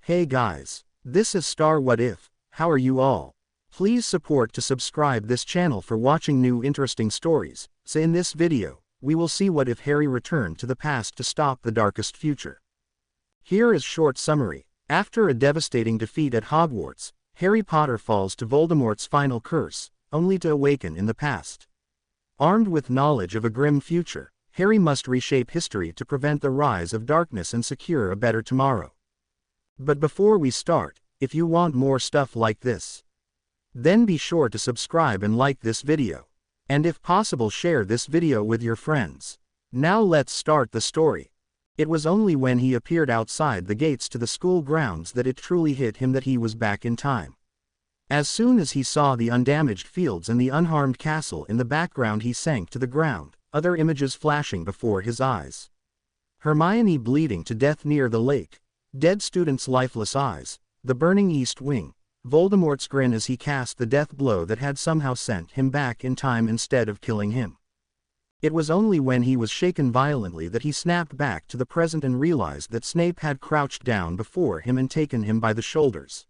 Hey guys, this is Star What If. How are you all? Please support to subscribe this channel for watching new interesting stories. So in this video, we will see what if Harry returned to the past to stop the darkest future. Here is short summary. After a devastating defeat at Hogwarts, Harry Potter falls to Voldemort's final curse, only to awaken in the past. Armed with knowledge of a grim future, Harry must reshape history to prevent the rise of darkness and secure a better tomorrow. But before we start, if you want more stuff like this, then be sure to subscribe and like this video. And if possible, share this video with your friends. Now let's start the story. It was only when he appeared outside the gates to the school grounds that it truly hit him that he was back in time. As soon as he saw the undamaged fields and the unharmed castle in the background, he sank to the ground, other images flashing before his eyes. Hermione bleeding to death near the lake, dead students' lifeless eyes, the burning East Wing, Voldemort's grin as he cast the death blow that had somehow sent him back in time instead of killing him. It was only when he was shaken violently that he snapped back to the present and realized that Snape had crouched down before him and taken him by the shoulders.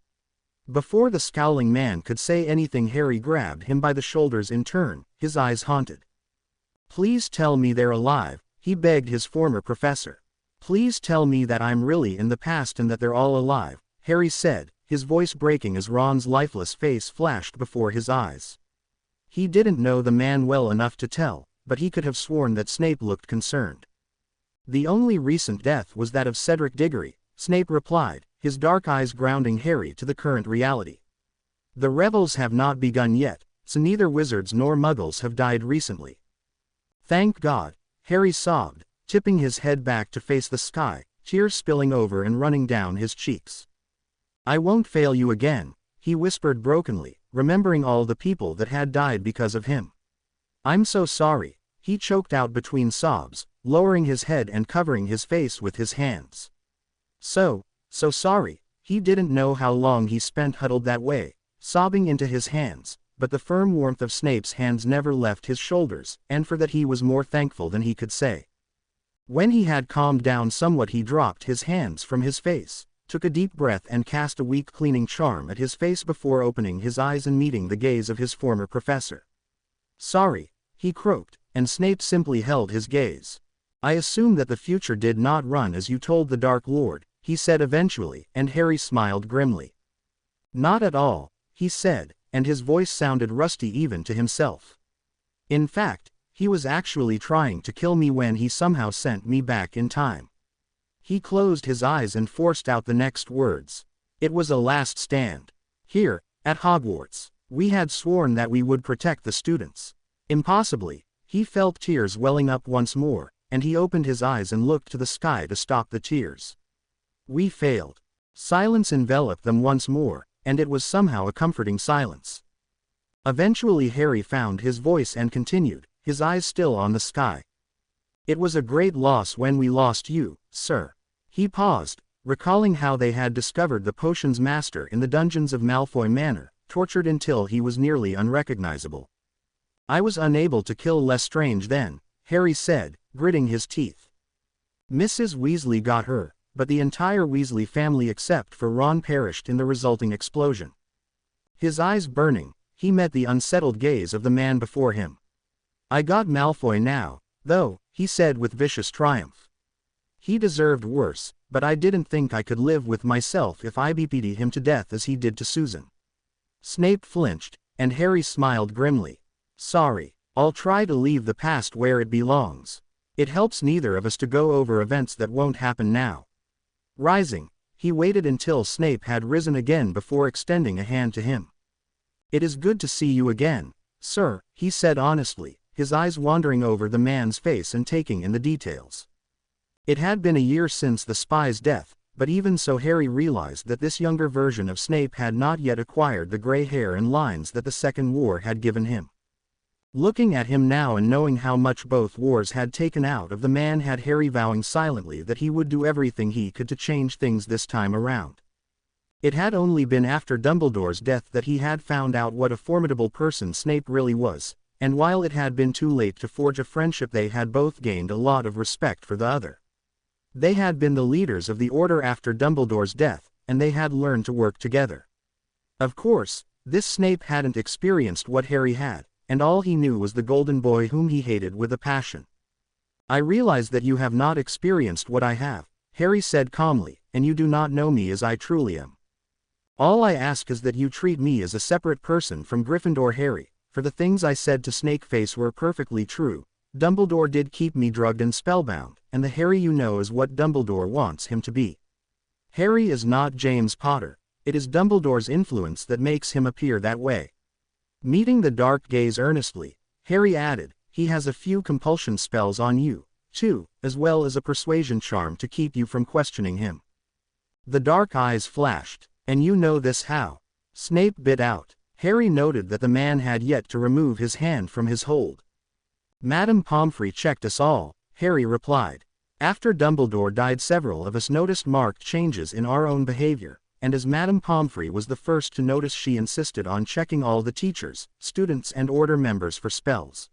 Before the scowling man could say anything, Harry grabbed him by the shoulders in turn, his eyes haunted. "Please tell me they're alive," he begged his former professor. "Please tell me that I'm really in the past and that they're all alive," Harry said, his voice breaking as Ron's lifeless face flashed before his eyes. He didn't know the man well enough to tell, but he could have sworn that Snape looked concerned. "The only recent death was that of Cedric Diggory," Snape replied, his dark eyes grounding Harry to the current reality. "The revels have not begun yet, so neither wizards nor muggles have died recently." "Thank God," Harry sobbed, tipping his head back to face the sky, tears spilling over and running down his cheeks. "I won't fail you again," he whispered brokenly, remembering all the people that had died because of him. "I'm so sorry," he choked out between sobs, lowering his head and covering his face with his hands. So sorry. He didn't know how long he spent huddled that way, sobbing into his hands, but the firm warmth of Snape's hands never left his shoulders, and for that he was more thankful than he could say. When he had calmed down somewhat, he dropped his hands from his face, took a deep breath and cast a weak cleaning charm at his face before opening his eyes and meeting the gaze of his former professor. "Sorry," he croaked, and Snape simply held his gaze. "I assume that the future did not run as you told the Dark Lord," he said eventually, and Harry smiled grimly. "Not at all," he said, and his voice sounded rusty even to himself. "In fact, he was actually trying to kill me when he somehow sent me back in time." He closed his eyes and forced out the next words. "It was a last stand. Here, at Hogwarts, we had sworn that we would protect the students. Impossibly." He felt tears welling up once more, and he opened his eyes and looked to the sky to stop the tears. "We failed." Silence enveloped them once more, and it was somehow a comforting silence. Eventually Harry found his voice and continued, his eyes still on the sky. "It was a great loss when we lost you, sir." He paused, recalling how they had discovered the potions master in the dungeons of Malfoy Manor, tortured until he was nearly unrecognizable. "I was unable to kill Lestrange then," Harry said, gritting his teeth. "Mrs. Weasley got her, but the entire Weasley family except for Ron perished in the resulting explosion." His eyes burning, he met the unsettled gaze of the man before him. "I got Malfoy now, though," he said with vicious triumph. "He deserved worse, but I didn't think I could live with myself if I beat him to death as he did to Susan." Snape flinched, and Harry smiled grimly. "Sorry. I'll try to leave the past where it belongs. It helps neither of us to go over events that won't happen now." Rising, he waited until Snape had risen again before extending a hand to him. "It is good to see you again, sir," he said honestly, his eyes wandering over the man's face and taking in the details. It had been a year since the spy's death, but even so Harry realized that this younger version of Snape had not yet acquired the gray hair and lines that the Second War had given him. Looking at him now and knowing how much both wars had taken out of the man had Harry vowing silently that he would do everything he could to change things this time around. It had only been after Dumbledore's death that he had found out what a formidable person Snape really was, and while it had been too late to forge a friendship, they had both gained a lot of respect for the other. They had been the leaders of the Order after Dumbledore's death, and they had learned to work together. Of course, this Snape hadn't experienced what Harry had, and all he knew was the golden boy whom he hated with a passion. "I realize that you have not experienced what I have," Harry said calmly, "and you do not know me as I truly am. All I ask is that you treat me as a separate person from Gryffindor." Harry, for the things I said to Snakeface were perfectly true. Dumbledore did keep me drugged and spellbound, and the Harry you know is what Dumbledore wants him to be. Harry is not James Potter. It is Dumbledore's influence that makes him appear that way. Meeting the dark gaze earnestly, Harry added, "He has a few compulsion spells on you, too, as well as a persuasion charm to keep you from questioning him." The dark eyes flashed. "And you know this how?" Snape bit out. Harry noted that the man had yet to remove his hand from his hold. "Madame Pomfrey checked us all," Harry replied. "After Dumbledore died, several of us noticed marked changes in our own behavior, and as Madame Pomfrey was the first to notice, she insisted on checking all the teachers, students and order members for spells.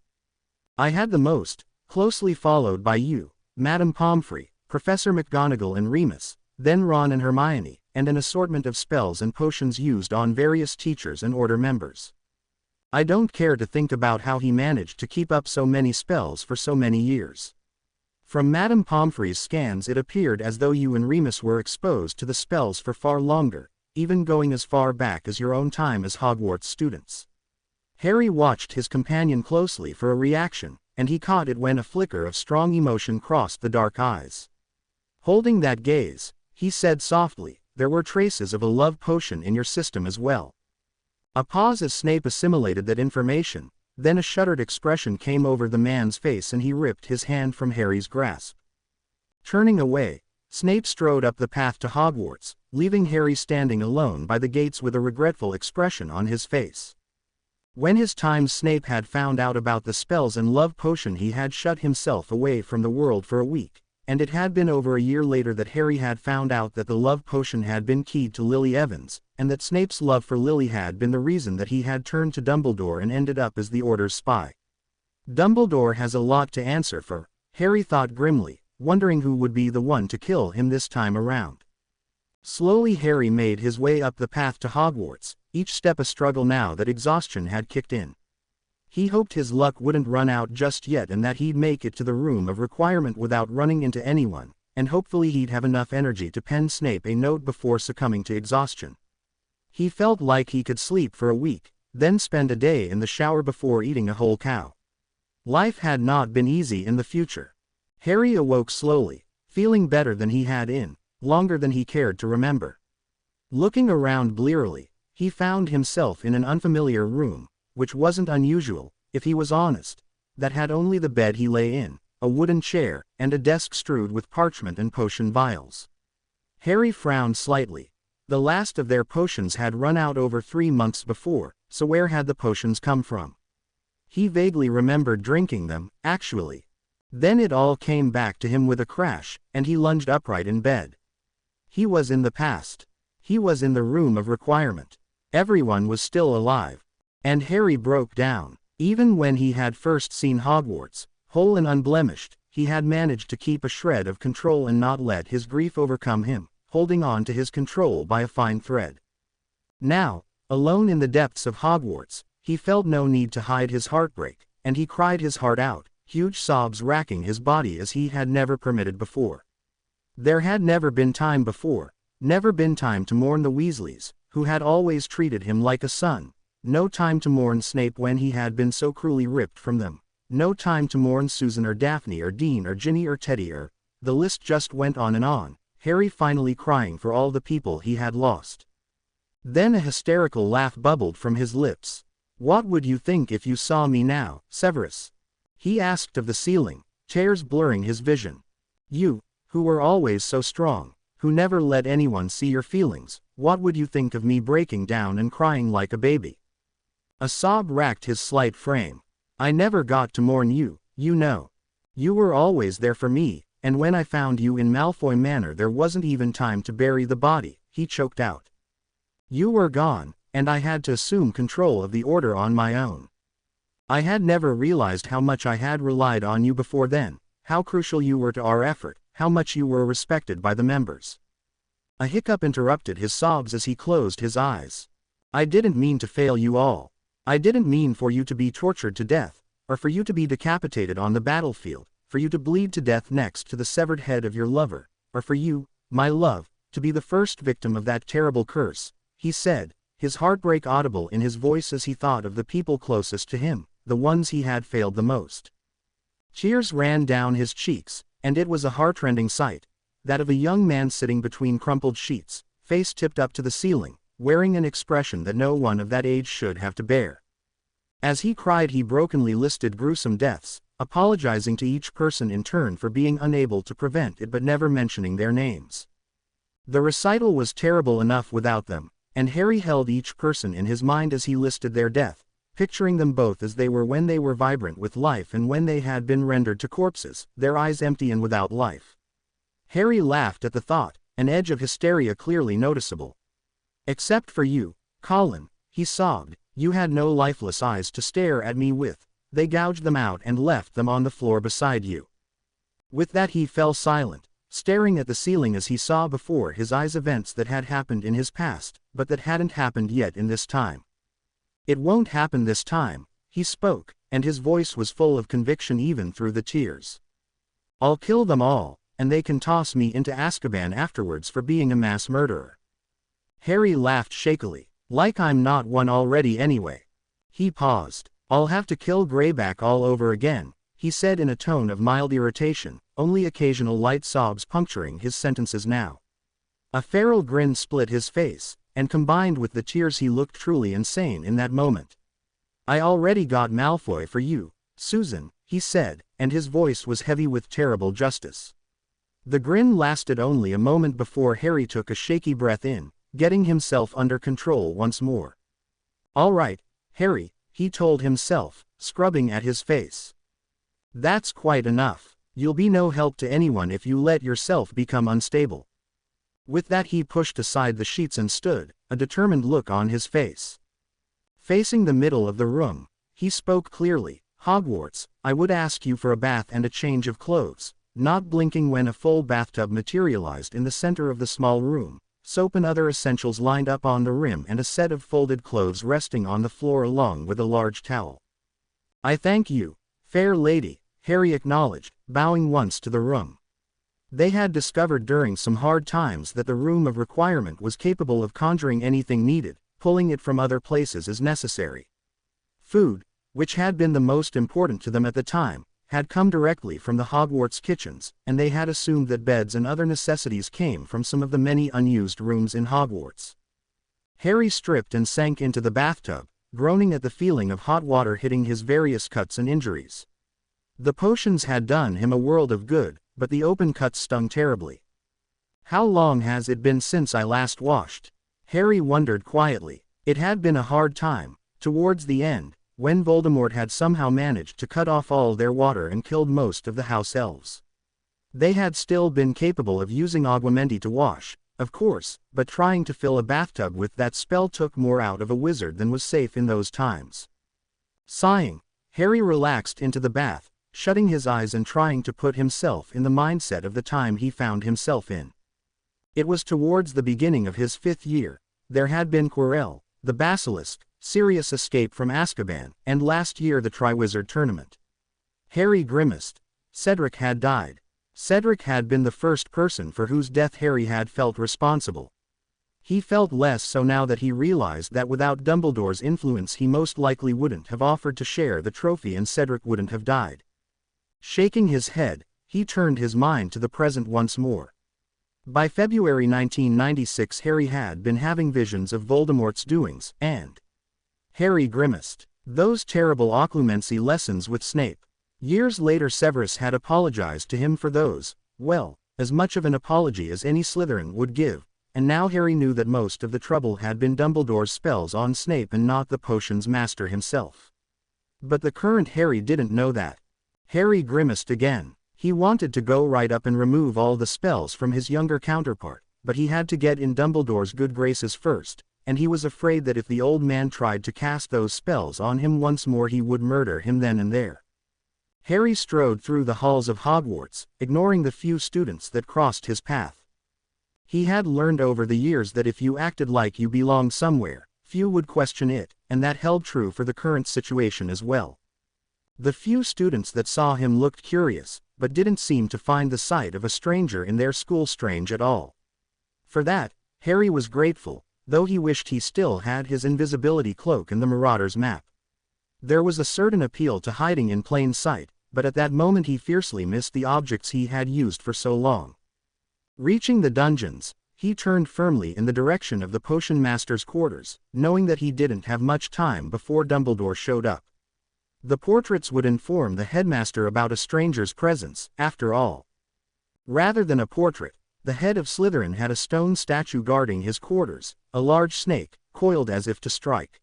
I had the most, closely followed by you, Madame Pomfrey, Professor McGonagall and Remus, then Ron and Hermione, and an assortment of spells and potions used on various teachers and order members. I don't care to think about how he managed to keep up so many spells for so many years. From Madame Pomfrey's scans, it appeared as though you and Remus were exposed to the spells for far longer, even going as far back as your own time as Hogwarts students." Harry watched his companion closely for a reaction, and he caught it when a flicker of strong emotion crossed the dark eyes. Holding that gaze, he said softly, "There were traces of a love potion in your system as well." A pause as Snape assimilated that information. Then a shuddered expression came over the man's face and he ripped his hand from Harry's grasp. Turning away, Snape strode up the path to Hogwarts, leaving Harry standing alone by the gates with a regretful expression on his face. When his time Snape had found out about the spells and love potion, he had shut himself away from the world for a week, and it had been over a year later that Harry had found out that the love potion had been keyed to Lily Evans, and that Snape's love for Lily had been the reason that he had turned to Dumbledore and ended up as the Order's spy. Dumbledore has a lot to answer for, Harry thought grimly, wondering who would be the one to kill him this time around. Slowly Harry made his way up the path to Hogwarts, each step a struggle now that exhaustion had kicked in. He hoped his luck wouldn't run out just yet and that he'd make it to the room of requirement without running into anyone, and hopefully he'd have enough energy to pen Snape a note before succumbing to exhaustion. He felt like he could sleep for a week, then spend a day in the shower before eating a whole cow. Life had not been easy in the future. Harry awoke slowly, feeling better than he had in longer than he cared to remember. Looking around blearily, he found himself in an unfamiliar room, which wasn't unusual, if he was honest, that had only the bed he lay in, a wooden chair, and a desk strewed with parchment and potion vials. Harry frowned slightly. The last of their potions had run out over 3 months before, so where had the potions come from? He vaguely remembered drinking them, actually. Then it all came back to him with a crash, and he lunged upright in bed. He was in the past. He was in the room of requirement. Everyone was still alive. And Harry broke down. Even when he had first seen Hogwarts, whole and unblemished, he had managed to keep a shred of control and not let his grief overcome him, holding on to his control by a fine thread. Now, alone in the depths of Hogwarts, he felt no need to hide his heartbreak, and he cried his heart out, huge sobs racking his body as he had never permitted before. There had never been time before, never been time to mourn the Weasleys, who had always treated him like a son. No time to mourn Snape when he had been so cruelly ripped from them. No time to mourn Susan or Daphne or Dean or Ginny or Teddy or... The list just went on, Harry finally crying for all the people he had lost. Then a hysterical laugh bubbled from his lips. "What would you think if you saw me now, Severus?" he asked of the ceiling, tears blurring his vision. "You, who were always so strong, who never let anyone see your feelings, what would you think of me breaking down and crying like a baby?" A sob racked his slight frame. "I never got to mourn you, you know. You were always there for me, and when I found you in Malfoy Manor there wasn't even time to bury the body," he choked out. "You were gone, and I had to assume control of the Order on my own. I had never realized how much I had relied on you before then, how crucial you were to our effort, how much you were respected by the members. A hiccup interrupted his sobs as he closed his eyes. I didn't mean to fail you all. I didn't mean for you to be tortured to death, or for you to be decapitated on the battlefield, for you to bleed to death next to the severed head of your lover, or for you, my love, to be the first victim of that terrible curse, he said, his heartbreak audible in his voice as he thought of the people closest to him, the ones he had failed the most. Tears ran down his cheeks, and it was a heartrending sight, that of a young man sitting between crumpled sheets, face tipped up to the ceiling, wearing an expression that no one of that age should have to bear. As he cried, he brokenly listed gruesome deaths, apologizing to each person in turn for being unable to prevent it but never mentioning their names. The recital was terrible enough without them, and Harry held each person in his mind as he listed their death, picturing them both as they were when they were vibrant with life and when they had been rendered to corpses, their eyes empty and without life. Harry laughed at the thought, an edge of hysteria clearly noticeable. Except for you, Colin, he sobbed, you had no lifeless eyes to stare at me with, they gouged them out and left them on the floor beside you. With that he fell silent, staring at the ceiling as he saw before his eyes events that had happened in his past, but that hadn't happened yet in this time. It won't happen this time, he spoke, and his voice was full of conviction even through the tears. I'll kill them all, and they can toss me into Azkaban afterwards for being a mass murderer. Harry laughed shakily, like I'm not one already anyway. He paused. I'll have to kill Greyback all over again, he said in a tone of mild irritation, only occasional light sobs puncturing his sentences now. A feral grin split his face, and combined with the tears he looked truly insane in that moment. I already got Malfoy for you, Susan, he said, and his voice was heavy with terrible justice. The grin lasted only a moment before Harry took a shaky breath in, getting himself under control once more. All right, Harry, he told himself, scrubbing at his face. That's quite enough. You'll be no help to anyone if you let yourself become unstable. With that he pushed aside the sheets and stood, a determined look on his face. Facing the middle of the room, he spoke clearly, Hogwarts, I would ask you for a bath and a change of clothes, not blinking when a full bathtub materialized in the center of the small room, soap and other essentials lined up on the rim and a set of folded clothes resting on the floor along with a large towel. I thank you, fair lady, Harry acknowledged, bowing once to the room. They had discovered during some hard times that the Room of Requirement was capable of conjuring anything needed, pulling it from other places as necessary. Food, which had been the most important to them at the time, had come directly from the Hogwarts kitchens, and they had assumed that beds and other necessities came from some of the many unused rooms in Hogwarts. Harry stripped and sank into the bathtub, groaning at the feeling of hot water hitting his various cuts and injuries. The potions had done him a world of good, but the open cuts stung terribly. How long has it been since I last washed? Harry wondered quietly. It had been a hard time, towards the end, when Voldemort had somehow managed to cut off all their water and killed most of the house elves. They had still been capable of using Aguamenti to wash, of course, but trying to fill a bathtub with that spell took more out of a wizard than was safe in those times. Sighing, Harry relaxed into the bath, shutting his eyes and trying to put himself in the mindset of the time he found himself in. It was towards the beginning of his 5th year. There had been Quirrell, the Basilisk, Sirius escape from Azkaban, and last year the Triwizard Tournament. Harry grimaced. Cedric had died. Cedric had been the first person for whose death Harry had felt responsible. He felt less so now that he realized that without Dumbledore's influence he most likely wouldn't have offered to share the trophy and Cedric wouldn't have died. Shaking his head, he turned his mind to the present once more. By February 1996 Harry had been having visions of Voldemort's doings, and Harry grimaced. Those terrible occlumency lessons with Snape. Years later Severus had apologized to him for those, well, as much of an apology as any Slytherin would give, and now Harry knew that most of the trouble had been Dumbledore's spells on Snape and not the potions master himself. But the current Harry didn't know that. Harry grimaced again. He wanted to go right up and remove all the spells from his younger counterpart, but he had to get in Dumbledore's good graces first, and he was afraid that if the old man tried to cast those spells on him once more he would murder him then and there. Harry strode through the halls of Hogwarts, ignoring the few students that crossed his path. He had learned over the years that if you acted like you belonged somewhere, few would question it, and that held true for the current situation as well. The few students that saw him looked curious, but didn't seem to find the sight of a stranger in their school strange at all. For that, Harry was grateful, though he wished he still had his invisibility cloak and the Marauder's map. There was a certain appeal to hiding in plain sight, but at that moment he fiercely missed the objects he had used for so long. Reaching the dungeons, he turned firmly in the direction of the Potion Master's quarters, knowing that he didn't have much time before Dumbledore showed up. The portraits would inform the headmaster about a stranger's presence, after all. Rather than a portrait, the head of Slytherin had a stone statue guarding his quarters, a large snake, coiled as if to strike.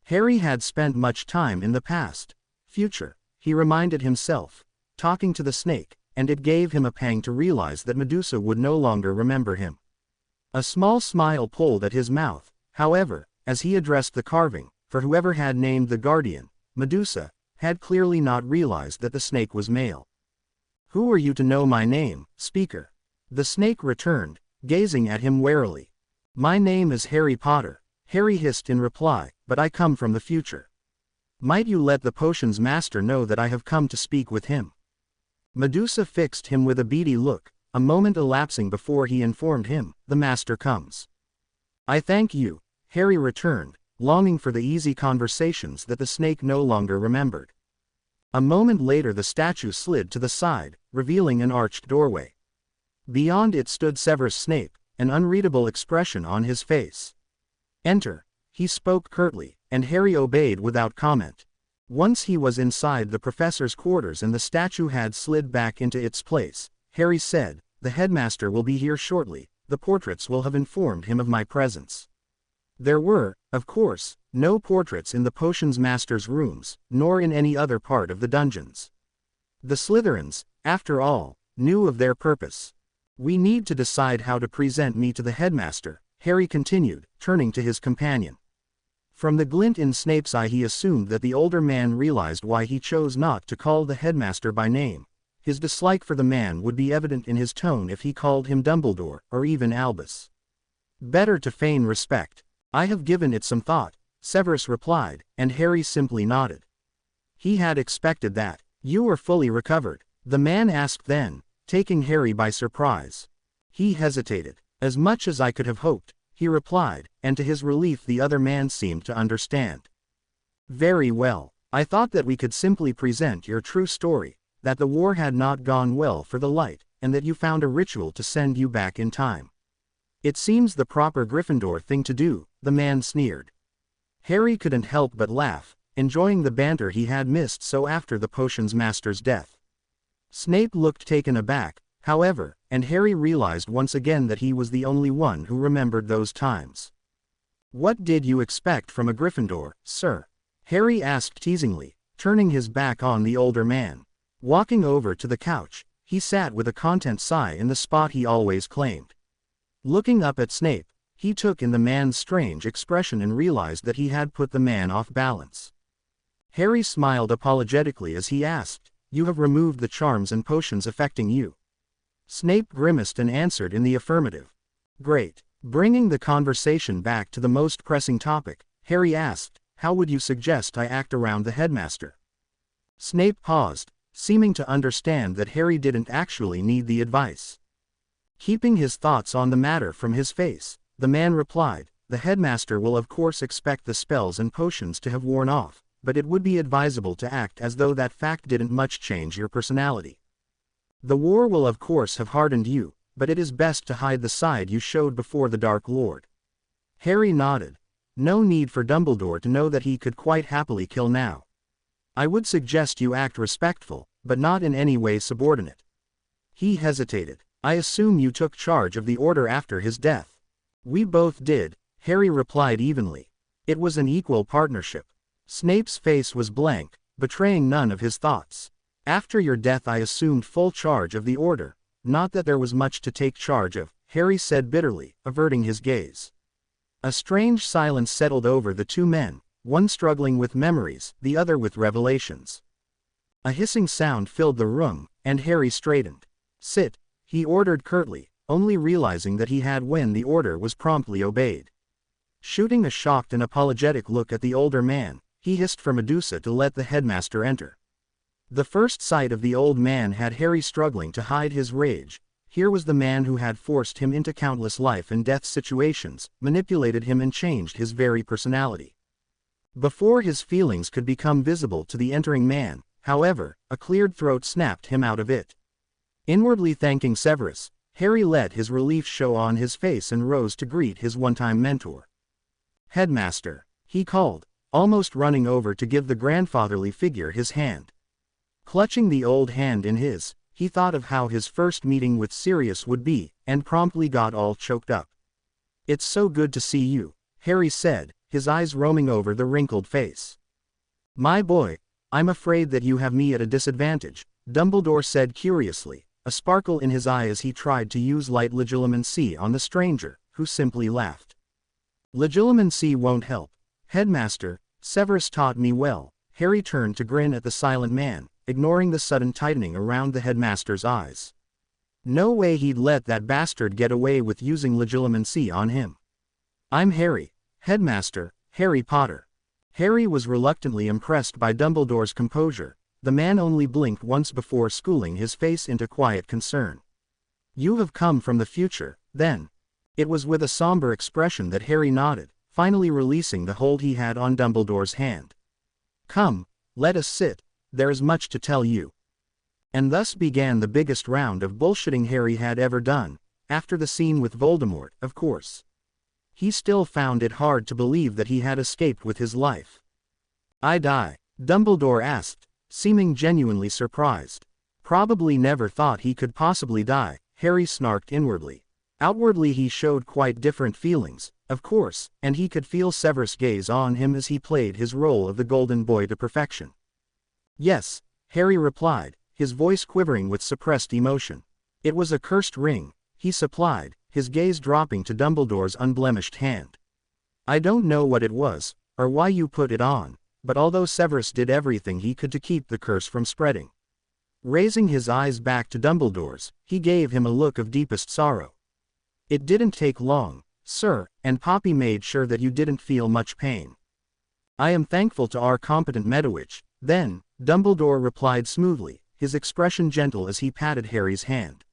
Harry had spent much time in the past, future, he reminded himself, talking to the snake, and it gave him a pang to realize that Medusa would no longer remember him. A small smile pulled at his mouth, however, as he addressed the carving, for whoever had named the guardian, Medusa, had clearly not realized that the snake was male. "Who are you to know my name, speaker?" The snake returned, gazing at him warily. "My name is Harry Potter," Harry hissed in reply, "but I come from the future. Might you let the potion's master know that I have come to speak with him?" Medusa fixed him with a beady look, a moment elapsing before he informed him, "The master comes." "I thank you," Harry returned, longing for the easy conversations that the snake no longer remembered. A moment later the statue slid to the side, revealing an arched doorway. Beyond it stood Severus Snape, an unreadable expression on his face. "Enter," he spoke curtly, and Harry obeyed without comment. Once he was inside the professor's quarters and the statue had slid back into its place, Harry said, "The headmaster will be here shortly, the portraits will have informed him of my presence." There were, of course, no portraits in the potions master's rooms, nor in any other part of the dungeons. The Slytherins, after all, knew of their purpose. "We need to decide how to present me to the headmaster," Harry continued, turning to his companion. From the glint in Snape's eye he assumed that the older man realized why he chose not to call the headmaster by name. His dislike for the man would be evident in his tone if he called him Dumbledore, or even Albus. "Better to feign respect. I have given it some thought," Severus replied, and Harry simply nodded. He had expected that. "You are fully recovered?" the man asked then, taking Harry by surprise. He hesitated. "As much as I could have hoped," he replied, and to his relief the other man seemed to understand. "Very well. I thought that we could simply present your true story, that the war had not gone well for the light, and that you found a ritual to send you back in time. It seems the proper Gryffindor thing to do," the man sneered. Harry couldn't help but laugh, enjoying the banter he had missed so after the potions master's death. Snape looked taken aback, however, and Harry realized once again that he was the only one who remembered those times. "What did you expect from a Gryffindor, sir?" Harry asked teasingly, turning his back on the older man. Walking over to the couch, he sat with a content sigh in the spot he always claimed. Looking up at Snape, he took in the man's strange expression and realized that he had put the man off balance. Harry smiled apologetically as he asked, "You have removed the charms and potions affecting you?" Snape grimaced and answered in the affirmative. "Great." Bringing the conversation back to the most pressing topic, Harry asked, "How would you suggest I act around the headmaster?" Snape paused, seeming to understand that Harry didn't actually need the advice. Keeping his thoughts on the matter from his face, the man replied, "The headmaster will of course expect the spells and potions to have worn off, but it would be advisable to act as though that fact didn't much change your personality. The war will of course have hardened you, but it is best to hide the side you showed before the Dark Lord." Harry nodded. No need for Dumbledore to know that he could quite happily kill now. "I would suggest you act respectful, but not in any way subordinate." He hesitated. "I assume you took charge of the order after his death." "We both did," Harry replied evenly. "It was an equal partnership." Snape's face was blank, betraying none of his thoughts. "After your death I assumed full charge of the order, not that there was much to take charge of," Harry said bitterly, averting his gaze. A strange silence settled over the two men, one struggling with memories, the other with revelations. A hissing sound filled the room, and Harry straightened. "Sit," he ordered curtly, only realizing that he had when the order was promptly obeyed. Shooting a shocked and apologetic look at the older man, he hissed for Medusa to let the headmaster enter. The first sight of the old man had Harry struggling to hide his rage. Here was the man who had forced him into countless life and death situations, manipulated him and changed his very personality. Before his feelings could become visible to the entering man, however, a cleared throat snapped him out of it. Inwardly thanking Severus, Harry let his relief show on his face and rose to greet his one-time mentor. "Headmaster," he called, almost running over to give the grandfatherly figure his hand. Clutching the old hand in his, he thought of how his first meeting with Sirius would be, and promptly got all choked up. "It's so good to see you," Harry said, his eyes roaming over the wrinkled face. "My boy, I'm afraid that you have me at a disadvantage," Dumbledore said curiously, a sparkle in his eye as he tried to use light legilimency on the stranger, who simply laughed. "Legilimency won't help, Headmaster. Severus taught me well." Harry turned to grin at the silent man, ignoring the sudden tightening around the headmaster's eyes. No way he'd let that bastard get away with using legilimency on him. "I'm Harry, Headmaster, Harry Potter." Harry was reluctantly impressed by Dumbledore's composure. The man only blinked once before schooling his face into quiet concern. "You have come from the future, then?" It was with a somber expression that Harry nodded, finally releasing the hold he had on Dumbledore's hand. "Come, let us sit, there is much to tell you." And thus began the biggest round of bullshitting Harry had ever done, after the scene with Voldemort, of course. He still found it hard to believe that he had escaped with his life. "I die?" Dumbledore asked, seeming genuinely surprised. Probably never thought he could possibly die, Harry snarked inwardly. Outwardly he showed quite different feelings, of course, and he could feel Severus' gaze on him as he played his role of the golden boy to perfection. "Yes," Harry replied, his voice quivering with suppressed emotion. "It was a cursed ring," he supplied, his gaze dropping to Dumbledore's unblemished hand. "I don't know what it was, or why you put it on, but although Severus did everything he could to keep the curse from spreading." Raising his eyes back to Dumbledore's, he gave him a look of deepest sorrow. "It didn't take long, sir, and Poppy made sure that you didn't feel much pain. I am thankful to our competent Medowitch." "Then," Dumbledore replied smoothly, his expression gentle as he patted Harry's hand.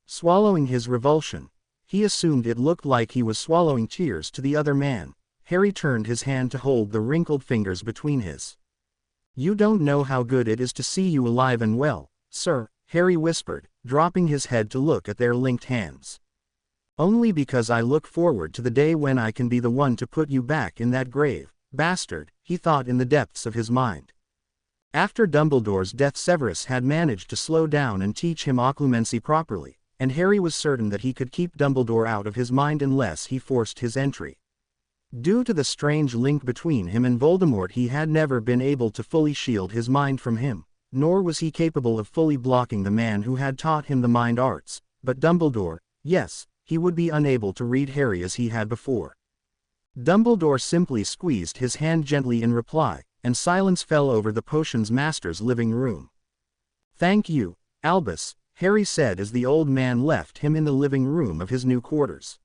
Swallowing his revulsion, he assumed it looked like he was swallowing tears to the other man. Harry turned his hand to hold the wrinkled fingers between his. "You don't know how good it is to see you alive and well, sir," Harry whispered, dropping his head to look at their linked hands. "Only because I look forward to the day when I can be the one to put you back in that grave, bastard," he thought in the depths of his mind. After Dumbledore's death, Severus had managed to slow down and teach him occlumency properly, and Harry was certain that he could keep Dumbledore out of his mind unless he forced his entry. Due to the strange link between him and Voldemort, he had never been able to fully shield his mind from him, nor was he capable of fully blocking the man who had taught him the mind arts, but Dumbledore, yes, he would be unable to read Harry as he had before. Dumbledore simply squeezed his hand gently in reply, and silence fell over the potions master's living room. "Thank you, Albus," Harry said as the old man left him in the living room of his new quarters.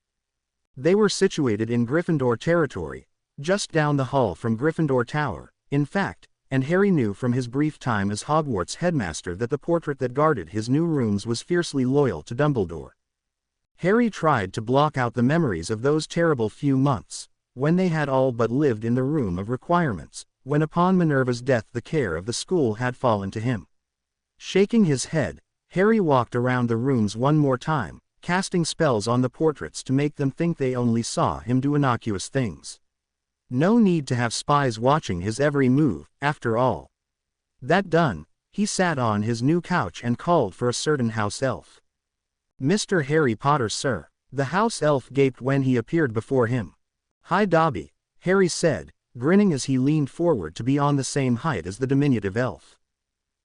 They were situated in Gryffindor territory, just down the hall from Gryffindor Tower, in fact, and Harry knew from his brief time as Hogwarts headmaster that the portrait that guarded his new rooms was fiercely loyal to Dumbledore. Harry tried to block out the memories of those terrible few months, when they had all but lived in the room of requirements, when upon Minerva's death the care of the school had fallen to him. Shaking his head, Harry walked around the rooms one more time, casting spells on the portraits to make them think they only saw him do innocuous things. No need to have spies watching his every move, after all. That done, he sat on his new couch and called for a certain house elf. "Mr. Harry Potter, sir." The house elf gaped when he appeared before him. "Hi Dobby," Harry said, grinning as he leaned forward to be on the same height as the diminutive elf.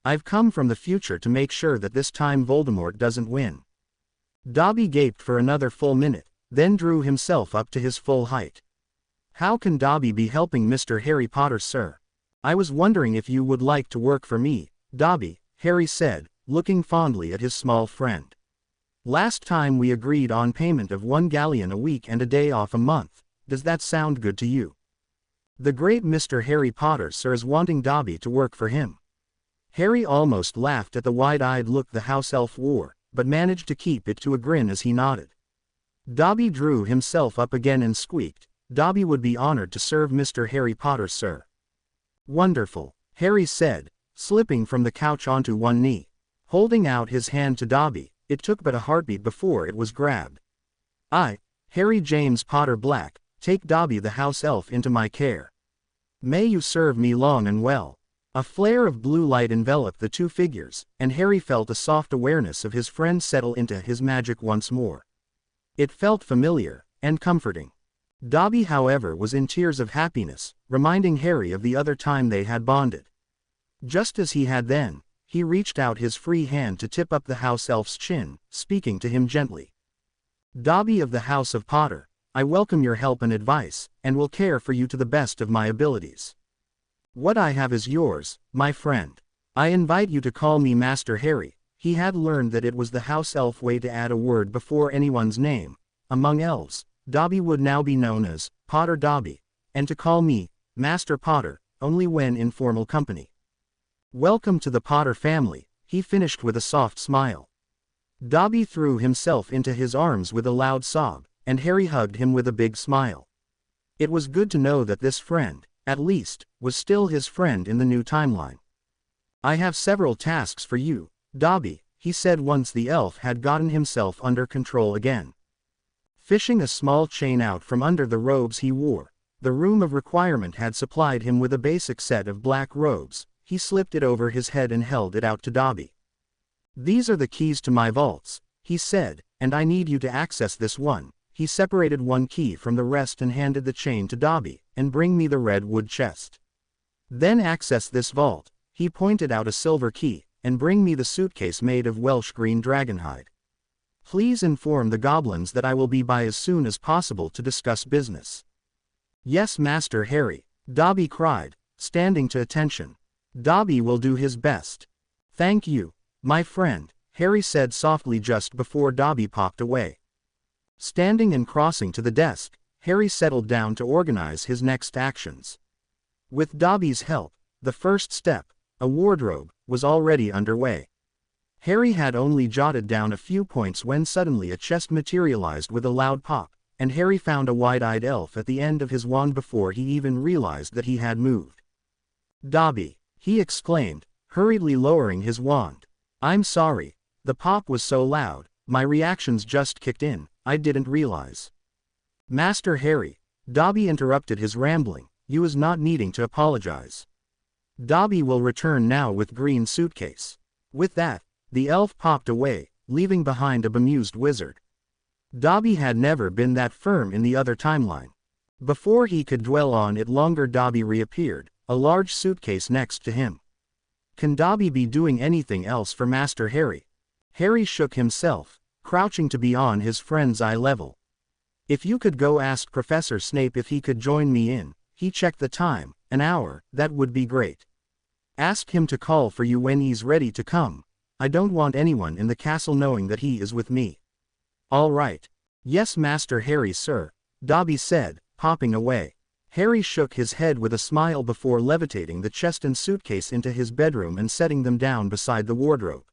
"I've come from the future to make sure that this time Voldemort doesn't win." Dobby gaped for another full minute, then drew himself up to his full height. "How can Dobby be helping Mr. Harry Potter, sir? I was wondering if you would like to work for me, Dobby," Harry said, looking fondly at his small friend. Last time we agreed on payment of 1 galleon a week and a day off a month. Does that sound good to you? The great Mr. Harry Potter, sir, is wanting Dobby to work for him. Harry almost laughed at the wide-eyed look the house elf wore, but managed to keep it to a grin as he nodded. Dobby drew himself up again and squeaked, "Dobby would be honored to serve Mr. Harry Potter, sir." "Wonderful," Harry said, slipping from the couch onto one knee. Holding out his hand to Dobby, it took but a heartbeat before it was grabbed. "I, Harry James Potter Black, take Dobby the house elf into my care. May you serve me long and well." A flare of blue light enveloped the two figures, and Harry felt a soft awareness of his friend settle into his magic once more. It felt familiar, and comforting. Dobby, however, was in tears of happiness, reminding Harry of the other time they had bonded. Just as he had then, he reached out his free hand to tip up the house elf's chin, speaking to him gently. "Dobby of the House of Potter, I welcome your help and advice, and will care for you to the best of my abilities. What I have is yours, my friend. I invite you to call me Master Harry." He had learned that it was the house elf way to add a word before anyone's name. Among elves, Dobby would now be known as Potter Dobby, and to call me Master Potter only when in formal company. "Welcome to the Potter family," he finished with a soft smile. Dobby threw himself into his arms with a loud sob, and Harry hugged him with a big smile. It was good to know that this friend, at least, was still his friend in the new timeline. "I have several tasks for you, Dobby," he said once the elf had gotten himself under control again. Fishing a small chain out from under the robes he wore, the Room of Requirement had supplied him with a basic set of black robes. He slipped it over his head and held it out to Dobby. "These are the keys to my vaults," he said, "and I need you to access this one." He separated one key from the rest and handed the chain to Dobby, "and bring me the red wood chest. Then access this vault," he pointed out a silver key, "and bring me the suitcase made of Welsh green dragonhide. Please inform the goblins that I will be by as soon as possible to discuss business." "Yes, Master Harry," Dobby cried, standing to attention. "Dobby will do his best." "Thank you, my friend," Harry said softly just before Dobby popped away. Standing and crossing to the desk, Harry settled down to organize his next actions. With Dobby's help, the first step, a wardrobe, was already underway. Harry had only jotted down a few points when suddenly a chest materialized with a loud pop, and Harry found a wide-eyed elf at the end of his wand before he even realized that he had moved. "Dobby," he exclaimed, hurriedly lowering his wand. "I'm sorry, the pop was so loud, my reactions just kicked in, I didn't realize." "Master Harry," Dobby interrupted his rambling, "you is not needing to apologize. Dobby will return now with green suitcase." With that, the elf popped away, leaving behind a bemused wizard. Dobby had never been that firm in the other timeline. Before he could dwell on it longer, Dobby reappeared, a large suitcase next to him. Can Dobby be doing anything else for Master Harry? Harry shook himself, crouching to be on his friend's eye level. "If you could go ask Professor Snape if he could join me in," he checked the time, "an hour, that would be great. Ask him to call for you when he's ready to come. I don't want anyone in the castle knowing that he is with me." "All right. Yes, Master Harry, sir," Dobby said, popping away. Harry shook his head with a smile before levitating the chest and suitcase into his bedroom and setting them down beside the wardrobe.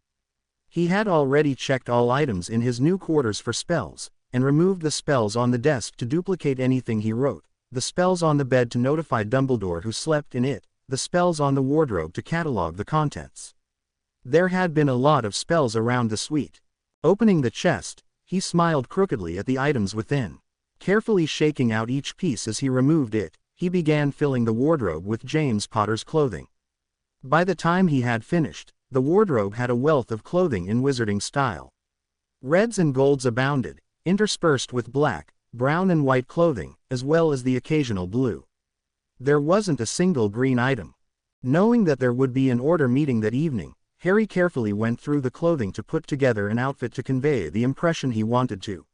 He had already checked all items in his new quarters for spells, and removed the spells on the desk to duplicate anything he wrote, the spells on the bed to notify Dumbledore who slept in it, the spells on the wardrobe to catalog the contents. There had been a lot of spells around the suite. Opening the chest, he smiled crookedly at the items within. Carefully shaking out each piece as he removed it, he began filling the wardrobe with James Potter's clothing. By the time he had finished, the wardrobe had a wealth of clothing in wizarding style. Reds and golds abounded, interspersed with black, brown and white clothing, as well as the occasional blue. There wasn't a single green item. Knowing that there would be an order meeting that evening, Harry carefully went through the clothing to put together an outfit to convey the impression he wanted to.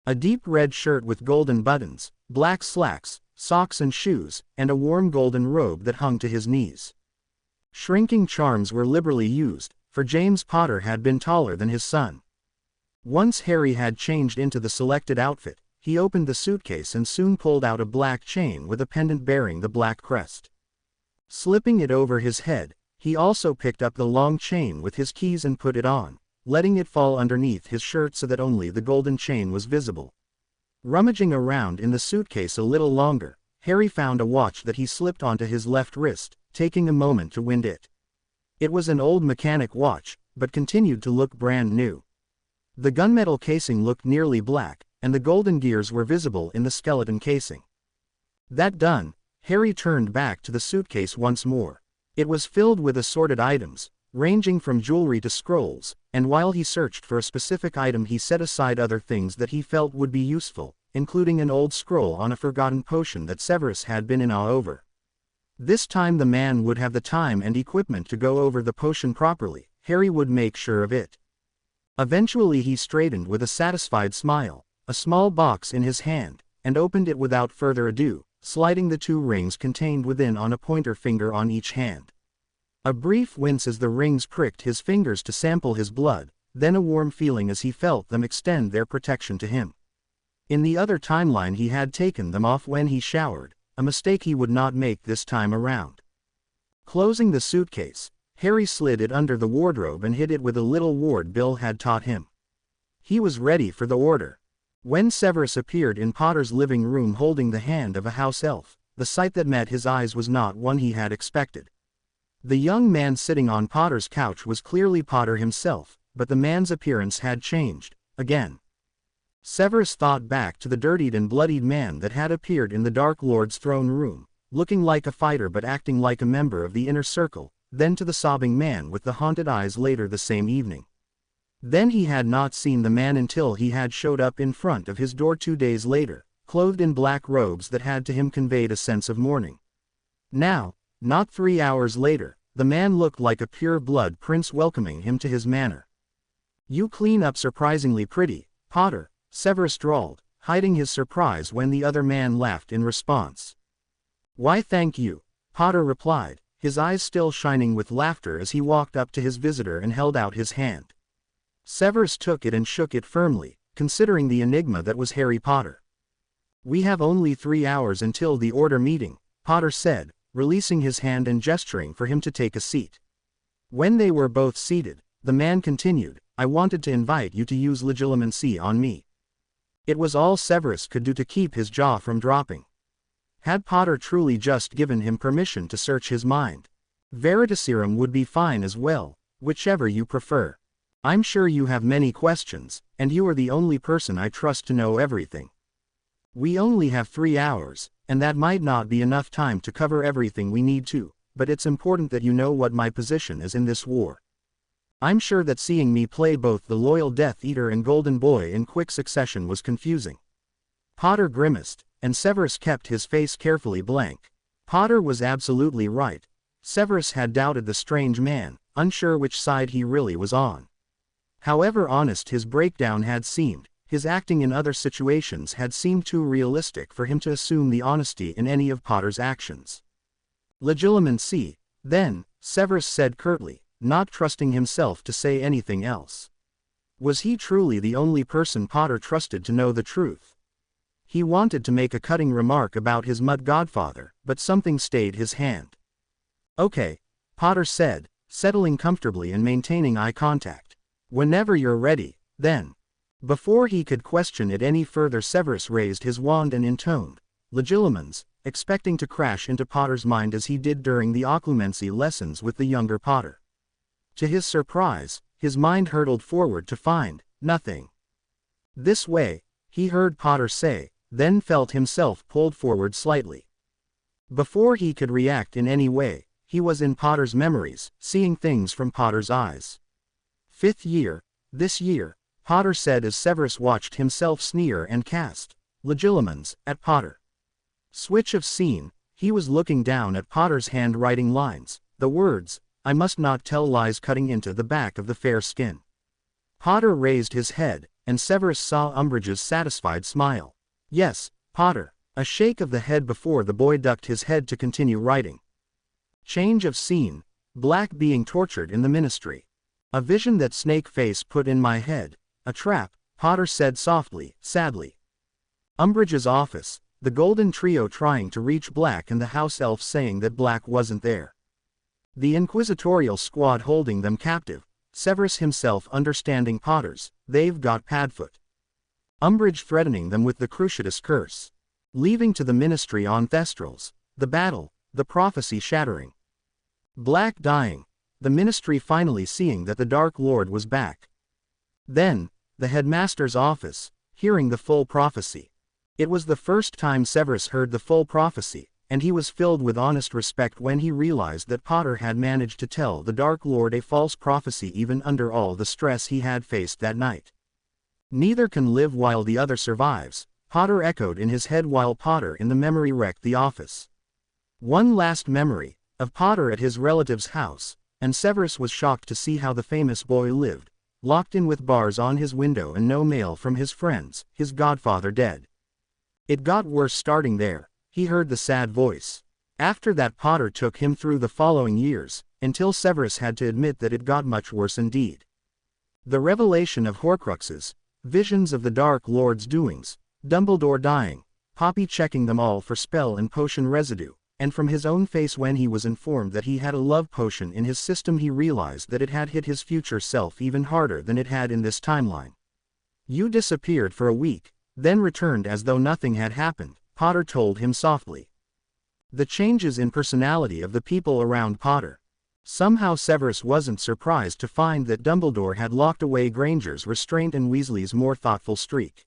A deep red shirt with golden buttons, black slacks, socks and shoes, and a warm golden robe that hung to his knees. Shrinking charms were liberally used, for James Potter had been taller than his son. Once Harry had changed into the selected outfit, he opened the suitcase and soon pulled out a black chain with a pendant bearing the black crest. Slipping it over his head, he also picked up the long chain with his keys and put it on, letting it fall underneath his shirt so that only the golden chain was visible. Rummaging around in the suitcase a little longer, Harry found a watch that he slipped onto his left wrist, taking a moment to wind it. It was an old mechanic watch, but continued to look brand new. The gunmetal casing looked nearly black, and the golden gears were visible in the skeleton casing. That done, Harry turned back to the suitcase once more. It was filled with assorted items, ranging from jewelry to scrolls, and while he searched for a specific item he set aside other things that he felt would be useful, including an old scroll on a forgotten potion that Severus had been in awe over. This time the man would have the time and equipment to go over the potion properly. Harry would make sure of it. Eventually he straightened with a satisfied smile, a small box in his hand, and opened it without further ado, sliding the 2 rings contained within on a pointer finger on each hand. A brief wince as the rings pricked his fingers to sample his blood, then a warm feeling as he felt them extend their protection to him. In the other timeline he had taken them off when he showered, a mistake he would not make this time around. Closing the suitcase, Harry slid it under the wardrobe and hid it with a little ward Bill had taught him. He was ready for the order. When Severus appeared in Potter's living room holding the hand of a house elf, the sight that met his eyes was not one he had expected. The young man sitting on Potter's couch was clearly Potter himself, but the man's appearance had changed, again. Severus thought back to the dirtied and bloodied man that had appeared in the Dark Lord's throne room, looking like a fighter but acting like a member of the inner circle, then to the sobbing man with the haunted eyes later the same evening. Then he had not seen the man until he had showed up in front of his door 2 days later, clothed in black robes that had to him conveyed a sense of mourning. Now, not 3 hours later, the man looked like a pure-blood prince welcoming him to his manor. "You clean up surprisingly pretty, Potter," Severus drawled, hiding his surprise when the other man laughed in response. "Why thank you," Potter replied, his eyes still shining with laughter as he walked up to his visitor and held out his hand. Severus took it and shook it firmly, considering the enigma that was Harry Potter. "We have only 3 hours until the order meeting," Potter said, releasing his hand and gesturing for him to take a seat. When they were both seated, the man continued, "I wanted to invite you to use legilimency on me." It was all Severus could do to keep his jaw from dropping. Had Potter truly just given him permission to search his mind? Veritaserum would be fine as well, whichever you prefer. "I'm sure you have many questions, and you are the only person I trust to know everything. We only have 3 hours, and that might not be enough time to cover everything we need to, but it's important that you know what my position is in this war. I'm sure that seeing me play both the loyal Death Eater and Golden Boy in quick succession was confusing." Potter grimaced, and Severus kept his face carefully blank. Potter was absolutely right. Severus had doubted the strange man, unsure which side he really was on. However honest his breakdown had seemed, his acting in other situations had seemed too realistic for him to assume the honesty in any of Potter's actions. "Legilimency, then," Severus said curtly, not trusting himself to say anything else. Was he truly the only person Potter trusted to know the truth? He wanted to make a cutting remark about his mud godfather, but something stayed his hand. "Okay," Potter said, settling comfortably and maintaining eye contact. "Whenever you're ready, then." Before he could question it any further, Severus raised his wand and intoned, "Legilimens," expecting to crash into Potter's mind as he did during the occlumency lessons with the younger Potter. To his surprise, his mind hurtled forward to find nothing. "This way," he heard Potter say, then felt himself pulled forward slightly. Before he could react in any way, he was in Potter's memories, seeing things from Potter's eyes. "5th year, this year," Potter said as Severus watched himself sneer and cast legilimens at Potter. Switch of scene, he was looking down at Potter's handwriting lines, the words, "I must not tell lies," cutting into the back of the fair skin. Potter raised his head, and Severus saw Umbridge's satisfied smile. "Yes, Potter," a shake of the head before the boy ducked his head to continue writing. Change of scene, Black being tortured in the ministry. "A vision that Snakeface put in my head, A trap, Potter said softly, sadly. Umbridge's office, the Golden Trio trying to reach Black and the house elf saying that Black wasn't there. The inquisitorial squad holding them captive, Severus himself understanding Potter's, "They've got Padfoot." Umbridge threatening them with the Cruciatus curse. Leaving to the ministry on Thestrals, the battle, the prophecy shattering. Black dying, the ministry finally seeing that the Dark Lord was back. Then, the headmaster's office, hearing the full prophecy. It was the first time Severus heard the full prophecy, and he was filled with honest respect when he realized that Potter had managed to tell the Dark Lord a false prophecy even under all the stress he had faced that night. "Neither can live while the other survives," Potter echoed in his head while Potter in the memory wrecked the office. One last memory, of Potter at his relative's house, and Severus was shocked to see how the famous boy lived, locked in with bars on his window and no mail from his friends, his godfather dead. It got worse starting there, he heard the sad voice. After that Potter took him through the following years, until Severus had to admit that it got much worse indeed. The revelation of Horcruxes, visions of the Dark Lord's doings, Dumbledore dying, Poppy checking them all for spell and potion residue, and from his own face when he was informed that he had a love potion in his system he realized that it had hit his future self even harder than it had in this timeline. "You disappeared for a week, then returned as though nothing had happened," Potter told him softly. The changes in personality of the people around Potter. Somehow Severus wasn't surprised to find that Dumbledore had locked away Granger's restraint and Weasley's more thoughtful streak.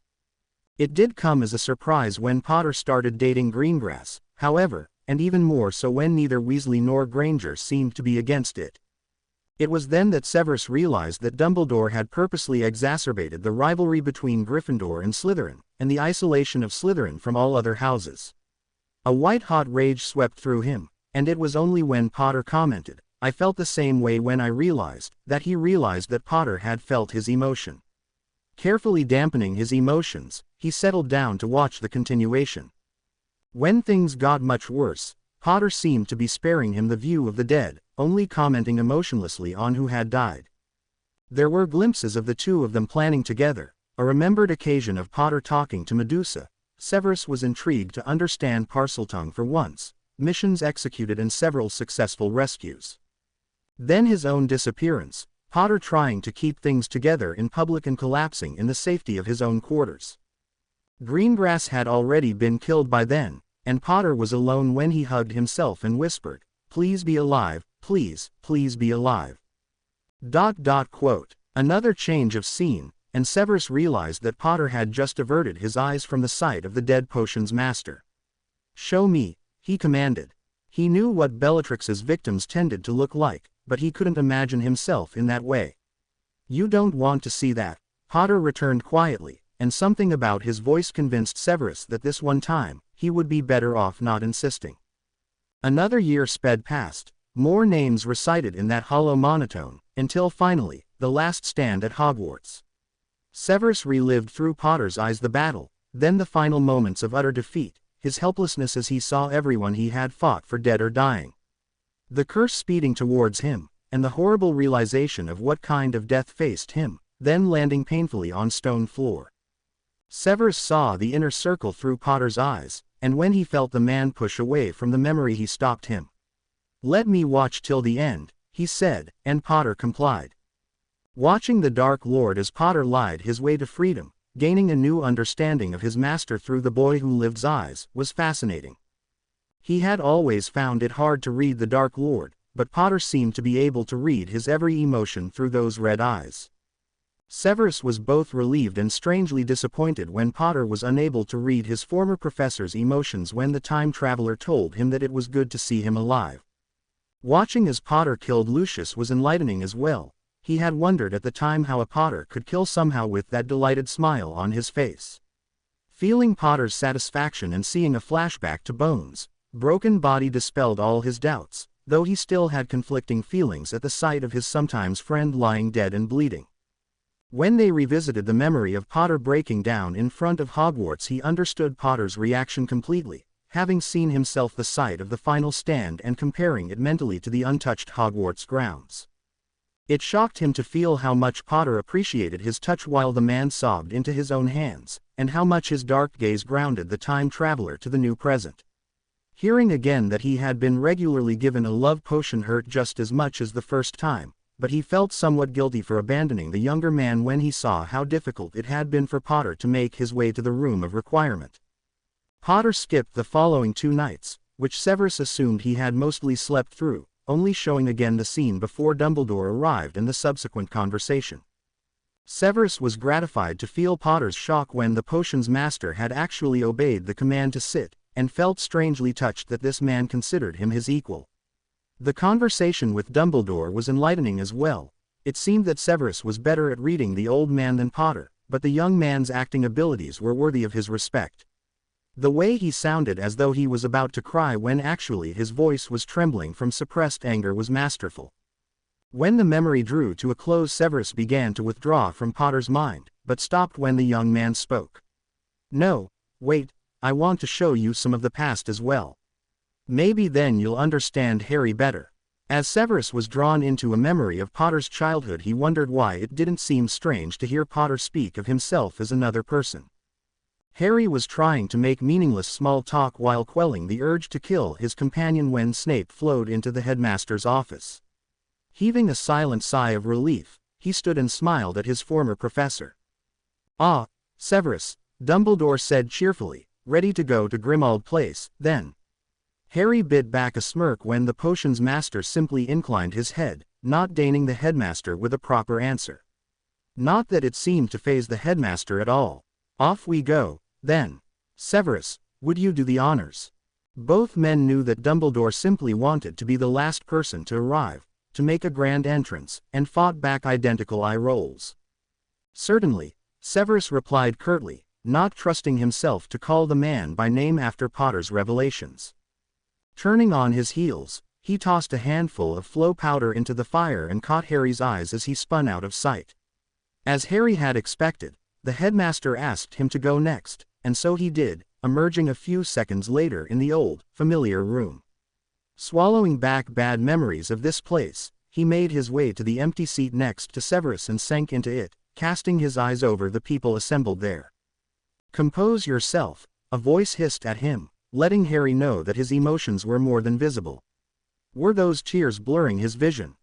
It did come as a surprise when Potter started dating Greengrass, however, and even more so when neither Weasley nor Granger seemed to be against it. It was then that Severus realized that Dumbledore had purposely exacerbated the rivalry between Gryffindor and Slytherin, and the isolation of Slytherin from all other houses. A white-hot rage swept through him, and it was only when Potter commented, "I felt the same way when I realized," that he realized that Potter had felt his emotion. Carefully dampening his emotions, he settled down to watch the continuation. When things got much worse, Potter seemed to be sparing him the view of the dead, only commenting emotionlessly on who had died. There were glimpses of the two of them planning together, a remembered occasion of Potter talking to Medusa. Severus was intrigued to understand Parseltongue for once, missions executed and several successful rescues. Then his own disappearance, Potter trying to keep things together in public and collapsing in the safety of his own quarters. Greengrass had already been killed by then, and Potter was alone when he hugged himself and whispered, "Please be alive, please, please be alive." Another change of scene, and Severus realized that Potter had just averted his eyes from the sight of the dead potion's master. "Show me," he commanded. He knew what Bellatrix's victims tended to look like, but he couldn't imagine himself in that way. "You don't want to see that," Potter returned quietly, and something about his voice convinced Severus that this one time, he would be better off not insisting. Another year sped past, more names recited in that hollow monotone, until finally, the last stand at Hogwarts. Severus relived through Potter's eyes the battle, then the final moments of utter defeat, his helplessness as he saw everyone he had fought for dead or dying. The curse speeding towards him, and the horrible realization of what kind of death faced him, then landing painfully on stone floor. Severus saw the inner circle through Potter's eyes, and when he felt the man push away from the memory he stopped him. "Let me watch till the end," he said, and Potter complied. Watching the Dark Lord as Potter lied his way to freedom, gaining a new understanding of his master through the boy who lived's eyes, was fascinating. He had always found it hard to read the Dark Lord, but Potter seemed to be able to read his every emotion through those red eyes. Severus was both relieved and strangely disappointed when Potter was unable to read his former professor's emotions when the time traveler told him that it was good to see him alive. Watching as Potter killed Lucius was enlightening as well. He had wondered at the time how a Potter could kill somehow with that delighted smile on his face. Feeling Potter's satisfaction and seeing a flashback to Bones' broken body dispelled all his doubts, though he still had conflicting feelings at the sight of his sometimes friend lying dead and bleeding. When they revisited the memory of Potter breaking down in front of Hogwarts, he understood Potter's reaction completely, having seen himself the site of the final stand and comparing it mentally to the untouched Hogwarts grounds. It shocked him to feel how much Potter appreciated his touch while the man sobbed into his own hands, and how much his dark gaze grounded the time traveler to the new present. Hearing again that he had been regularly given a love potion hurt just as much as the first time, but he felt somewhat guilty for abandoning the younger man when he saw how difficult it had been for Potter to make his way to the room of requirement. Potter skipped the following 2 nights, which Severus assumed he had mostly slept through, only showing again the scene before Dumbledore arrived and the subsequent conversation. Severus was gratified to feel Potter's shock when the potion's master had actually obeyed the command to sit, and felt strangely touched that this man considered him his equal. The conversation with Dumbledore was enlightening as well. It seemed that Severus was better at reading the old man than Potter, but the young man's acting abilities were worthy of his respect. The way he sounded as though he was about to cry when actually his voice was trembling from suppressed anger was masterful. When the memory drew to a close, Severus began to withdraw from Potter's mind, but stopped when the young man spoke. "No, wait, I want to show you some of the past as well. Maybe then you'll understand Harry better." As Severus was drawn into a memory of Potter's childhood, he wondered why it didn't seem strange to hear Potter speak of himself as another person. Harry was trying to make meaningless small talk while quelling the urge to kill his companion when Snape flowed into the headmaster's office. Heaving a silent sigh of relief, he stood and smiled at his former professor. "Ah, Severus," Dumbledore said cheerfully, "ready to go to Grimmauld Place, then?" Harry bit back a smirk when the potion's master simply inclined his head, not deigning the headmaster with a proper answer. Not that it seemed to faze the headmaster at all. "Off we go, then. Severus, would you do the honors?" Both men knew that Dumbledore simply wanted to be the last person to arrive, to make a grand entrance, and fought back identical eye rolls. "Certainly," Severus replied curtly, not trusting himself to call the man by name after Potter's revelations. Turning on his heels, he tossed a handful of flow powder into the fire and caught Harry's eyes as he spun out of sight. As Harry had expected, the headmaster asked him to go next, and so he did, emerging a few seconds later in the old, familiar room. Swallowing back bad memories of this place, he made his way to the empty seat next to Severus and sank into it, casting his eyes over the people assembled there. "Compose yourself," a voice hissed at him, letting Harry know that his emotions were more than visible. Were those tears blurring his vision?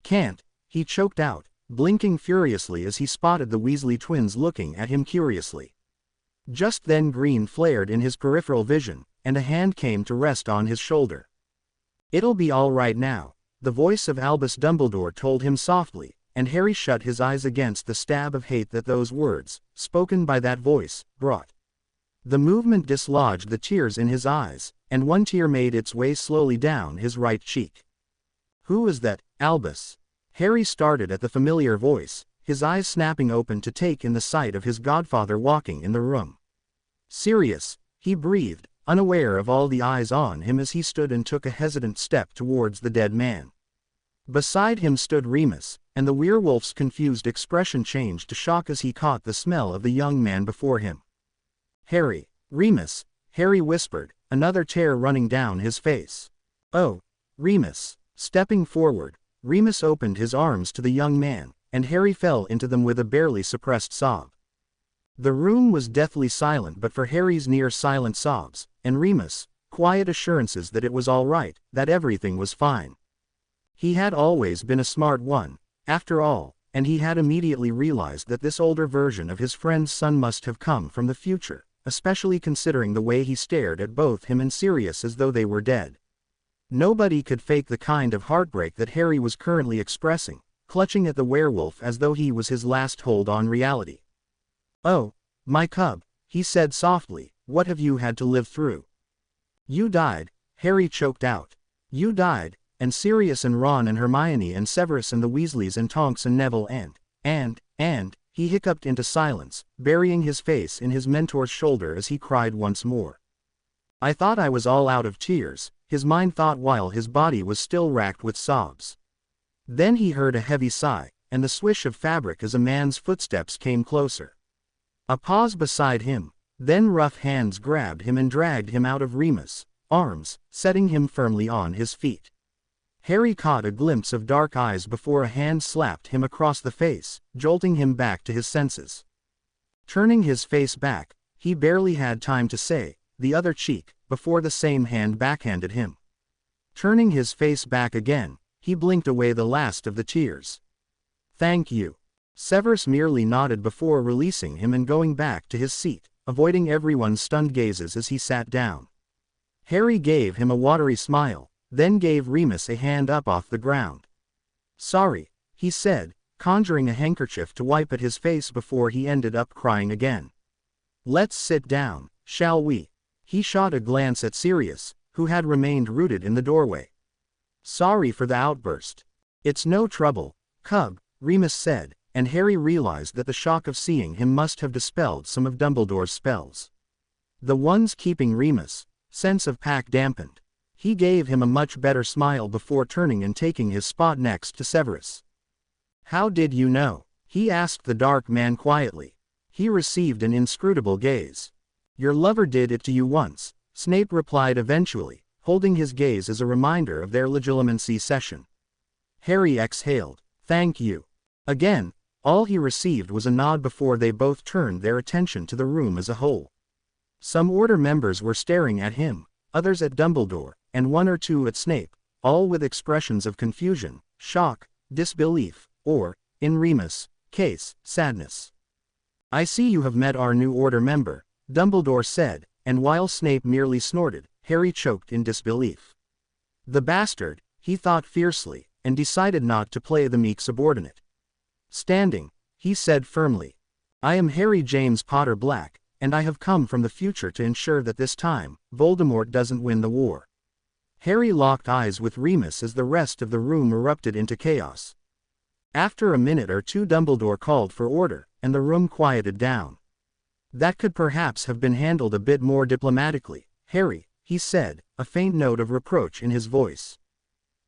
"Can't," he choked out, blinking furiously as he spotted the Weasley twins looking at him curiously. Just then green flared in his peripheral vision, and a hand came to rest on his shoulder. "It'll be all right now," the voice of Albus Dumbledore told him softly, and Harry shut his eyes against the stab of hate that those words, spoken by that voice, brought. The movement dislodged the tears in his eyes, and one tear made its way slowly down his right cheek. "Who is that, Albus?" Harry started at the familiar voice, his eyes snapping open to take in the sight of his godfather walking in the room. "Sirius," he breathed, unaware of all the eyes on him as he stood and took a hesitant step towards the dead man. Beside him stood Remus, and the werewolf's confused expression changed to shock as he caught the smell of the young man before him. "Harry, Remus," Harry whispered, another tear running down his face. "Oh, Remus." Stepping forward, Remus opened his arms to the young man, and Harry fell into them with a barely suppressed sob. The room was deathly silent but for Harry's near-silent sobs, and Remus' quiet assurances that it was all right, that everything was fine. He had always been a smart one, after all, and he had immediately realized that this older version of his friend's son must have come from the future, especially considering the way he stared at both him and Sirius as though they were dead. Nobody could fake the kind of heartbreak that Harry was currently expressing, clutching at the werewolf as though he was his last hold on reality. "Oh, my cub," he said softly, "what have you had to live through?" "You died," Harry choked out. "You died, and Sirius and Ron and Hermione and Severus and the Weasleys and Tonks and Neville and, he hiccuped into silence, burying his face in his mentor's shoulder as he cried once more. "I thought I was all out of tears," his mind thought while his body was still racked with sobs. Then he heard a heavy sigh, and the swish of fabric as a man's footsteps came closer. A pause beside him, then rough hands grabbed him and dragged him out of Remus' arms, setting him firmly on his feet. Harry caught a glimpse of dark eyes before a hand slapped him across the face, jolting him back to his senses. Turning his face back, he barely had time to say, "The other cheek," before the same hand backhanded him. Turning his face back again, he blinked away the last of the tears. "Thank you." Severus merely nodded before releasing him and going back to his seat, avoiding everyone's stunned gazes as he sat down. Harry gave him a watery smile, then gave Remus a hand up off the ground. "Sorry," he said, conjuring a handkerchief to wipe at his face before he ended up crying again. "Let's sit down, shall we?" He shot a glance at Sirius, who had remained rooted in the doorway. "Sorry for the outburst." "It's no trouble, Cub," Remus said, and Harry realized that the shock of seeing him must have dispelled some of Dumbledore's spells. The ones keeping Remus' sense of pack dampened. He gave him a much better smile before turning and taking his spot next to Severus. "How did you know?" he asked the dark man quietly. He received an inscrutable gaze. "Your lover did it to you once," Snape replied eventually, holding his gaze as a reminder of their legilimency session. Harry exhaled. "Thank you." Again, all he received was a nod before they both turned their attention to the room as a whole. Some Order members were staring at him, others at Dumbledore, and one or two at Snape, all with expressions of confusion, shock, disbelief, or, in Remus' case, sadness. "I see you have met our new Order member," Dumbledore said, and while Snape merely snorted, Harry choked in disbelief. The bastard, he thought fiercely, and decided not to play the meek subordinate. Standing, he said firmly, "I am Harry James Potter Black, and I have come from the future to ensure that this time, Voldemort doesn't win the war." Harry locked eyes with Remus as the rest of the room erupted into chaos. After a minute or two Dumbledore called for order, and the room quieted down. "That could perhaps have been handled a bit more diplomatically, Harry," he said, a faint note of reproach in his voice.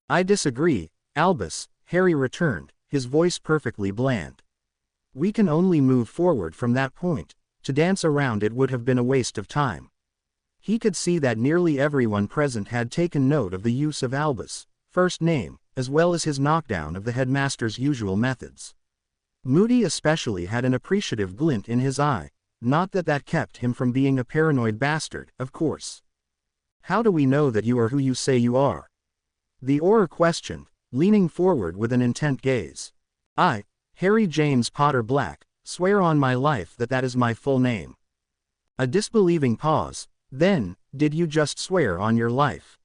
"I disagree, Albus," Harry returned, his voice perfectly bland. "We can only move forward from that point. To dance around it would have been a waste of time." He could see that nearly everyone present had taken note of the use of Albus' first name, as well as his knockdown of the headmaster's usual methods. Moody especially had an appreciative glint in his eye, not that that kept him from being a paranoid bastard, of course. "How do we know that you are who you say you are?" the Auror questioned, leaning forward with an intent gaze. "I, Harry James Potter Black, swear on my life that that is my full name." A disbelieving pause. "Then, did you just swear on your life?"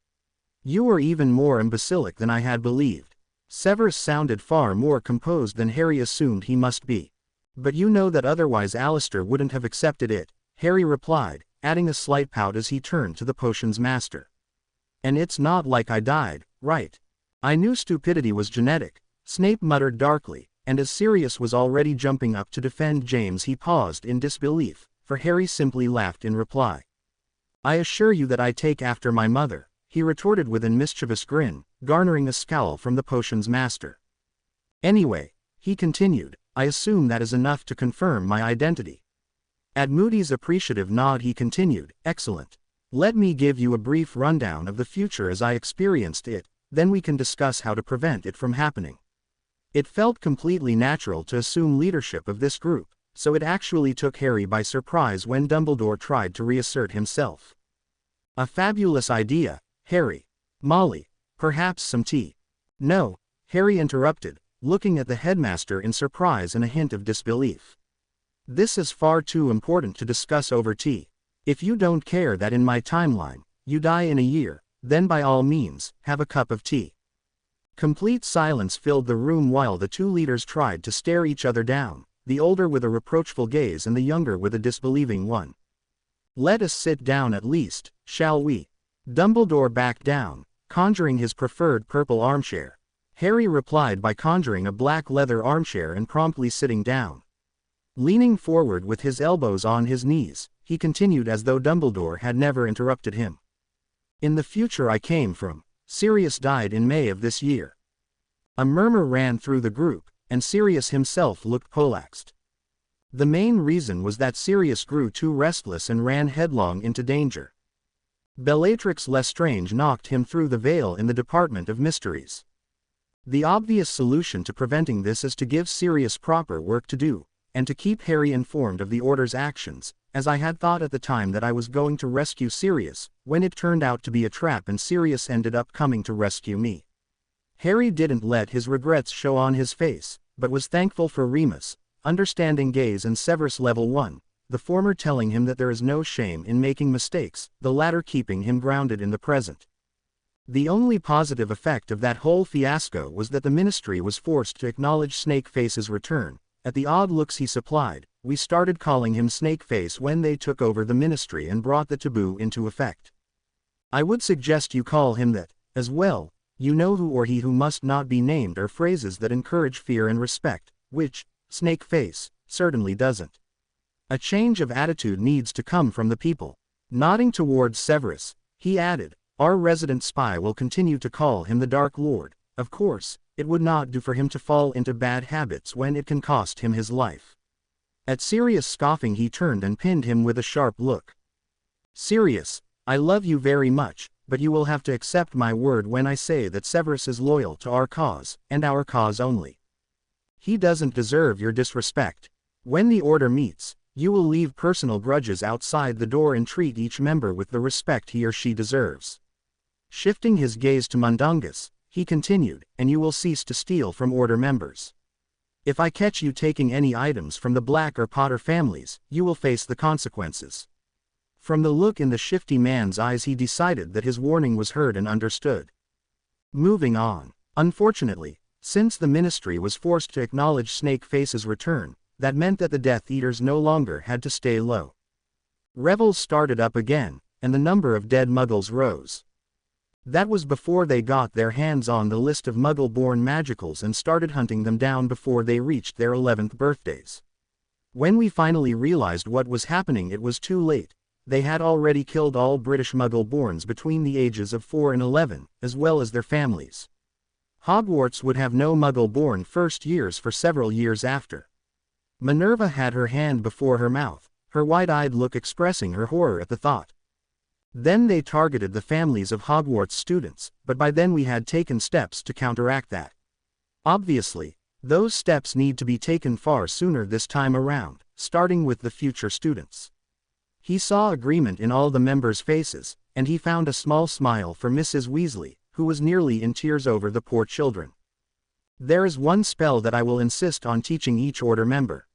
"You are even more imbecilic than I had believed." Severus sounded far more composed than Harry assumed he must be. "But you know that otherwise Alistair wouldn't have accepted it," Harry replied, adding a slight pout as he turned to the potions master. "And it's not like I died, right? I knew stupidity was genetic," Snape muttered darkly, and as Sirius was already jumping up to defend James he paused in disbelief, for Harry simply laughed in reply. "I assure you that I take after my mother," he retorted with a mischievous grin, garnering a scowl from the potions master. "Anyway," he continued, "I assume that is enough to confirm my identity." At Moody's appreciative nod he continued, "Excellent. Let me give you a brief rundown of the future as I experienced it, then we can discuss how to prevent it from happening." It felt completely natural to assume leadership of this group, so it actually took Harry by surprise when Dumbledore tried to reassert himself. "A fabulous idea, Harry. Molly, perhaps some tea?" "No," Harry interrupted, looking at the headmaster in surprise and a hint of disbelief. "This is far too important to discuss over tea. If you don't care that in my timeline, you die in a year, then by all means, have a cup of tea." Complete silence filled the room while the two leaders tried to stare each other down, the older with a reproachful gaze and the younger with a disbelieving one. "Let us sit down at least, shall we?" Dumbledore backed down, conjuring his preferred purple armchair. Harry replied by conjuring a black leather armchair and promptly sitting down. Leaning forward with his elbows on his knees, he continued as though Dumbledore had never interrupted him. "In the future I came from, Sirius died in May of this year." A murmur ran through the group, and Sirius himself looked poleaxed. The main reason was that Sirius grew too restless and ran headlong into danger. Bellatrix Lestrange knocked him through the veil in the Department of Mysteries. The obvious solution to preventing this is to give Sirius proper work to do, and to keep Harry informed of the Order's actions, as I had thought at the time that I was going to rescue Sirius, when it turned out to be a trap and Sirius ended up coming to rescue me. Harry didn't let his regrets show on his face, but was thankful for Remus, understanding gaze and Severus level 1, the former telling him that there is no shame in making mistakes, the latter keeping him grounded in the present. The only positive effect of that whole fiasco was that the Ministry was forced to acknowledge Snakeface's return. At the odd looks he supplied, we started calling him Snakeface when they took over the Ministry and brought the taboo into effect. I would suggest you call him that, as well. You know who or he who must not be named are phrases that encourage fear and respect, which, Snakeface, certainly doesn't. A change of attitude needs to come from the people. Nodding towards Severus, he added, our resident spy will continue to call him the Dark Lord. Of course, it would not do for him to fall into bad habits when it can cost him his life. At Sirius scoffing he turned and pinned him with a sharp look. Sirius, I love you very much, but you will have to accept my word when I say that Severus is loyal to our cause, and our cause only. He doesn't deserve your disrespect. When the Order meets, you will leave personal grudges outside the door and treat each member with the respect he or she deserves. Shifting his gaze to Mundungus, he continued, and you will cease to steal from Order members. If I catch you taking any items from the Black or Potter families, you will face the consequences. From the look in the shifty man's eyes he decided that his warning was heard and understood. Moving on. Unfortunately, since the Ministry was forced to acknowledge Snakeface's return, that meant that the Death Eaters no longer had to stay low. Revels started up again, and the number of dead Muggles rose. That was before they got their hands on the list of Muggle-born magicals and started hunting them down before they reached their 11th birthdays. When we finally realized what was happening, it was too late. They had already killed all British Muggle-borns between the ages of 4 and 11, as well as their families. Hogwarts would have no Muggle-born first years for several years after. Minerva had her hand before her mouth, her wide-eyed look expressing her horror at the thought. Then they targeted the families of Hogwarts students, but by then we had taken steps to counteract that. Obviously, those steps need to be taken far sooner this time around, starting with the future students. He saw agreement in all the members' faces, and he found a small smile for Mrs. Weasley, who was nearly in tears over the poor children. There is one spell that I will insist on teaching each Order member.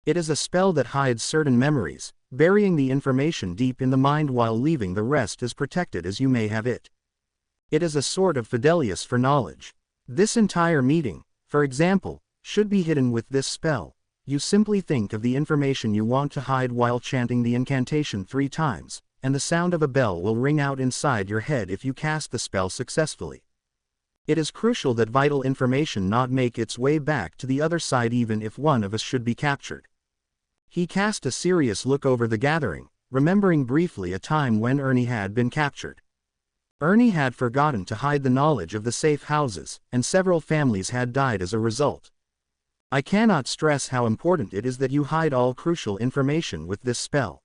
It is a spell that hides certain memories, burying the information deep in the mind while leaving the rest as protected as you may have it. It is a sort of Fidelius for knowledge. This entire meeting, for example, should be hidden with this spell. You simply think of the information you want to hide while chanting the incantation 3 times, and the sound of a bell will ring out inside your head if you cast the spell successfully. It is crucial that vital information not make its way back to the other side even if one of us should be captured. He cast a serious look over the gathering, remembering briefly a time when Ernie had been captured. Ernie had forgotten to hide the knowledge of the safe houses, and several families had died as a result. I cannot stress how important it is that you hide all crucial information with this spell.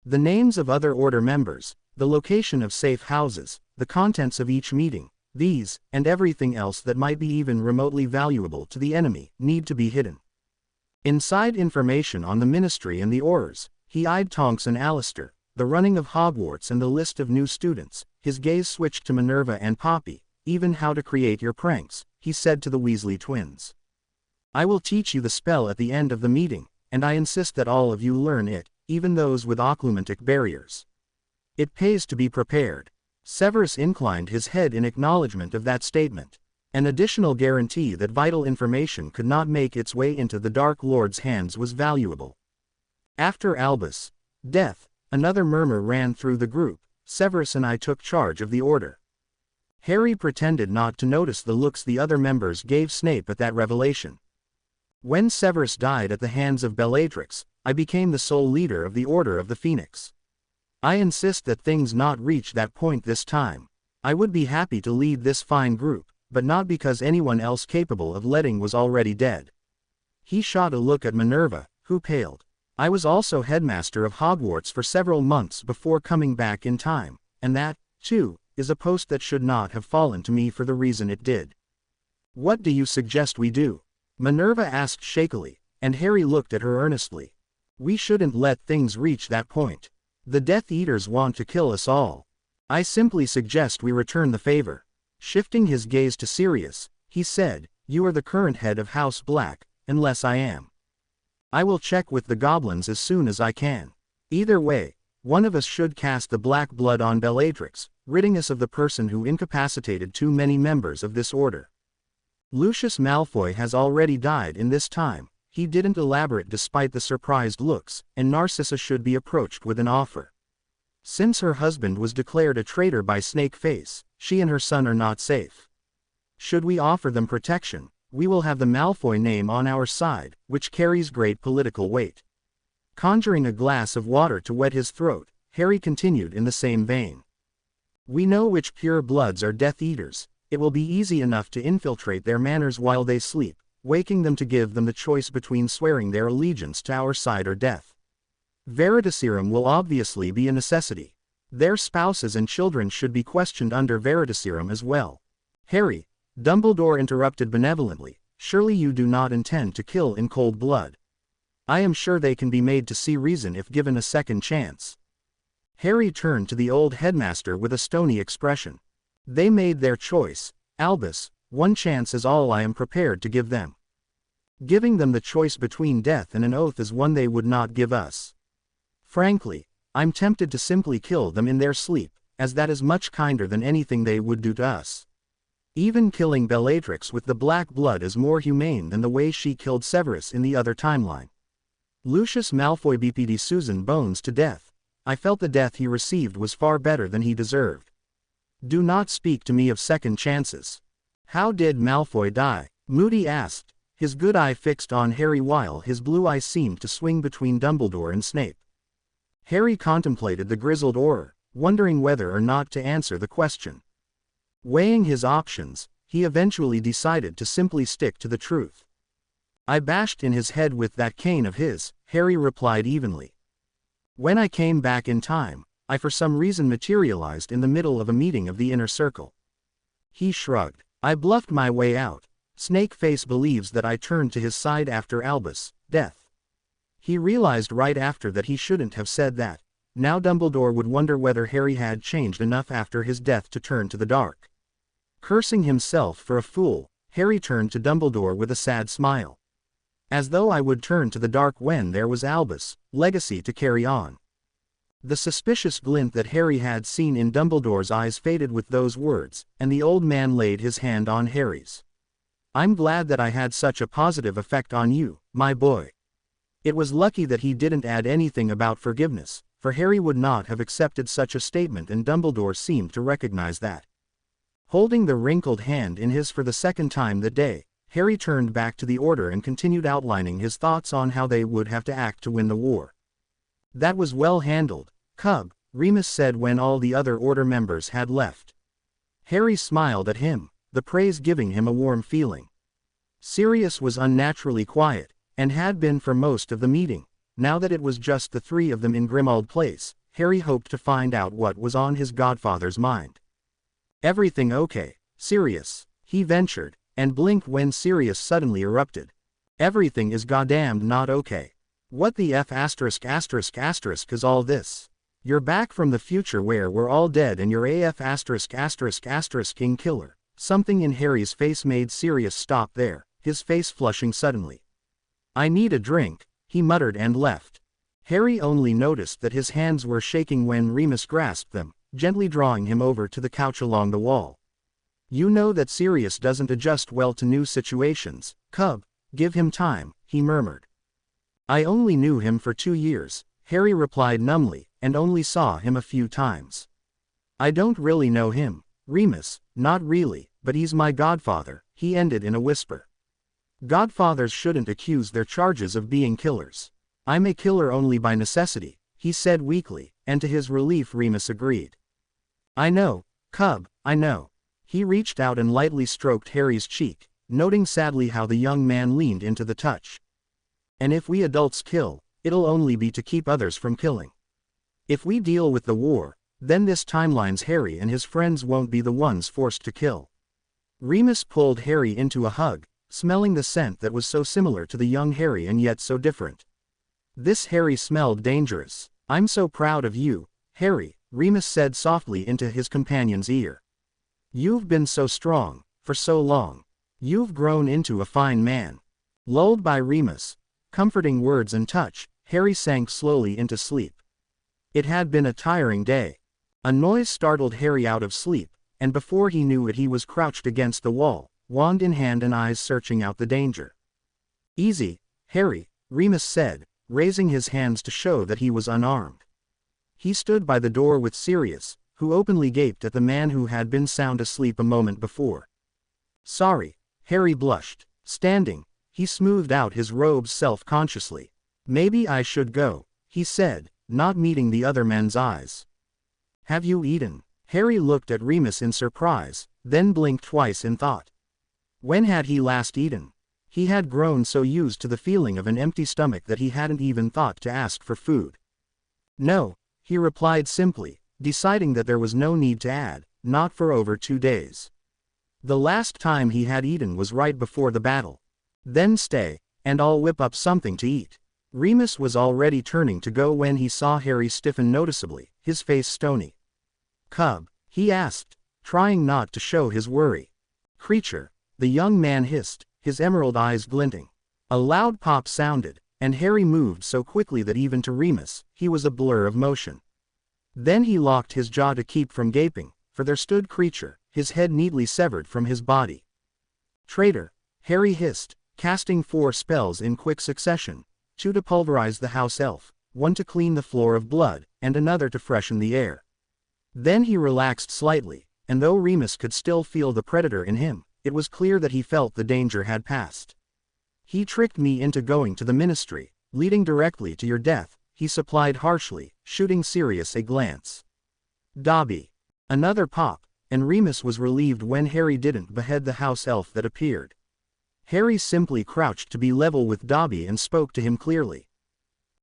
The names of other Order members, the location of safe houses, the contents of each meeting, these, and everything else that might be even remotely valuable to the enemy, need to be hidden. Inside information on the Ministry and the Aurors, he eyed Tonks and Alistair, the running of Hogwarts and the list of new students. His gaze switched to Minerva and Poppy. Even how to create your pranks, he said to the Weasley twins. I will teach you the spell at the end of the meeting, and I insist that all of you learn it, even those with occlumentic barriers. It pays to be prepared. Severus inclined his head in acknowledgement of that statement. An additional guarantee that vital information could not make its way into the Dark Lord's hands was valuable. After Albus' death, another murmur ran through the group. Severus and I took charge of the Order. Harry pretended not to notice the looks the other members gave Snape at that revelation. When Severus died at the hands of Bellatrix, I became the sole leader of the Order of the Phoenix. I insist that things not reach that point this time. I would be happy to lead this fine group, but not because anyone else capable of letting was already dead. He shot a look at Minerva, who paled. I was also headmaster of Hogwarts for several months before coming back in time, and that, too, is a post that should not have fallen to me for the reason it did. What do you suggest we do? Minerva asked shakily, and Harry looked at her earnestly. We shouldn't let things reach that point. The Death Eaters want to kill us all. I simply suggest we return the favor. Shifting his gaze to Sirius, he said, you are the current head of House Black, unless I am. I will check with the goblins as soon as I can. Either way, one of us should cast the black blood on Bellatrix, ridding us of the person who incapacitated too many members of this order. Lucius Malfoy has already died in this time. He didn't elaborate despite the surprised looks, and Narcissa should be approached with an offer. Since her husband was declared a traitor by Snakeface, she and her son are not safe. Should we offer them protection, we will have the Malfoy name on our side, which carries great political weight. Conjuring a glass of water to wet his throat, Harry continued in the same vein. We know which pure bloods are Death Eaters. It will be easy enough to infiltrate their manors while they sleep, waking them to give them the choice between swearing their allegiance to our side or death. Veritaserum will obviously be a necessity. Their spouses and children should be questioned under Veritaserum as well. Harry, Dumbledore interrupted benevolently, surely you do not intend to kill in cold blood. I am sure they can be made to see reason if given a second chance. Harry turned to the old headmaster with a stony expression. They made their choice, Albus, one chance is all I am prepared to give them. Giving them the choice between death and an oath is one they would not give us. Frankly, I'm tempted to simply kill them in their sleep, as that is much kinder than anything they would do to us. Even killing Bellatrix with the black blood is more humane than the way she killed Severus in the other timeline. Lucius Malfoy BPD Susan Bones to death. I felt the death he received was far better than he deserved. Do not speak to me of second chances. How did Malfoy die? Moody asked, his good eye fixed on Harry while his blue eye seemed to swing between Dumbledore and Snape. Harry contemplated the grizzled Auror, wondering whether or not to answer the question. Weighing his options, he eventually decided to simply stick to the truth. I bashed in his head with that cane of his, Harry replied evenly. When I came back in time, I for some reason materialized in the middle of a meeting of the inner circle. He shrugged. I bluffed my way out. Snakeface believes that I turned to his side after Albus' death. He realized right after that he shouldn't have said that. Now Dumbledore would wonder whether Harry had changed enough after his death to turn to the dark. Cursing himself for a fool, Harry turned to Dumbledore with a sad smile. As though I would turn to the dark when there was Albus' legacy to carry on. The suspicious glint that Harry had seen in Dumbledore's eyes faded with those words, and the old man laid his hand on Harry's. I'm glad that I had such a positive effect on you, my boy. It was lucky that he didn't add anything about forgiveness, for Harry would not have accepted such a statement, and Dumbledore seemed to recognize that. Holding the wrinkled hand in his for the second time that day, Harry turned back to the Order and continued outlining his thoughts on how they would have to act to win the war. That was well handled, Cub, Remus said when all the other Order members had left. Harry smiled at him, the praise giving him a warm feeling. Sirius was unnaturally quiet, and had been for most of the meeting. Now that it was just the three of them in Grimmauld Place, Harry hoped to find out what was on his godfather's mind. Everything okay, Sirius? He ventured, and blinked when Sirius suddenly erupted. Everything is goddamned not okay. What the F*** is all this? You're back from the future where we're all dead and you're AF*** king killer. Something in Harry's face made Sirius stop there, his face flushing suddenly. I need a drink, he muttered and left. Harry only noticed that his hands were shaking when Remus grasped them, gently drawing him over to the couch along the wall. You know that Sirius doesn't adjust well to new situations, Cub, give him time, he murmured. I only knew him for 2 years, Harry replied numbly, and only saw him a few times. I don't really know him, Remus, not really, but he's my godfather, he ended in a whisper. Godfathers shouldn't accuse their charges of being killers. I'm a killer only by necessity, he said weakly, and to his relief Remus agreed. I know, Cub, I know. He reached out and lightly stroked Harry's cheek, noting sadly how the young man leaned into the touch. And if we adults kill, it'll only be to keep others from killing. If we deal with the war, Then this timeline's Harry and his friends won't be the ones forced to kill. Remus pulled Harry into a hug, smelling the scent that was so similar to the young Harry and yet so different. This Harry smelled dangerous. "I'm so proud of you, Harry," Remus said softly into his companion's ear. "You've been so strong, for so long. You've grown into a fine man." Lulled by Remus' comforting words and touch, Harry sank slowly into sleep. It had been a tiring day. A noise startled Harry out of sleep, and before he knew it he was crouched against the wall, wand in hand and eyes searching out the danger. "Easy, Harry," Remus said, raising his hands to show that he was unarmed. He stood by the door with Sirius, who openly gaped at the man who had been sound asleep a moment before. "Sorry," Harry blushed. Standing, he smoothed out his robes self-consciously. "Maybe I should go," he said, not meeting the other man's eyes. "Have you eaten?" Harry looked at Remus in surprise, then blinked twice in thought. When had he last eaten? He had grown so used to the feeling of an empty stomach that he hadn't even thought to ask for food. "No," he replied simply, deciding that there was no need to add, "not for over 2 days. The last time he had eaten was right before the battle." "Then stay, and I'll whip up something to eat." Remus was already turning to go when he saw Harry stiffen noticeably, his face stony. "Cub?" he asked, trying not to show his worry. "Creature," the young man hissed, his emerald eyes glinting. A loud pop sounded, and Harry moved so quickly that even to Remus, he was a blur of motion. Then he locked his jaw to keep from gaping, for there stood Creature, his head neatly severed from his body. "Traitor," Harry hissed, casting 4 spells in quick succession, 2 to pulverize the house elf, 1 to clean the floor of blood, and another to freshen the air. Then he relaxed slightly, and though Remus could still feel the predator in him, it was clear that he felt the danger had passed. "He tricked me into going to the ministry, leading directly to your death," he supplied harshly, shooting Sirius a glance. "Dobby." Another pop, and Remus was relieved when Harry didn't behead the house elf that appeared. Harry simply crouched to be level with Dobby and spoke to him clearly.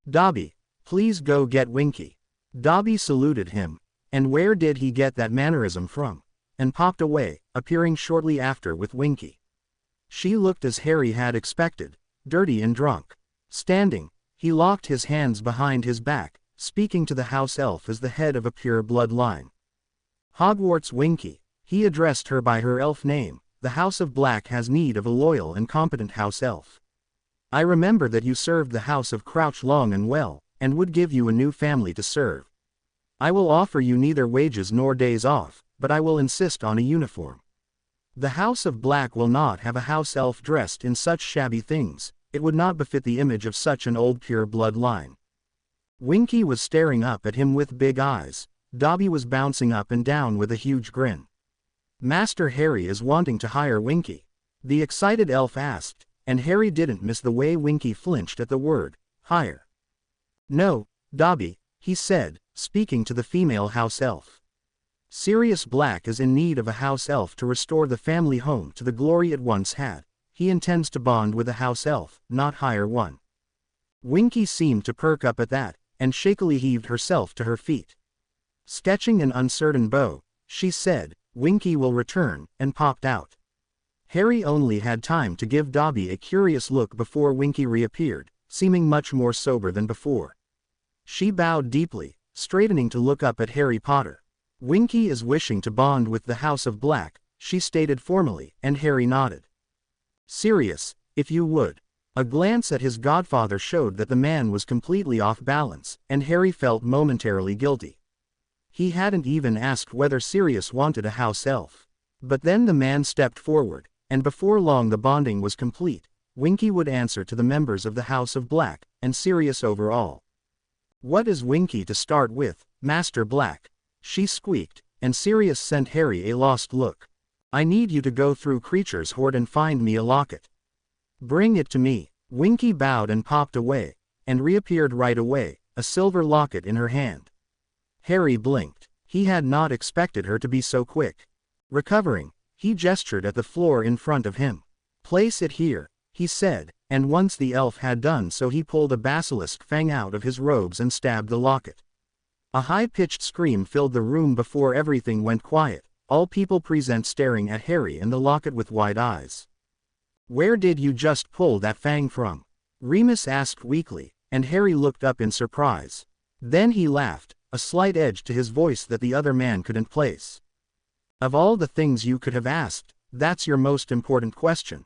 "Dobby, please go get Winky." Dobby saluted him, and where did he get that mannerism from? And popped away, appearing shortly after with Winky. She looked as Harry had expected, dirty and drunk. Standing, he locked his hands behind his back, speaking to the house elf as the head of a pure blood line. "Hogwarts Winky," he addressed her by her elf name. "The House of Black has need of a loyal and competent house elf. I remember that you served the House of Crouch long and well, and would give you a new family to serve. I will offer you neither wages nor days off, but I will insist on a uniform. The House of Black will not have a house elf dressed in such shabby things, it would not befit the image of such an old pure blood line." Winky was staring up at him with big eyes. Dobby was bouncing up and down with a huge grin. "Master Harry is wanting to hire Winky?" the excited elf asked, and Harry didn't miss the way Winky flinched at the word, hire. "No, Dobby," he said, speaking to the female house elf. "Sirius Black is in need of a house elf to restore the family home to the glory it once had. He intends to bond with a house elf, not hire one." Winky seemed to perk up at that, and shakily heaved herself to her feet. Sketching an uncertain bow, she said, "Winky will return," and popped out. Harry only had time to give Dobby a curious look before Winky reappeared, seeming much more sober than before. She bowed deeply, straightening to look up at Harry Potter. "Winky is wishing to bond with the House of Black," she stated formally, and Harry nodded. "Sirius, if you would." A glance at his godfather showed that the man was completely off balance, and Harry felt momentarily guilty. He hadn't even asked whether Sirius wanted a house elf. But then the man stepped forward, and before long the bonding was complete. Winky would answer to the members of the House of Black, and Sirius overall. "What is Winky to start with, Master Black?" she squeaked, and Sirius sent Harry a lost look. "I need you to go through Creature's hoard and find me a locket." "Bring it to me." Winky bowed and popped away, and reappeared right away, a silver locket in her hand. Harry blinked. He had not expected her to be so quick. Recovering, he gestured at the floor in front of him. "Place it here," he said, and once the elf had done so he pulled a basilisk fang out of his robes and stabbed the locket. A high-pitched scream filled the room before everything went quiet, all people present staring at Harry and the locket with wide eyes. "Where did you just pull that fang from?" Remus asked weakly, and Harry looked up in surprise. Then he laughed, a slight edge to his voice that the other man couldn't place. "Of all the things you could have asked, that's your most important question."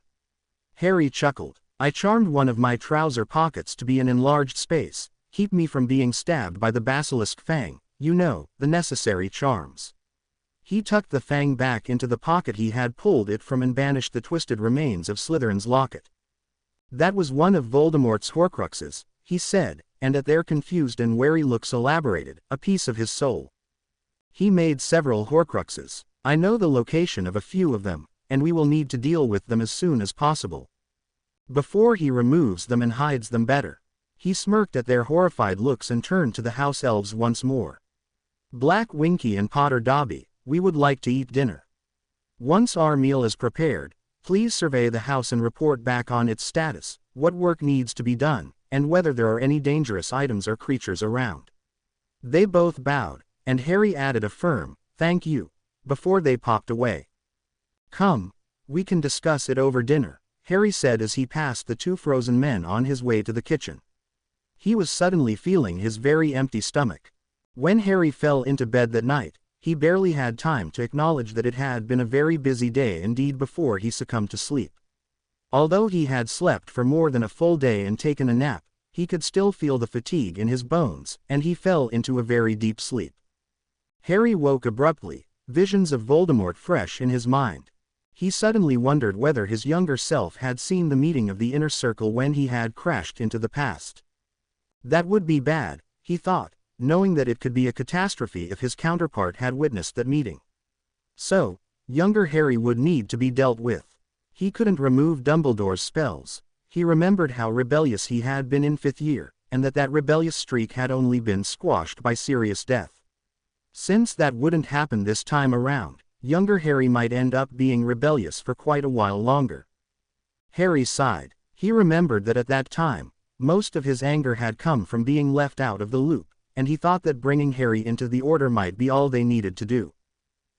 Harry chuckled. "I charmed one of my trouser pockets to be an enlarged space, keep me from being stabbed by the basilisk fang, you know, the necessary charms." He tucked the fang back into the pocket he had pulled it from and banished the twisted remains of Slytherin's locket. "That was one of Voldemort's Horcruxes," he said, and at their confused and wary looks elaborated, "a piece of his soul. He made several Horcruxes. I know the location of a few of them, and we will need to deal with them as soon as possible. Before he removes them and hides them better." He smirked at their horrified looks and turned to the house elves once more. "Black Winky and Potter Dobby, we would like to eat dinner. Once our meal is prepared, please survey the house and report back on its status, what work needs to be done, and whether there are any dangerous items or creatures around." They both bowed, and Harry added a firm, "Thank you," before they popped away. "Come, we can discuss it over dinner," Harry said as he passed the two frozen men on his way to the kitchen. He was suddenly feeling his very empty stomach. When Harry fell into bed that night, he barely had time to acknowledge that it had been a very busy day indeed before he succumbed to sleep. Although he had slept for more than a full day and taken a nap, he could still feel the fatigue in his bones, and he fell into a very deep sleep. Harry woke abruptly, visions of Voldemort fresh in his mind. He suddenly wondered whether his younger self had seen the meeting of the Inner Circle when he had crashed into the past. That would be bad, he thought, knowing that it could be a catastrophe if his counterpart had witnessed that meeting. So, younger Harry would need to be dealt with. He couldn't remove Dumbledore's spells. He remembered how rebellious he had been in 5th year, and that rebellious streak had only been squashed by Sirius' death. Since that wouldn't happen this time around, younger Harry might end up being rebellious for quite a while longer. Harry sighed. He remembered that at that time, most of his anger had come from being left out of the loop, and he thought that bringing Harry into the Order might be all they needed to do.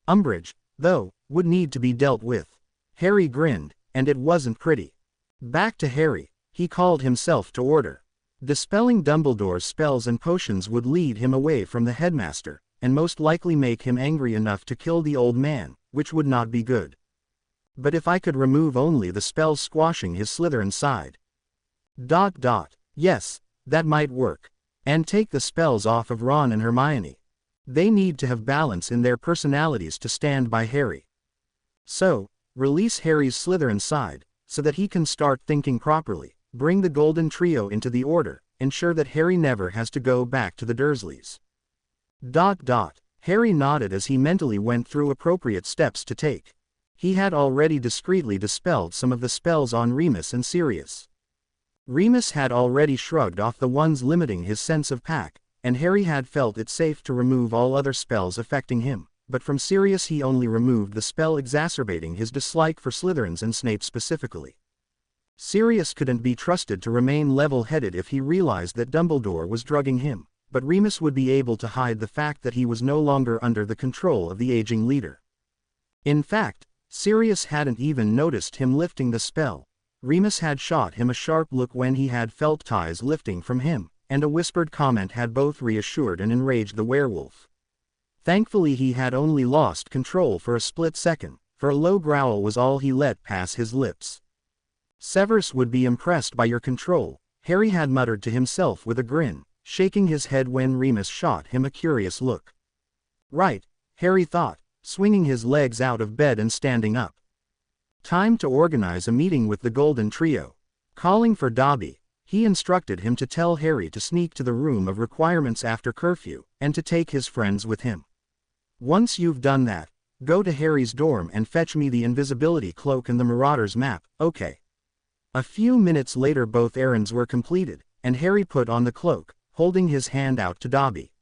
Umbridge, though, would need to be dealt with. Harry grinned, and it wasn't pretty. Back to Harry, he called himself to order. Dispelling Dumbledore's spells and potions would lead him away from the headmaster, and most likely make him angry enough to kill the old man, which would not be good. But if I could remove only the spells squashing his Slytherin side. Yes, that might work. And take the spells off of Ron and Hermione. They need to have balance in their personalities to stand by Harry. So, release Harry's Slytherin side, so that he can start thinking properly, bring the Golden Trio into the Order, ensure that Harry never has to go back to the Dursleys. Harry nodded as he mentally went through appropriate steps to take. He had already discreetly dispelled some of the spells on Remus and Sirius. Remus had already shrugged off the ones limiting his sense of pack, and Harry had felt it safe to remove all other spells affecting him, but from Sirius he only removed the spell exacerbating his dislike for Slytherins and Snape specifically. Sirius couldn't be trusted to remain level-headed if he realized that Dumbledore was drugging him, but Remus would be able to hide the fact that he was no longer under the control of the aging leader. In fact, Sirius hadn't even noticed him lifting the spell. Remus had shot him a sharp look when he had felt ties lifting from him, and a whispered comment had both reassured and enraged the werewolf. Thankfully he had only lost control for a split second, for a low growl was all he let pass his lips. "Severus would be impressed by your control," Harry had muttered to himself with a grin, shaking his head when Remus shot him a curious look. Right, Harry thought, swinging his legs out of bed and standing up. Time to organize a meeting with the Golden Trio. Calling for Dobby, he instructed him to tell Harry to sneak to the room of requirements after curfew, and to take his friends with him. "Once you've done that, go to Harry's dorm and fetch me the invisibility cloak and the Marauder's map, okay?" A few minutes later both errands were completed, and Harry put on the cloak, holding his hand out to Dobby.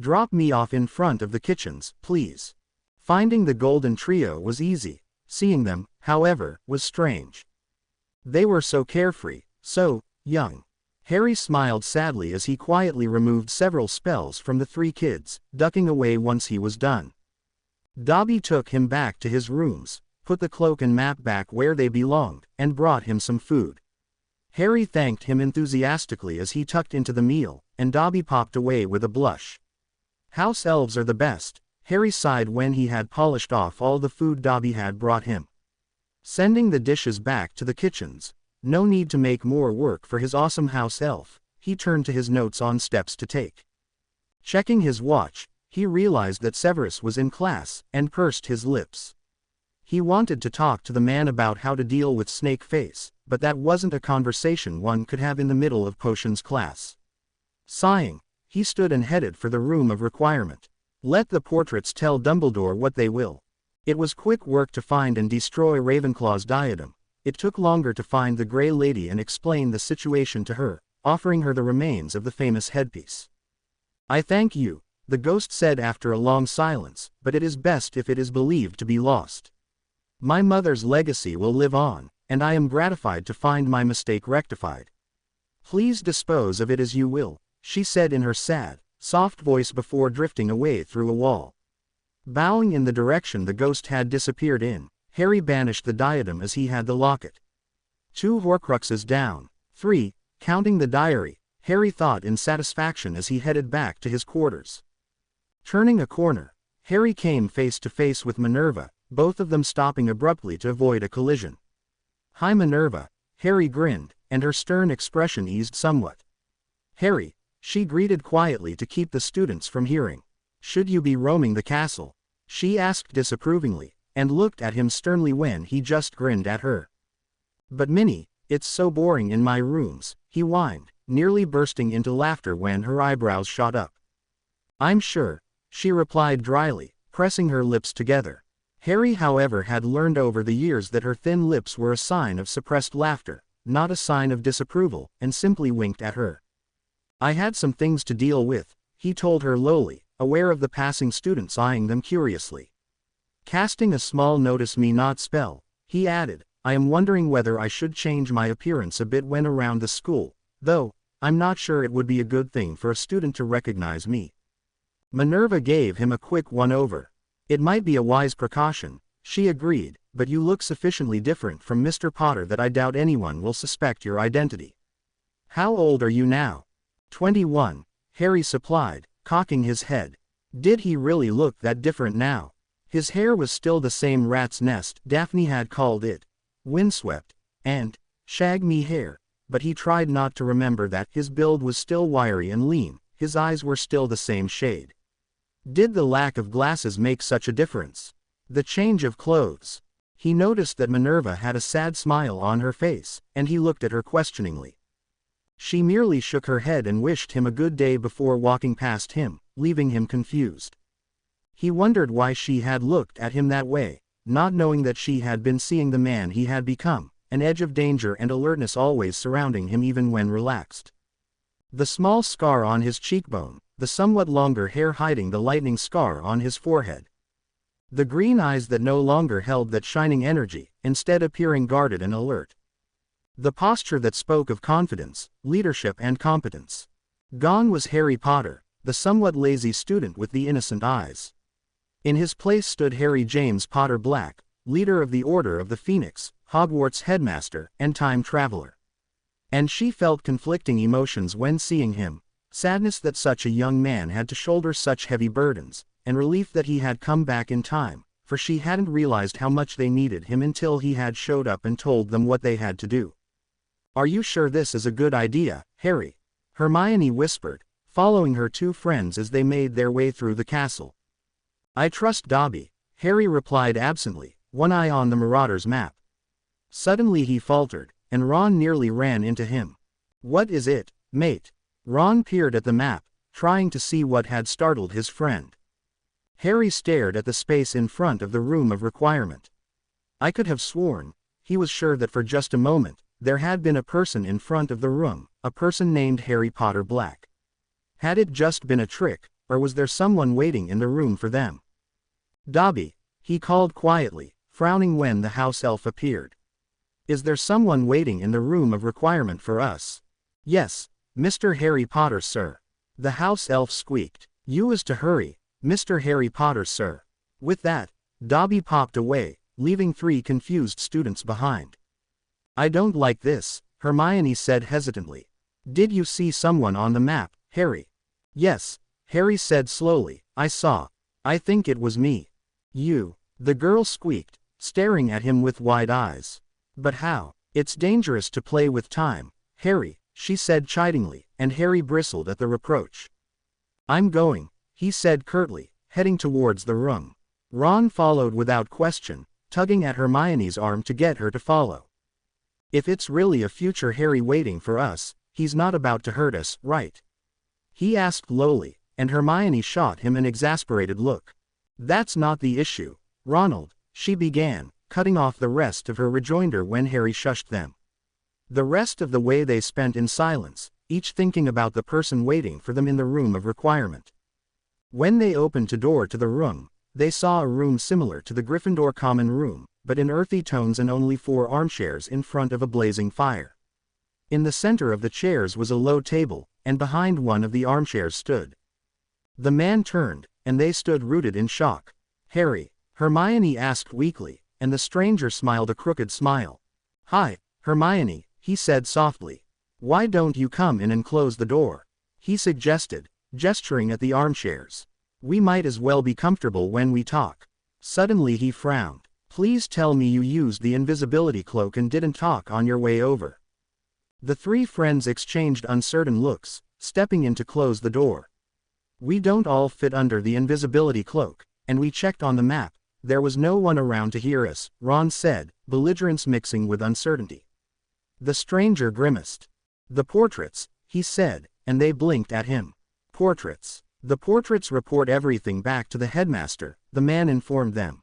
"Drop me off in front of the kitchens, please." Finding the Golden Trio was easy. Seeing them, however, was strange. They were so carefree, so young. Harry smiled sadly as he quietly removed several spells from the three kids, ducking away once he was done. Dobby took him back to his rooms, put the cloak and map back where they belonged, and brought him some food. Harry thanked him enthusiastically as he tucked into the meal, and Dobby popped away with a blush. House elves are the best, Harry sighed when he had polished off all the food Dobby had brought him. Sending the dishes back to the kitchens, no need to make more work for his awesome house elf, he turned to his notes on steps to take. Checking his watch, he realized that Severus was in class, and pursed his lips. He wanted to talk to the man about how to deal with Snake Face, but that wasn't a conversation one could have in the middle of potions class. Sighing, he stood and headed for the room of requirement. Let the portraits tell Dumbledore what they will. It was quick work to find and destroy Ravenclaw's diadem. It took longer to find the Grey Lady and explain the situation to her, offering her the remains of the famous headpiece. I thank you, the ghost said after a long silence, but it is best if it is believed to be lost. My mother's legacy will live on, and I am gratified to find my mistake rectified. Please dispose of it as you will, she said in her sad, soft voice before drifting away through a wall. Bowing in the direction the ghost had disappeared in, Harry banished the diadem as he had the locket. 2 Horcruxes down, 3, counting the diary, Harry thought in satisfaction as he headed back to his quarters. Turning a corner, Harry came face to face with Minerva, both of them stopping abruptly to avoid a collision. Hi Minerva, Harry grinned, and her stern expression eased somewhat. Harry, she greeted quietly to keep the students from hearing. Should you be roaming the castle? She asked disapprovingly, and looked at him sternly when he just grinned at her. But Minnie, it's so boring in my rooms, he whined, nearly bursting into laughter when her eyebrows shot up. I'm sure, she replied dryly, pressing her lips together. Harry however had learned over the years that her thin lips were a sign of suppressed laughter, not a sign of disapproval, and simply winked at her. I had some things to deal with, he told her lowly, aware of the passing students eyeing them curiously. Casting a small notice me not spell, he added, I am wondering whether I should change my appearance a bit when around the school, though, I'm not sure it would be a good thing for a student to recognize me. Minerva gave him a quick one-over. It might be a wise precaution, she agreed, but you look sufficiently different from Mr. Potter that I doubt anyone will suspect your identity. How old are you now? 21, Harry supplied, cocking his head. Did he really look that different now? His hair was still the same rat's nest, Daphne had called it, windswept, and shag-me hair, but he tried not to remember that his build was still wiry and lean, his eyes were still the same shade. Did the lack of glasses make such a difference? The change of clothes. He noticed that Minerva had a sad smile on her face, and he looked at her questioningly. She merely shook her head and wished him a good day before walking past him, leaving him confused. He wondered why she had looked at him that way, not knowing that she had been seeing the man he had become, an edge of danger and alertness always surrounding him even when relaxed. The small scar on his cheekbone, the somewhat longer hair hiding the lightning scar on his forehead. The green eyes that no longer held that shining energy, instead appearing guarded and alert. The posture that spoke of confidence, leadership and competence. Gone was Harry Potter, the somewhat lazy student with the innocent eyes. In his place stood Harry James Potter Black, leader of the Order of the Phoenix, Hogwarts headmaster, and time traveler. And she felt conflicting emotions when seeing him. Sadness that such a young man had to shoulder such heavy burdens, and relief that he had come back in time, for she hadn't realized how much they needed him until he had showed up and told them what they had to do. Are you sure this is a good idea, Harry? Hermione whispered, following her 2 friends as they made their way through the castle. I trust Dobby, Harry replied absently, one eye on the Marauder's map. Suddenly he faltered, and Ron nearly ran into him. What is it, mate? Ron peered at the map, trying to see what had startled his friend. Harry stared at the space in front of the room of requirement. I could have sworn, he was sure that for just a moment, there had been a person in front of the room, a person named Harry Potter Black. Had it just been a trick, or was there someone waiting in the room for them? Dobby, he called quietly, frowning when the house elf appeared. Is there someone waiting in the room of requirement for us? Yes, Mr. Harry Potter, sir. The house elf squeaked. You is to hurry, Mr. Harry Potter, sir. With that, Dobby popped away, leaving 3 confused students behind. I don't like this, Hermione said hesitantly. Did you see someone on the map, Harry? Yes, Harry said slowly, I saw. I think it was me. You, the girl squeaked, staring at him with wide eyes. But how? It's dangerous to play with time, Harry, she said chidingly, and Harry bristled at the reproach. I'm going, he said curtly, heading towards the room. Ron followed without question, tugging at Hermione's arm to get her to follow. If it's really a future Harry waiting for us, he's not about to hurt us, right? He asked lowly, and Hermione shot him an exasperated look. That's not the issue, Ronald, she began, cutting off the rest of her rejoinder when Harry shushed them. The rest of the way they spent in silence, each thinking about the person waiting for them in the room of requirement. When they opened the door to the room, they saw a room similar to the Gryffindor common room, but in earthy tones and only 4 armchairs in front of a blazing fire. In the center of the chairs was a low table, and behind one of the armchairs stood. The man turned, and they stood rooted in shock. Harry, Hermione asked weakly, and the stranger smiled a crooked smile. Hi, Hermione, he said softly. Why don't you come in and close the door? He suggested, gesturing at the armchairs. We might as well be comfortable when we talk. Suddenly he frowned. Please tell me you used the invisibility cloak and didn't talk on your way over. The 3 friends exchanged uncertain looks, stepping in to close the door. We don't all fit under the invisibility cloak, and we checked on the map. There was no one around to hear us, Ron said, belligerence mixing with uncertainty. The stranger grimaced. The portraits, he said, and they blinked at him. Portraits. The portraits report everything back to the headmaster, the man informed them.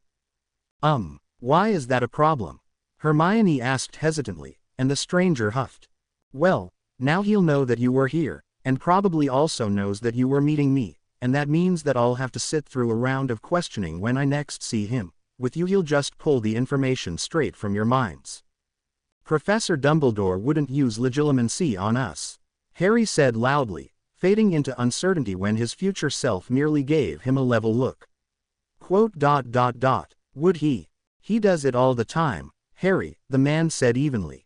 Why is that a problem? Hermione asked hesitantly, and the stranger huffed. Well, now he'll know that you were here, and probably also knows that you were meeting me, and that means that I'll have to sit through a round of questioning when I next see him. With you he'll just pull the information straight from your minds. Professor Dumbledore wouldn't use legilimency on us, Harry said loudly, fading into uncertainty when his future self merely gave him a level look. Would he? He does it all the time, Harry, the man said evenly.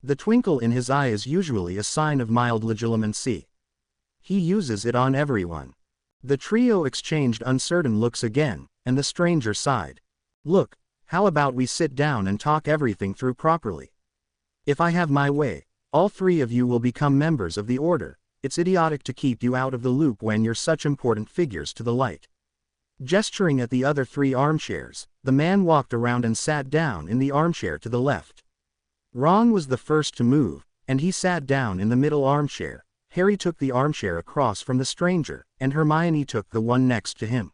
The twinkle in his eye is usually a sign of mild legilimency. He uses it on everyone. The trio exchanged uncertain looks again, and the stranger sighed. Look, how about we sit down and talk everything through properly? If I have my way, all 3 of you will become members of the Order. It's idiotic to keep you out of the loop when you're such important figures to the light. Gesturing at the other 3 armchairs, the man walked around and sat down in the armchair to the left. Ron was the first to move, and he sat down in the middle armchair. Harry took the armchair across from the stranger, and Hermione took the one next to him.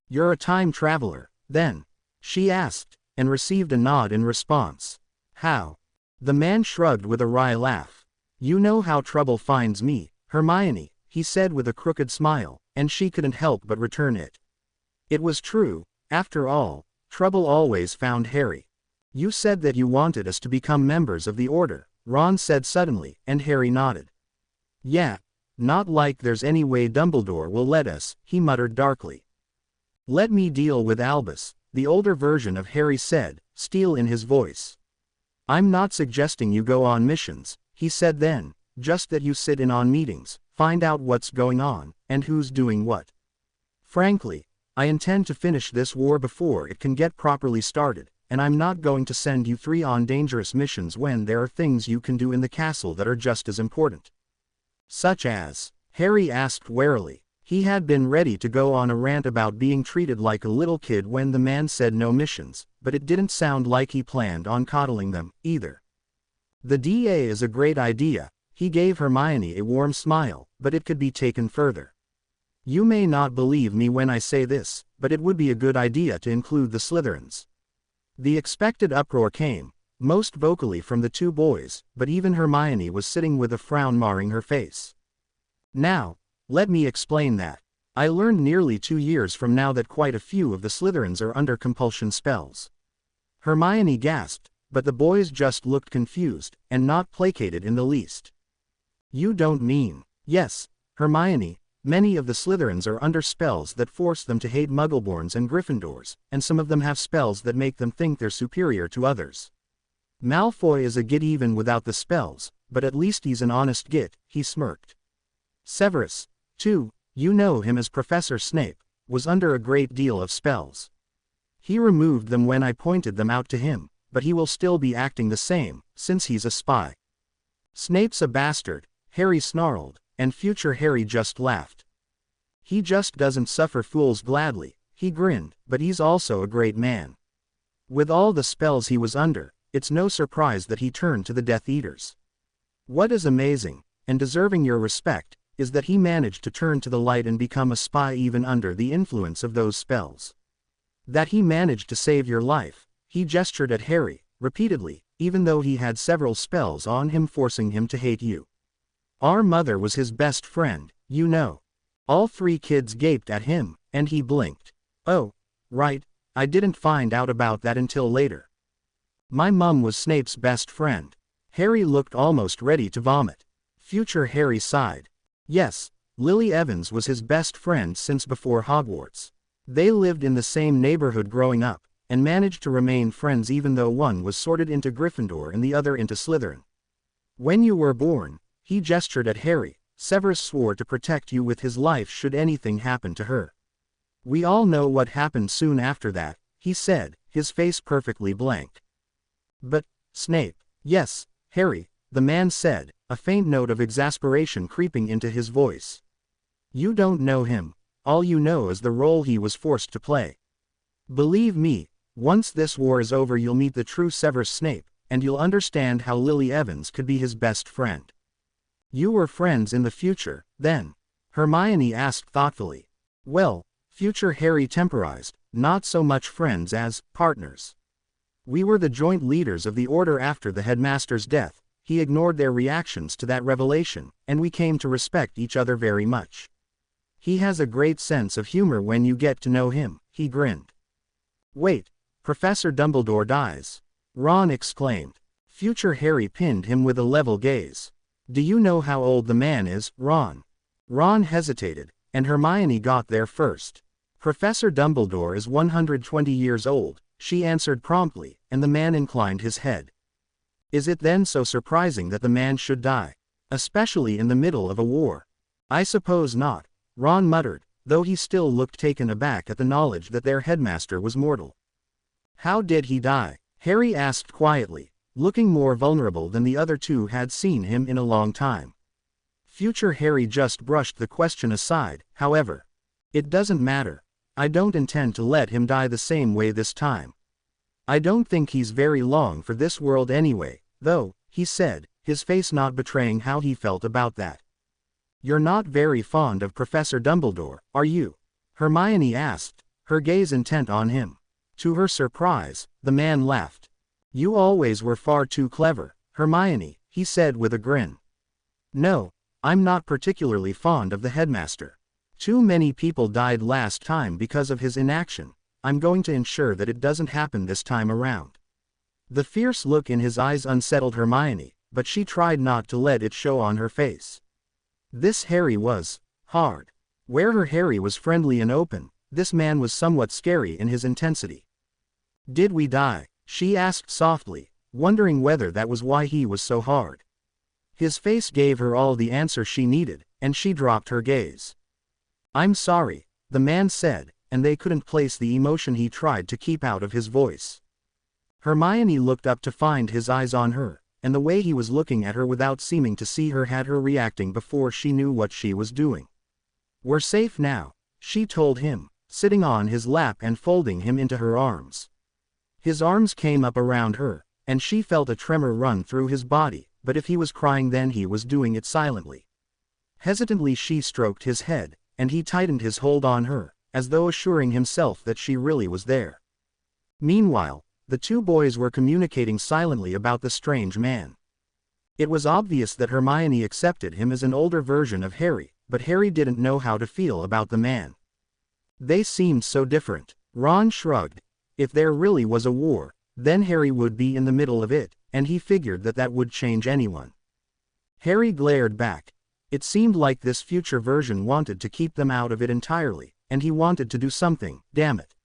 You're a time traveler, then? She asked, and received a nod in response. How? The man shrugged with a wry laugh. You know how trouble finds me, Hermione, he said with a crooked smile, and she couldn't help but return it. It was true, after all, trouble always found Harry. You said that you wanted us to become members of the Order, Ron said suddenly, and Harry nodded. Yeah, not like there's any way Dumbledore will let us, he muttered darkly. Let me deal with Albus, the older version of Harry said, steel in his voice. I'm not suggesting you go on missions, he said then, just that you sit in on meetings, find out what's going on, and who's doing what. Frankly, I intend to finish this war before it can get properly started, and I'm not going to send you 3 on dangerous missions when there are things you can do in the castle that are just as important. Such as? Harry asked warily. He had been ready to go on a rant about being treated like a little kid when the man said no missions, but it didn't sound like he planned on coddling them, either. The DA is a great idea, he gave Hermione a warm smile, but it could be taken further. You may not believe me when I say this, but it would be a good idea to include the Slytherins. The expected uproar came, most vocally from the 2 boys, but even Hermione was sitting with a frown marring her face. Now, let me explain that. I learned nearly 2 years from now that quite a few of the Slytherins are under compulsion spells. Hermione gasped, but the boys just looked confused, and not placated in the least. You don't mean. Yes, Hermione, many of the Slytherins are under spells that force them to hate Muggleborns and Gryffindors, and some of them have spells that make them think they're superior to others. Malfoy is a git even without the spells, but at least he's an honest git, he smirked. Severus, too, you know him as Professor Snape, was under a great deal of spells. He removed them when I pointed them out to him, but he will still be acting the same, since he's a spy. Snape's a bastard, Harry snarled, and future Harry just laughed. He just doesn't suffer fools gladly, he grinned, but he's also a great man. With all the spells he was under, it's no surprise that he turned to the Death Eaters. What is amazing, and deserving your respect, is that he managed to turn to the light and become a spy even under the influence of those spells. That he managed to save your life, he gestured at Harry, repeatedly, even though he had several spells on him forcing him to hate you. Our mother was his best friend, you know. All three kids gaped at him, and he blinked. Oh, right, I didn't find out about that until later. My mum was Snape's best friend. Harry looked almost ready to vomit. Future Harry sighed. Yes, Lily Evans was his best friend since before Hogwarts. They lived in the same neighborhood growing up, and managed to remain friends even though one was sorted into Gryffindor and the other into Slytherin. When you were born, he gestured at Harry, Severus swore to protect you with his life should anything happen to her. We all know what happened soon after that, he said, his face perfectly blank. But, Snape, yes, Harry, the man said, a faint note of exasperation creeping into his voice. You don't know him, all you know is the role he was forced to play. Believe me, once this war is over you'll meet the true Severus Snape, and you'll understand how Lily Evans could be his best friend. You were friends in the future, then? Hermione asked thoughtfully. Well, future Harry temporized, not so much friends as partners. We were the joint leaders of the Order after the headmaster's death. He ignored their reactions to that revelation, and we came to respect each other very much. He has a great sense of humor when you get to know him, he grinned. Wait, Professor Dumbledore dies. Ron exclaimed. Future Harry pinned him with a level gaze. Do you know how old the man is, Ron? Ron hesitated, and Hermione got there first. Professor Dumbledore is 120 years old, she answered promptly, and the man inclined his head. Is it then so surprising that the man should die? Especially in the middle of a war? I suppose not, Ron muttered, though he still looked taken aback at the knowledge that their headmaster was mortal. How did he die? Harry asked quietly, looking more vulnerable than the other two had seen him in a long time. Future Harry just brushed the question aside, however. It doesn't matter. I don't intend to let him die the same way this time. I don't think he's very long for this world anyway, though, he said, his face not betraying how he felt about that. You're not very fond of Professor Dumbledore, are you? Hermione asked, her gaze intent on him. To her surprise, the man laughed. You always were far too clever, Hermione, he said with a grin. No, I'm not particularly fond of the headmaster. Too many people died last time because of his inaction. I'm going to ensure that it doesn't happen this time around. The fierce look in his eyes unsettled Hermione, but she tried not to let it show on her face. This Harry was hard. Where her Harry was friendly and open, this man was somewhat scary in his intensity. Did we die? She asked softly, wondering whether that was why he was so hard. His face gave her all the answer she needed, and she dropped her gaze. I'm sorry, the man said, and they couldn't place the emotion he tried to keep out of his voice. Hermione looked up to find his eyes on her, and the way he was looking at her without seeming to see her had her reacting before she knew what she was doing. We're safe now, she told him, sitting on his lap and folding him into her arms. His arms came up around her, and she felt a tremor run through his body, but if he was crying then he was doing it silently. Hesitantly she stroked his head, and he tightened his hold on her, as though assuring himself that she really was there. Meanwhile, the two boys were communicating silently about the strange man. It was obvious that Hermione accepted him as an older version of Harry, but Harry didn't know how to feel about the man. They seemed so different. Ron shrugged. If there really was a war, then Harry would be in the middle of it, and he figured that that would change anyone. Harry glared back. It seemed like this future version wanted to keep them out of it entirely, and he wanted to do something, damn it.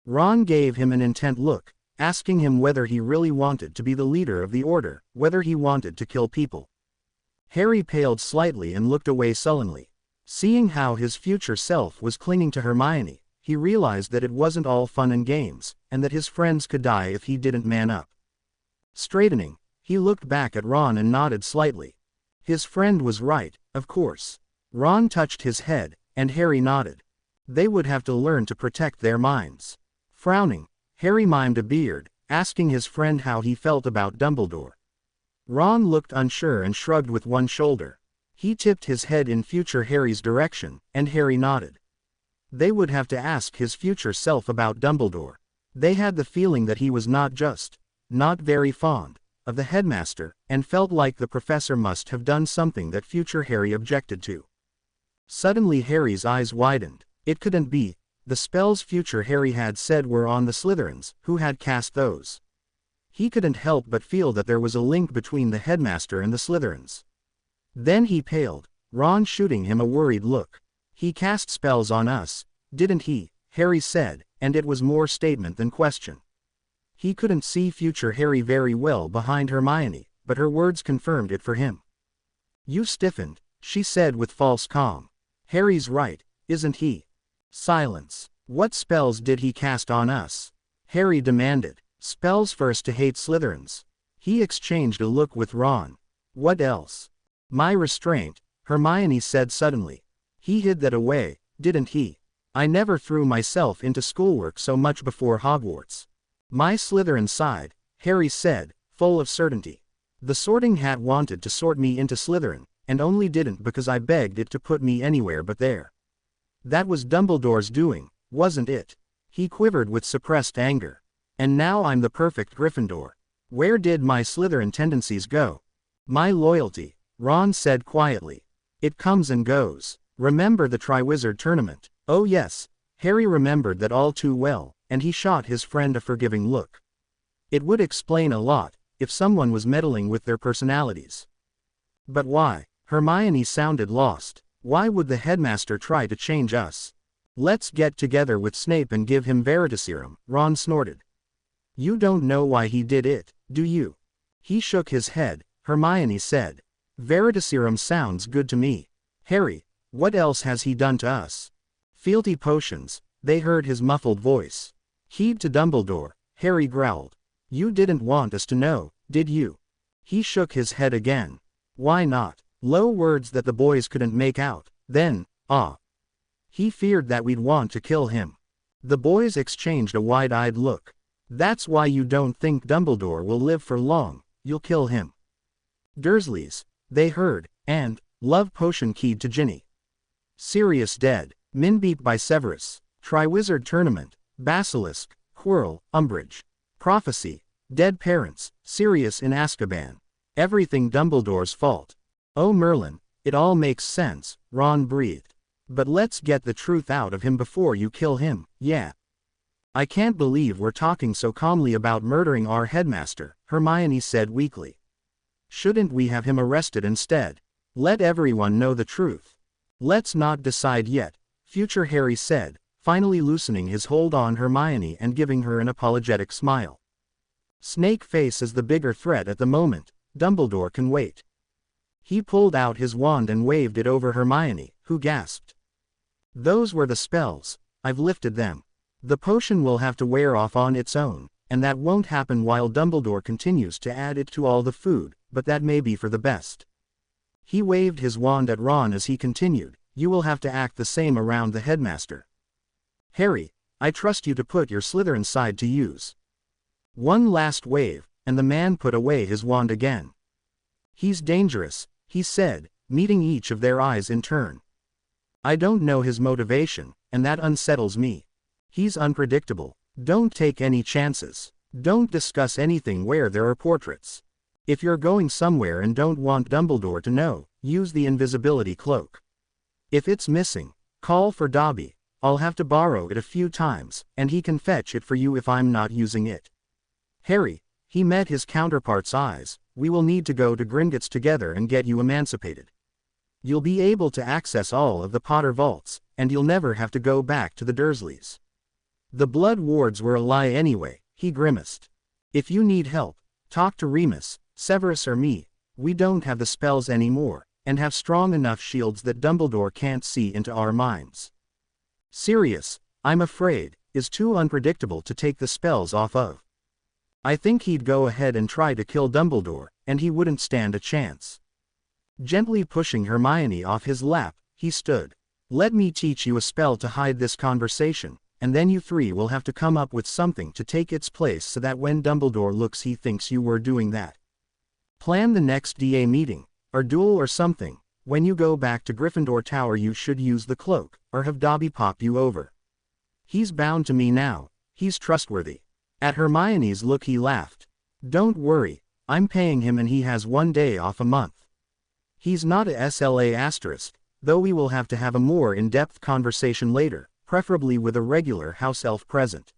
Ron gave him an intent look, asking him whether he really wanted to be the leader of the Order, whether he wanted to kill people. Harry paled slightly and looked away sullenly. Seeing how his future self was clinging to Hermione, he realized that it wasn't all fun and games, and that his friends could die if he didn't man up. Straightening, he looked back at Ron and nodded slightly. His friend was right, of course. Ron touched his head, and Harry nodded. They would have to learn to protect their minds. Frowning, Harry mimed a beard, asking his friend how he felt about Dumbledore. Ron looked unsure and shrugged with one shoulder. He tipped his head in future Harry's direction, and Harry nodded. They would have to ask his future self about Dumbledore. They had the feeling that he was not very fond of the headmaster, and felt like the professor must have done something that future Harry objected to. Suddenly Harry's eyes widened. It couldn't be. The spells future Harry had said were on the Slytherins, who had cast those. He couldn't help but feel that there was a link between the headmaster and the Slytherins. Then he paled, Ron shooting him a worried look. He cast spells on us, didn't he? Harry said, and it was more statement than question. He couldn't see future Harry very well behind Hermione, but her words confirmed it for him. You stiffened, she said with false calm. Harry's right, isn't he? Silence. What spells did he cast on us? Harry demanded. Spells first to hate Slytherins. He exchanged a look with Ron. What else? My restraint, Hermione said suddenly. He hid that away, didn't he? I never threw myself into schoolwork so much before Hogwarts. My Slytherin side, Harry said, full of certainty. The Sorting Hat wanted to sort me into Slytherin, and only didn't because I begged it to put me anywhere but there. That was Dumbledore's doing, wasn't it? He quivered with suppressed anger. And now I'm the perfect Gryffindor. Where did my Slytherin tendencies go? My loyalty, Ron said quietly. It comes and goes. Remember the Triwizard Tournament? Oh yes. Harry remembered that all too well, and he shot his friend a forgiving look. It would explain a lot, if someone was meddling with their personalities. But why? Hermione sounded lost. Why would the headmaster try to change us? Let's get together with Snape and give him Veritaserum, Ron snorted. You don't know why he did it, do you? He shook his head. Hermione said. Veritaserum sounds good to me. Harry, what else has he done to us? Fealty potions, they heard his muffled voice. Heed to Dumbledore, Harry growled. You didn't want us to know, did you? He shook his head again. Why not? Low words that the boys couldn't make out. Then, he feared that we'd want to kill him. The boys exchanged a wide-eyed look. That's why you don't think Dumbledore will live for long, you'll kill him. Dursleys, they heard, and, love potion keyed to Ginny. Sirius dead, Minbeep by Severus, Triwizard Tournament, Basilisk, Quirrell, Umbridge. Prophecy, dead parents, Sirius in Azkaban. Everything Dumbledore's fault. Oh Merlin, it all makes sense, Ron breathed. But let's get the truth out of him before you kill him, yeah. I can't believe we're talking so calmly about murdering our headmaster, Hermione said weakly. Shouldn't we have him arrested instead? Let everyone know the truth. Let's not decide yet, future Harry said, finally loosening his hold on Hermione and giving her an apologetic smile. Snakeface is the bigger threat at the moment, Dumbledore can wait. He pulled out his wand and waved it over Hermione, who gasped. Those were the spells, I've lifted them. The potion will have to wear off on its own, and that won't happen while Dumbledore continues to add it to all the food, but that may be for the best. He waved his wand at Ron as he continued, you will have to act the same around the headmaster. Harry, I trust you to put your Slytherin side to use. One last wave, and the man put away his wand again. He's dangerous, he said, meeting each of their eyes in turn. I don't know his motivation, and that unsettles me. He's unpredictable. Don't take any chances. Don't discuss anything where there are portraits. If you're going somewhere and don't want Dumbledore to know, use the invisibility cloak. If it's missing, call for Dobby. I'll have to borrow it a few times, and he can fetch it for you if I'm not using it. Harry, He met his counterpart's eyes. "We will need to go to Gringotts together and get you emancipated. You'll be able to access all of the Potter vaults, and you'll never have to go back to the Dursleys." The Blood Wards were a lie anyway, he grimaced. "If you need help, talk to Remus, Severus or me. We don't have the spells anymore, and have strong enough shields that Dumbledore can't see into our minds. Sirius, I'm afraid, is too unpredictable to take the spells off of. I think he'd go ahead and try to kill Dumbledore, and he wouldn't stand a chance." Gently pushing Hermione off his lap, he stood. "Let me teach you a spell to hide this conversation, and then you three will have to come up with something to take its place so that when Dumbledore looks he thinks you were doing that. Plan the next DA meeting, or duel or something. When you go back to Gryffindor Tower you should use the cloak, or have Dobby pop you over. He's bound to me now, he's trustworthy." At Hermione's look he laughed. "Don't worry, I'm paying him and he has 1 day off a month. He's not a SLA*, though we will have to have a more in-depth conversation later, preferably with a regular house elf present.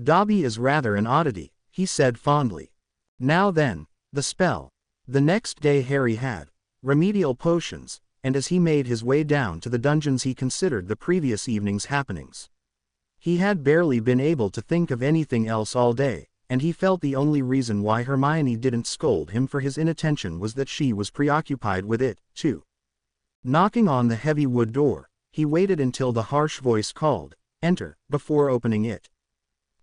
Dobby is rather an oddity," he said fondly. "Now then, the spell." The next day Harry had remedial potions, and as he made his way down to the dungeons he considered the previous evening's happenings. He had barely been able to think of anything else all day, and he felt the only reason why Hermione didn't scold him for his inattention was that she was preoccupied with it, too. Knocking on the heavy wood door, he waited until the harsh voice called, "Enter," before opening it.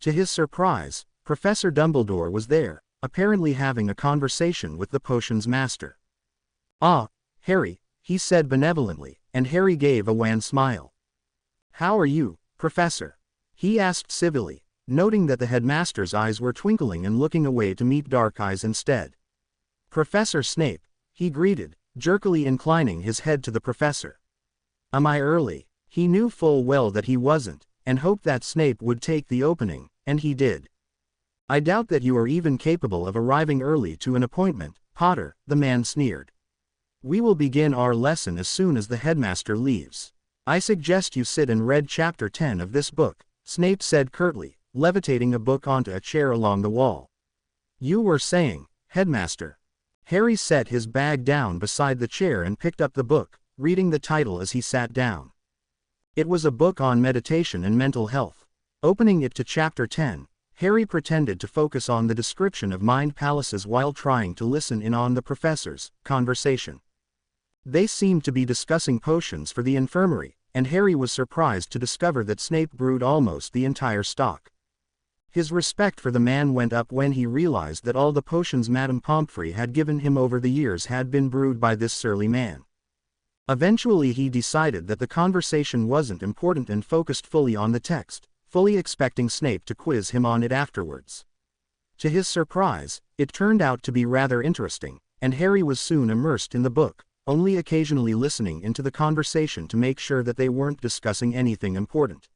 To his surprise, Professor Dumbledore was there, apparently having a conversation with the potions master. "Ah, Harry," he said benevolently, and Harry gave a wan smile. "How are you, Professor?" he asked civilly, noting that the headmaster's eyes were twinkling and looking away to meet dark eyes instead. "Professor Snape," he greeted, jerkily inclining his head to the professor. "Am I early?" He knew full well that he wasn't, and hoped that Snape would take the opening, and he did. "I doubt that you are even capable of arriving early to an appointment, Potter," the man sneered. "We will begin our lesson as soon as the headmaster leaves. I suggest you sit and read chapter 10 of this book," Snape said curtly, levitating a book onto a chair along the wall. "You were saying, headmaster." Harry set his bag down beside the chair and picked up the book, reading the title as he sat down. It was a book on meditation and mental health. Opening it to chapter 10, Harry pretended to focus on the description of mind palaces while trying to listen in on the professor's conversation. They seemed to be discussing potions for the infirmary, and Harry was surprised to discover that Snape brewed almost the entire stock. His respect for the man went up when he realized that all the potions Madame Pomfrey had given him over the years had been brewed by this surly man. Eventually he decided that the conversation wasn't important and focused fully on the text, fully expecting Snape to quiz him on it afterwards. To his surprise, it turned out to be rather interesting, and Harry was soon immersed in the book, only occasionally listening into the conversation to make sure that they weren't discussing anything important.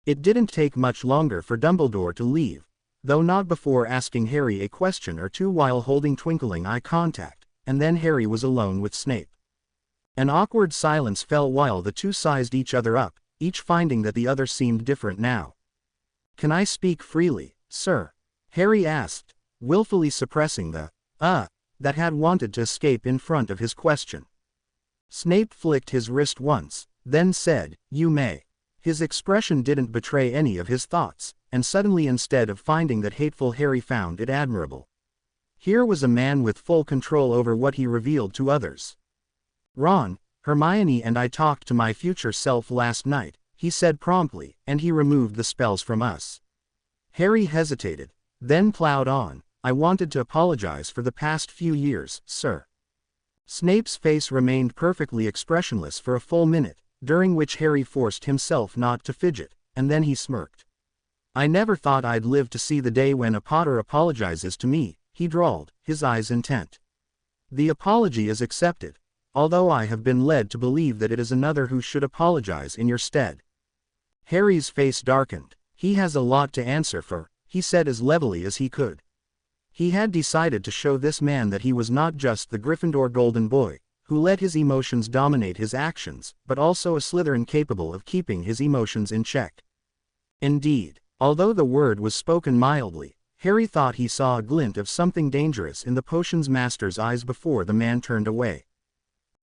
It didn't take much longer for Dumbledore to leave, though not before asking Harry a question or two while holding twinkling eye contact, and then Harry was alone with Snape. An awkward silence fell while the two sized each other up, each finding that the other seemed different now. "Can I speak freely, sir?" Harry asked, willfully suppressing the that had wanted to escape in front of his question. Snape flicked his wrist once, then said, "You may." His expression didn't betray any of his thoughts, and suddenly instead of finding that hateful Harry found it admirable. Here was a man with full control over what he revealed to others. "Ron, Hermione and I talked to my future self last night," he said promptly, "and he removed the spells from us." Harry hesitated, then plowed on, "I wanted to apologize for the past few years, sir." Snape's face remained perfectly expressionless for a full minute, during which Harry forced himself not to fidget, and then he smirked. "I never thought I'd live to see the day when a Potter apologizes to me," he drawled, his eyes intent. "The apology is accepted, although I have been led to believe that it is another who should apologize in your stead." Harry's face darkened. "He has a lot to answer for," he said as levelly as he could. He had decided to show this man that he was not just the Gryffindor golden boy, who let his emotions dominate his actions, but also a Slytherin capable of keeping his emotions in check. Indeed, although the word was spoken mildly, Harry thought he saw a glint of something dangerous in the potions master's eyes before the man turned away.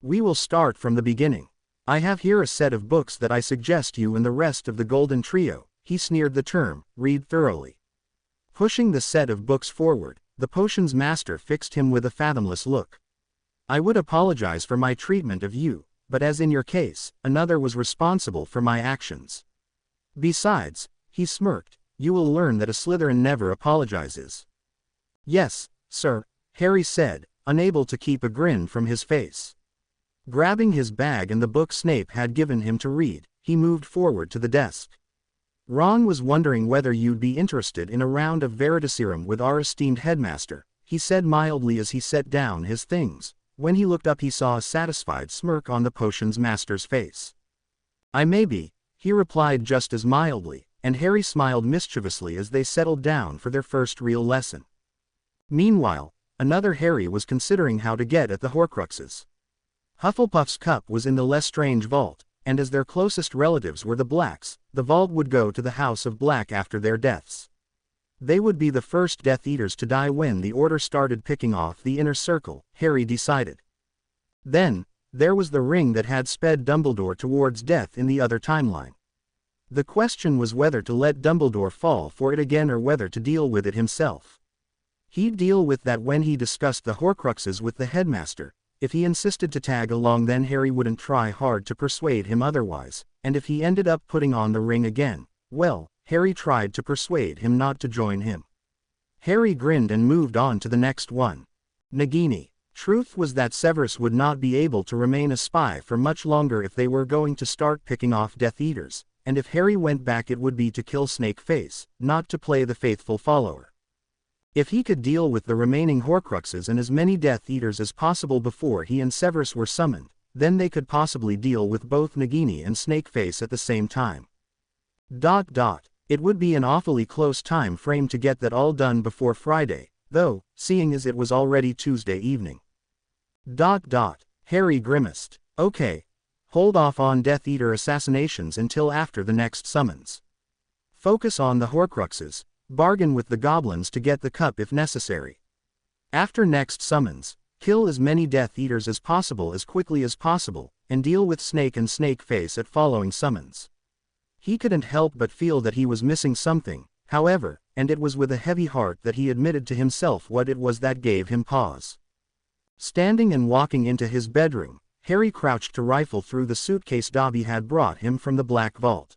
"We will start from the beginning. I have here a set of books that I suggest you and the rest of the Golden Trio," he sneered the term, "read thoroughly." Pushing the set of books forward, the potions master fixed him with a fathomless look. "I would apologize for my treatment of you, but as in your case, another was responsible for my actions. Besides," he smirked, "you will learn that a Slytherin never apologizes." "Yes, sir," Harry said, unable to keep a grin from his face. Grabbing his bag and the book Snape had given him to read, he moved forward to the desk. "Ron was wondering whether you'd be interested in a round of Veritaserum with our esteemed headmaster," he said mildly as he set down his things. When he looked up he saw a satisfied smirk on the potions master's face. "I may be," he replied just as mildly, and Harry smiled mischievously as they settled down for their first real lesson. Meanwhile, another Harry was considering how to get at the Horcruxes. Hufflepuff's cup was in the Lestrange vault, and as their closest relatives were the Blacks, the vault would go to the House of Black after their deaths. They would be the first Death Eaters to die when the Order started picking off the inner circle, Harry decided. Then, there was the ring that had sped Dumbledore towards death in the other timeline. The question was whether to let Dumbledore fall for it again or whether to deal with it himself. He'd deal with that when he discussed the Horcruxes with the headmaster. If he insisted to tag along, then Harry wouldn't try hard to persuade him otherwise, and if he ended up putting on the ring again, well, Harry tried to persuade him not to join him. Harry grinned and moved on to the next one. Nagini. Truth was that Severus would not be able to remain a spy for much longer if they were going to start picking off Death Eaters, and if Harry went back it would be to kill Snakeface, not to play the faithful follower. If he could deal with the remaining Horcruxes and as many Death Eaters as possible before he and Severus were summoned, then they could possibly deal with both Nagini and Snakeface at the same time. It would be an awfully close time frame to get that all done before Friday, though, seeing as it was already Tuesday evening. Harry grimaced. "Okay. Hold off on Death Eater assassinations until after the next summons. Focus on the Horcruxes. Bargain with the goblins to get the cup if necessary. After next summons, kill as many Death Eaters as possible as quickly as possible, and deal with Snake and Snakeface at following summons." He couldn't help but feel that he was missing something, however, and it was with a heavy heart that he admitted to himself what it was that gave him pause. Standing and walking into his bedroom, Harry crouched to rifle through the suitcase Dobby had brought him from the Black Vault.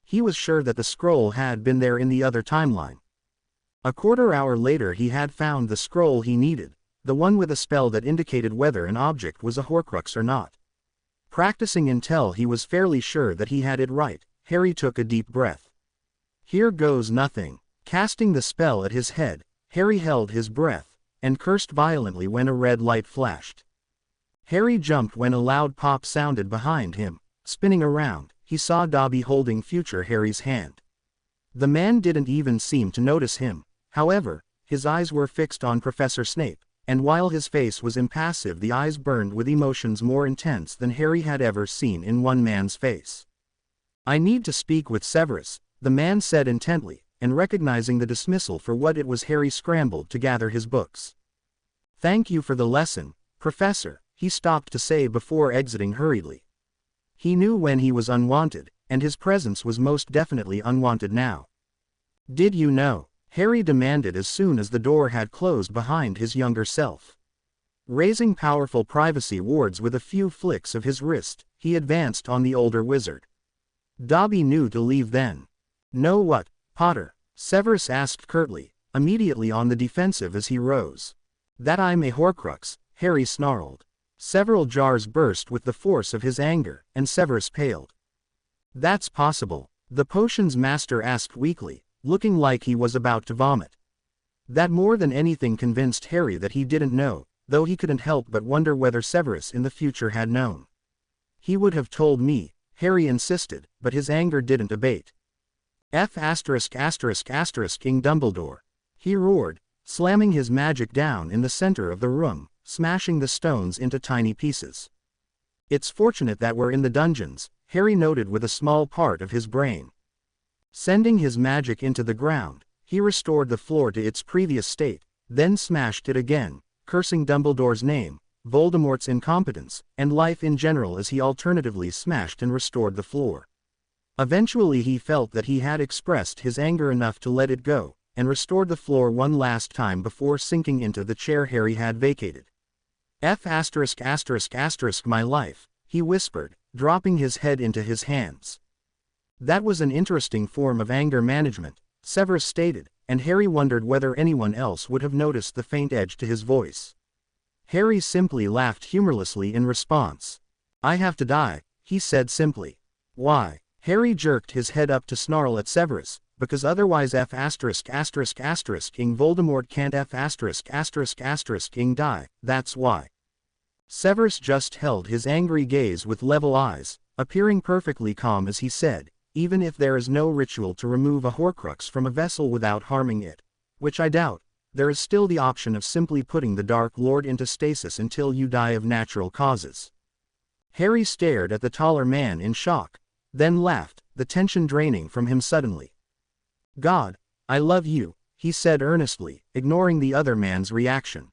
He was sure that the scroll had been there in the other timeline. A quarter hour later he had found the scroll he needed, the one with a spell that indicated whether an object was a Horcrux or not. Practicing until he was fairly sure that he had it right, Harry took a deep breath. "Here goes nothing." Casting the spell at his head, Harry held his breath, and cursed violently when a red light flashed. Harry jumped when a loud pop sounded behind him. Spinning around, he saw Dobby holding future Harry's hand. The man didn't even seem to notice him, however, his eyes were fixed on Professor Snape, and while his face was impassive the eyes burned with emotions more intense than Harry had ever seen in one man's face. "I need to speak with Severus," the man said intently, and recognizing the dismissal for what it was Harry scrambled to gather his books. "Thank you for the lesson, Professor," he stopped to say before exiting hurriedly. He knew when he was unwanted, and his presence was most definitely unwanted now. "Did you know?" Harry demanded as soon as the door had closed behind his younger self. Raising powerful privacy wards with a few flicks of his wrist, he advanced on the older wizard. Dobby knew to leave then. "Know what, Potter?" Severus asked curtly, immediately on the defensive as he rose. "That I'm a Horcrux," Harry snarled. Several jars burst with the force of his anger, and Severus paled. "That's possible," the potions master asked weakly, looking like he was about to vomit. That more than anything convinced Harry that he didn't know, though he couldn't help but wonder whether Severus in the future had known. "He would have told me," Harry insisted, but his anger didn't abate. King Dumbledore," he roared, slamming his magic down in the center of the room, smashing the stones into tiny pieces. "It's fortunate that we're in the dungeons," Harry noted with a small part of his brain. Sending his magic into the ground, he restored the floor to its previous state, then smashed it again, cursing Dumbledore's name, Voldemort's incompetence, and life in general as he alternatively smashed and restored the floor. Eventually he felt that he had expressed his anger enough to let it go, and restored the floor one last time before sinking into the chair Harry had vacated. My life, he whispered, dropping his head into his hands. That was an interesting form of anger management, Severus stated, and Harry wondered whether anyone else would have noticed the faint edge to his voice. Harry simply laughed humorlessly in response. I have to die, he said simply. Why? Harry jerked his head up to snarl at Severus, because otherwise King Voldemort can't King die, that's why. Severus just held his angry gaze with level eyes, appearing perfectly calm as he said, even if there is no ritual to remove a Horcrux from a vessel without harming it, which I doubt, there is still the option of simply putting the Dark Lord into stasis until you die of natural causes. Harry stared at the taller man in shock, then laughed, the tension draining from him suddenly. God, I love you, he said earnestly, ignoring the other man's reaction.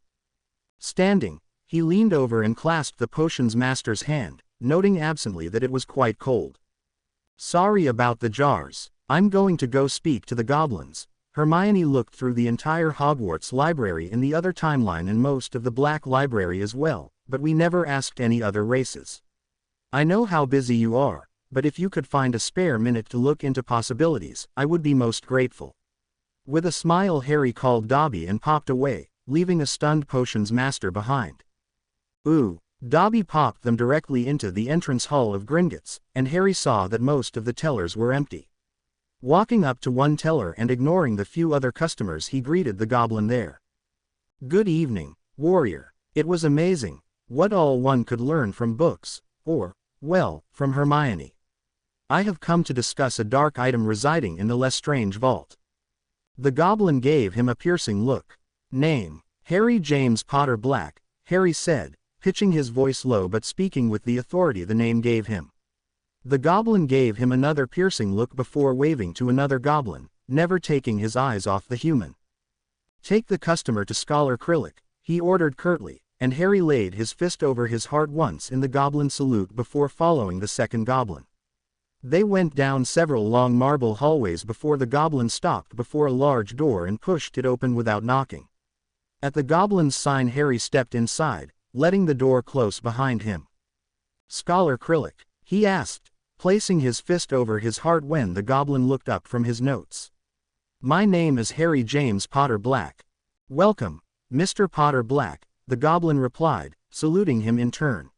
Standing, he leaned over and clasped the potion's master's hand, noting absently that it was quite cold. Sorry about the jars, I'm going to go speak to the goblins. Hermione looked through the entire Hogwarts library in the other timeline and most of the Black Library as well, but we never asked any other races. I know how busy you are, but if you could find a spare minute to look into possibilities, I would be most grateful. With a smile Harry called Dobby and popped away, leaving a stunned potions master behind. Ooh, Dobby popped them directly into the entrance hall of Gringotts, and Harry saw that most of the tellers were empty. Walking up to one teller and ignoring the few other customers he greeted the goblin there. Good evening, warrior. It was amazing, what all one could learn from books, or, well, from Hermione. I have come to discuss a dark item residing in the Lestrange vault. The goblin gave him a piercing look. Name, Harry James Potter Black, Harry said, pitching his voice low but speaking with the authority the name gave him. The goblin gave him another piercing look before waving to another goblin, never taking his eyes off the human. Take the customer to Scholar Krillick, he ordered curtly, and Harry laid his fist over his heart once in the goblin salute before following the second goblin. They went down several long marble hallways before the goblin stopped before a large door and pushed it open without knocking. At the goblin's sign Harry stepped inside, letting the door close behind him. Scholar Krillick, he asked, placing his fist over his heart when the goblin looked up from his notes. My name is Harry James Potter Black. Welcome, Mr. Potter Black, the goblin replied, saluting him in turn.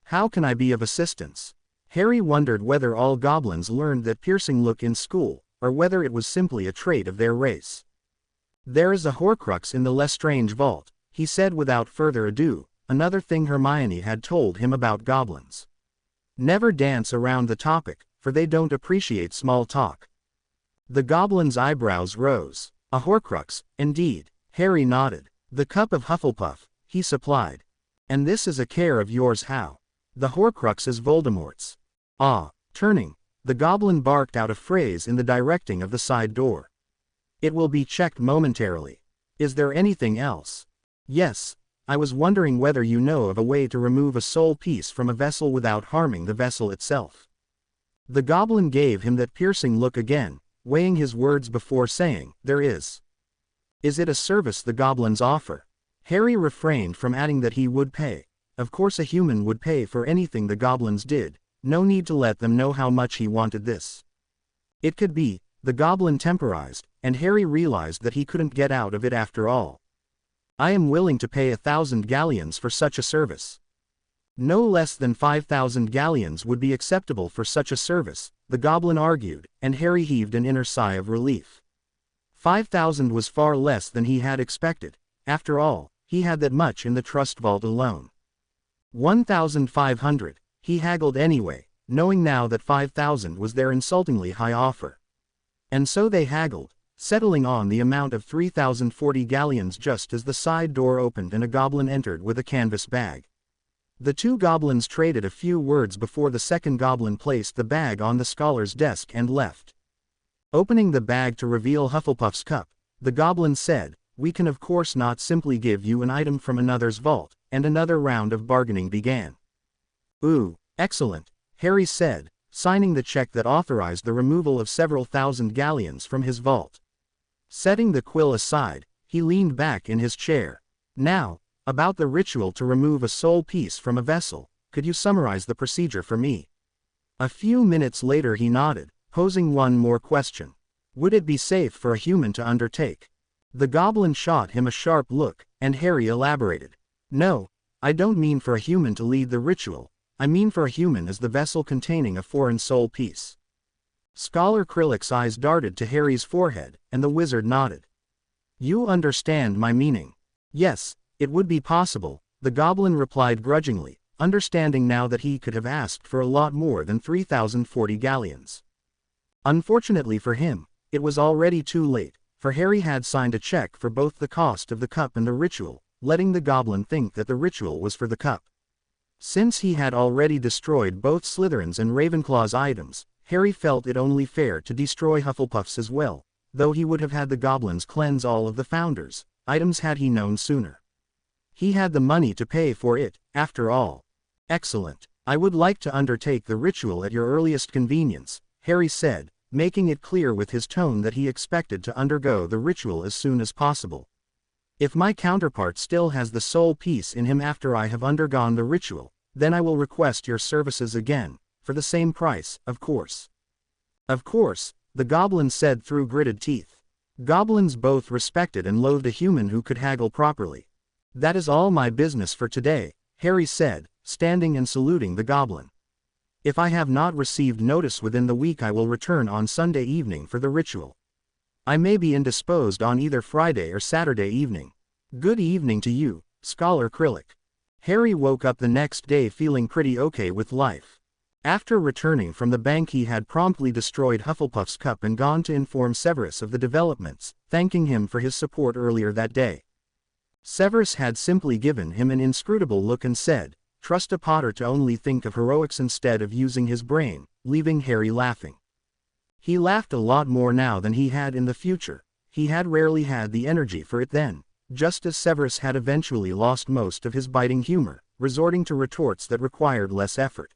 How can I be of assistance? Harry wondered whether all goblins learned that piercing look in school, or whether it was simply a trait of their race. There is a Horcrux in the Lestrange vault, he said without further ado, another thing Hermione had told him about goblins. Never dance around the topic, for they don't appreciate small talk. The goblin's eyebrows rose. A Horcrux, indeed, Harry nodded. The cup of Hufflepuff, he supplied. And this is a care of yours how? The Horcrux is Voldemort's. Ah, turning, the goblin barked out a phrase in the directing of the side door. It will be checked momentarily. Is there anything else? Yes, I was wondering whether you know of a way to remove a soul piece from a vessel without harming the vessel itself. The goblin gave him that piercing look again, weighing his words before saying, there is. Is it a service the goblins offer? Harry refrained from adding that he would pay. Of course a human would pay for anything the goblins did, no need to let them know how much he wanted this. It could be, the goblin temporized, and Harry realized that he couldn't get out of it after all. I am willing to pay 1,000 galleons for such a service. No less than 5,000 galleons would be acceptable for such a service, the goblin argued, and Harry heaved an inner sigh of relief. 5,000 was far less than he had expected. After all, he had that much in the trust vault alone. 1,500, he haggled anyway, knowing now that 5,000 was their insultingly high offer. And so they haggled, settling on the amount of 3,040 galleons just as the side door opened and a goblin entered with a canvas bag. The two goblins traded a few words before the second goblin placed the bag on the scholar's desk and left. Opening the bag to reveal Hufflepuff's cup, the goblin said, "We can of course not simply give you an item from another's vault," and another round of bargaining began. "Ooh, excellent," Harry said, signing the check that authorized the removal of several thousand galleons from his vault. Setting the quill aside, he leaned back in his chair. "Now, about the ritual to remove a soul piece from a vessel, could you summarize the procedure for me?" A few minutes later he nodded, posing one more question. "Would it be safe for a human to undertake?" The goblin shot him a sharp look, and Harry elaborated. "No, I don't mean for a human to lead the ritual, I mean for a human as the vessel containing a foreign soul piece." Scholar Krillik's eyes darted to Harry's forehead, and the wizard nodded. "You understand my meaning." "Yes, it would be possible," the goblin replied grudgingly, understanding now that he could have asked for a lot more than 3,040 galleons. Unfortunately for him, it was already too late, for Harry had signed a check for both the cost of the cup and the ritual, letting the goblin think that the ritual was for the cup. Since he had already destroyed both Slytherin's and Ravenclaw's items, Harry felt it only fair to destroy Hufflepuff's as well, though he would have had the goblins cleanse all of the Founders' items had he known sooner. He had the money to pay for it, after all. "Excellent. I would like to undertake the ritual at your earliest convenience," Harry said, making it clear with his tone that he expected to undergo the ritual as soon as possible. "If my counterpart still has the soul piece in him after I have undergone the ritual, then I will request your services again, for the same price, of course." "Of course," the goblin said through gritted teeth. Goblins both respected and loathed a human who could haggle properly. "That is all my business for today," Harry said, standing and saluting the goblin. "If I have not received notice within the week I will return on Sunday evening for the ritual. I may be indisposed on either Friday or Saturday evening. Good evening to you, Scholar Krillik." Harry woke up the next day feeling pretty okay with life. After returning from the bank he had promptly destroyed Hufflepuff's cup and gone to inform Severus of the developments, thanking him for his support earlier that day. Severus had simply given him an inscrutable look and said, "Trust a Potter to only think of heroics instead of using his brain," leaving Harry laughing. He laughed a lot more now than he had in the future. He had rarely had the energy for it then, just as Severus had eventually lost most of his biting humor, resorting to retorts that required less effort.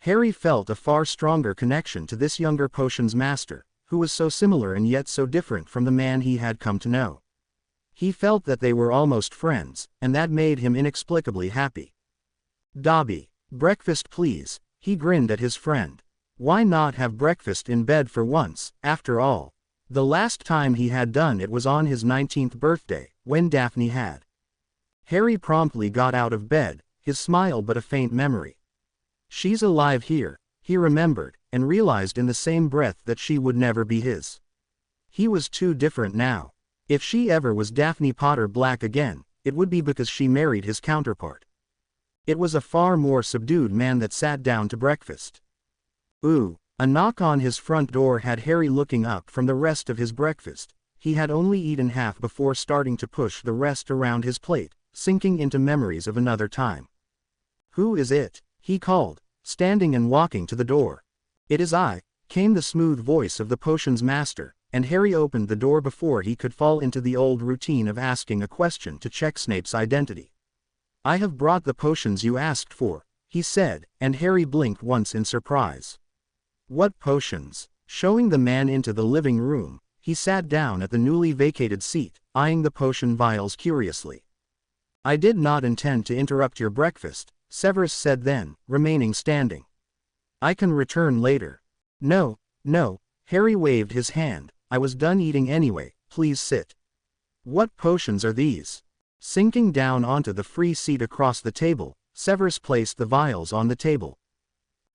Harry felt a far stronger connection to this younger potions master, who was so similar and yet so different from the man he had come to know. He felt that they were almost friends, and that made him inexplicably happy. "Dobby, breakfast please," he grinned at his friend. Why not have breakfast in bed for once, after all? The last time he had done it was on his 19th birthday, when Daphne had. Harry promptly got out of bed, his smile but a faint memory. She's alive here, he remembered, and realized in the same breath that she would never be his. He was too different now. If she ever was Daphne Potter Black again, it would be because she married his counterpart. It was a far more subdued man that sat down to breakfast. Ooh, a knock on his front door had Harry looking up from the rest of his breakfast. He had only eaten half before starting to push the rest around his plate, sinking into memories of another time. "Who is it?" he called, standing and walking to the door. "It is I," came the smooth voice of the potions master, and Harry opened the door before he could fall into the old routine of asking a question to check Snape's identity. "I have brought the potions you asked for," he said, and Harry blinked once in surprise. "What potions?" Showing the man into the living room, he sat down at the newly vacated seat, eyeing the potion vials curiously. "I did not intend to interrupt your breakfast," Severus said then, remaining standing. "I can return later." No, Harry waved his hand, "I was done eating anyway, please sit." "What potions are these?" Sinking down onto the free seat across the table, Severus placed the vials on the table.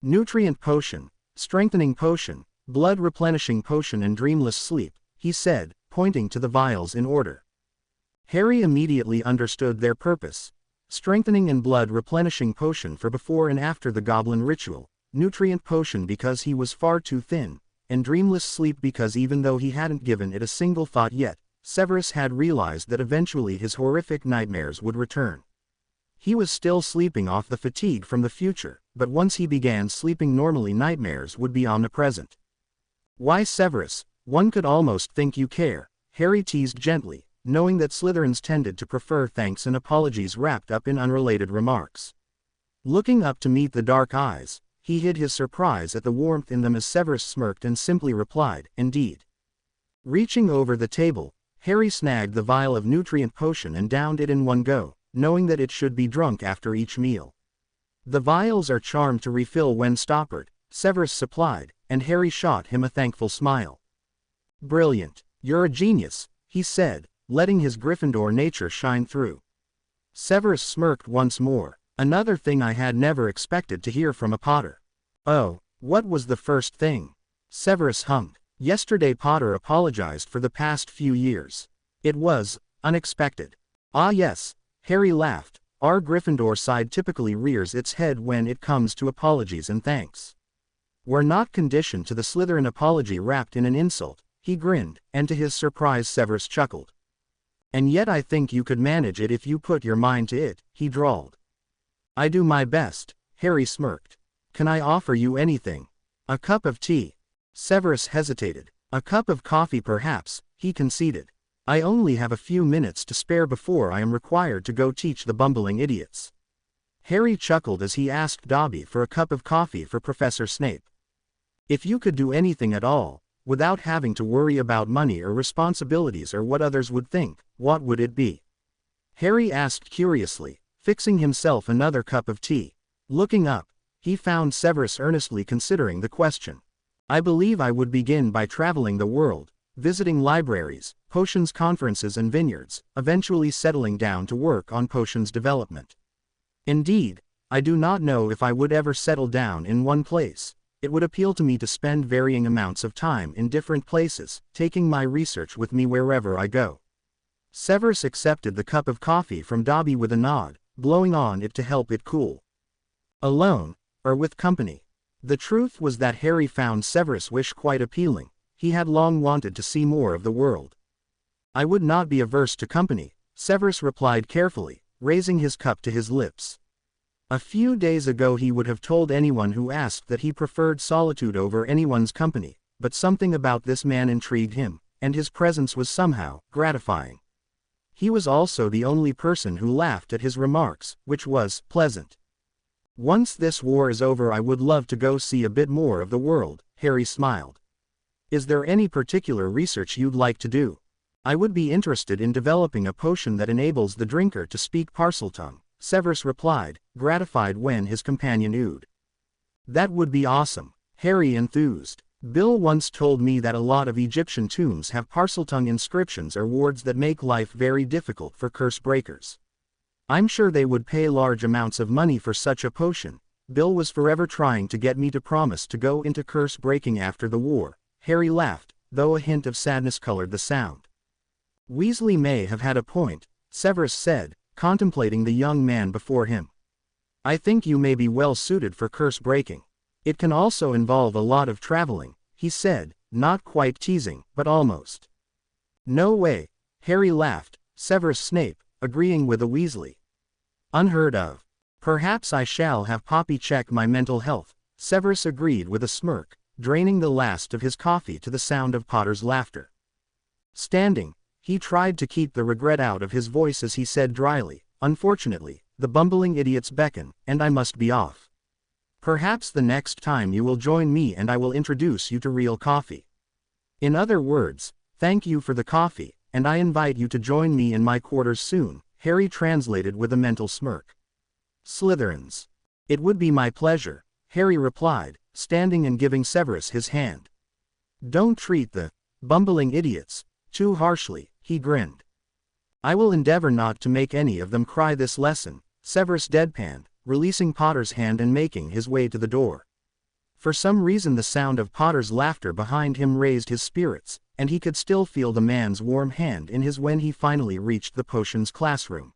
"Nutrient potion, strengthening potion, blood replenishing potion and dreamless sleep," he said, pointing to the vials in order. Harry immediately understood their purpose. Strengthening and blood replenishing potion for before and after the goblin ritual, nutrient potion because he was far too thin, and dreamless sleep because even though he hadn't given it a single thought yet, Severus had realized that eventually his horrific nightmares would return. He was still sleeping off the fatigue from the future, but once he began sleeping normally nightmares would be omnipresent. "Why Severus, One could almost think you care, Harry teased gently, knowing that Slytherins tended to prefer thanks and apologies wrapped up in unrelated remarks. Looking up to meet the dark eyes, he hid his surprise at the warmth in them as Severus smirked and simply replied, "Indeed." Reaching over the table, Harry snagged the vial of nutrient potion and downed it in one go, knowing that it should be drunk after each meal. "The vials are charmed to refill when stoppered," Severus supplied, and Harry shot him a thankful smile. "Brilliant. You're a genius," he said, letting his Gryffindor nature shine through. Severus smirked once more, another thing I had never expected to hear from a Potter. "Oh, what was the first thing?" Severus hummed. "Yesterday Potter apologized for the past few years. It was unexpected." "Ah yes," Harry laughed, "our Gryffindor side typically rears its head when it comes to apologies and thanks. We're not conditioned to the Slytherin apology wrapped in an insult." He grinned, and to his surprise Severus chuckled. "And yet I think you could manage it if you put your mind to it," he drawled. "I do my best," Harry smirked. "Can I offer you anything?" "A cup of tea." Severus hesitated. "A cup of coffee perhaps," he conceded. "I only have a few minutes to spare before I am required to go teach the bumbling idiots." Harry chuckled as he asked Dobby for a cup of coffee for Professor Snape. "If you could do anything at all, without having to worry about money or responsibilities or what others would think, what would it be?" Harry asked curiously, fixing himself another cup of tea. Looking up, he found Severus earnestly considering the question. "I believe I would begin by traveling the world, visiting libraries, potions conferences and vineyards, eventually settling down to work on potions development. Indeed, I do not know if I would ever settle down in one place. It would appeal to me to spend varying amounts of time in different places, taking my research with me wherever I go." Severus accepted the cup of coffee from Dobby with a nod, blowing on it to help it cool. "Alone, or with company?" The truth was that Harry found Severus' wish quite appealing. He had long wanted to see more of the world. "I would not be averse to company," Severus replied carefully, raising his cup to his lips. A few days ago he would have told anyone who asked that he preferred solitude over anyone's company, but something about this man intrigued him, and his presence was somehow gratifying. He was also the only person who laughed at his remarks, which was pleasant. "Once this war is over I would love to go see a bit more of the world," Harry smiled. "Is there any particular research you'd like to do?" "I would be interested in developing a potion that enables the drinker to speak Parseltongue," Severus replied, gratified when his companion oohed. "That would be awesome," Harry enthused. "Bill once told me that a lot of Egyptian tombs have Parseltongue inscriptions or words that make life very difficult for curse breakers. I'm sure they would pay large amounts of money for such a potion. Bill was forever trying to get me to promise to go into curse breaking after the war." Harry laughed, though a hint of sadness colored the sound. "Weasley may have had a point," Severus said, contemplating the young man before him. "I think you may be well suited for curse breaking. It can also involve a lot of traveling," he said, not quite teasing, but almost. "No way," Harry laughed, Severus Snape, agreeing with a Weasley. "Unheard of. Perhaps I shall have Poppy check my mental health," Severus agreed with a smirk, draining the last of his coffee to the sound of Potter's laughter. Standing, he tried to keep the regret out of his voice as he said dryly, "Unfortunately, the bumbling idiots beckon, and I must be off. Perhaps the next time you will join me and I will introduce you to real coffee. In other words, thank you for the coffee, and I invite you to join me in my quarters soon," Harry translated with a mental smirk. "Slytherins. It would be my pleasure," Harry replied, standing and giving Severus his hand. "Don't treat the bumbling idiots too harshly," he grinned. "I will endeavor not to make any of them cry this lesson," Severus deadpanned, releasing Potter's hand and making his way to the door. For some reason the sound of Potter's laughter behind him raised his spirits, and he could still feel the man's warm hand in his when he finally reached the potions classroom.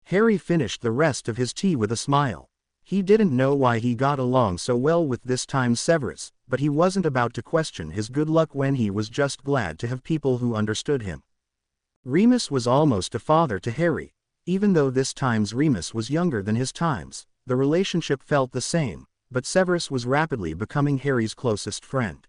Harry finished the rest of his tea with a smile. He didn't know why he got along so well with this time's Severus, but he wasn't about to question his good luck when he was just glad to have people who understood him. Remus was almost a father to Harry. Even though this time's Remus was younger than his time's, the relationship felt the same, but Severus was rapidly becoming Harry's closest friend.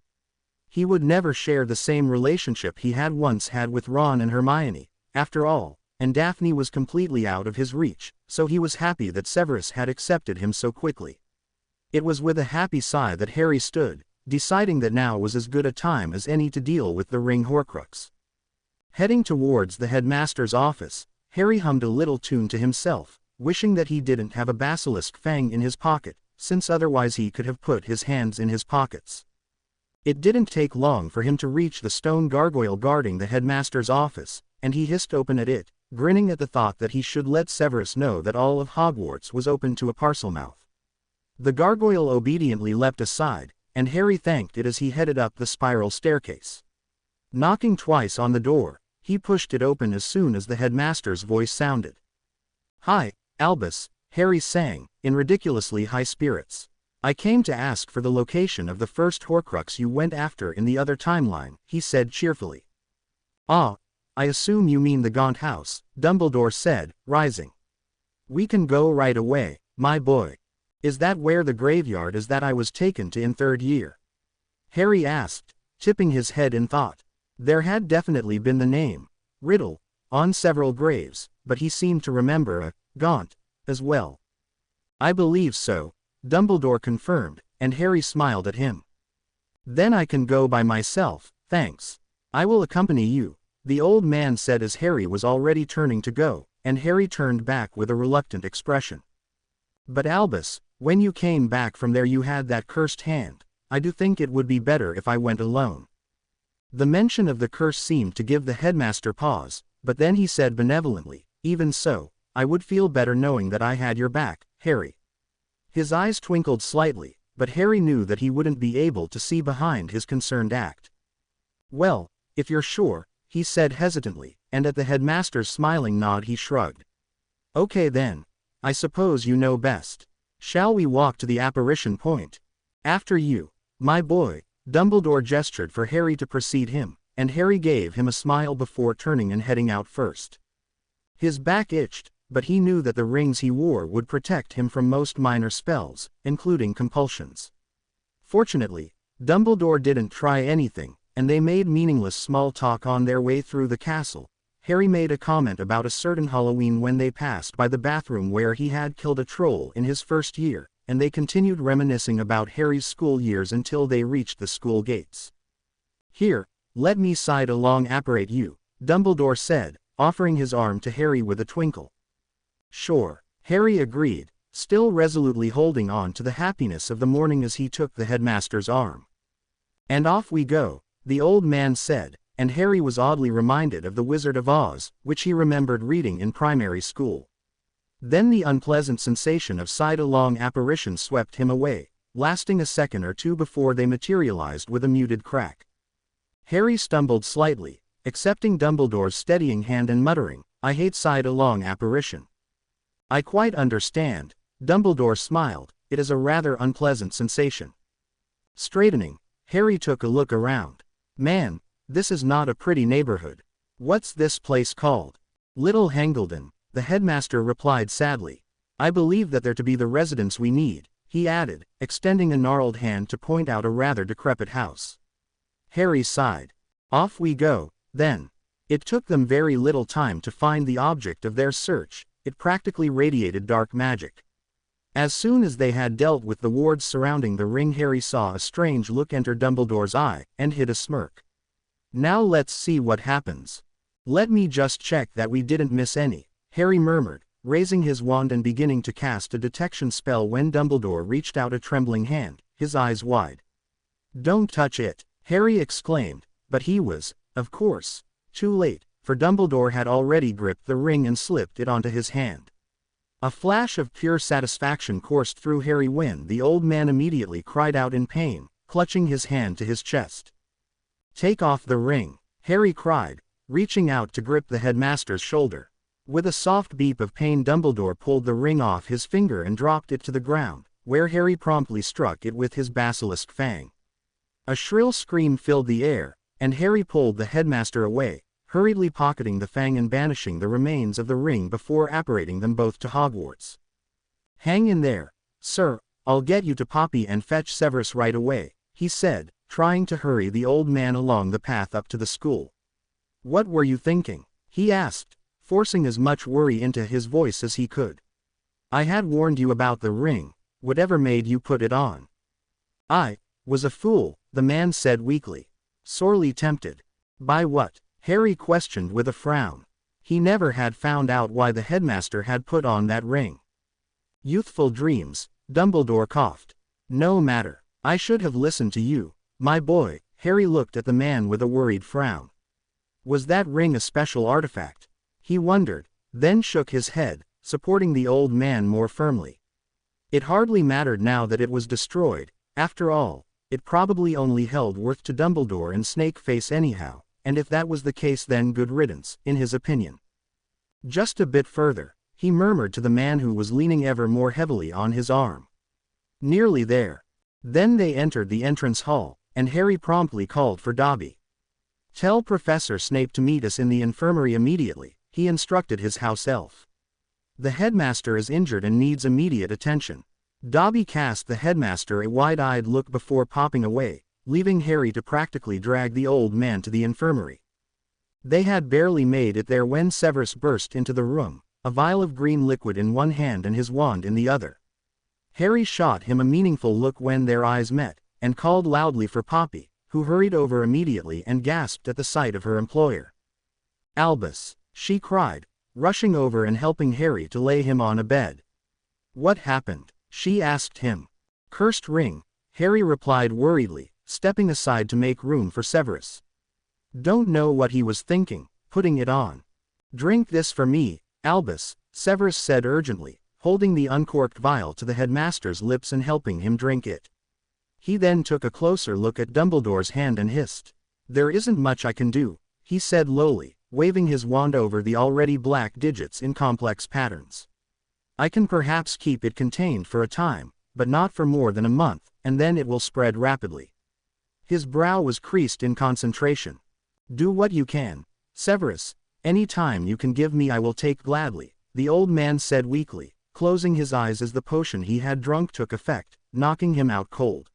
He would never share the same relationship he had once had with Ron and Hermione, after all, and Daphne was completely out of his reach, so he was happy that Severus had accepted him so quickly. It was with a happy sigh that Harry stood, deciding that now was as good a time as any to deal with the ring Horcrux. Heading towards the headmaster's office, Harry hummed a little tune to himself, wishing that he didn't have a basilisk fang in his pocket, since otherwise he could have put his hands in his pockets. It didn't take long for him to reach the stone gargoyle guarding the headmaster's office, and he hissed open at it, grinning at the thought that he should let Severus know that all of Hogwarts was open to a Parselmouth. The gargoyle obediently leapt aside, and Harry thanked it as he headed up the spiral staircase. Knocking twice on the door, he pushed it open as soon as the headmaster's voice sounded. "Hi, Albus," Harry sang, in ridiculously high spirits. "I came to ask for the location of the first Horcrux you went after in the other timeline," he said cheerfully. "Ah, I assume you mean the Gaunt House," Dumbledore said, rising. "We can go right away, my boy. Is that where the graveyard is that I was taken to in third year?" Harry asked, tipping his head in thought. There had definitely been the name, Riddle, on several graves, but he seemed to remember a Gaunt as well. "I believe so," Dumbledore confirmed, and Harry smiled at him. "Then I can go by myself, thanks. I will accompany you," the old man said as Harry was already turning to go, and Harry turned back with a reluctant expression. "But Albus, when you came back from there you had that cursed hand. I do think it would be better if I went alone." The mention of the curse seemed to give the headmaster pause, but then he said benevolently, "Even so, I would feel better knowing that I had your back, Harry." His eyes twinkled slightly, but Harry knew that he wouldn't be able to see behind his concerned act. "Well, if you're sure," he said hesitantly, and at the headmaster's smiling nod he shrugged. "Okay then. I suppose you know best. Shall we walk to the apparition point?" "After you, my boy." Dumbledore gestured for Harry to precede him, and Harry gave him a smile before turning and heading out first. His back itched, but he knew that the rings he wore would protect him from most minor spells, including compulsions. Fortunately, Dumbledore didn't try anything, and they made meaningless small talk on their way through the castle. Harry made a comment about a certain Halloween when they passed by the bathroom where he had killed a troll in his first year, and they continued reminiscing about Harry's school years until they reached the school gates. "Here, let me side along apparate you," Dumbledore said, offering his arm to Harry with a twinkle. "Sure," Harry agreed, still resolutely holding on to the happiness of the morning as he took the headmaster's arm. "And off we go," the old man said, and Harry was oddly reminded of The Wizard of Oz, which he remembered reading in primary school. Then the unpleasant sensation of side-along apparition swept him away, lasting a second or two before they materialized with a muted crack. Harry stumbled slightly, accepting Dumbledore's steadying hand and muttering, "I hate side-along apparition." "I quite understand," Dumbledore smiled, "it is a rather unpleasant sensation." Straightening, Harry took a look around. "Man, this is not a pretty neighborhood. What's this place called?" "Little Hangledon," the headmaster replied sadly. "I believe that they're to be the residence we need," he added, extending a gnarled hand to point out a rather decrepit house. Harry sighed. "Off we go, then." It took them very little time to find the object of their search. It practically radiated dark magic. As soon as they had dealt with the wards surrounding the ring, Harry saw a strange look enter Dumbledore's eye, and hid a smirk. "Now let's see what happens. Let me just check that we didn't miss any," Harry murmured, raising his wand and beginning to cast a detection spell when Dumbledore reached out a trembling hand, his eyes wide. "Don't touch it," Harry exclaimed, but he was, of course, too late, for Dumbledore had already gripped the ring and slipped it onto his hand. A flash of pure satisfaction coursed through Harry when the old man immediately cried out in pain, clutching his hand to his chest. "Take off the ring," Harry cried, reaching out to grip the headmaster's shoulder. With a soft beep of pain, Dumbledore pulled the ring off his finger and dropped it to the ground, where Harry promptly struck it with his basilisk fang. A shrill scream filled the air, and Harry pulled the headmaster away, hurriedly pocketing the fang and banishing the remains of the ring before apparating them both to Hogwarts. "Hang in there, sir, I'll get you to Poppy and fetch Severus right away," he said, trying to hurry the old man along the path up to the school. "What were you thinking?" he asked, forcing as much worry into his voice as he could. "I had warned you about the ring. Whatever made you put it on?" "I was a fool," the man said weakly. "Sorely tempted." "By what?" Harry questioned with a frown. He never had found out why the headmaster had put on that ring. "Youthful dreams," Dumbledore coughed. "No matter. I should have listened to you, my boy." Harry looked at the man with a worried frown. Was that ring a special artifact? He wondered, then shook his head, supporting the old man more firmly. It hardly mattered now that it was destroyed. After all, it probably only held worth to Dumbledore and Snakeface anyhow, and if that was the case then good riddance, in his opinion. "Just a bit further," he murmured to the man who was leaning ever more heavily on his arm. "Nearly there." Then they entered the entrance hall, and Harry promptly called for Dobby. "Tell Professor Snape to meet us in the infirmary immediately," he instructed his house elf. "The headmaster is injured and needs immediate attention." Dobby cast the headmaster a wide-eyed look before popping away, leaving Harry to practically drag the old man to the infirmary. They had barely made it there when Severus burst into the room, a vial of green liquid in one hand and his wand in the other. Harry shot him a meaningful look when their eyes met, and called loudly for Poppy, who hurried over immediately and gasped at the sight of her employer. "Albus!" she cried, rushing over and helping Harry to lay him on a bed. "What happened?" she asked him. "Cursed ring," Harry replied worriedly, stepping aside to make room for Severus. "Don't know what he was thinking, putting it on." "Drink this for me, Albus," Severus said urgently, holding the uncorked vial to the headmaster's lips and helping him drink it. He then took a closer look at Dumbledore's hand and hissed. "There isn't much I can do," he said lowly, waving his wand over the already black digits in complex patterns. "I can perhaps keep it contained for a time, but not for more than a month, and then it will spread rapidly." His brow was creased in concentration. "Do what you can, Severus. Any time you can give me I will take gladly," the old man said weakly, closing his eyes as the potion he had drunk took effect, knocking him out cold.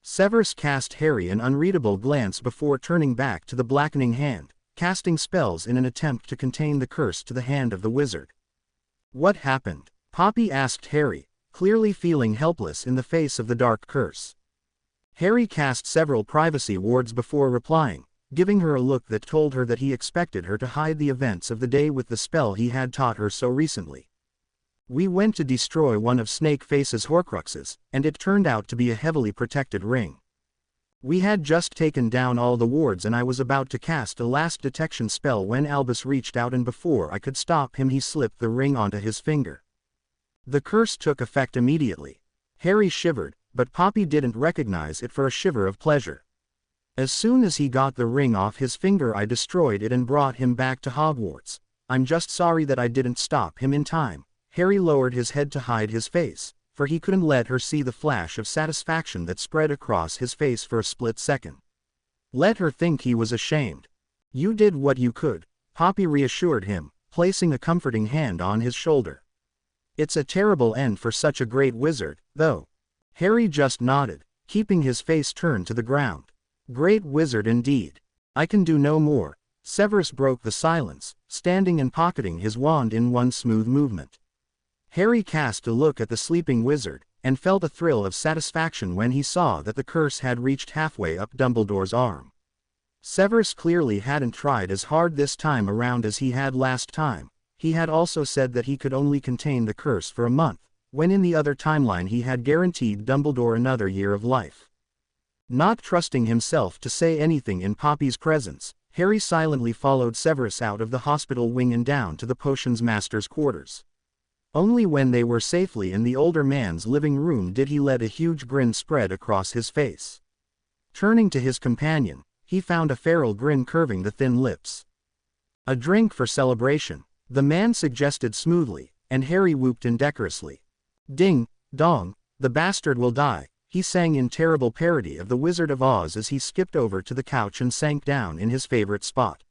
Severus cast Harry an unreadable glance before turning back to the blackening hand, casting spells in an attempt to contain the curse to the hand of the wizard. "What happened?" Poppy asked Harry, clearly feeling helpless in the face of the dark curse. Harry cast several privacy wards before replying, giving her a look that told her that he expected her to hide the events of the day with the spell he had taught her so recently. "We went to destroy one of Snakeface's Horcruxes, and it turned out to be a heavily protected ring. We had just taken down all the wards and I was about to cast a last detection spell when Albus reached out and before I could stop him he slipped the ring onto his finger. The curse took effect immediately." Harry shivered, but Poppy didn't recognize it for a shiver of pleasure. "As soon as he got the ring off his finger I destroyed it and brought him back to Hogwarts. I'm just sorry that I didn't stop him in time." Harry lowered his head to hide his face, for he couldn't let her see the flash of satisfaction that spread across his face for a split second. Let her think he was ashamed. "You did what you could," Poppy reassured him, placing a comforting hand on his shoulder. "It's a terrible end for such a great wizard, though." Harry just nodded, keeping his face turned to the ground. "Great wizard indeed. I can do no more." Severus broke the silence, standing and pocketing his wand in one smooth movement. Harry cast a look at the sleeping wizard, and felt a thrill of satisfaction when he saw that the curse had reached halfway up Dumbledore's arm. Severus clearly hadn't tried as hard this time around as he had last time. He had also said that he could only contain the curse for a month, when in the other timeline he had guaranteed Dumbledore another year of life. Not trusting himself to say anything in Poppy's presence, Harry silently followed Severus out of the hospital wing and down to the potions master's quarters. Only when they were safely in the older man's living room did he let a huge grin spread across his face. Turning to his companion, he found a feral grin curving the thin lips. "A drink for celebration," the man suggested smoothly, and Harry whooped indecorously. "Ding, dong, the bastard will die," he sang in terrible parody of the Wizard of Oz as he skipped over to the couch and sank down in his favorite spot.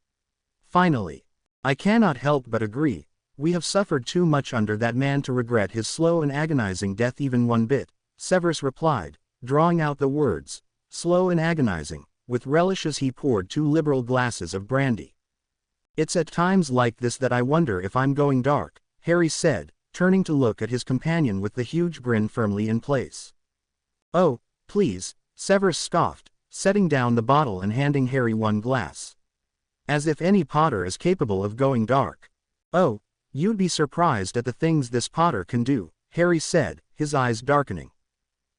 Finally, "I cannot help but agree. We have suffered too much under that man to regret his slow and agonizing death even one bit," Severus replied, drawing out the words, slow and agonizing, with relish as he poured 2 liberal glasses of brandy. "It's at times like this that I wonder if I'm going dark," Harry said, turning to look at his companion with the huge grin firmly in place. "Oh, please," Severus scoffed, setting down the bottle and handing Harry 1 glass. "As if any Potter is capable of going dark." "Oh, you'd be surprised at the things this Potter can do," Harry said, his eyes darkening.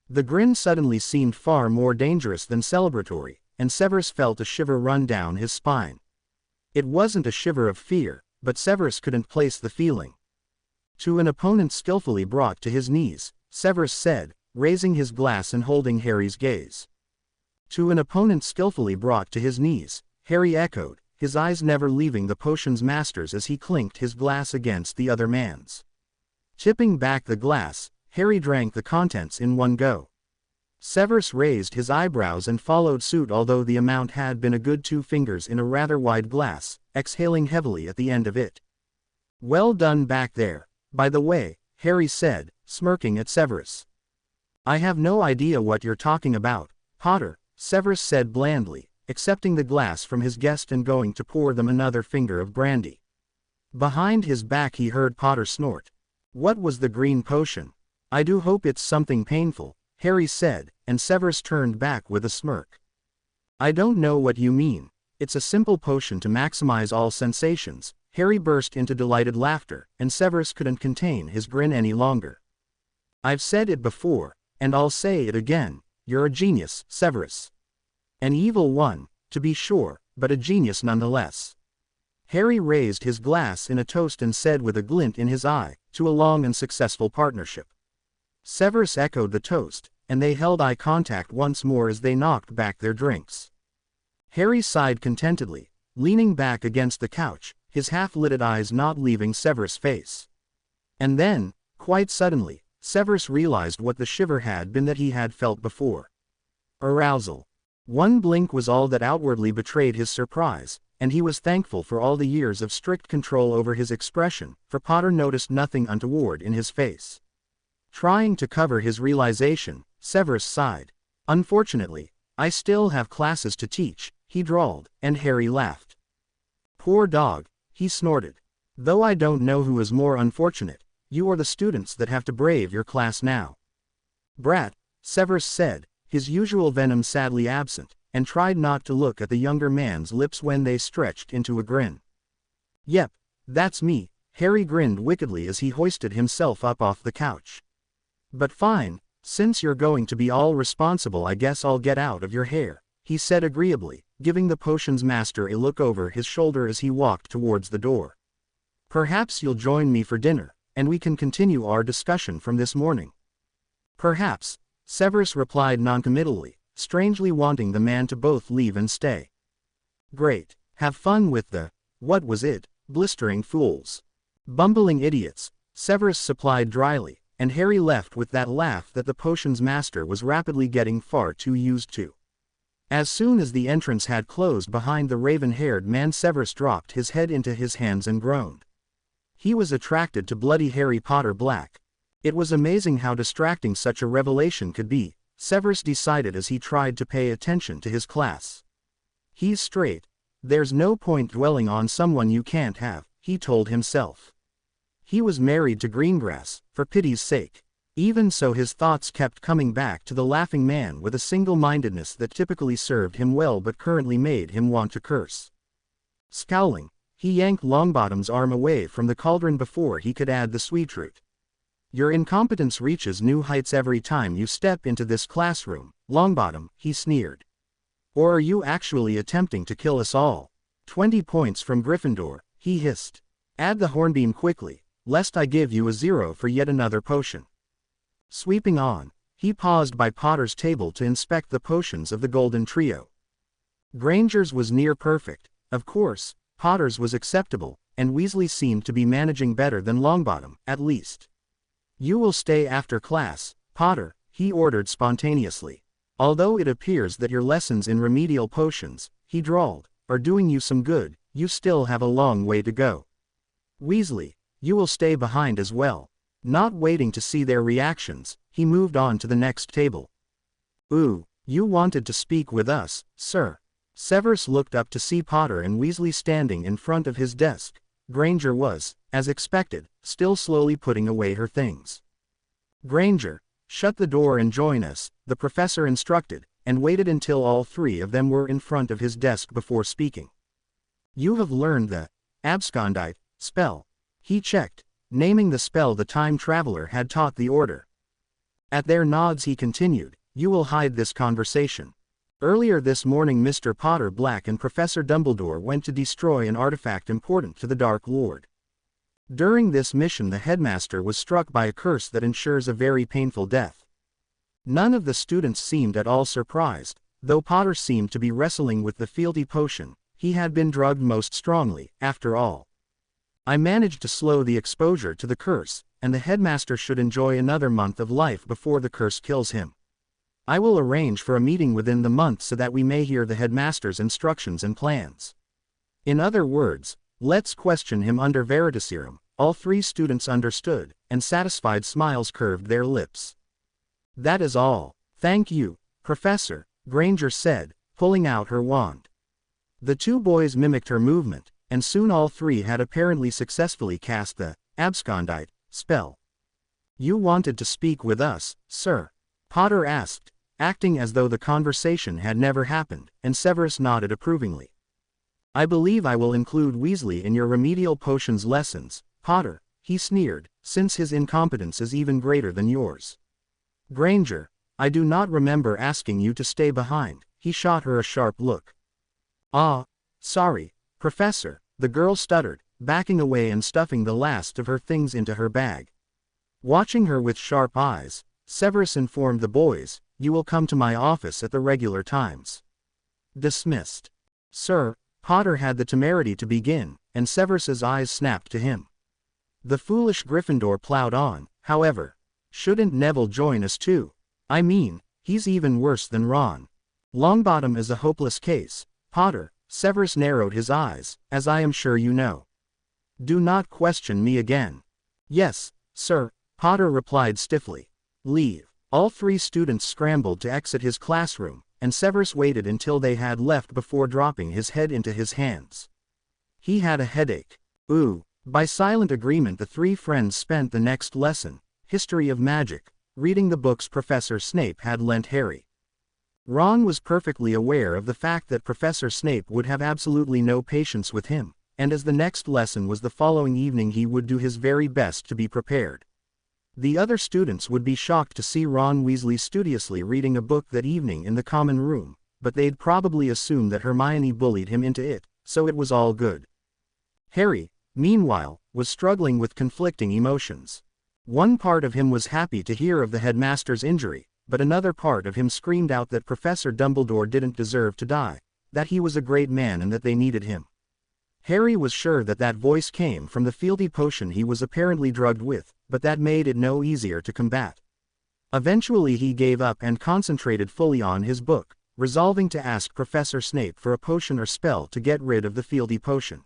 The grin suddenly seemed far more dangerous than celebratory, and Severus felt a shiver run down his spine. It wasn't a shiver of fear, but Severus couldn't place the feeling. "To an opponent skillfully brought to his knees," Severus said, raising his glass and holding Harry's gaze. "To an opponent skillfully brought to his knees," Harry echoed, his eyes never leaving the potion's master's as he clinked his glass against the other man's. Tipping back the glass, Harry drank the contents in one go. Severus raised his eyebrows and followed suit, although the amount had been a good 2 fingers in a rather wide glass, exhaling heavily at the end of it. "Well done back there, by the way," Harry said, smirking at Severus. "I have no idea what you're talking about, Potter," Severus said blandly, accepting the glass from his guest and going to pour them another finger of brandy. Behind his back he heard Potter snort. "What was the green potion? I do hope it's something painful," Harry said, and Severus turned back with a smirk. "I don't know what you mean. It's a simple potion to maximize all sensations." Harry burst into delighted laughter, and Severus couldn't contain his grin any longer. "I've said it before, and I'll say it again, you're a genius, Severus. An evil one, to be sure, but a genius nonetheless." Harry raised his glass in a toast and said with a glint in his eye, "To a long and successful partnership." Severus echoed the toast, and they held eye contact once more as they knocked back their drinks. Harry sighed contentedly, leaning back against the couch, his half-lidded eyes not leaving Severus' face. And then, quite suddenly, Severus realized what the shiver had been that he had felt before. Arousal. One blink was all that outwardly betrayed his surprise, and he was thankful for all the years of strict control over his expression, for Potter noticed nothing untoward in his face. Trying to cover his realization, Severus sighed. "Unfortunately, I still have classes to teach," he drawled, and Harry laughed. "Poor dog," he snorted. "Though I don't know who is more unfortunate, you or the students that have to brave your class now." "Brat," Severus said, his usual venom sadly absent, and tried not to look at the younger man's lips when they stretched into a grin. "Yep, that's me," Harry grinned wickedly as he hoisted himself up off the couch. "But fine, since you're going to be all responsible, I guess I'll get out of your hair," he said agreeably, giving the potion's master a look over his shoulder as he walked towards the door. "Perhaps you'll join me for dinner, and we can continue our discussion from this morning." "Perhaps," Severus replied noncommittally, strangely wanting the man to both leave and stay. "Great, have fun with the, what was it, blistering fools. Bumbling idiots," Severus supplied dryly, and Harry left with that laugh that the potion's master was rapidly getting far too used to. As soon as the entrance had closed behind the raven-haired man, Severus dropped his head into his hands and groaned. He was attracted to bloody Harry Potter Black. It was amazing how distracting such a revelation could be, Severus decided as he tried to pay attention to his class. "He's straight. There's no point dwelling on someone you can't have," he told himself. He was married to Greengrass, for pity's sake. Even so, his thoughts kept coming back to the laughing man with a single-mindedness that typically served him well but currently made him want to curse. Scowling, he yanked Longbottom's arm away from the cauldron before he could add the sweetroot. "Your incompetence reaches new heights every time you step into this classroom, Longbottom," he sneered. "Or are you actually attempting to kill us all? 20 points from Gryffindor," he hissed. "Add the hornbeam quickly, lest I give you a 0 for yet another potion." Sweeping on, he paused by Potter's table to inspect the potions of the Golden Trio. Granger's was near perfect, of course, Potter's was acceptable, and Weasley seemed to be managing better than Longbottom, at least. "You will stay after class, Potter," he ordered spontaneously. "Although it appears that your lessons in remedial potions," he drawled, "are doing you some good, you still have a long way to go. Weasley, you will stay behind as well." Not waiting to see their reactions, he moved on to the next table. "Ooh, You wanted to speak with us, sir. Severus looked up to see Potter and Weasley standing in front of his desk. Granger was, as expected, still slowly putting away her things. Granger, shut the door and join us, the professor instructed, and waited until all three of them were in front of his desk before speaking. You have learned the abscondite spell. He checked, naming the spell the time traveler had taught the order. At their nods he continued, you will hide this conversation. Earlier this morning Mr. Potter Black and Professor Dumbledore went to destroy an artifact important to the Dark Lord. During this mission the headmaster was struck by a curse that ensures a very painful death. None of the students seemed at all surprised, though Potter seemed to be wrestling with the fealty potion. He had been drugged most strongly, after all. I managed to slow the exposure to the curse, and the headmaster should enjoy another month of life before the curse kills him. I will arrange for a meeting within the month so that we may hear the headmaster's instructions and plans. In other words, let's question him under Veritaserum. All three students understood, and satisfied smiles curved their lips. That is all. Thank you, Professor, Granger said, pulling out her wand. The two boys mimicked her movement, and soon all three had apparently successfully cast the abscondite spell. You wanted to speak with us, sir? Potter asked, acting as though the conversation had never happened, and Severus nodded approvingly. I believe I will include Weasley in your remedial potions lessons, Potter, he sneered, since his incompetence is even greater than yours. Granger, I do not remember asking you to stay behind, he shot her a sharp look. Ah, sorry, Professor, the girl stuttered, backing away and stuffing the last of her things into her bag. Watching her with sharp eyes, Severus informed the boys, you will come to my office at the regular times. Dismissed. Sir, Potter had the temerity to begin, and Severus's eyes snapped to him. The foolish Gryffindor plowed on, however. Shouldn't Neville join us too? I mean, he's even worse than Ron. Longbottom is a hopeless case, Potter. Severus narrowed his eyes, as I am sure you know. Do not question me again. Yes, sir, Potter replied stiffly. Leave. All three students scrambled to exit his classroom, and Severus waited until they had left before dropping his head into his hands. He had a headache. Ooh. By silent agreement the three friends spent the next lesson, History of Magic, reading the books Professor Snape had lent Harry. Ron was perfectly aware of the fact that Professor Snape would have absolutely no patience with him, and as the next lesson was the following evening he would do his very best to be prepared. The other students would be shocked to see Ron Weasley studiously reading a book that evening in the common room, but they'd probably assume that Hermione bullied him into it, so it was all good. Harry, meanwhile, was struggling with conflicting emotions. One part of him was happy to hear of the headmaster's injury, but another part of him screamed out that Professor Dumbledore didn't deserve to die, that he was a great man and that they needed him. Harry was sure that that voice came from the fealty potion he was apparently drugged with, but that made it no easier to combat. Eventually he gave up and concentrated fully on his book, resolving to ask Professor Snape for a potion or spell to get rid of the fealty potion.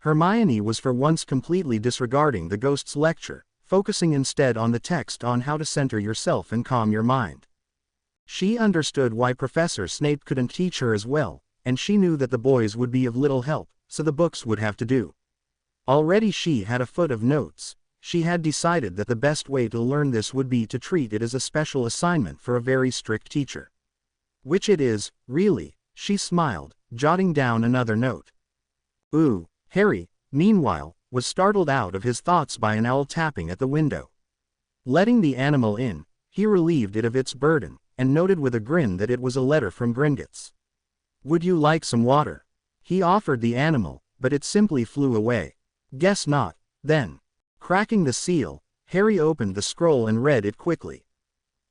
Hermione was for once completely disregarding the ghost's lecture, focusing instead on the text on how to center yourself and calm your mind. She understood why Professor Snape couldn't teach her as well, and she knew that the boys would be of little help, so the books would have to do. Already she had a foot of notes. She had decided that the best way to learn this would be to treat it as a special assignment for a very strict teacher. Which it is, really, she smiled, jotting down another note. Ooh, Harry, meanwhile, was startled out of his thoughts by an owl tapping at the window. Letting the animal in, he relieved it of its burden, and noted with a grin that it was a letter from Gringotts. Would you like some water? He offered the animal, but it simply flew away. Guess not, then. Cracking the seal, Harry opened the scroll and read it quickly.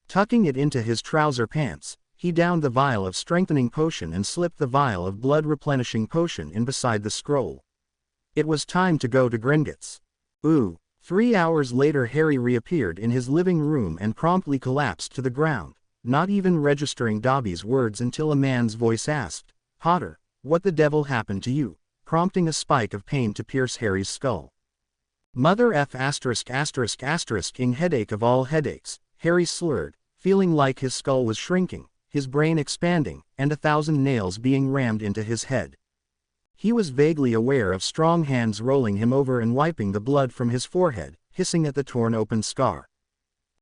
Tucking it into his trouser pants, he downed the vial of strengthening potion and slipped the vial of blood replenishing potion in beside the scroll. It was time to go to Gringotts. Ooh. 3 hours later Harry reappeared in his living room and promptly collapsed to the ground, not even registering Dobby's words until a man's voice asked, Potter, what the devil happened to you? Prompting a spike of pain to pierce Harry's skull. Mother F******** ing headache of all headaches, Harry slurred, feeling like his skull was shrinking. his brain expanding, and 1,000 nails being rammed into his head. He was vaguely aware of strong hands rolling him over and wiping the blood from his forehead, hissing at the torn open scar.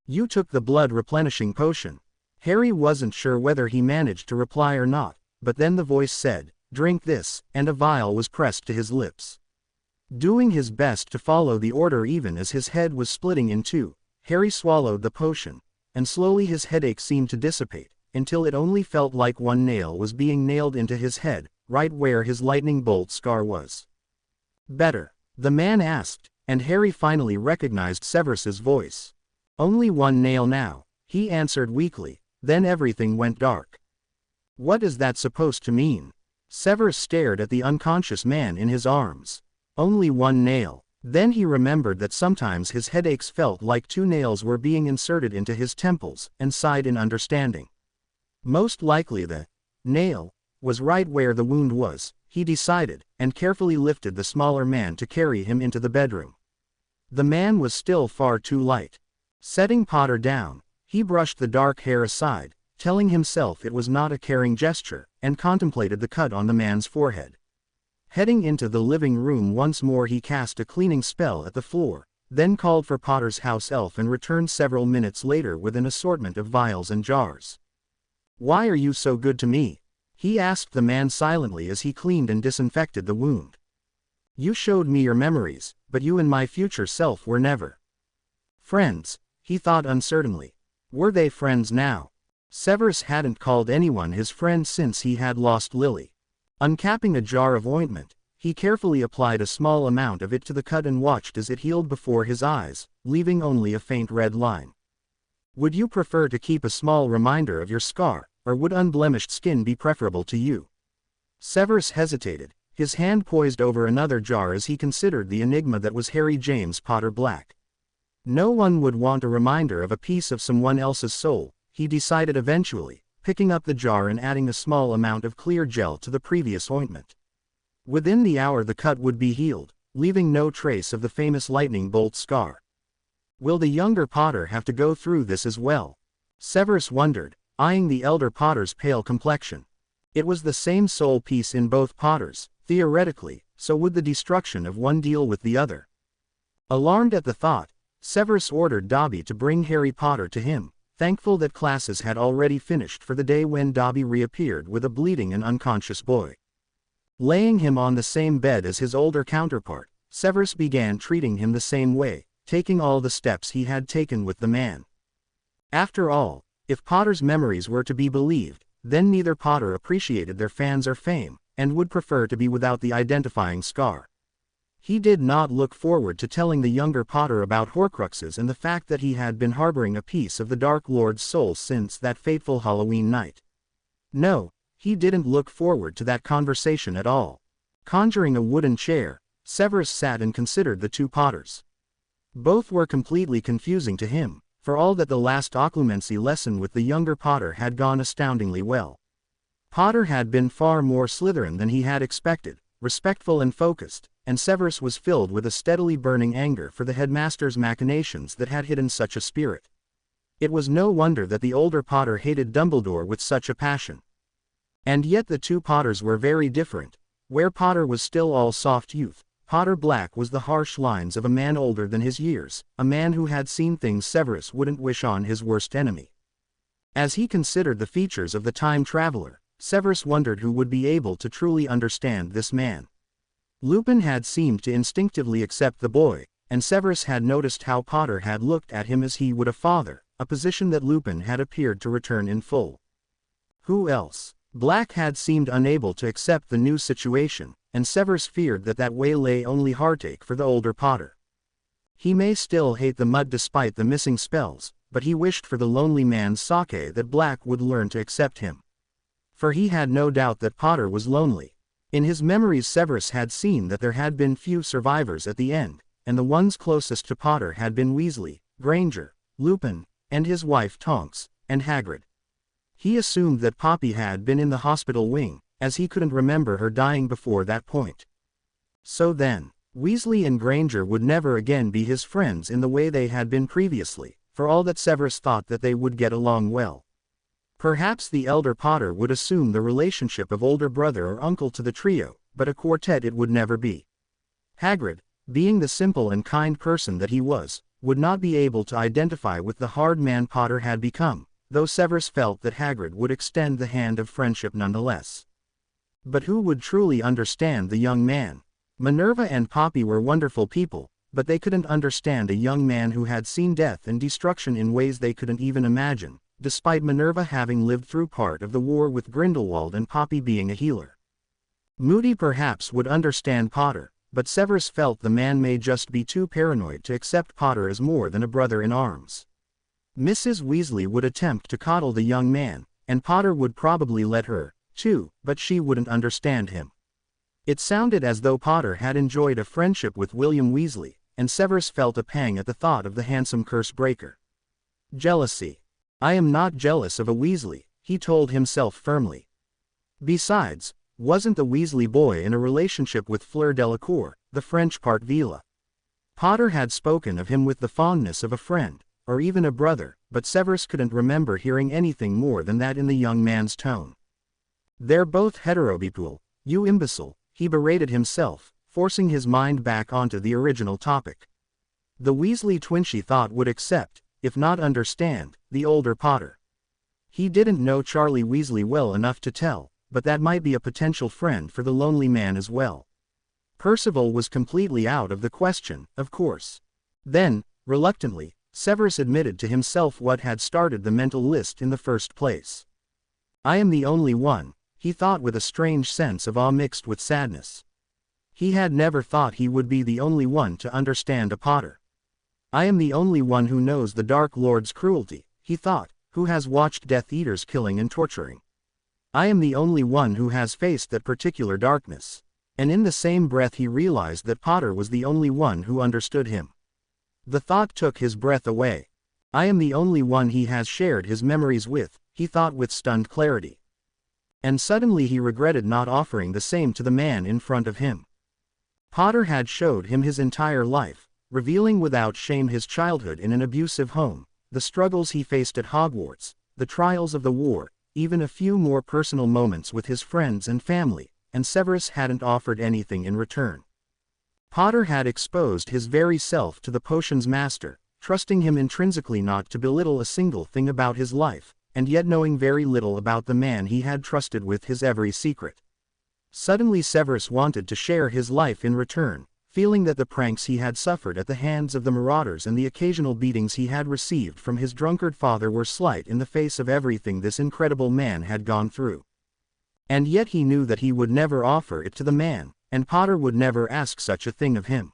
"You took the blood replenishing potion." Harry wasn't sure whether he managed to reply or not, but then the voice said, "Drink this," and a vial was pressed to his lips. Doing his best to follow the order even as his head was splitting in two, Harry swallowed the potion, and slowly his headache seemed to dissipate, until it only felt like one nail was being nailed into his head, right where his lightning bolt scar was. "Better?" the man asked, and Harry finally recognized Severus's voice. "Only one nail now," he answered weakly, then everything went dark. "What is that supposed to mean?" Severus stared at the unconscious man in his arms. "Only one nail." Then he remembered that sometimes his headaches felt like two nails were being inserted into his temples, and sighed in understanding. Most likely the nail was right where the wound was, he decided, and carefully lifted the smaller man to carry him into the bedroom. The man was still far too light. Setting Potter down, he brushed the dark hair aside, telling himself it was not a caring gesture, and contemplated the cut on the man's forehead. Heading into the living room once more, he cast a cleaning spell at the floor, then called for Potter's house elf and returned several minutes later with an assortment of vials and jars. "Why are you so good to me?" he asked the man silently as he cleaned and disinfected the wound. "You showed me your memories, but you and my future self were never friends," he thought uncertainly. Were they friends now? Severus hadn't called anyone his friend since he had lost Lily. Uncapping a jar of ointment, he carefully applied a small amount of it to the cut and watched as it healed before his eyes, leaving only a faint red line. "Would you prefer to keep a small reminder of your scar, or would unblemished skin be preferable to you?" Severus hesitated, his hand poised over another jar as he considered the enigma that was Harry James Potter Black. No one would want a reminder of a piece of someone else's soul, he decided eventually, picking up the jar and adding a small amount of clear gel to the previous ointment. Within the hour the cut would be healed, leaving no trace of the famous lightning bolt scar. Will the younger Potter have to go through this as well? Severus wondered, eyeing the elder Potter's pale complexion. It was the same soul piece in both Potters, theoretically, so would the destruction of one deal with the other? Alarmed at the thought, Severus ordered Dobby to bring Harry Potter to him, thankful that classes had already finished for the day when Dobby reappeared with a bleeding and unconscious boy. Laying him on the same bed as his older counterpart, Severus began treating him the same way, taking all the steps he had taken with the man. After all, if Potter's memories were to be believed, then neither Potter appreciated their fans or fame, and would prefer to be without the identifying scar. He did not look forward to telling the younger Potter about Horcruxes and the fact that he had been harboring a piece of the Dark Lord's soul since that fateful Halloween night. No, he didn't look forward to that conversation at all. Conjuring a wooden chair, Severus sat and considered the two Potters. Both were completely confusing to him, for all that the last occlumency lesson with the younger Potter had gone astoundingly well. Potter had been far more Slytherin than he had expected, respectful and focused, and Severus was filled with a steadily burning anger for the headmaster's machinations that had hidden such a spirit. It was no wonder that the older Potter hated Dumbledore with such a passion. And yet the two Potters were very different. Where Potter was still all soft youth, Potter Black was the harsh lines of a man older than his years, a man who had seen things Severus wouldn't wish on his worst enemy. As he considered the features of the time traveler, Severus wondered who would be able to truly understand this man. Lupin had seemed to instinctively accept the boy, and Severus had noticed how Potter had looked at him as he would a father, a position that Lupin had appeared to return in full. Who else? Black had seemed unable to accept the new situation, and Severus feared that that way lay only heartache for the older Potter. He may still hate the mud despite the missing spells, but he wished for the lonely man's sake that Black would learn to accept him. For he had no doubt that Potter was lonely. In his memories Severus had seen that there had been few survivors at the end, and the ones closest to Potter had been Weasley, Granger, Lupin, and his wife Tonks, and Hagrid. He assumed that Poppy had been in the hospital wing, as he couldn't remember her dying before that point. So then, Weasley and Granger would never again be his friends in the way they had been previously, for all that Severus thought that they would get along well. Perhaps the elder Potter would assume the relationship of older brother or uncle to the trio, but a quartet it would never be. Hagrid, being the simple and kind person that he was, would not be able to identify with the hard man Potter had become, though Severus felt that Hagrid would extend the hand of friendship nonetheless. But who would truly understand the young man? Minerva and Poppy were wonderful people, but they couldn't understand a young man who had seen death and destruction in ways they couldn't even imagine, despite Minerva having lived through part of the war with Grindelwald and Poppy being a healer. Moody perhaps would understand Potter, but Severus felt the man may just be too paranoid to accept Potter as more than a brother in arms. Mrs. Weasley would attempt to coddle the young man, and Potter would probably let her, too, but she wouldn't understand him. It sounded as though Potter had enjoyed a friendship with William Weasley, and Severus felt a pang at the thought of the handsome curse breaker. Jealousy. I am not jealous of a Weasley, he told himself firmly. Besides, wasn't the Weasley boy in a relationship with Fleur Delacour, the French part Vila? Potter had spoken of him with the fondness of a friend, or even a brother, but Severus couldn't remember hearing anything more than that in the young man's tone. They're both heterobipole, you imbecile, he berated himself, forcing his mind back onto the original topic. The Weasley twin she thought would accept, if not understand, the older Potter. He didn't know Charlie Weasley well enough to tell, but that might be a potential friend for the lonely man as well. Percival was completely out of the question, of course. Then, reluctantly, Severus admitted to himself what had started the mental list in the first place. I am the only one, he thought with a strange sense of awe mixed with sadness. He had never thought he would be the only one to understand a Potter. I am the only one who knows the Dark Lord's cruelty, he thought, who has watched Death Eaters killing and torturing. I am the only one who has faced that particular darkness. And in the same breath he realized that Potter was the only one who understood him. The thought took his breath away. I am the only one he has shared his memories with, he thought with stunned clarity. And suddenly he regretted not offering the same to the man in front of him. Potter had showed him his entire life, revealing without shame his childhood in an abusive home, the struggles he faced at Hogwarts, the trials of the war, even a few more personal moments with his friends and family, and Severus hadn't offered anything in return. Potter had exposed his very self to the potion's master, trusting him intrinsically not to belittle a single thing about his life, and yet knowing very little about the man he had trusted with his every secret. Suddenly Severus wanted to share his life in return, feeling that the pranks he had suffered at the hands of the Marauders and the occasional beatings he had received from his drunkard father were slight in the face of everything this incredible man had gone through. And yet he knew that he would never offer it to the man, and Potter would never ask such a thing of him.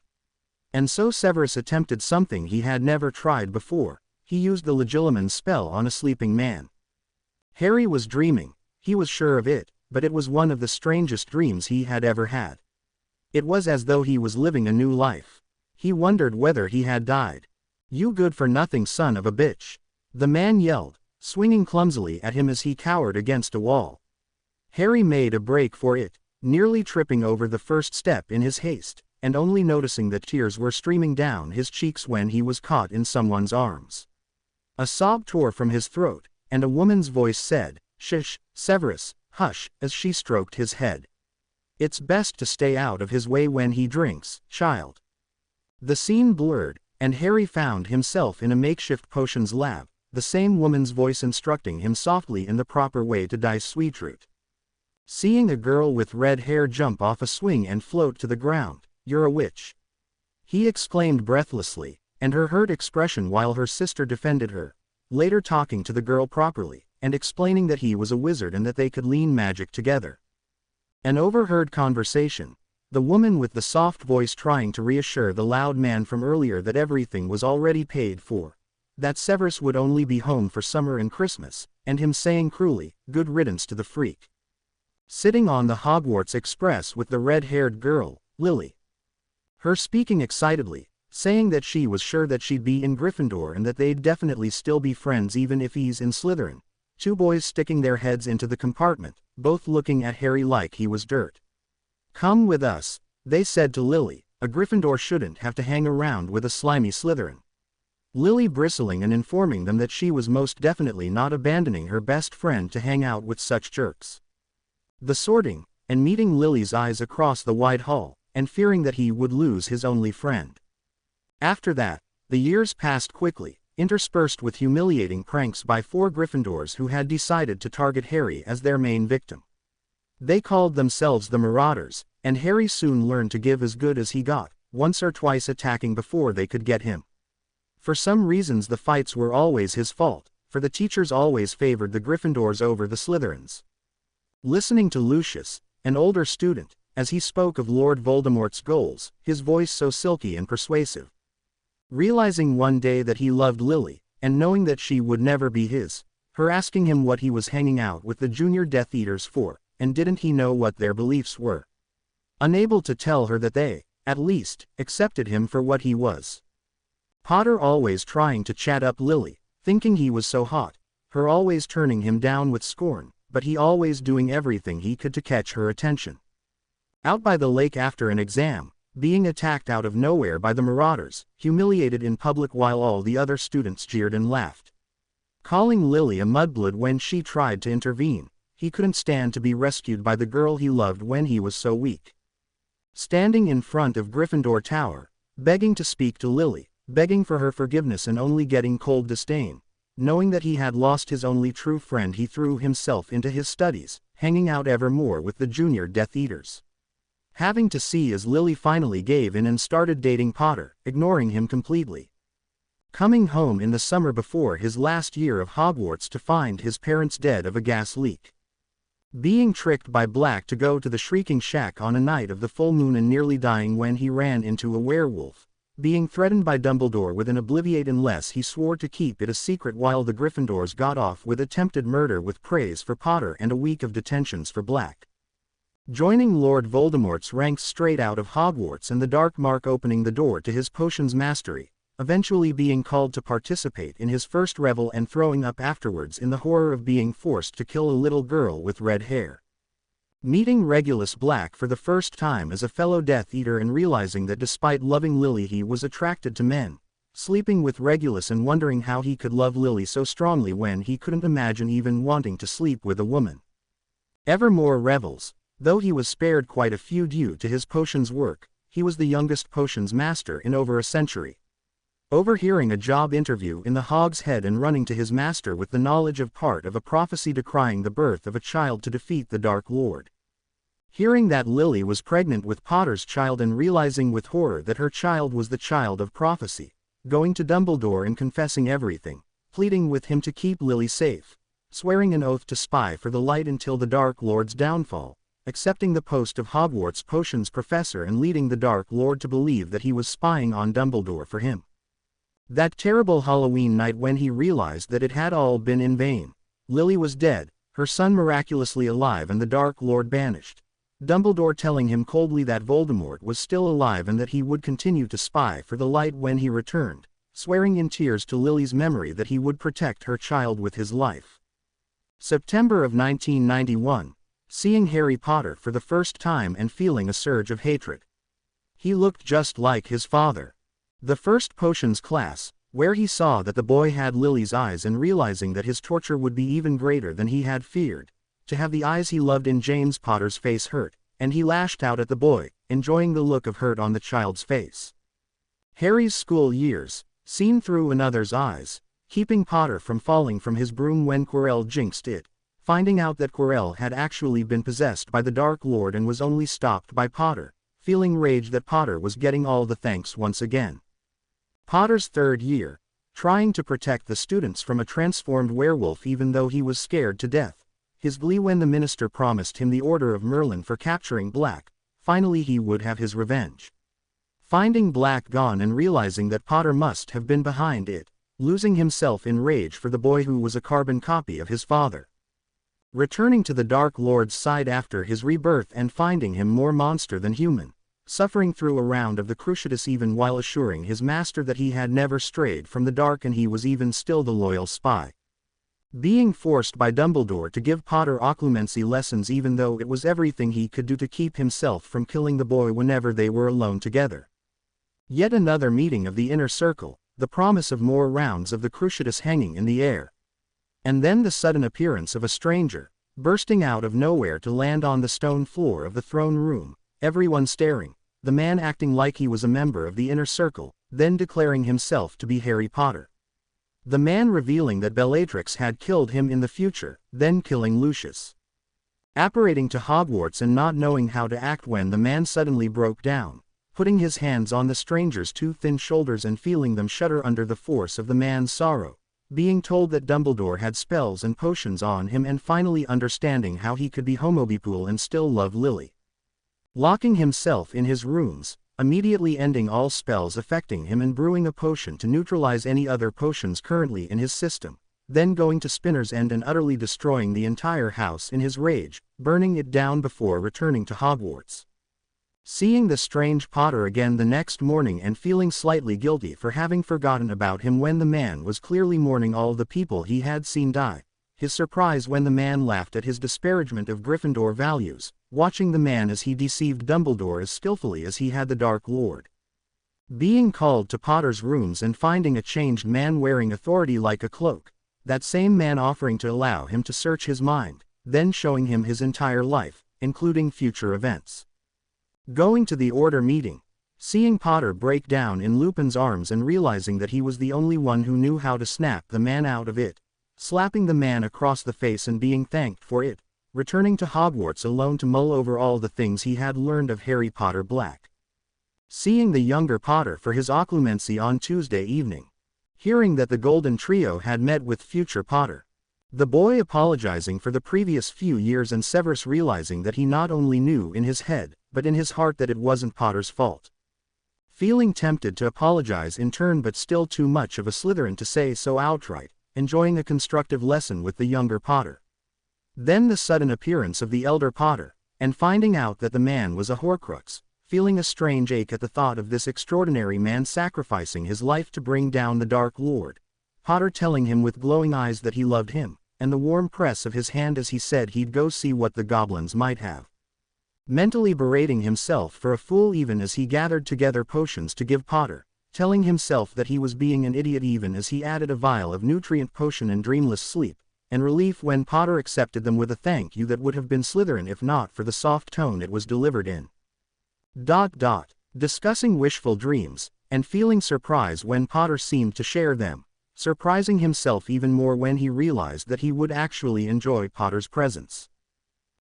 And so Severus attempted something he had never tried before. He used the Legilimens spell on a sleeping man. Harry was dreaming, he was sure of it, but it was one of the strangest dreams he had ever had. It was as though he was living a new life. He wondered whether he had died. You good-for-nothing son of a bitch! The man yelled, swinging clumsily at him as he cowered against a wall. Harry made a break for it, nearly tripping over the first step in his haste, and only noticing that tears were streaming down his cheeks when he was caught in someone's arms. A sob tore from his throat, and a woman's voice said, "Shush, Severus, hush," as she stroked his head. "It's best to stay out of his way when he drinks, child." The scene blurred, and Harry found himself in a makeshift potions lab, the same woman's voice instructing him softly in the proper way to dice Sweetroot. Seeing a girl with red hair jump off a swing and float to the ground, "You're a witch," he exclaimed breathlessly, and her hurt expression while her sister defended her, later talking to the girl properly, and explaining that he was a wizard and that they could lean magic together. An overheard conversation, the woman with the soft voice trying to reassure the loud man from earlier that everything was already paid for, that Severus would only be home for summer and Christmas, and him saying cruelly, "Good riddance to the freak." Sitting on the Hogwarts Express with the red-haired girl, Lily. Her speaking excitedly, saying that she was sure that she'd be in Gryffindor and that they'd definitely still be friends even if he's in Slytherin. Two boys sticking their heads into the compartment, both looking at Harry like he was dirt. "Come with us," they said to Lily, "a Gryffindor shouldn't have to hang around with a slimy Slytherin." Lily bristling and informing them that she was most definitely not abandoning her best friend to hang out with such jerks. The sorting, and meeting Lily's eyes across the wide hall, and fearing that he would lose his only friend. After that, the years passed quickly, interspersed with humiliating pranks by 4 Gryffindors who had decided to target Harry as their main victim. They called themselves the Marauders, and Harry soon learned to give as good as he got, once or twice attacking before they could get him. For some reasons the fights were always his fault, for the teachers always favored the Gryffindors over the Slytherins. Listening to Lucius, an older student, as he spoke of Lord Voldemort's goals, his voice so silky and persuasive. Realizing one day that he loved Lily, and knowing that she would never be his, her asking him what he was hanging out with the junior Death Eaters for, and didn't he know what their beliefs were. Unable to tell her that they, at least, accepted him for what he was. Potter always trying to chat up Lily, thinking he was so hot, her always turning him down with scorn, but he always doing everything he could to catch her attention. Out by the lake after an exam, being attacked out of nowhere by the Marauders, humiliated in public while all the other students jeered and laughed. Calling Lily a mudblood when she tried to intervene, he couldn't stand to be rescued by the girl he loved when he was so weak. Standing in front of Gryffindor Tower, begging to speak to Lily, begging for her forgiveness and only getting cold disdain. Knowing that he had lost his only true friend, he threw himself into his studies, hanging out ever more with the junior Death Eaters. Having to see as Lily finally gave in and started dating Potter, ignoring him completely. Coming home in the summer before his last year of Hogwarts to find his parents dead of a gas leak. Being tricked by Black to go to the Shrieking Shack on a night of the full moon and nearly dying when he ran into a werewolf. Being threatened by Dumbledore with an obliviate unless he swore to keep it a secret, while the Gryffindors got off with attempted murder with praise for Potter and a week of detentions for Black. Joining Lord Voldemort's ranks straight out of Hogwarts, and the Dark Mark opening the door to his potions mastery, eventually being called to participate in his first revel and throwing up afterwards in the horror of being forced to kill a little girl with red hair. Meeting Regulus Black for the first time as a fellow Death Eater and realizing that despite loving Lily he was attracted to men, sleeping with Regulus and wondering how he could love Lily so strongly when he couldn't imagine even wanting to sleep with a woman. Evermore revels. Though he was spared quite a few due to his potions work, he was the youngest potions master in over a century. Overhearing a job interview in the Hog's Head and running to his master with the knowledge of part of a prophecy decrying the birth of a child to defeat the Dark Lord. Hearing that Lily was pregnant with Potter's child and realizing with horror that her child was the child of prophecy, going to Dumbledore and confessing everything, pleading with him to keep Lily safe, swearing an oath to spy for the light until the Dark Lord's downfall, accepting the post of Hogwarts potions professor and leading the Dark Lord to believe that he was spying on Dumbledore for him. That terrible Halloween night when he realized that it had all been in vain. Lily was dead, her son miraculously alive and the Dark Lord banished. Dumbledore telling him coldly that Voldemort was still alive and that he would continue to spy for the light when he returned, swearing in tears to Lily's memory that he would protect her child with his life. September of 1991, seeing Harry Potter for the first time and feeling a surge of hatred. He looked just like his father. The first potions class, where he saw that the boy had Lily's eyes and realizing that his torture would be even greater than he had feared. To have the eyes he loved in James Potter's face hurt, and he lashed out at the boy, enjoying the look of hurt on the child's face. Harry's school years, seen through another's eyes, keeping Potter from falling from his broom when Quirrell jinxed it, finding out that Quirrell had actually been possessed by the Dark Lord and was only stopped by Potter, feeling rage that Potter was getting all the thanks once again. Potter's third year, trying to protect the students from a transformed werewolf even though he was scared to death. His glee when the minister promised him the Order of Merlin for capturing Black, finally he would have his revenge. Finding Black gone and realizing that Potter must have been behind it, losing himself in rage for the boy who was a carbon copy of his father. Returning to the Dark Lord's side after his rebirth and finding him more monster than human, suffering through a round of the Cruciatus even while assuring his master that he had never strayed from the dark and he was even still the loyal spy. Being forced by Dumbledore to give Potter occlumency lessons even though it was everything he could do to keep himself from killing the boy whenever they were alone together. Yet another meeting of the inner circle, the promise of more rounds of the Cruciatus hanging in the air. And then the sudden appearance of a stranger, bursting out of nowhere to land on the stone floor of the throne room, everyone staring, the man acting like he was a member of the inner circle, then declaring himself to be Harry Potter. The man revealing that Bellatrix had killed him in the future, then killing Lucius. Apparating to Hogwarts and not knowing how to act when the man suddenly broke down, putting his hands on the stranger's two thin shoulders and feeling them shudder under the force of the man's sorrow, being told that Dumbledore had spells and potions on him and finally understanding how he could be Homobipool and still love Lily. Locking himself in his rooms, immediately ending all spells affecting him and brewing a potion to neutralize any other potions currently in his system, then going to Spinner's End and utterly destroying the entire house in his rage, burning it down before returning to Hogwarts. Seeing the strange Potter again the next morning and feeling slightly guilty for having forgotten about him when the man was clearly mourning all the people he had seen die, his surprise when the man laughed at his disparagement of Gryffindor values, watching the man as he deceived Dumbledore as skillfully as he had the Dark Lord. Being called to Potter's rooms and finding a changed man wearing authority like a cloak, that same man offering to allow him to search his mind, then showing him his entire life, including future events. Going to the Order meeting, seeing Potter break down in Lupin's arms and realizing that he was the only one who knew how to snap the man out of it, slapping the man across the face and being thanked for it, returning to Hogwarts alone to mull over all the things he had learned of Harry Potter Black. Seeing the younger Potter for his occlumency on Tuesday evening. Hearing that the Golden Trio had met with future Potter. The boy apologizing for the previous few years and Severus realizing that he not only knew in his head, but in his heart that it wasn't Potter's fault. Feeling tempted to apologize in turn but still too much of a Slytherin to say so outright, enjoying a constructive lesson with the younger Potter. Then the sudden appearance of the elder Potter, and finding out that the man was a Horcrux, feeling a strange ache at the thought of this extraordinary man sacrificing his life to bring down the Dark Lord, Potter telling him with glowing eyes that he loved him, and the warm press of his hand as he said he'd go see what the goblins might have. Mentally berating himself for a fool even as he gathered together potions to give Potter, telling himself that he was being an idiot even as he added a vial of nutrient potion and dreamless sleep, and relief when Potter accepted them with a thank you that would have been Slytherin if not for the soft tone it was delivered in. Discussing wishful dreams, and feeling surprise when Potter seemed to share them, surprising himself even more when he realized that he would actually enjoy Potter's presence.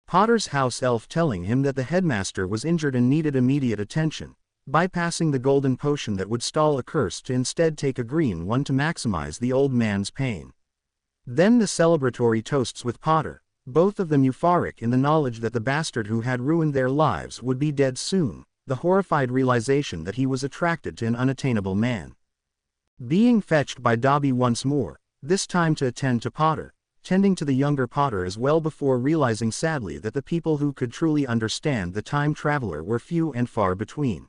Potter's house elf telling him that the headmaster was injured and needed immediate attention, bypassing the golden potion that would stall a curse to instead take a green one to maximize the old man's pain. Then the celebratory toasts with Potter, both of them euphoric in the knowledge that the bastard who had ruined their lives would be dead soon, the horrified realization that he was attracted to an unattainable man. Being fetched by Dobby once more, this time to attend to Potter, tending to the younger Potter as well before realizing sadly that the people who could truly understand the time traveler were few and far between.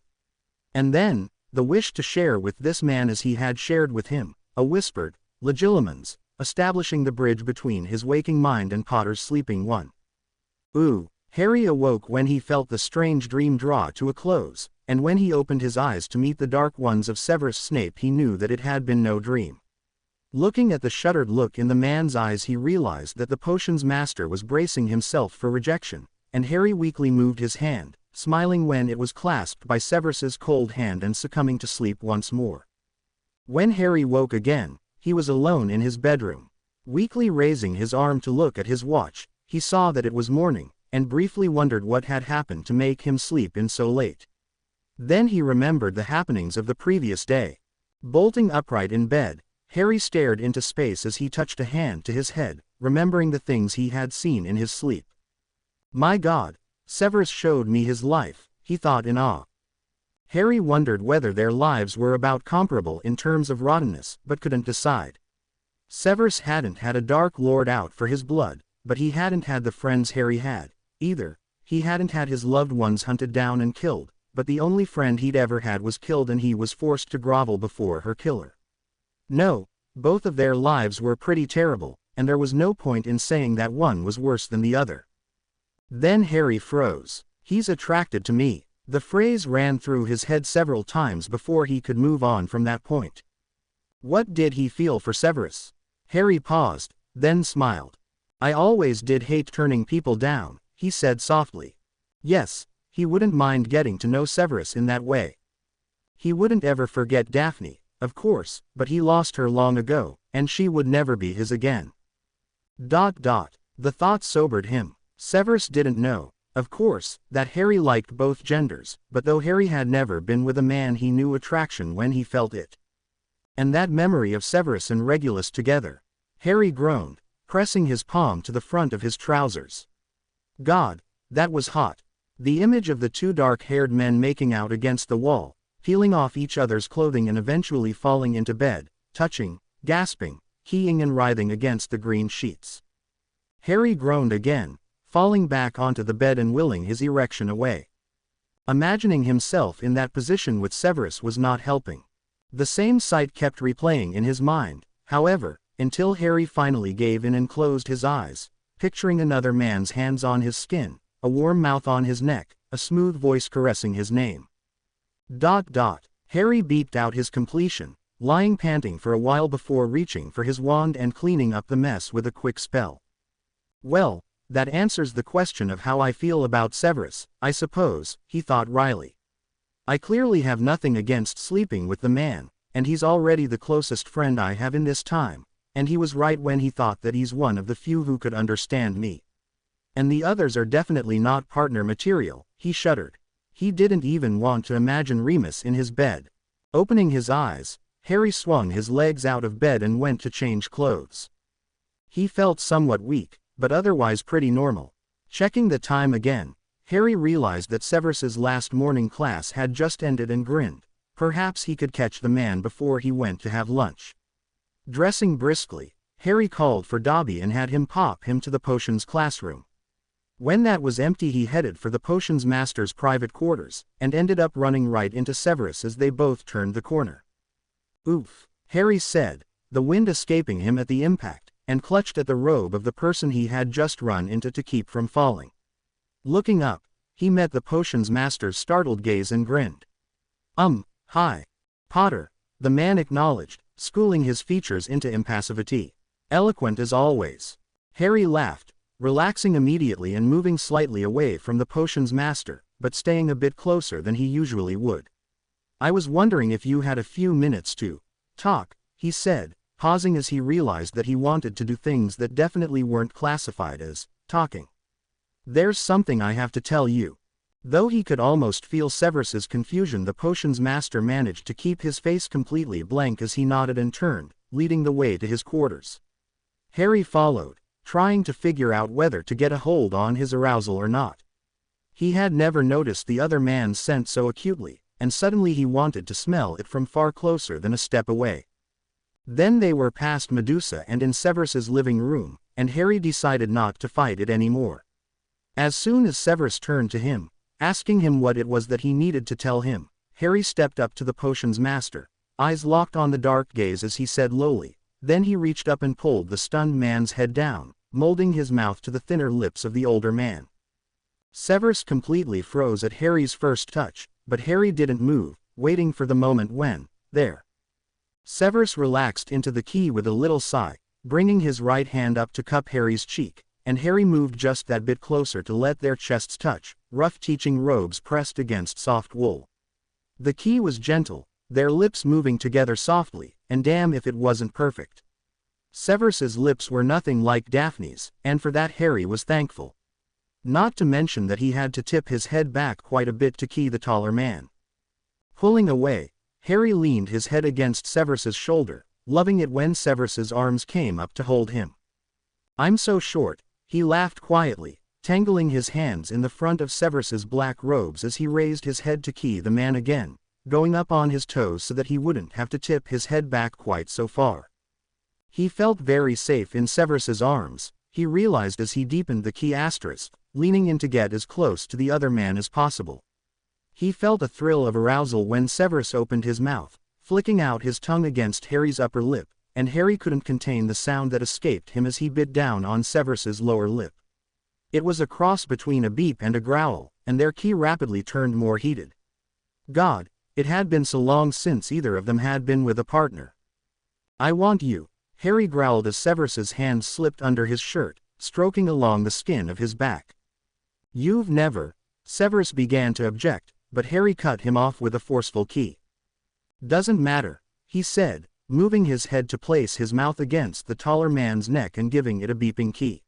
And then, the wish to share with this man as he had shared with him, a whispered, Legilimens, establishing the bridge between his waking mind and Potter's sleeping one. Harry awoke when he felt the strange dream draw to a close, and when he opened his eyes to meet the dark ones of Severus Snape he knew that it had been no dream. Looking at the shuddered look in the man's eyes he realized that the potion's master was bracing himself for rejection, and Harry weakly moved his hand, smiling when it was clasped by Severus's cold hand and succumbing to sleep once more. When Harry woke again, he was alone in his bedroom. Weakly raising his arm to look at his watch, he saw that it was morning, and briefly wondered what had happened to make him sleep in so late. Then he remembered the happenings of the previous day. Bolting upright in bed, Harry stared into space as he touched a hand to his head, remembering the things he had seen in his sleep. My God, Severus showed me his life, he thought in awe. Harry wondered whether their lives were about comparable in terms of rottenness, but couldn't decide. Severus hadn't had a Dark Lord out for his blood, but he hadn't had the friends Harry had, either. He hadn't had his loved ones hunted down and killed, but the only friend he'd ever had was killed and he was forced to grovel before her killer. No, both of their lives were pretty terrible, and there was no point in saying that one was worse than the other. Then Harry froze. He's attracted to me. The phrase ran through his head several times before he could move on from that point. What did he feel for Severus? Harry paused, then smiled. I always did hate turning people down, he said softly. Yes, he wouldn't mind getting to know Severus in that way. He wouldn't ever forget Daphne, of course, but he lost her long ago, and she would never be his again. The thought sobered him. Severus didn't know, of course, that Harry liked both genders, but though Harry had never been with a man, he knew attraction when he felt it. And that memory of Severus and Regulus together. Harry groaned, pressing his palm to the front of his trousers. God, that was hot. The image of the two dark-haired men making out against the wall, peeling off each other's clothing and eventually falling into bed, touching, gasping, keying and writhing against the green sheets. Harry groaned again, falling back onto the bed and willing his erection away. Imagining himself in that position with Severus was not helping. The same sight kept replaying in his mind, however, until Harry finally gave in and closed his eyes, picturing another man's hands on his skin, a warm mouth on his neck, a smooth voice caressing his name. Harry beeped out his completion, lying panting for a while before reaching for his wand and cleaning up the mess with a quick spell. Well, that answers the question of how I feel about Severus, I suppose, he thought wryly. I clearly have nothing against sleeping with the man, and he's already the closest friend I have in this time, and he was right when he thought that he's one of the few who could understand me. And the others are definitely not partner material, he shuddered. He didn't even want to imagine Remus in his bed. Opening his eyes, Harry swung his legs out of bed and went to change clothes. He felt somewhat weak, but otherwise pretty normal. Checking the time again, Harry realized that Severus's last morning class had just ended and grinned. Perhaps he could catch the man before he went to have lunch. Dressing briskly, Harry called for Dobby and had him pop him to the potions classroom. When that was empty, he headed for the potions master's private quarters, and ended up running right into Severus as they both turned the corner. Oof, Harry said, the wind escaping him at the impact, and clutched at the robe of the person he had just run into to keep from falling. Looking up, he met the potions master's startled gaze and grinned. Hi. Potter, the man acknowledged, schooling his features into impassivity. Eloquent as always. Harry laughed, relaxing immediately and moving slightly away from the potions master, but staying a bit closer than he usually would. I was wondering if you had a few minutes to talk, he said, pausing as he realized that he wanted to do things that definitely weren't classified as talking. There's something I have to tell you. Though he could almost feel Severus's confusion, the potions master managed to keep his face completely blank as he nodded and turned, leading the way to his quarters. Harry followed, trying to figure out whether to get a hold on his arousal or not. He had never noticed the other man's scent so acutely, and suddenly he wanted to smell it from far closer than a step away. Then they were past Medusa and in Severus's living room, and Harry decided not to fight it anymore. As soon as Severus turned to him, asking him what it was that he needed to tell him, Harry stepped up to the potions master, eyes locked on the dark gaze as he said lowly, then he reached up and pulled the stunned man's head down, molding his mouth to the thinner lips of the older man. Severus completely froze at Harry's first touch, but Harry didn't move, waiting for the moment when, there. Severus relaxed into the key with a little sigh, bringing his right hand up to cup Harry's cheek, and Harry moved just that bit closer to let their chests touch, rough teaching robes pressed against soft wool. The key was gentle, their lips moving together softly, and damn if it wasn't perfect. Severus's lips were nothing like Daphne's, and for that Harry was thankful. Not to mention that he had to tip his head back quite a bit to key the taller man. Pulling away, Harry leaned his head against Severus's shoulder, loving it when Severus's arms came up to hold him. I'm so short, he laughed quietly, tangling his hands in the front of Severus's black robes as he raised his head to key the man again, going up on his toes so that he wouldn't have to tip his head back quite so far. He felt very safe in Severus's arms, he realized as he deepened the key asterisk, leaning in to get as close to the other man as possible. He felt a thrill of arousal when Severus opened his mouth, flicking out his tongue against Harry's upper lip, and Harry couldn't contain the sound that escaped him as he bit down on Severus's lower lip. It was a cross between a beep and a growl, and their key rapidly turned more heated. God, it had been so long since either of them had been with a partner. I want you, Harry growled as Severus's hand slipped under his shirt, stroking along the skin of his back. You've never. Severus began to object, but Harry cut him off with a forceful key. Doesn't matter, he said, moving his head to place his mouth against the taller man's neck and giving it a beeping key.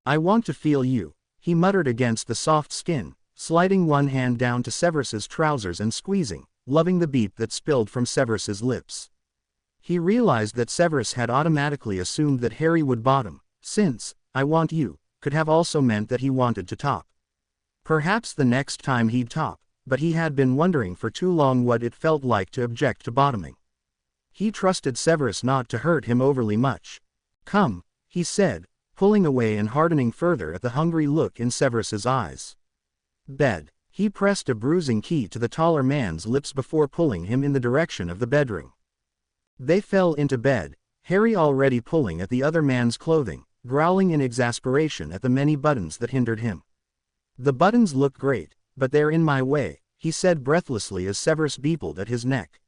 I want to feel you, he muttered against the soft skin, sliding one hand down to Severus's trousers and squeezing, loving the beep that spilled from Severus's lips. He realized that Severus had automatically assumed that Harry would bottom, since, I want you, could have also meant that he wanted to top. Perhaps the next time he'd top, but he had been wondering for too long what it felt like to object to bottoming. He trusted Severus not to hurt him overly much. Come, he said, pulling away and hardening further at the hungry look in Severus's eyes. Bed. He pressed a bruising key to the taller man's lips before pulling him in the direction of the bedroom. They fell into bed, Harry already pulling at the other man's clothing, growling in exasperation at the many buttons that hindered him. The buttons look great, but they're in my way, he said breathlessly as Severus beepled at his neck.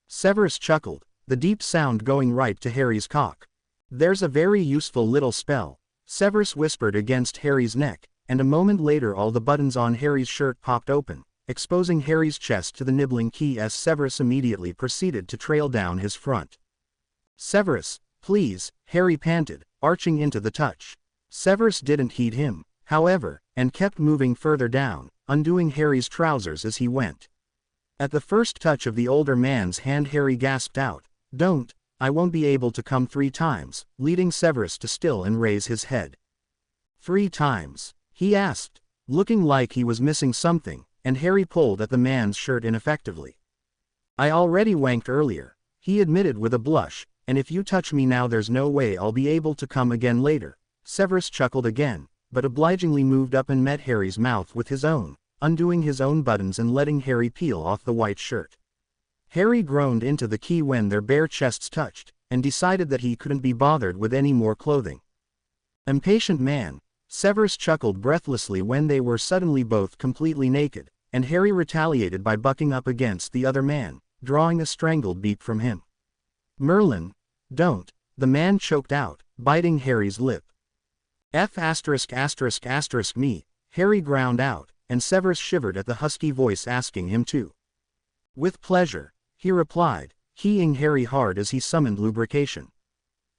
Severus chuckled, the deep sound going right to Harry's cock. There's a very useful little spell, Severus whispered against Harry's neck, and a moment later all the buttons on Harry's shirt popped open, exposing Harry's chest to the nibbling key as Severus immediately proceeded to trail down his front. Severus, please, Harry panted, arching into the touch. Severus didn't heed him, however, and kept moving further down, undoing Harry's trousers as he went. At the first touch of the older man's hand Harry gasped out, Don't, I won't be able to come 3 times, leading Severus to still and raise his head. 3 times? He asked, looking like he was missing something, and Harry pulled at the man's shirt ineffectively. I already wanked earlier, he admitted with a blush, and if you touch me now there's no way I'll be able to come again later. Severus chuckled again, but obligingly moved up and met Harry's mouth with his own, undoing his own buttons and letting Harry peel off the white shirt. Harry groaned into the key when their bare chests touched, and decided that he couldn't be bothered with any more clothing. Impatient man, Severus chuckled breathlessly when they were suddenly both completely naked, and Harry retaliated by bucking up against the other man, drawing a strangled beep from him. Merlin, don't, the man choked out, biting Harry's lip. Me, Harry ground out, and Severus shivered at the husky voice asking him to. With pleasure, he replied, keying Harry hard as he summoned lubrication.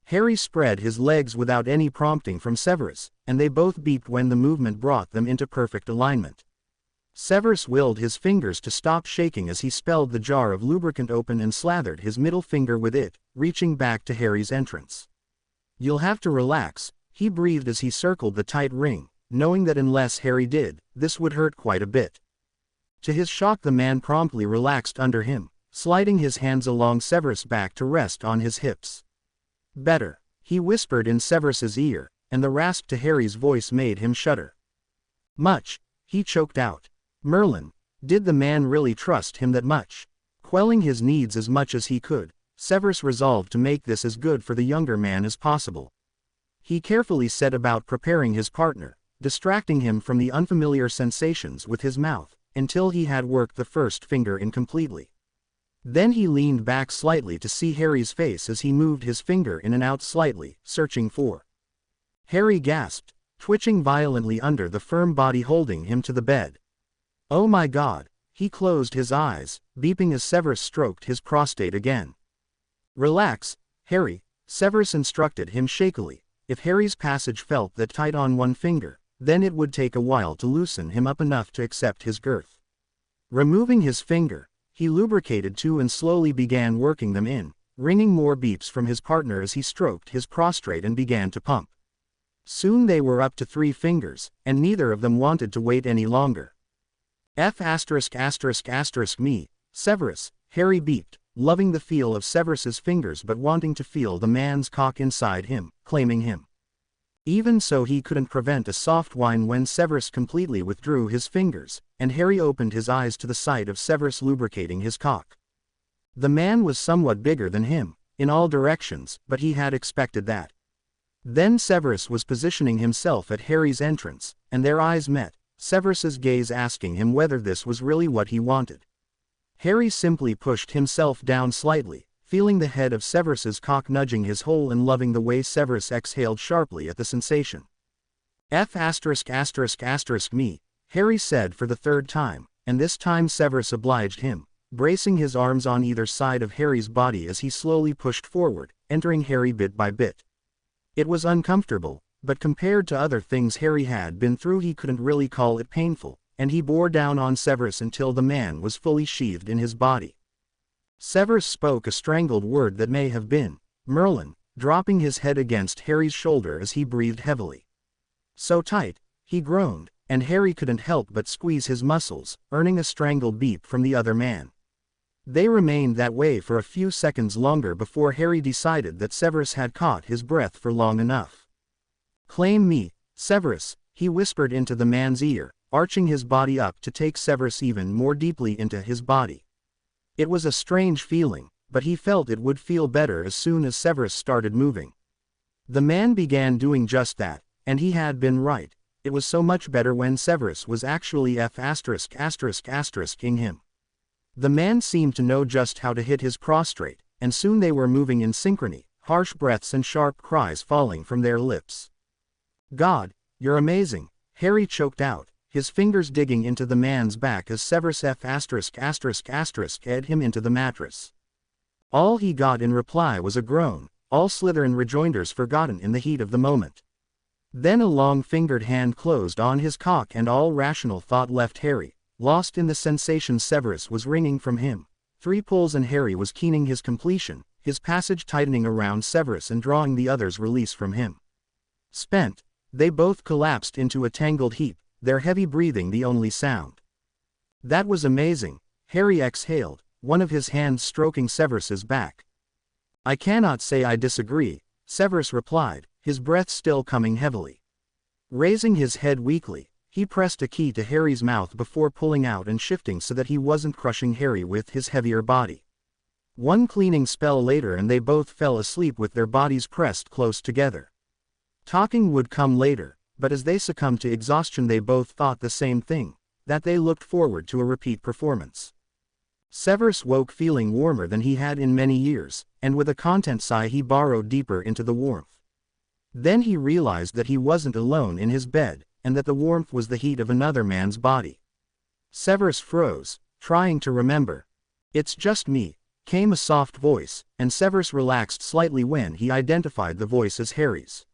Harry spread his legs without any prompting from Severus, and they both beeped when the movement brought them into perfect alignment. Severus willed his fingers to stop shaking as he spelled the jar of lubricant open and slathered his middle finger with it, reaching back to Harry's entrance. You'll have to relax, he breathed as he circled the tight ring, knowing that unless Harry did, this would hurt quite a bit. To his shock the man promptly relaxed under him, sliding his hands along Severus' back to rest on his hips. Better, he whispered in Severus's ear, and the rasp to Harry's voice made him shudder. Much, he choked out. Merlin, did the man really trust him that much? Quelling his needs as much as he could, Severus resolved to make this as good for the younger man as possible. He carefully set about preparing his partner, distracting him from the unfamiliar sensations with his mouth, until he had worked the first finger in completely. Then he leaned back slightly to see Harry's face as he moved his finger in and out slightly, searching for. Harry gasped, twitching violently under the firm body holding him to the bed. Oh my God, he closed his eyes, beeping as Severus stroked his prostate again. Relax, Harry, Severus instructed him shakily. If Harry's passage felt that tight on one finger, then it would take a while to loosen him up enough to accept his girth. Removing his finger, he lubricated 2 and slowly began working them in, ringing more beeps from his partner as he stroked his prostrate and began to pump. Soon they were up to 3 fingers, and neither of them wanted to wait any longer. Me, Severus, Harry beeped, loving the feel of Severus's fingers but wanting to feel the man's cock inside him, claiming him. Even so he couldn't prevent a soft whine when Severus completely withdrew his fingers, and Harry opened his eyes to the sight of Severus lubricating his cock. The man was somewhat bigger than him, in all directions, but he had expected that. Then Severus was positioning himself at Harry's entrance, and their eyes met, Severus's gaze asking him whether this was really what he wanted. Harry simply pushed himself down slightly, feeling the head of Severus's cock nudging his hole and loving the way Severus exhaled sharply at the sensation. Me, Harry said for the third time, and this time Severus obliged him, bracing his arms on either side of Harry's body as he slowly pushed forward, entering Harry bit by bit. It was uncomfortable, but compared to other things Harry had been through he couldn't really call it painful, and he bore down on Severus until the man was fully sheathed in his body. Severus spoke a strangled word that may have been Merlin, dropping his head against Harry's shoulder as he breathed heavily. So tight, he groaned, and Harry couldn't help but squeeze his muscles, earning a strangled beep from the other man. They remained that way for a few seconds longer before Harry decided that Severus had caught his breath for long enough. "Claim me, Severus," he whispered into the man's ear, arching his body up to take Severus even more deeply into his body. It was a strange feeling, but he felt it would feel better as soon as Severus started moving. The man began doing just that, and he had been right. It was so much better when Severus was actually ing him. The man seemed to know just how to hit his prostrate, and soon they were moving in synchrony, harsh breaths and sharp cries falling from their lips. "God, you're amazing," Harry choked out, his fingers digging into the man's back as Severus ed him into the mattress. All he got in reply was a groan, all Slytherin rejoinders forgotten in the heat of the moment. Then a long-fingered hand closed on his cock and all rational thought left Harry, lost in the sensation Severus was wringing from him. 3 pulls and Harry was keening his completion, his passage tightening around Severus and drawing the other's release from him. Spent, they both collapsed into a tangled heap, their heavy breathing the only sound. "That was amazing," Harry exhaled, one of his hands stroking Severus's back. "I cannot say I disagree," Severus replied, his breath still coming heavily. Raising his head weakly, he pressed a key to Harry's mouth before pulling out and shifting so that he wasn't crushing Harry with his heavier body. One cleaning spell later and they both fell asleep with their bodies pressed close together. Talking would come later, but as they succumbed to exhaustion they both thought the same thing, that they looked forward to a repeat performance. Severus woke feeling warmer than he had in many years, and with a content sigh he burrowed deeper into the warmth. Then he realized that he wasn't alone in his bed, and that the warmth was the heat of another man's body. Severus froze, trying to remember. "It's just me," came a soft voice, and Severus relaxed slightly when he identified the voice as Harry's.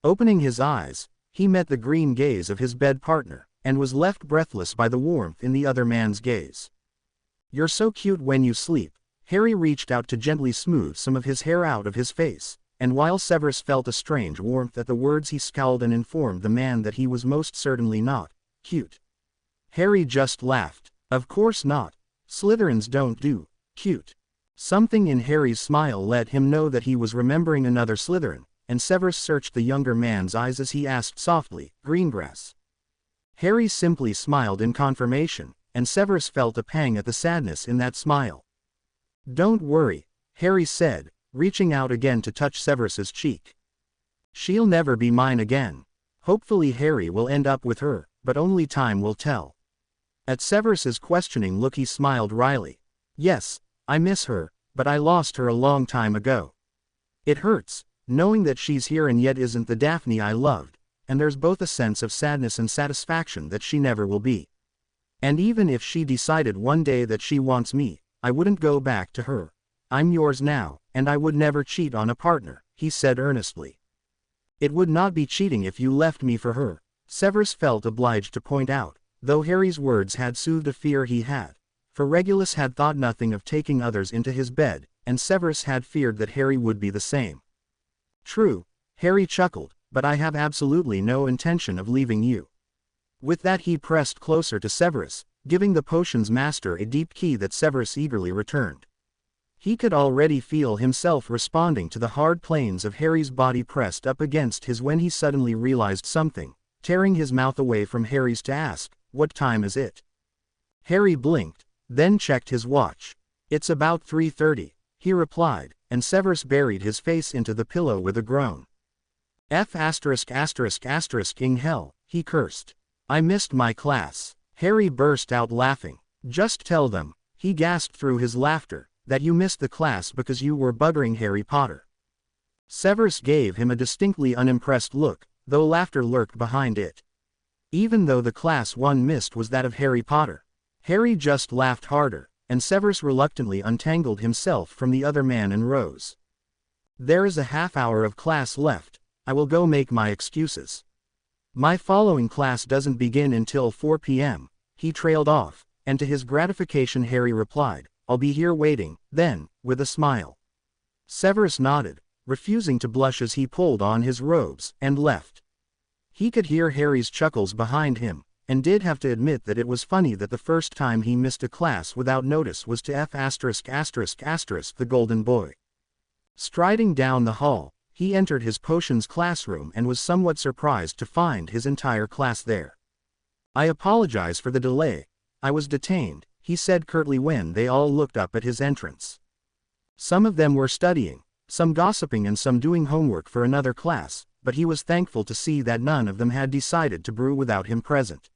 Opening his eyes, he met the green gaze of his bed partner, and was left breathless by the warmth in the other man's gaze. "You're so cute when you sleep," Harry reached out to gently smooth some of his hair out of his face, and while Severus felt a strange warmth at the words he scowled and informed the man that he was most certainly not cute. Harry just laughed. "Of course not. Slytherins don't do cute." Something in Harry's smile let him know that he was remembering another Slytherin, and Severus searched the younger man's eyes as he asked softly, "Greengrass?" Harry simply smiled in confirmation, and Severus felt a pang at the sadness in that smile. "Don't worry," Harry said, reaching out again to touch Severus's cheek. "She'll never be mine again. Hopefully Harry will end up with her, but only time will tell." At Severus's questioning look he smiled wryly. "Yes, I miss her, but I lost her a long time ago. It hurts, knowing that she's here and yet isn't the Daphne I loved, and there's both a sense of sadness and satisfaction that she never will be. And even if she decided one day that she wants me, I wouldn't go back to her. I'm yours now, and I would never cheat on a partner," he said earnestly. "It would not be cheating if you left me for her," Severus felt obliged to point out, though Harry's words had soothed a fear he had. For Regulus had thought nothing of taking others into his bed, and Severus had feared that Harry would be the same. "True," Harry chuckled, "but I have absolutely no intention of leaving you." With that he pressed closer to Severus, giving the potion's master a deep key that Severus eagerly returned. He could already feel himself responding to the hard planes of Harry's body pressed up against his when he suddenly realized something, tearing his mouth away from Harry's to ask, "What time is it?" Harry blinked, then checked his watch. "It's about 3:30, he replied, and Severus buried his face into the pillow with a groan. "Ing hell," he cursed. "I missed my class." Harry burst out laughing. "Just tell them," he gasped through his laughter, that you missed the class because you were buggering Harry Potter." Severus gave him a distinctly unimpressed look, though laughter lurked behind it. Even though the class one missed was that of Harry Potter. Harry just laughed harder, and Severus reluctantly untangled himself from the other man and rose. "There is a half-hour of class left. I will go make my excuses. My following class doesn't begin until 4 p.m. He trailed off, and to his gratification Harry replied, "I'll be here waiting, then," with a smile. Severus nodded, refusing to blush as he pulled on his robes, and left. He could hear Harry's chuckles behind him, and did have to admit that it was funny that the first time he missed a class without notice was to the Golden Boy. Striding down the hall, he entered his potions classroom and was somewhat surprised to find his entire class there. "I apologize for the delay. I was detained," he said curtly when they all looked up at his entrance. Some of them were studying, some gossiping and some doing homework for another class, but he was thankful to see that none of them had decided to brew without him present.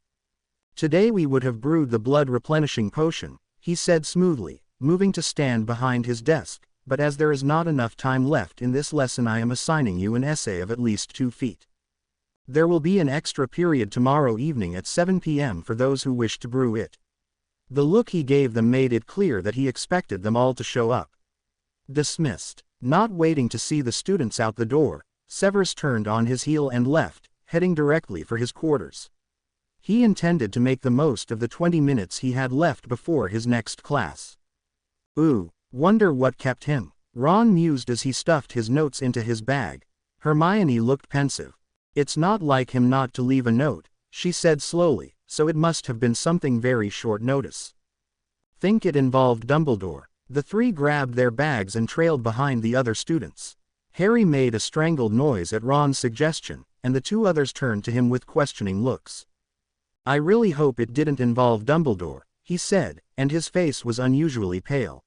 "Today we would have brewed the blood-replenishing potion," he said smoothly, moving to stand behind his desk, "but as there is not enough time left in this lesson I am assigning you an essay of at least 2 feet. There will be an extra period tomorrow evening at 7 p.m. for those who wish to brew it." The look he gave them made it clear that he expected them all to show up. Dismissed. Not waiting to see the students out the door, Severus turned on his heel and left, heading directly for his quarters. He intended to make the most of the 20 minutes he had left before his next class. "Ooh, wonder what kept him," Ron mused as he stuffed his notes into his bag. Hermione looked pensive. "It's not like him not to leave a note," she said slowly, "so it must have been something very short notice." "Think it involved Dumbledore." The three grabbed their bags and trailed behind the other students. Harry made a strangled noise at Ron's suggestion, and the 2 others turned to him with questioning looks. "I really hope it didn't involve Dumbledore," he said, and his face was unusually pale.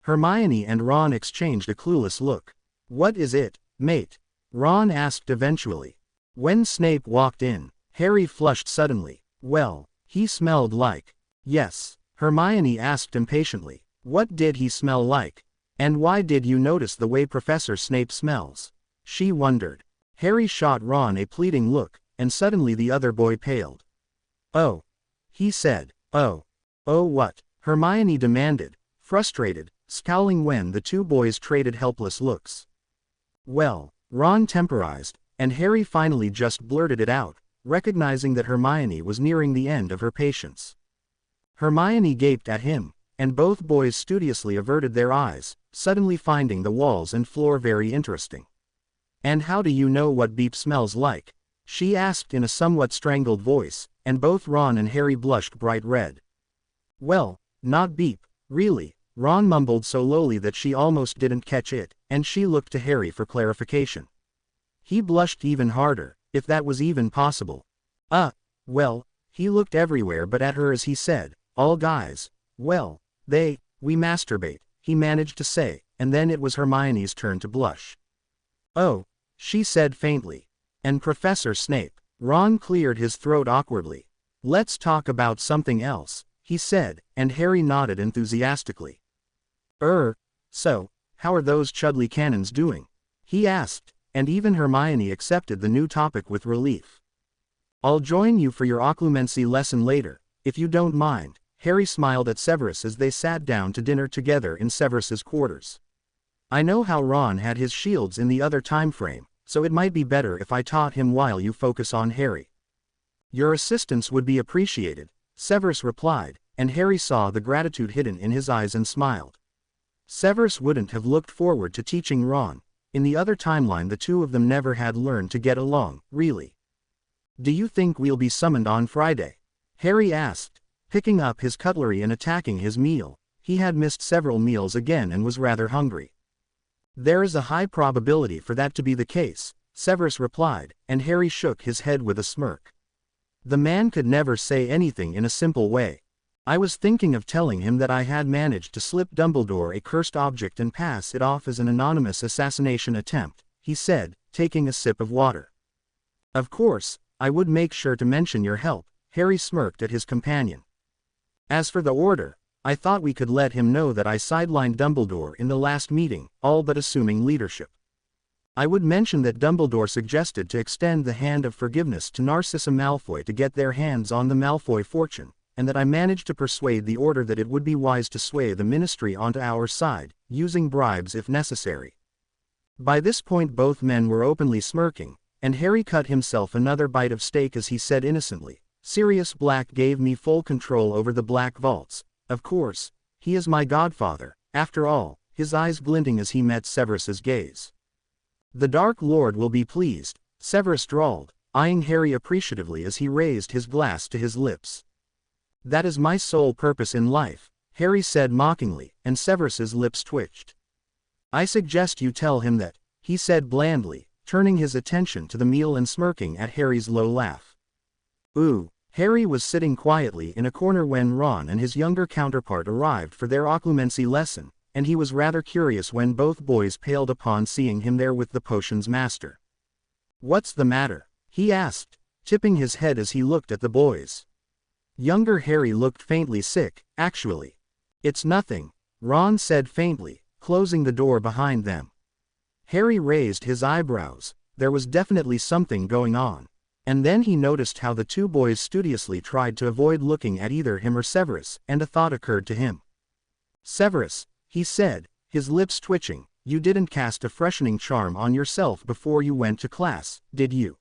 Hermione and Ron exchanged a clueless look. "What is it, mate?" Ron asked eventually. When Snape walked in, Harry flushed suddenly. "Well, he smelled like..." "Yes," Hermione asked impatiently. "What did he smell like? And why did you notice the way Professor Snape smells?" she wondered. Harry shot Ron a pleading look, and suddenly the other boy paled. "Oh," he said. Oh what?" Hermione demanded, frustrated, scowling when the 2 boys traded helpless looks. "Well," Ron temporized, and Harry finally just blurted it out, recognizing that Hermione was nearing the end of her patience. Hermione gaped at him, and both boys studiously averted their eyes, suddenly finding the walls and floor very interesting. "And how do you know what Beep smells like?" she asked in a somewhat strangled voice, and both Ron and Harry blushed bright red. "Well, not Beep, really," Ron mumbled so lowly that she almost didn't catch it, and she looked to Harry for clarification. He blushed even harder, if that was even possible. Well," he looked everywhere but at her as he said, "all guys, well, we masturbate," he managed to say, and then it was Hermione's turn to blush. "Oh," she said faintly. "And Professor Snape." Ron cleared his throat awkwardly. "Let's talk about something else," he said, and Harry nodded enthusiastically. So, how are those Chudley Cannons doing?" he asked, and even Hermione accepted the new topic with relief. "I'll join you for your occlumency lesson later, if you don't mind." Harry smiled at Severus as they sat down to dinner together in Severus's quarters. "I know how Ron had his shields in the other time frame, so it might be better if I taught him while you focus on Harry." "Your assistance would be appreciated," Severus replied, and Harry saw the gratitude hidden in his eyes and smiled. Severus wouldn't have looked forward to teaching Ron. In the other timeline the 2 of them never had learned to get along, really. "Do you think we'll be summoned on Friday?" Harry asked, picking up his cutlery and attacking his meal. He had missed several meals again and was rather hungry. "There is a high probability for that to be the case," Severus replied, and Harry shook his head with a smirk. The man could never say anything in a simple way. "I was thinking of telling him that I had managed to slip Dumbledore a cursed object and pass it off as an anonymous assassination attempt," he said, taking a sip of water. "Of course, I would make sure to mention your help," Harry smirked at his companion. "As for the order, I thought we could let him know that I sidelined Dumbledore in the last meeting, all but assuming leadership. I would mention that Dumbledore suggested to extend the hand of forgiveness to Narcissa Malfoy to get their hands on the Malfoy fortune, and that I managed to persuade the Order that it would be wise to sway the Ministry onto our side, using bribes if necessary. By this point both men were openly smirking, and Harry cut himself another bite of steak as he said innocently, Sirius Black gave me full control over the Black Vaults. Of course, he is my godfather, after all, his eyes glinting as he met Severus's gaze. The Dark Lord will be pleased, Severus drawled, eyeing Harry appreciatively as he raised his glass to his lips. That is my sole purpose in life, Harry said mockingly, and Severus's lips twitched. I suggest you tell him that, he said blandly, turning his attention to the meal and smirking at Harry's low laugh. Ooh. Harry was sitting quietly in a corner when Ron and his younger counterpart arrived for their occlumency lesson, and he was rather curious when both boys paled upon seeing him there with the potions master. What's the matter? He asked, tipping his head as he looked at the boys. Younger Harry looked faintly sick, actually. It's nothing, Ron said faintly, closing the door behind them. Harry raised his eyebrows. There was definitely something going on. And then he noticed how the two boys studiously tried to avoid looking at either him or Severus, and a thought occurred to him. Severus, he said, his lips twitching, you didn't cast a freshening charm on yourself before you went to class, did you?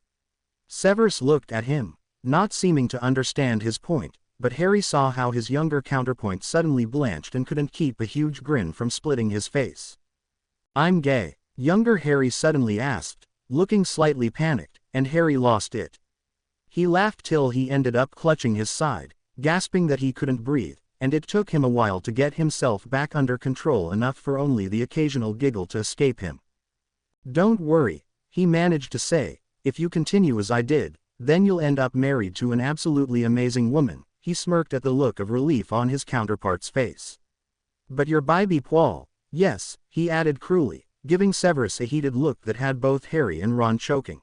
Severus looked at him, not seeming to understand his point, but Harry saw how his younger counterpoint suddenly blanched and couldn't keep a huge grin from splitting his face. I'm gay, younger Harry suddenly asked, looking slightly panicked, and Harry lost it. He laughed till he ended up clutching his side, gasping that he couldn't breathe, and it took him a while to get himself back under control enough for only the occasional giggle to escape him. Don't worry, he managed to say, if you continue as I did, then you'll end up married to an absolutely amazing woman. He smirked at the look of relief on his counterpart's face. But you're Bibi Paul, yes, he added cruelly, giving Severus a heated look that had both Harry and Ron choking.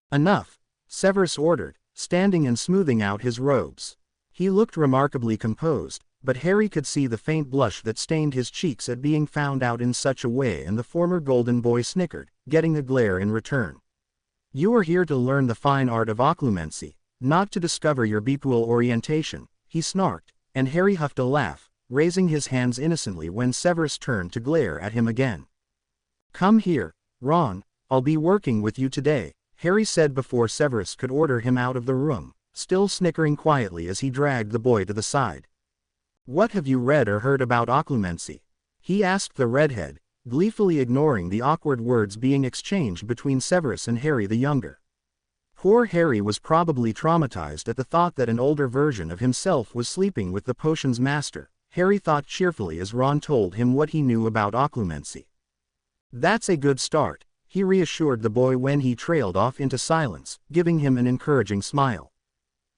Enough, Severus ordered, standing and smoothing out his robes. He looked remarkably composed, but Harry could see the faint blush that stained his cheeks at being found out in such a way, and the former golden boy snickered, getting a glare in return. You are here to learn the fine art of occlumency, not to discover your Bepool orientation, he snarked, and Harry huffed a laugh, raising his hands innocently when Severus turned to glare at him again. Come here, Ron, I'll be working with you today, Harry said before Severus could order him out of the room, still snickering quietly as he dragged the boy to the side. What have you read or heard about occlumency? He asked the redhead, gleefully ignoring the awkward words being exchanged between Severus and Harry the younger. Poor Harry was probably traumatized at the thought that an older version of himself was sleeping with the potions master, Harry thought cheerfully as Ron told him what he knew about occlumency. That's a good start, he reassured the boy when he trailed off into silence, giving him an encouraging smile.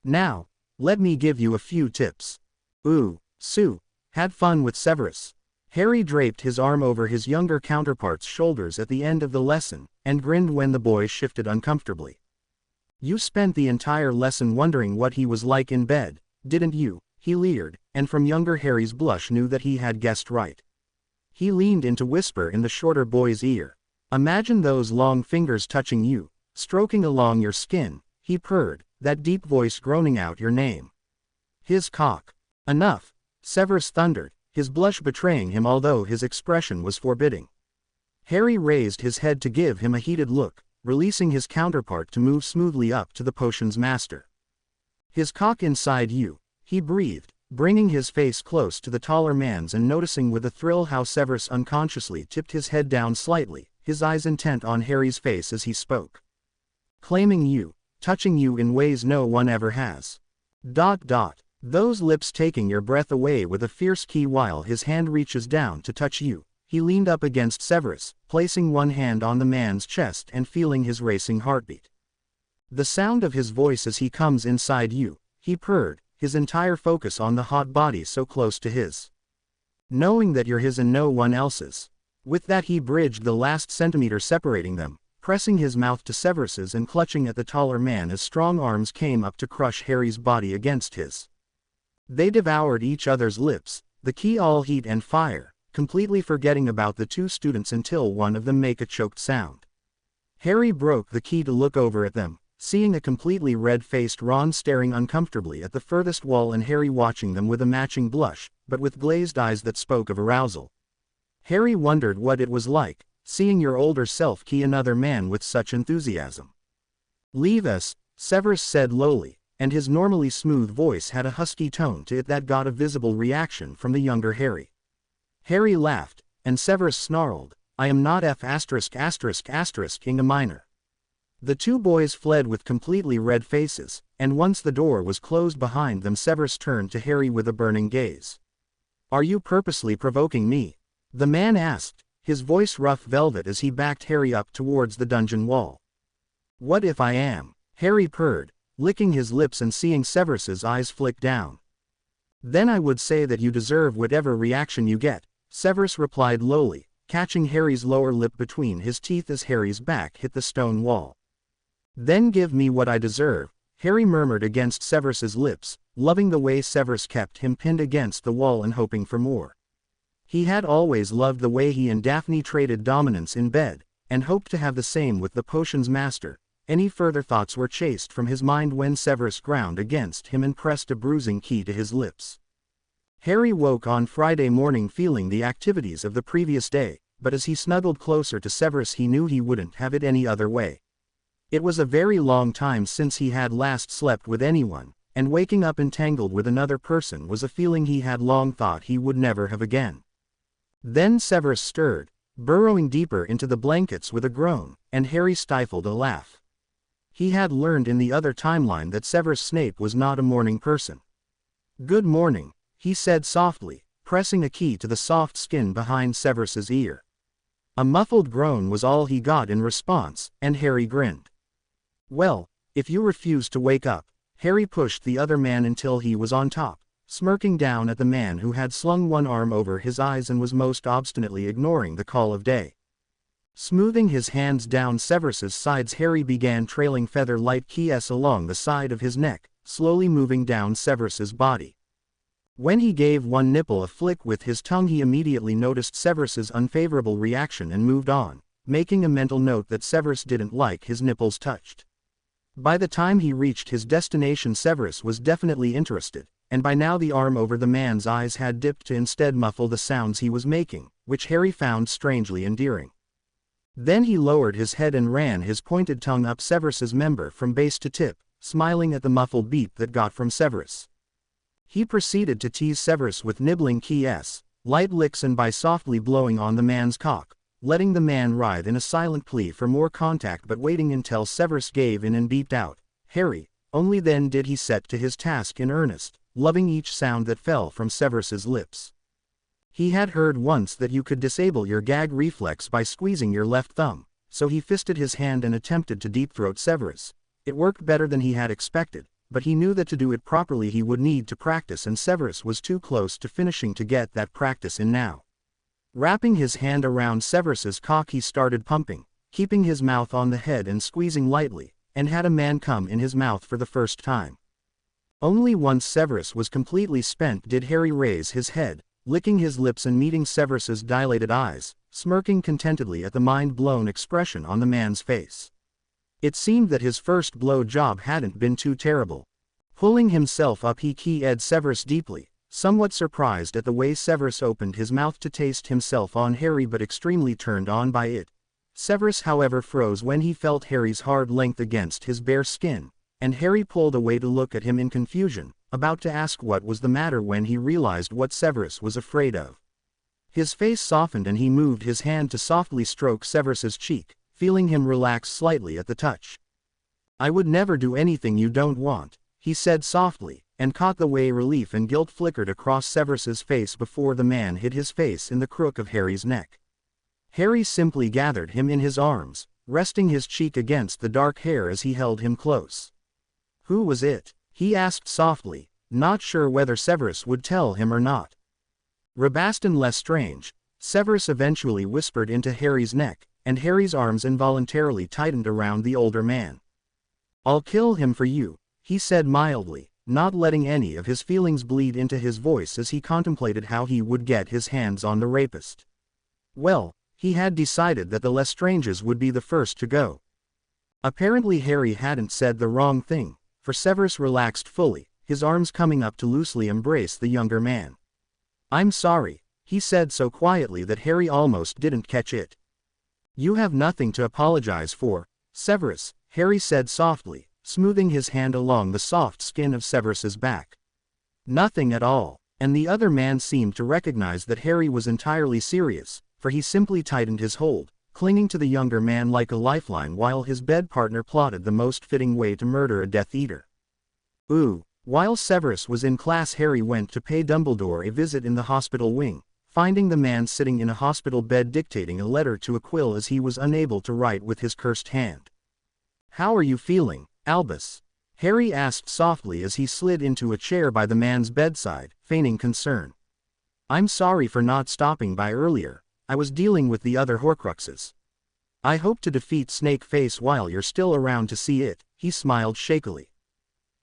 Now, let me give you a few tips. Ooh, Sue, had fun with Severus. Harry draped his arm over his younger counterpart's shoulders at the end of the lesson, and grinned when the boy shifted uncomfortably. You spent the entire lesson wondering what he was like in bed, didn't you? He leered, and from younger Harry's blush knew that he had guessed right. He leaned in to whisper in the shorter boy's ear. Imagine those long fingers touching you, stroking along your skin, he purred, that deep voice groaning out your name. His cock. Enough, Severus thundered, his blush betraying him although his expression was forbidding. Harry raised his head to give him a heated look, releasing his counterpart to move smoothly up to the potions master. His cock inside you, he breathed, bringing his face close to the taller man's and noticing with a thrill how Severus unconsciously tipped his head down slightly, his eyes intent on Harry's face as he spoke. Claiming you, touching you in ways no one ever has. ... Those lips taking your breath away with a fierce key while his hand reaches down to touch you. He leaned up against Severus, placing one hand on the man's chest and feeling his racing heartbeat. The sound of his voice as he comes inside you, he purred, his entire focus on the hot body so close to his. Knowing that you're his and no one else's. With that he bridged the last centimeter separating them, pressing his mouth to Severus's and clutching at the taller man as strong arms came up to crush Harry's body against his. They devoured each other's lips, the key all heat and fire, completely forgetting about the two students until one of them make a choked sound. Harry broke the key to look over at them, seeing a completely red-faced Ron staring uncomfortably at the furthest wall and Harry watching them with a matching blush, but with glazed eyes that spoke of arousal. Harry wondered what it was like, seeing your older self key another man with such enthusiasm. "Leave us," Severus said lowly, and his normally smooth voice had a husky tone to it that got a visible reaction from the younger Harry. Harry laughed, and Severus snarled, "I am not F******** ing a minor." The two boys fled with completely red faces, and once the door was closed behind them Severus turned to Harry with a burning gaze. "Are you purposely provoking me?" the man asked, his voice rough velvet as he backed Harry up towards the dungeon wall. "What if I am?" Harry purred, licking his lips and seeing Severus's eyes flick down. "Then I would say that you deserve whatever reaction you get," Severus replied lowly, catching Harry's lower lip between his teeth as Harry's back hit the stone wall. "Then give me what I deserve," Harry murmured against Severus's lips, loving the way Severus kept him pinned against the wall and hoping for more. He had always loved the way he and Daphne traded dominance in bed, and hoped to have the same with the potion's master. Any further thoughts were chased from his mind when Severus ground against him and pressed a bruising key to his lips. Harry woke on Friday morning feeling the activities of the previous day, but as he snuggled closer to Severus he knew he wouldn't have it any other way. It was a very long time since he had last slept with anyone, and waking up entangled with another person was a feeling he had long thought he would never have again. Then Severus stirred, burrowing deeper into the blankets with a groan, and Harry stifled a laugh. He had learned in the other timeline that Severus Snape was not a morning person. "Good morning," he said softly, pressing a key to the soft skin behind Severus's ear. A muffled groan was all he got in response, and Harry grinned. "Well, if you refuse to wake up," Harry pushed the other man until he was on top, smirking down at the man who had slung one arm over his eyes and was most obstinately ignoring the call of day. Smoothing his hands down Severus's sides Harry began trailing feather-light keys along the side of his neck, slowly moving down Severus's body. When he gave one nipple a flick with his tongue he immediately noticed Severus's unfavorable reaction and moved on, making a mental note that Severus didn't like his nipples touched. By the time he reached his destination Severus was definitely interested, and by now the arm over the man's eyes had dipped to instead muffle the sounds he was making, which Harry found strangely endearing. Then he lowered his head and ran his pointed tongue up Severus's member from base to tip, smiling at the muffled beep that got from Severus. He proceeded to tease Severus with nibbling keys, light licks and by softly blowing on the man's cock, letting the man writhe in a silent plea for more contact but waiting until Severus gave in and beeped out, "Harry." Only then did he set to his task in earnest, loving each sound that fell from Severus's lips. He had heard once that you could disable your gag reflex by squeezing your left thumb, so he fisted his hand and attempted to deep-throat Severus. It worked better than he had expected, but he knew that to do it properly he would need to practice and Severus was too close to finishing to get that practice in now. Wrapping his hand around Severus's cock he started pumping, keeping his mouth on the head and squeezing lightly, and had a man come in his mouth for the first time. Only once Severus was completely spent did Harry raise his head, licking his lips and meeting Severus's dilated eyes, smirking contentedly at the mind-blown expression on the man's face. It seemed that his first blow job hadn't been too terrible. Pulling himself up he keyed Severus deeply, somewhat surprised at the way Severus opened his mouth to taste himself on Harry but extremely turned on by it. Severus however froze when he felt Harry's hard length against his bare skin, and Harry pulled away to look at him in confusion, about to ask what was the matter when he realized what Severus was afraid of. His face softened and he moved his hand to softly stroke Severus's cheek, feeling him relax slightly at the touch. "I would never do anything you don't want," he said softly, and caught the way relief and guilt flickered across Severus's face before the man hid his face in the crook of Harry's neck. Harry simply gathered him in his arms, resting his cheek against the dark hair as he held him close. "Who was it?" he asked softly, not sure whether Severus would tell him or not. "Rabastan Lestrange," Severus eventually whispered into Harry's neck, and Harry's arms involuntarily tightened around the older man. "I'll kill him for you," he said mildly, not letting any of his feelings bleed into his voice as he contemplated how he would get his hands on the rapist. Well, he had decided that the Lestranges would be the first to go. Apparently Harry hadn't said the wrong thing, for Severus relaxed fully, his arms coming up to loosely embrace the younger man. "I'm sorry," he said so quietly that Harry almost didn't catch it. "You have nothing to apologize for, Severus," Harry said softly, smoothing his hand along the soft skin of Severus's back. "Nothing at all," and the other man seemed to recognize that Harry was entirely serious, for he simply tightened his hold, clinging to the younger man like a lifeline while his bed partner plotted the most fitting way to murder a Death Eater. Ooh. While Severus was in class, Harry went to pay Dumbledore a visit in the hospital wing, finding the man sitting in a hospital bed dictating a letter to a quill as he was unable to write with his cursed hand. "How are you feeling, Albus?" Harry asked softly as he slid into a chair by the man's bedside, feigning concern. "I'm sorry for not stopping by earlier, I was dealing with the other Horcruxes. I hope to defeat Snake Face while you're still around to see it," he smiled shakily.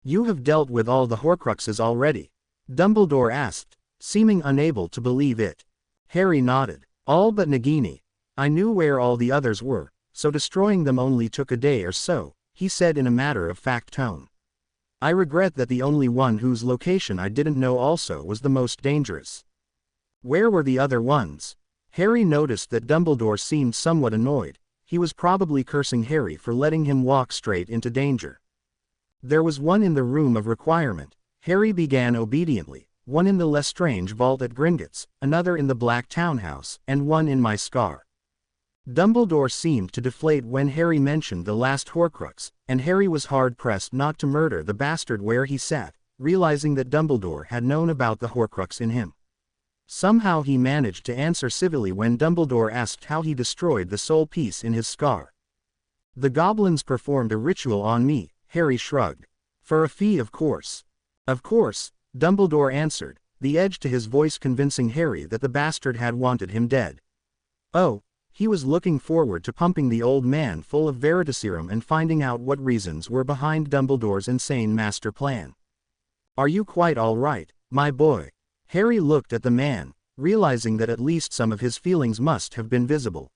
"You have dealt with all the Horcruxes already?" Dumbledore asked, seeming unable to believe it. Harry nodded. "All but Nagini. I knew where all the others were, so destroying them only took a day or so," he said in a matter-of-fact tone. "I regret that the only one whose location I didn't know also was the most dangerous." "Where were the other ones?" Harry noticed that Dumbledore seemed somewhat annoyed. He was probably cursing Harry for letting him walk straight into danger. "There was one in the Room of Requirement," Harry began obediently, "one in the Lestrange vault at Gringotts, another in the Black Townhouse, and one in my scar." Dumbledore seemed to deflate when Harry mentioned the last Horcrux, and Harry was hard-pressed not to murder the bastard where he sat, realizing that Dumbledore had known about the Horcrux in him. Somehow he managed to answer civilly when Dumbledore asked how he destroyed the soul piece in his scar. "The goblins performed a ritual on me," Harry shrugged. "For a fee, of course." "Of course," Dumbledore answered, the edge to his voice convincing Harry that the bastard had wanted him dead. Oh, he was looking forward to pumping the old man full of Veritaserum and finding out what reasons were behind Dumbledore's insane master plan. "Are you quite all right, my boy?" Harry looked at the man, realizing that at least some of his feelings must have been visible.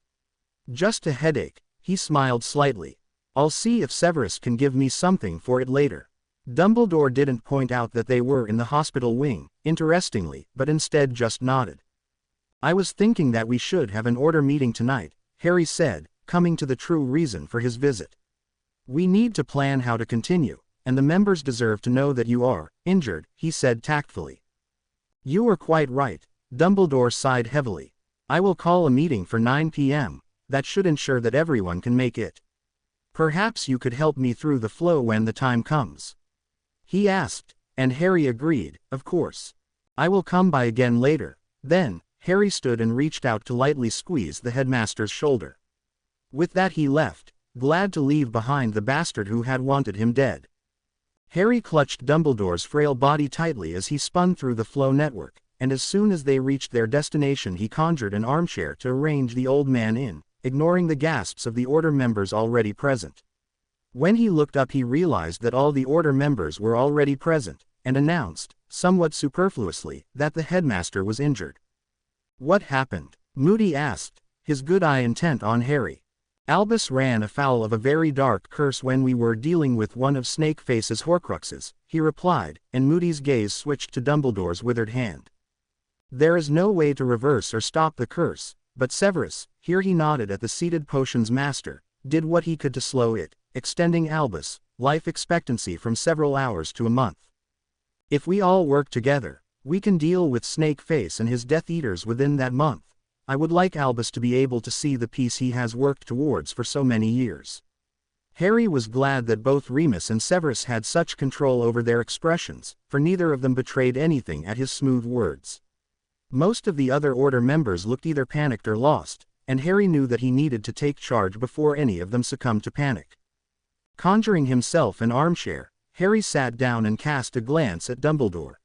"Just a headache," he smiled slightly. "I'll see if Severus can give me something for it later." Dumbledore didn't point out that they were in the hospital wing, interestingly, but instead just nodded. "I was thinking that we should have an order meeting tonight," Harry said, coming to the true reason for his visit. "We need to plan how to continue, and the members deserve to know that you are injured," he said tactfully. "You are quite right," Dumbledore sighed heavily. "I will call a meeting for 9 p.m., that should ensure that everyone can make it. Perhaps you could help me through the flow when the time comes?" he asked, and Harry agreed, "Of course. I will come by again later." Then, Harry stood and reached out to lightly squeeze the headmaster's shoulder. With that he left, glad to leave behind the bastard who had wanted him dead. Harry clutched Dumbledore's frail body tightly as he spun through the flow network, and as soon as they reached their destination he conjured an armchair to arrange the old man in, ignoring the gasps of the Order members already present. When he looked up he realized that all the Order members were already present, and announced, somewhat superfluously, that the headmaster was injured. "What happened?" Moody asked, his good eye intent on Harry. "Albus ran afoul of a very dark curse when we were dealing with one of Snakeface's Horcruxes," he replied, and Moody's gaze switched to Dumbledore's withered hand. "There is no way to reverse or stop the curse, but Severus," here he nodded at the seated potions master, "did what he could to slow it, extending Albus' life expectancy from several hours to a month. If we all work together, we can deal with Snakeface and his Death Eaters within that month. I would like Albus to be able to see the peace he has worked towards for so many years." Harry was glad that both Remus and Severus had such control over their expressions, for neither of them betrayed anything at his smooth words. Most of the other Order members looked either panicked or lost, and Harry knew that he needed to take charge before any of them succumbed to panic. Conjuring himself an armchair, Harry sat down and cast a glance at Dumbledore.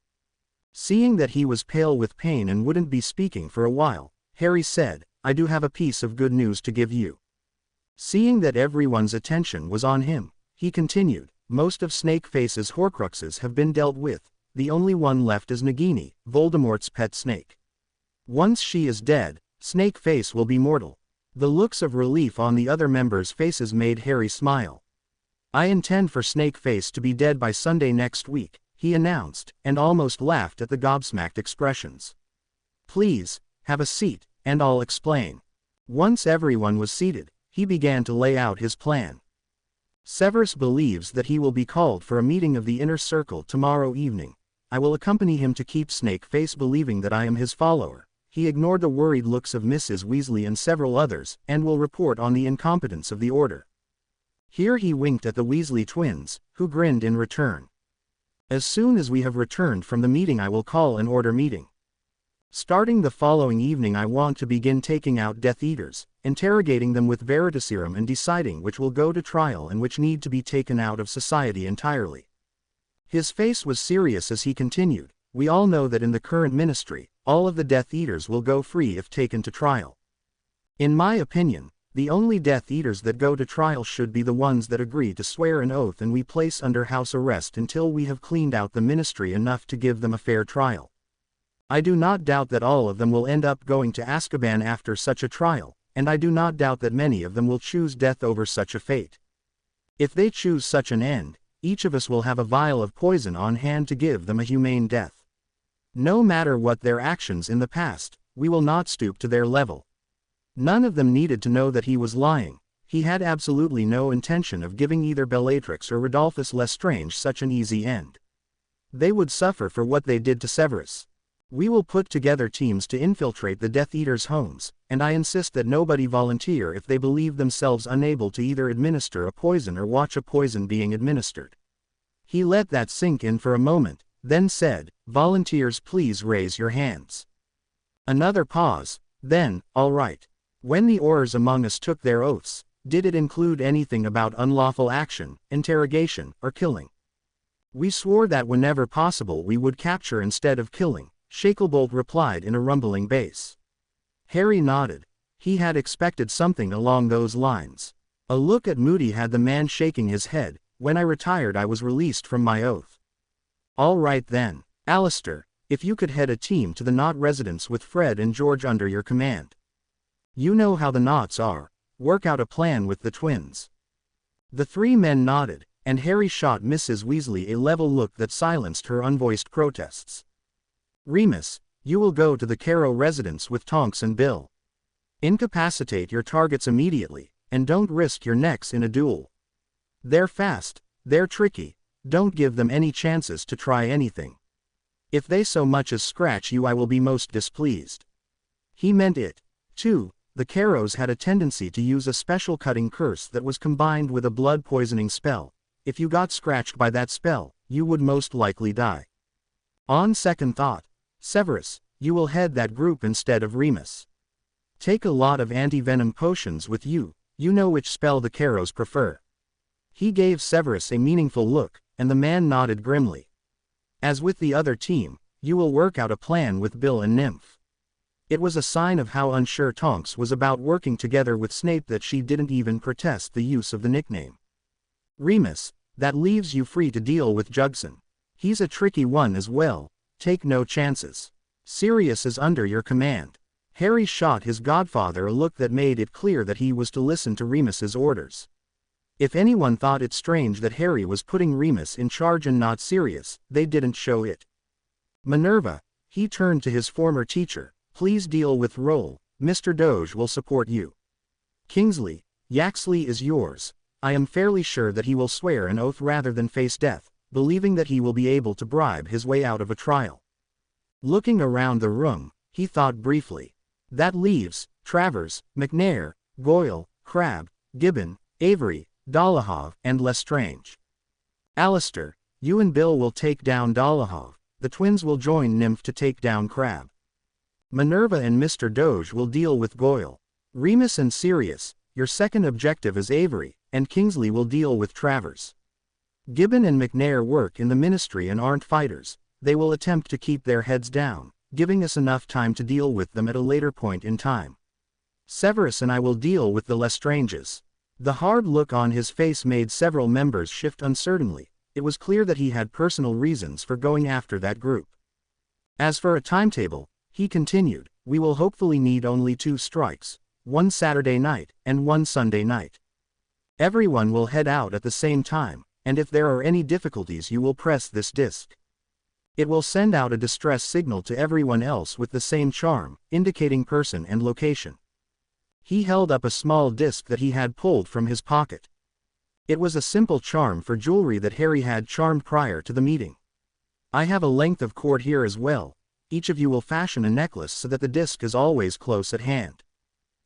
Seeing that he was pale with pain and wouldn't be speaking for a while, Harry said, "I do have a piece of good news to give you." Seeing that everyone's attention was on him, he continued, most of Snakeface's Horcruxes have been dealt with, the only one left is Nagini, Voldemort's pet snake. Once she is dead, Snakeface will be mortal. The looks of relief on the other members' faces made Harry smile. I intend for Snakeface to be dead by Sunday next week, he announced, and almost laughed at the gobsmacked expressions. Please, have a seat, and I'll explain. Once everyone was seated, he began to lay out his plan. Severus believes that he will be called for a meeting of the Inner Circle tomorrow evening. I will accompany him to keep Snakeface believing that I am his follower. He ignored the worried looks of Mrs. Weasley and several others, and will report on the incompetence of the order. Here he winked at the Weasley twins, who grinned in return. As soon as we have returned from the meeting I will call an order meeting. Starting the following evening I want to begin taking out Death Eaters, interrogating them with Veritaserum and deciding which will go to trial and which need to be taken out of society entirely. His face was serious as he continued, we all know that in the current ministry, all of the Death Eaters will go free if taken to trial. In my opinion, the only Death Eaters that go to trial should be the ones that agree to swear an oath and we place under house arrest until we have cleaned out the ministry enough to give them a fair trial. I do not doubt that all of them will end up going to Azkaban after such a trial, and I do not doubt that many of them will choose death over such a fate. If they choose such an end, each of us will have a vial of poison on hand to give them a humane death. No matter what their actions in the past, we will not stoop to their level. None of them needed to know that he was lying. He had absolutely no intention of giving either Bellatrix or Rodolphus Lestrange such an easy end. They would suffer for what they did to Severus. We will put together teams to infiltrate the Death Eaters' homes, and I insist that nobody volunteer if they believe themselves unable to either administer a poison or watch a poison being administered. He let that sink in for a moment, then said, volunteers please raise your hands. Another pause, then, all right. When the Aurors among us took their oaths, did it include anything about unlawful action, interrogation, or killing? We swore that whenever possible we would capture instead of killing. Shacklebolt replied in a rumbling bass. Harry nodded. He had expected something along those lines. A look at Moody had the man shaking his head. When I retired I was released from my oath. All right then, Alistair, if you could head a team to the Knot residence with Fred and George under your command. You know how the Knots are, work out a plan with the twins. The three men nodded, and Harry shot Mrs. Weasley a level look that silenced her unvoiced protests. Remus, you will go to the Carrow residence with Tonks and Bill. Incapacitate your targets immediately, and don't risk your necks in a duel. They're fast, they're tricky, don't give them any chances to try anything. If they so much as scratch you I will be most displeased. He meant it, too. The Carrows had a tendency to use a special cutting curse that was combined with a blood poisoning spell. If you got scratched by that spell, you would most likely die. On second thought, Severus, you will head that group instead of Remus. Take a lot of anti-venom potions with you, you know which spell the Carrows prefer. He gave Severus a meaningful look, and the man nodded grimly. As with the other team, you will work out a plan with Bill and Nymph. It was a sign of how unsure Tonks was about working together with Snape that she didn't even protest the use of the nickname. Remus, that leaves you free to deal with Jugson. He's a tricky one as well. Take no chances. Sirius is under your command. Harry shot his godfather a look that made it clear that he was to listen to Remus's orders. If anyone thought it strange that Harry was putting Remus in charge and not Sirius, they didn't show it. Minerva, he turned to his former teacher, please deal with Roll, Mr. Doge will support you. Kingsley, Yaxley is yours. I am fairly sure that he will swear an oath rather than face death, believing that he will be able to bribe his way out of a trial. Looking around the room, he thought briefly. That leaves Travers, McNair, Goyle, Crabbe, Gibbon, Avery, Dolohov, and Lestrange. Alistair, you and Bill will take down Dolohov, the twins will join Nymph to take down Crabbe. Minerva and Mr. Doge will deal with Goyle. Remus and Sirius, your second objective is Avery, and Kingsley will deal with Travers. Gibbon and McNair work in the ministry and aren't fighters, they will attempt to keep their heads down, giving us enough time to deal with them at a later point in time. Severus and I will deal with the Lestranges. The hard look on his face made several members shift uncertainly. It was clear that he had personal reasons for going after that group. As for a timetable, he continued, we will hopefully need only 2 strikes, one Saturday night and one Sunday night. Everyone will head out at the same time, and if there are any difficulties you will press this disc. It will send out a distress signal to everyone else with the same charm, indicating person and location. He held up a small disc that he had pulled from his pocket. It was a simple charm for jewelry that Harry had charmed prior to the meeting. I have a length of cord here as well. Each of you will fashion a necklace so that the disc is always close at hand.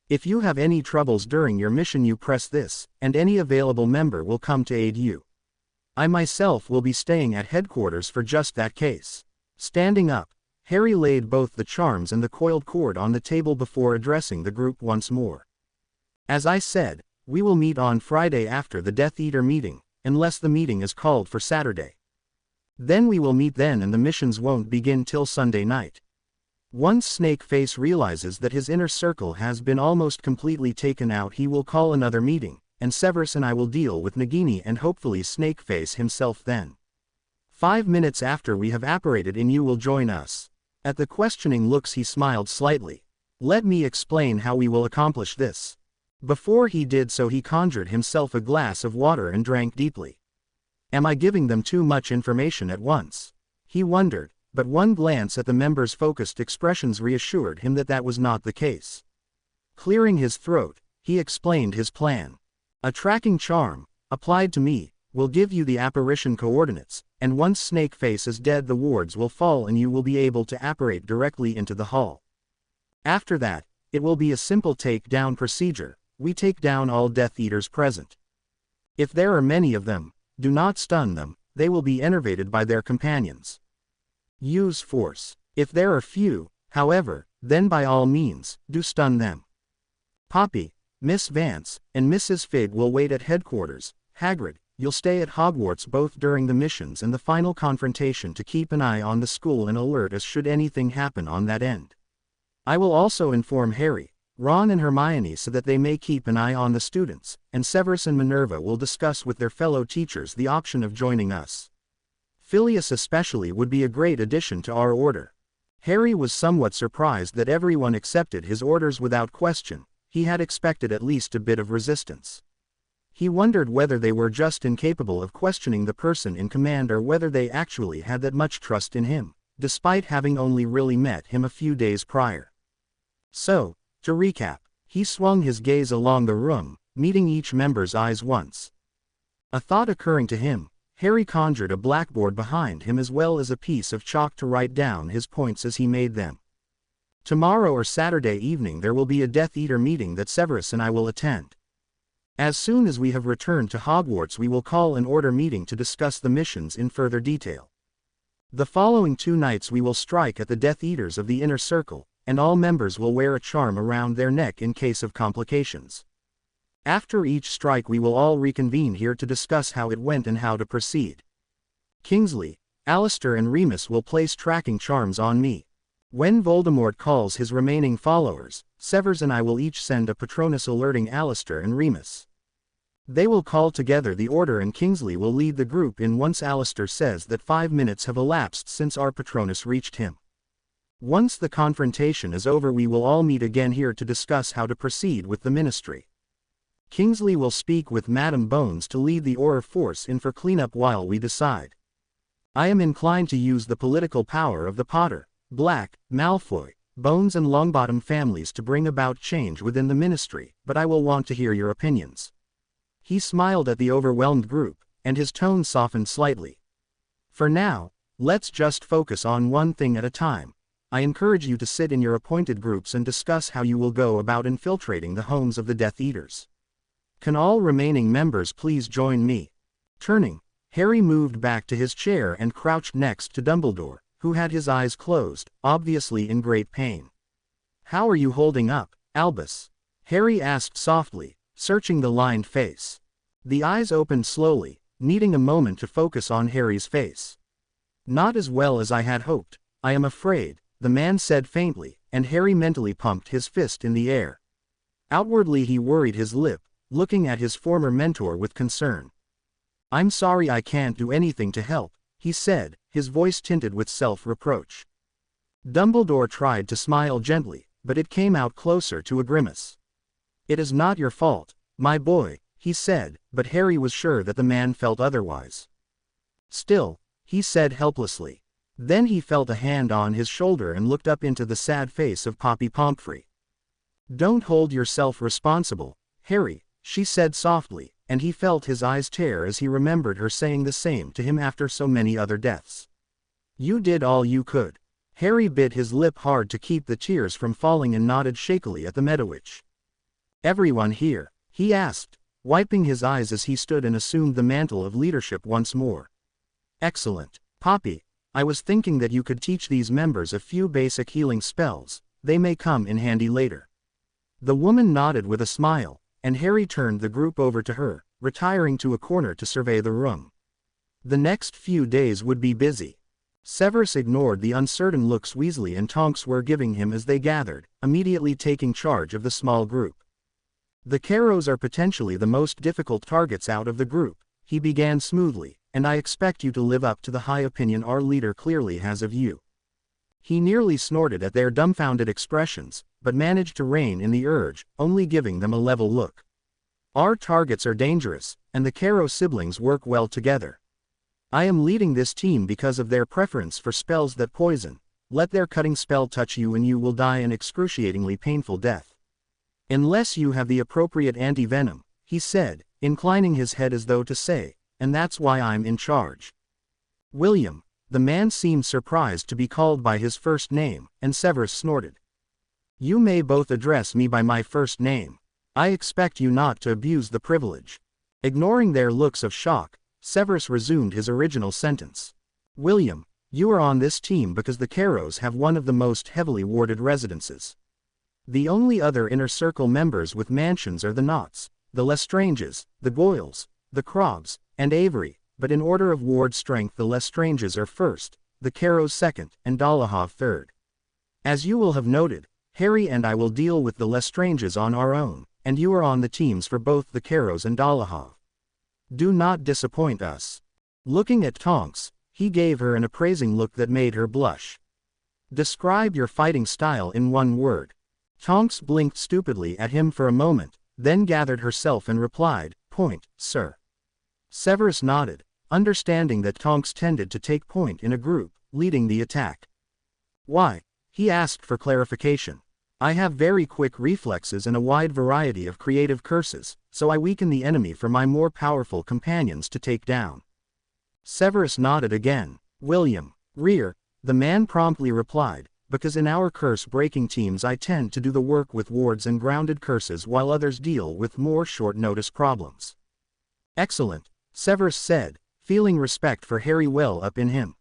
If you have any troubles during your mission you press this, and any available member will come to aid you. I myself will be staying at headquarters for just that case. Standing up, Harry laid both the charms and the coiled cord on the table before addressing the group once more. As I said, we will meet on Friday after the Death Eater meeting, unless the meeting is called for Saturday. Then we will meet then and the missions won't begin till Sunday night. Once Snakeface realizes that his inner circle has been almost completely taken out he will call another meeting, and Severus and I will deal with Nagini and hopefully Snakeface himself then. 5 minutes after we have apparated in you will join us. At the questioning looks he smiled slightly. Let me explain how we will accomplish this. Before he did so he conjured himself a glass of water and drank deeply. Am I giving them too much information at once? He wondered, but one glance at the members' focused expressions reassured him that that was not the case. Clearing his throat, he explained his plan. A tracking charm, applied to me, will give you the apparition coordinates, and once Snakeface is dead the wards will fall and you will be able to apparate directly into the hall. After that, it will be a simple take-down procedure. We take down all Death Eaters present. If there are many of them, do not stun them, they will be enervated by their companions. Use force. If there are few, however, then by all means, do stun them. Poppy, Miss Vance, and Mrs. Fig will wait at headquarters. Hagrid, you'll stay at Hogwarts both during the missions and the final confrontation to keep an eye on the school and alert us should anything happen on that end. I will also inform Harry, Ron and Hermione so that they may keep an eye on the students, and Severus and Minerva will discuss with their fellow teachers the option of joining us. Phileas especially would be a great addition to our order. Harry was somewhat surprised that everyone accepted his orders without question. He had expected at least a bit of resistance. He wondered whether they were just incapable of questioning the person in command or whether they actually had that much trust in him, despite having only really met him a few days prior. So, to recap, he swung his gaze along the room, meeting each member's eyes once. A thought occurring to him, Harry conjured a blackboard behind him as well as a piece of chalk to write down his points as he made them. Tomorrow or Saturday evening there will be a Death Eater meeting that Severus and I will attend. As soon as we have returned to Hogwarts we will call an order meeting to discuss the missions in further detail. The following 2 nights we will strike at the Death Eaters of the Inner Circle, and all members will wear a charm around their neck in case of complications. After each strike we will all reconvene here to discuss how it went and how to proceed. Kingsley, Alistair and Remus will place tracking charms on me. When Voldemort calls his remaining followers, Severus and I will each send a Patronus alerting Alistair and Remus. They will call together the order and Kingsley will lead the group in once Alistair says that 5 minutes have elapsed since our Patronus reached him. Once the confrontation is over we will all meet again here to discuss how to proceed with the ministry. Kingsley will speak with Madam Bones to lead the Auror force in for cleanup while we decide. I am inclined to use the political power of the Potter, Black, Malfoy, Bones and Longbottom families to bring about change within the ministry, but I will want to hear your opinions. He smiled at the overwhelmed group, and his tone softened slightly. For now, let's just focus on one thing at a time. I encourage you to sit in your appointed groups and discuss how you will go about infiltrating the homes of the Death Eaters. Can all remaining members please join me? Turning, Harry moved back to his chair and crouched next to Dumbledore, who had his eyes closed, obviously in great pain. How are you holding up, Albus? Harry asked softly, searching the lined face. The eyes opened slowly, needing a moment to focus on Harry's face. Not as well as I had hoped, I am afraid, the man said faintly, and Harry mentally pumped his fist in the air. Outwardly he worried his lip, looking at his former mentor with concern. "I'm sorry I can't do anything to help," he said, his voice tinted with self-reproach. Dumbledore tried to smile gently, but it came out closer to a grimace. "It is not your fault, my boy," he said, but Harry was sure that the man felt otherwise. "Still," he said helplessly. Then he felt a hand on his shoulder and looked up into the sad face of Poppy Pomfrey. "Don't hold yourself responsible, Harry," she said softly, and he felt his eyes tear as he remembered her saying the same to him after so many other deaths. "You did all you could." Harry bit his lip hard to keep the tears from falling and nodded shakily at the Medowitch. "Everyone here?" he asked, wiping his eyes as he stood and assumed the mantle of leadership once more. "Excellent, Poppy. I was thinking that you could teach these members a few basic healing spells. They may come in handy later." The woman nodded with a smile, and Harry turned the group over to her, retiring to a corner to survey the room. The next few days would be busy. Severus ignored the uncertain looks Weasley and Tonks were giving him as they gathered, immediately taking charge of the small group. "The Carrows are potentially the most difficult targets out of the group," he began smoothly, "and I expect you to live up to the high opinion our leader clearly has of you." He nearly snorted at their dumbfounded expressions, but managed to rein in the urge, only giving them a level look. "Our targets are dangerous, and the Carrow siblings work well together. I am leading this team because of their preference for spells that poison. Let their cutting spell touch you and you will die an excruciatingly painful death. Unless you have the appropriate anti-venom," he said, inclining his head as though to say, "and that's why I'm in charge." "William." The man seemed surprised to be called by his first name, and Severus snorted. "You may both address me by my first name. I expect you not to abuse the privilege." Ignoring their looks of shock, Severus resumed his original sentence. "William, you are on this team because the Carrows have one of the most heavily warded residences. The only other Inner Circle members with mansions are the Knots, the Lestranges, the Goyles, the Crobs, and Avery, but in order of ward strength the Lestranges are first, the Carrows second, and Dolohov third. As you will have noted, Harry and I will deal with the Lestranges on our own, and you are on the teams for both the Carrows and Dolohov. Do not disappoint us." Looking at Tonks, he gave her an appraising look that made her blush. "Describe your fighting style in one word." Tonks blinked stupidly at him for a moment, then gathered herself and replied, "Point, sir." Severus nodded, understanding that Tonks tended to take point in a group, leading the attack. "Why?" he asked for clarification. "I have very quick reflexes and a wide variety of creative curses, so I weaken the enemy for my more powerful companions to take down." Severus nodded again. "William." "Rear," the man promptly replied, "because in our curse-breaking teams I tend to do the work with wards and grounded curses while others deal with more short-notice problems." "Excellent," Severus said, feeling respect for Harry well up in him.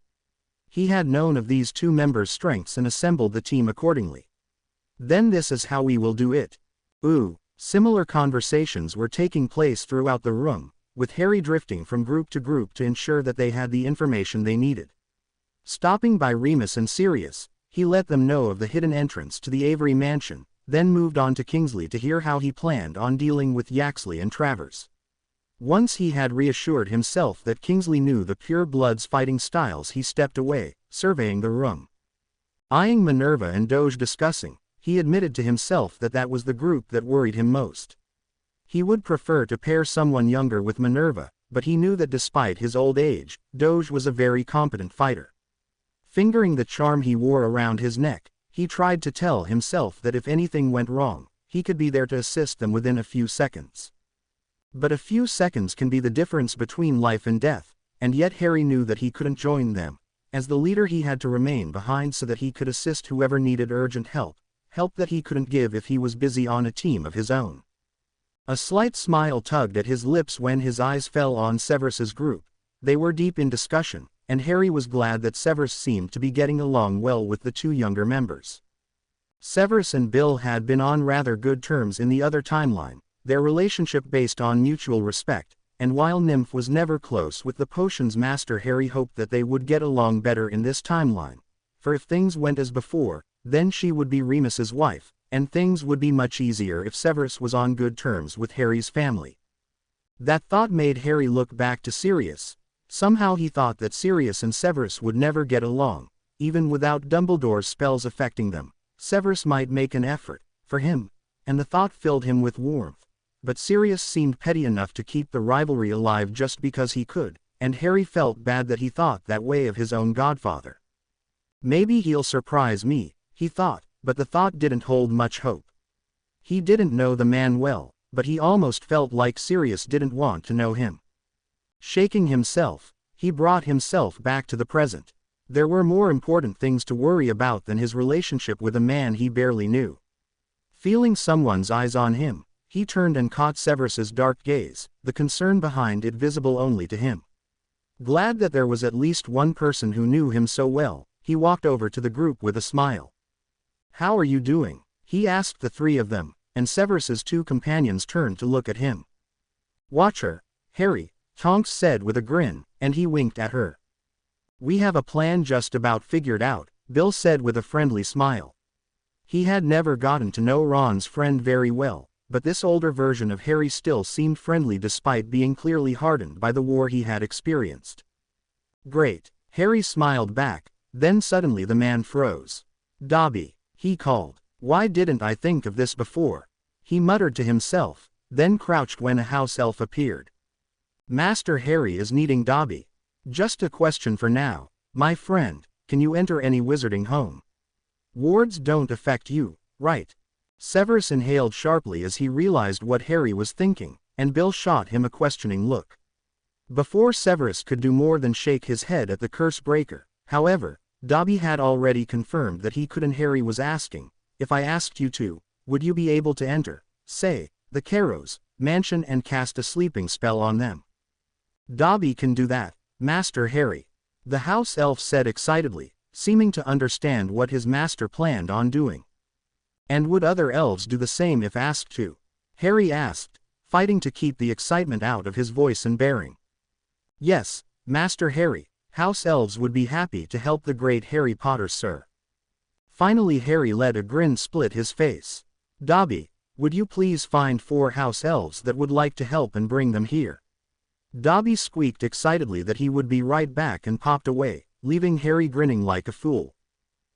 He had known of these two members' strengths and assembled the team accordingly. "Then this is how we will do it." "Ooh." Similar conversations were taking place throughout the room, with Harry drifting from group to group to ensure that they had the information they needed. Stopping by Remus and Sirius, he let them know of the hidden entrance to the Avery mansion, then moved on to Kingsley to hear how he planned on dealing with Yaxley and Travers. Once he had reassured himself that Kingsley knew the pure blood's fighting styles, he stepped away, surveying the room. Eyeing Minerva and Doge discussing, he admitted to himself that that was the group that worried him most. He would prefer to pair someone younger with Minerva, but he knew that despite his old age, Doge was a very competent fighter. Fingering the charm he wore around his neck, he tried to tell himself that if anything went wrong, he could be there to assist them within a few seconds. But a few seconds can be the difference between life and death, and yet Harry knew that he couldn't join them. As the leader he had to remain behind so that he could assist whoever needed urgent help that he couldn't give if he was busy on a team of his own. A slight smile tugged at his lips when his eyes fell on Severus's group. They were deep in discussion, and Harry was glad that Severus seemed to be getting along well with the two younger members. Severus and Bill had been on rather good terms in the other timeline, their relationship based on mutual respect, and while Nymph was never close with the potions master, Harry hoped that they would get along better in this timeline, for if things went as before, then she would be Remus's wife, and things would be much easier if Severus was on good terms with Harry's family. That thought made Harry look back to Sirius. Somehow he thought that Sirius and Severus would never get along, even without Dumbledore's spells affecting them. Severus might make an effort, for him, and the thought filled him with warmth. But Sirius seemed petty enough to keep the rivalry alive just because he could, and Harry felt bad that he thought that way of his own godfather. Maybe he'll surprise me, he thought, but the thought didn't hold much hope. He didn't know the man well, but he almost felt like Sirius didn't want to know him. Shaking himself, he brought himself back to the present. There were more important things to worry about than his relationship with a man he barely knew. Feeling someone's eyes on him, he turned and caught Severus's dark gaze, the concern behind it visible only to him. Glad that there was at least one person who knew him so well, he walked over to the group with a smile. "How are you doing?" he asked the three of them, and Severus's two companions turned to look at him. "Watch her, Harry," Tonks said with a grin, and he winked at her. "We have a plan just about figured out," Bill said with a friendly smile. He had never gotten to know Ron's friend very well, but this older version of Harry still seemed friendly despite being clearly hardened by the war he had experienced. "Great," Harry smiled back, then suddenly the man froze. "Dobby," he called. "Why didn't I think of this before?" he muttered to himself, then crouched when a house elf appeared. "Master Harry is needing Dobby. Just a question for now, my friend, can you enter any wizarding home? Wards don't affect you, right?" Severus inhaled sharply as he realized what Harry was thinking, and Bill shot him a questioning look. Before Severus could do more than shake his head at the curse breaker, however, Dobby had already confirmed that he could, and Harry was asking, "If I asked you to, would you be able to enter, say, the Carrows mansion and cast a sleeping spell on them?" "Dobby can do that, Master Harry," the house elf said excitedly, seeming to understand what his master planned on doing. "And would other elves do the same if asked to?" Harry asked, fighting to keep the excitement out of his voice and bearing. "Yes, Master Harry, house elves would be happy to help the great Harry Potter, sir." Finally Harry let a grin split his face. "Dobby, would you please find 4 house elves that would like to help and bring them here?" Dobby squeaked excitedly that he would be right back and popped away, leaving Harry grinning like a fool.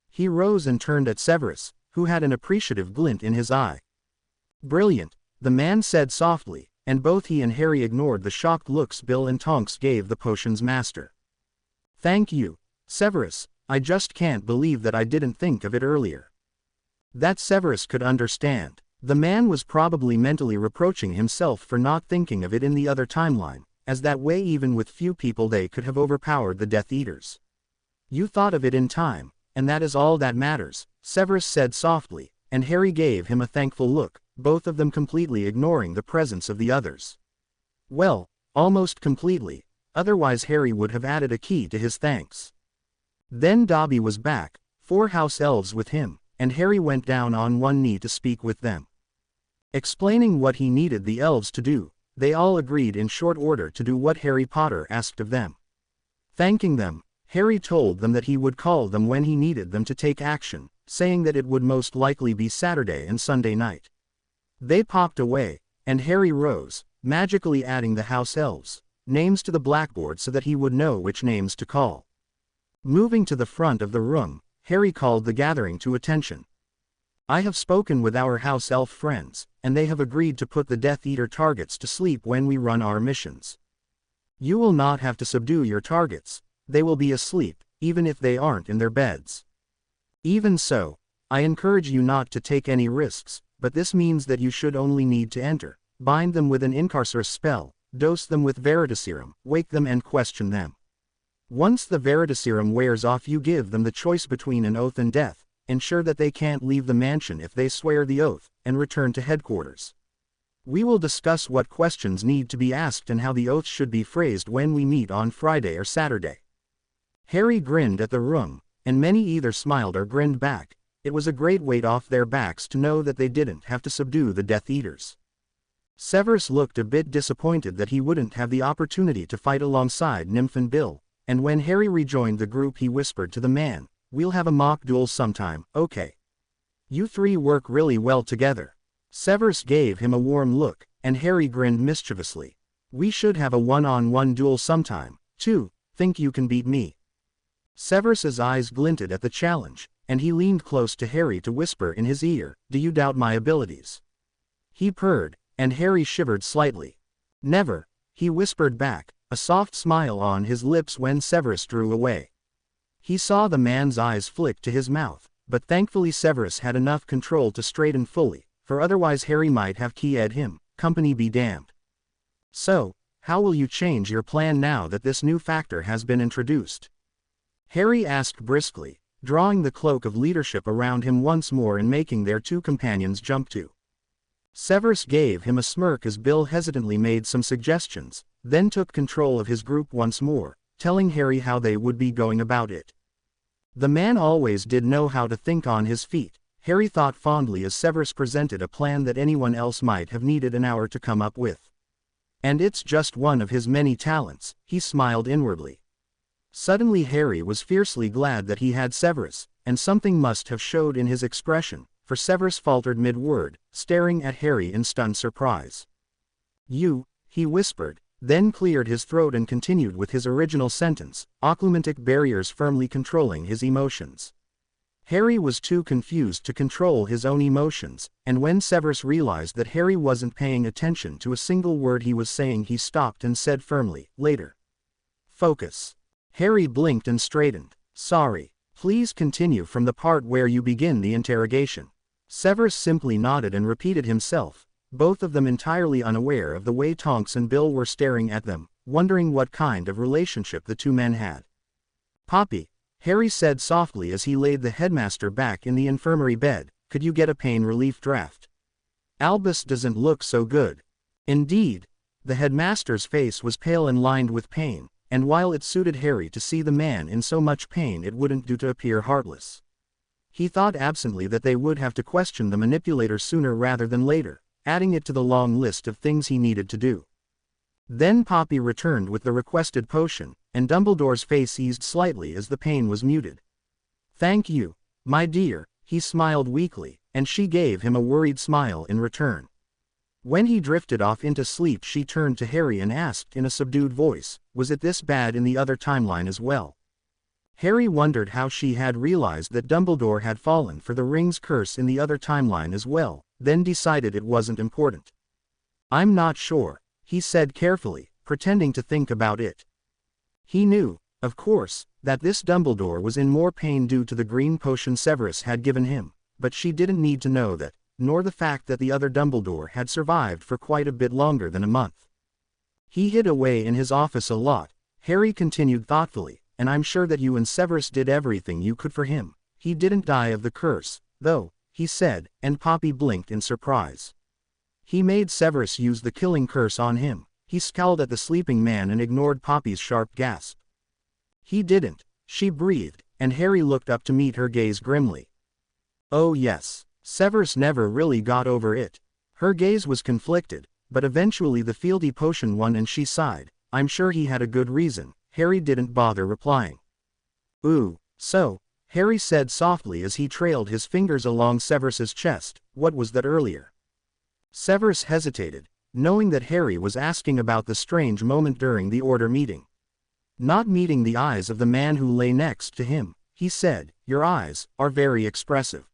He rose and turned at Severus, who had an appreciative glint in his eye. "Brilliant," the man said softly, and both he and Harry ignored the shocked looks Bill and Tonks gave the potion's master. "Thank you, Severus, I just can't believe that I didn't think of it earlier." That Severus could understand. The man was probably mentally reproaching himself for not thinking of it in the other timeline, as that way even with few people they could have overpowered the Death Eaters. "You thought of it in time, and that is all that matters," Severus said softly, and Harry gave him a thankful look, both of them completely ignoring the presence of the others. Well, almost completely, otherwise Harry would have added a key to his thanks. Then Dobby was back, 4 house elves with him, and Harry went down on one knee to speak with them. Explaining what he needed the elves to do, they all agreed in short order to do what Harry Potter asked of them. Thanking them, Harry told them that he would call them when he needed them to take action, saying that it would most likely be Saturday and Sunday night. They popped away, and Harry rose, magically adding the house elves' names to the blackboard so that he would know which names to call. Moving to the front of the room, Harry called the gathering to attention. "I have spoken with our house elf friends, and they have agreed to put the Death Eater targets to sleep when we run our missions. You will not have to subdue your targets, they will be asleep, even if they aren't in their beds. Even so, I encourage you not to take any risks, but this means that you should only need to enter, bind them with an Incarcerous spell, dose them with Veritaserum, wake them and question them. Once the Veritaserum wears off you give them the choice between an oath and death, ensure that they can't leave the mansion if they swear the oath, and return to headquarters. We will discuss what questions need to be asked and how the oaths should be phrased when we meet on Friday or Saturday." Harry grinned at the room, and many either smiled or grinned back. It was a great weight off their backs to know that they didn't have to subdue the Death Eaters. Severus looked a bit disappointed that he wouldn't have the opportunity to fight alongside Nymph and Bill, and when Harry rejoined the group he whispered to the man, "We'll have a mock duel sometime, okay?" You three work really well together. Severus gave him a warm look, and Harry grinned mischievously. We should have a one-on-one duel sometime, too. Think you can beat me? Severus's eyes glinted at the challenge, and he leaned close to Harry to whisper in his ear, do you doubt my abilities? He purred, and Harry shivered slightly. Never, he whispered back, a soft smile on his lips when Severus drew away. He saw the man's eyes flick to his mouth, but thankfully Severus had enough control to straighten fully, for otherwise Harry might have keyed him, company be damned. So, how will you change your plan now that this new factor has been introduced? Harry asked briskly, drawing the cloak of leadership around him once more and making their two companions jump too. Severus gave him a smirk as Bill hesitantly made some suggestions, then took control of his group once more, telling Harry how they would be going about it. The man always did know how to think on his feet, Harry thought fondly as Severus presented a plan that anyone else might have needed an hour to come up with. And it's just one of his many talents, he smiled inwardly. Suddenly Harry was fiercely glad that he had Severus, and something must have showed in his expression, for Severus faltered mid-word, staring at Harry in stunned surprise. You, he whispered, then cleared his throat and continued with his original sentence, occlumentic barriers firmly controlling his emotions. Harry was too confused to control his own emotions, and when Severus realized that Harry wasn't paying attention to a single word he was saying, he stopped and said firmly, later. Focus. Harry blinked and straightened. Sorry. Please continue from the part where you begin the interrogation. Severus simply nodded and repeated himself, both of them entirely unaware of the way Tonks and Bill were staring at them, wondering what kind of relationship the two men had. Poppy, Harry said softly as he laid the headmaster back in the infirmary bed, could you get a pain relief draft? Albus doesn't look so good. Indeed. The headmaster's face was pale and lined with pain, and while it suited Harry to see the man in so much pain, it wouldn't do to appear heartless. He thought absently that they would have to question the manipulator sooner rather than later, adding it to the long list of things he needed to do. Then Poppy returned with the requested potion, and Dumbledore's face eased slightly as the pain was muted. Thank you, my dear, he smiled weakly, and she gave him a worried smile in return. When he drifted off into sleep, she turned to Harry and asked in a subdued voice, was it this bad in the other timeline as well? Harry wondered how she had realized that Dumbledore had fallen for the ring's curse in the other timeline as well, then decided it wasn't important. I'm not sure, he said carefully, pretending to think about it. He knew, of course, that this Dumbledore was in more pain due to the green potion Severus had given him, but she didn't need to know that, nor the fact that the other Dumbledore had survived for quite a bit longer than a month. He hid away in his office a lot, Harry continued thoughtfully, and I'm sure that you and Severus did everything you could for him. He didn't die of the curse, though, he said, and Poppy blinked in surprise. He made Severus use the killing curse on him. He scowled at the sleeping man and ignored Poppy's sharp gasp. He didn't, she breathed, and Harry looked up to meet her gaze grimly. Oh yes, Severus never really got over it. Her gaze was conflicted, but eventually the fieldy potion won and she sighed. I'm sure he had a good reason. Harry didn't bother replying. Ooh, so, Harry said softly as he trailed his fingers along Severus's chest, what was that earlier? Severus hesitated, knowing that Harry was asking about the strange moment during the order meeting. Not meeting the eyes of the man who lay next to him, he said, your eyes are very expressive.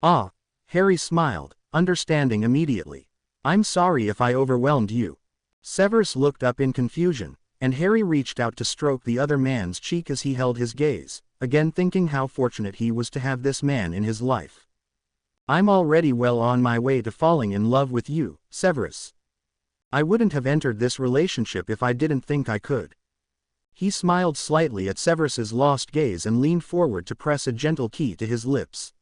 Ah, Harry smiled, understanding immediately. I'm sorry if I overwhelmed you. Severus looked up in confusion, and Harry reached out to stroke the other man's cheek as he held his gaze, again thinking how fortunate he was to have this man in his life. I'm already well on my way to falling in love with you, Severus. I wouldn't have entered this relationship if I didn't think I could. He smiled slightly at Severus's lost gaze and leaned forward to press a gentle key to his lips.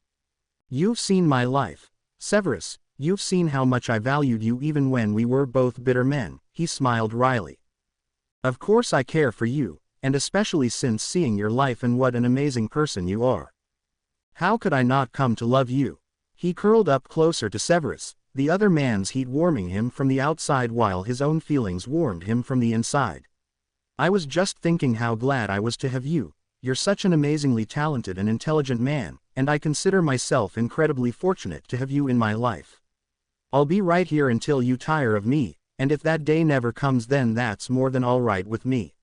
You've seen my life, Severus, you've seen how much I valued you even when we were both bitter men, he smiled wryly. Of course I care for you, and especially since seeing your life and what an amazing person you are. How could I not come to love you? He curled up closer to Severus, the other man's heat warming him from the outside while his own feelings warmed him from the inside. I was just thinking how glad I was to have you. You're such an amazingly talented and intelligent man, and I consider myself incredibly fortunate to have you in my life. I'll be right here until you tire of me, and if that day never comes then that's more than all right with me."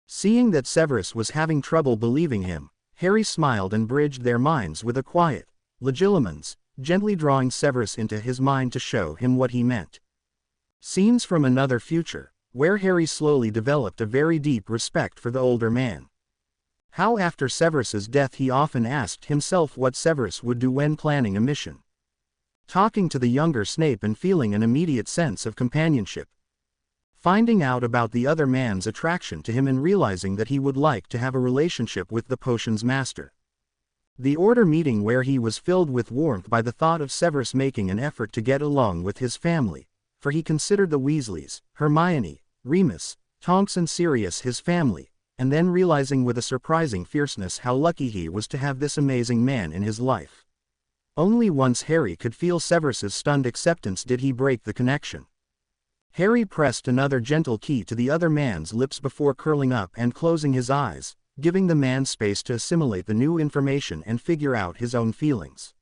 Seeing that Severus was having trouble believing him, Harry smiled and bridged their minds with a quiet "Legilimens," gently drawing Severus into his mind to show him what he meant. Scenes from another future, where Harry slowly developed a very deep respect for the older man. How after Severus's death he often asked himself what Severus would do when planning a mission. Talking to the younger Snape and feeling an immediate sense of companionship. Finding out about the other man's attraction to him and realizing that he would like to have a relationship with the potion's master. The Order meeting where he was filled with warmth by the thought of Severus making an effort to get along with his family, for he considered the Weasleys, Hermione, Remus, Tonks and Sirius his family, and then realizing with a surprising fierceness how lucky he was to have this amazing man in his life. Only once Harry could feel Severus's stunned acceptance did he break the connection. Harry pressed another gentle key to the other man's lips before curling up and closing his eyes, giving the man space to assimilate the new information and figure out his own feelings.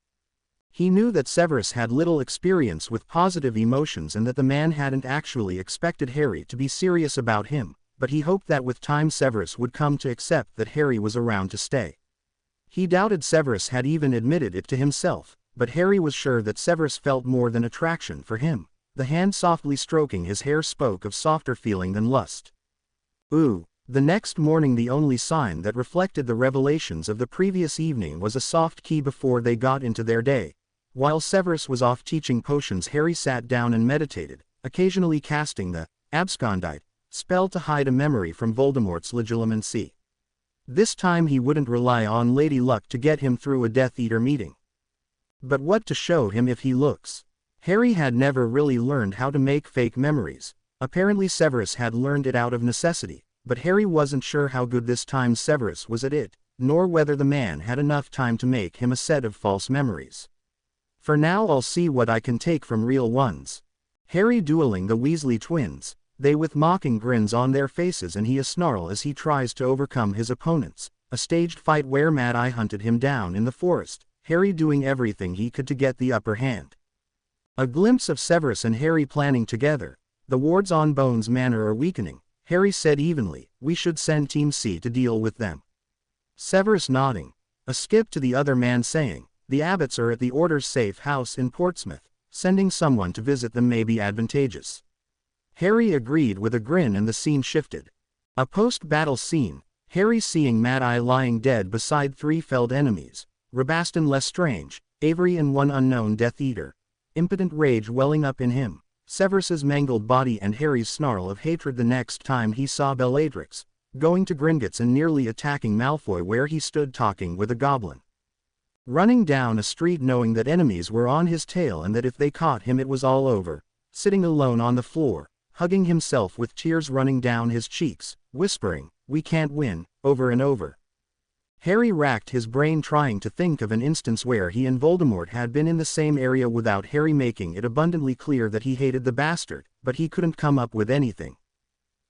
He knew that Severus had little experience with positive emotions and that the man hadn't actually expected Harry to be serious about him, but he hoped that with time Severus would come to accept that Harry was around to stay. He doubted Severus had even admitted it to himself, but Harry was sure that Severus felt more than attraction for him. The hand softly stroking his hair spoke of softer feeling than lust. Ooh. The next morning the only sign that reflected the revelations of the previous evening was a soft key before they got into their day. While Severus was off teaching potions Harry sat down and meditated, occasionally casting the abscondite spell to hide a memory from Voldemort's Legilimency. This time he wouldn't rely on Lady Luck to get him through a Death Eater meeting. But what to show him if he looks? Harry had never really learned how to make fake memories. Apparently Severus had learned it out of necessity, but Harry wasn't sure how good this time Severus was at it, nor whether the man had enough time to make him a set of false memories. For now I'll see what I can take from real ones. Harry dueling the Weasley twins, they with mocking grins on their faces and he a snarl as he tries to overcome his opponents, a staged fight where Mad Eye hunted him down in the forest, Harry doing everything he could to get the upper hand. A glimpse of Severus and Harry planning together. The wards on Bones Manor are weakening, Harry said evenly. We should send Team C to deal with them. Severus nodding. A skip to the other man saying, the Abbotts are at the Order's safe house in Portsmouth. Sending someone to visit them may be advantageous. Harry agreed with a grin and the scene shifted. A post-battle scene, Harry seeing Mad Eye lying dead beside three felled enemies, Rabaston Lestrange, Avery and one unknown Death Eater. Impotent rage welling up in him, Severus's mangled body and Harry's snarl of hatred the next time he saw Bellatrix, going to Gringotts and nearly attacking Malfoy where he stood talking with a goblin. Running down a street knowing that enemies were on his tail and that if they caught him it was all over, sitting alone on the floor, hugging himself with tears running down his cheeks, whispering, we can't win, over and over. Harry racked his brain trying to think of an instance where he and Voldemort had been in the same area without Harry making it abundantly clear that he hated the bastard, but he couldn't come up with anything.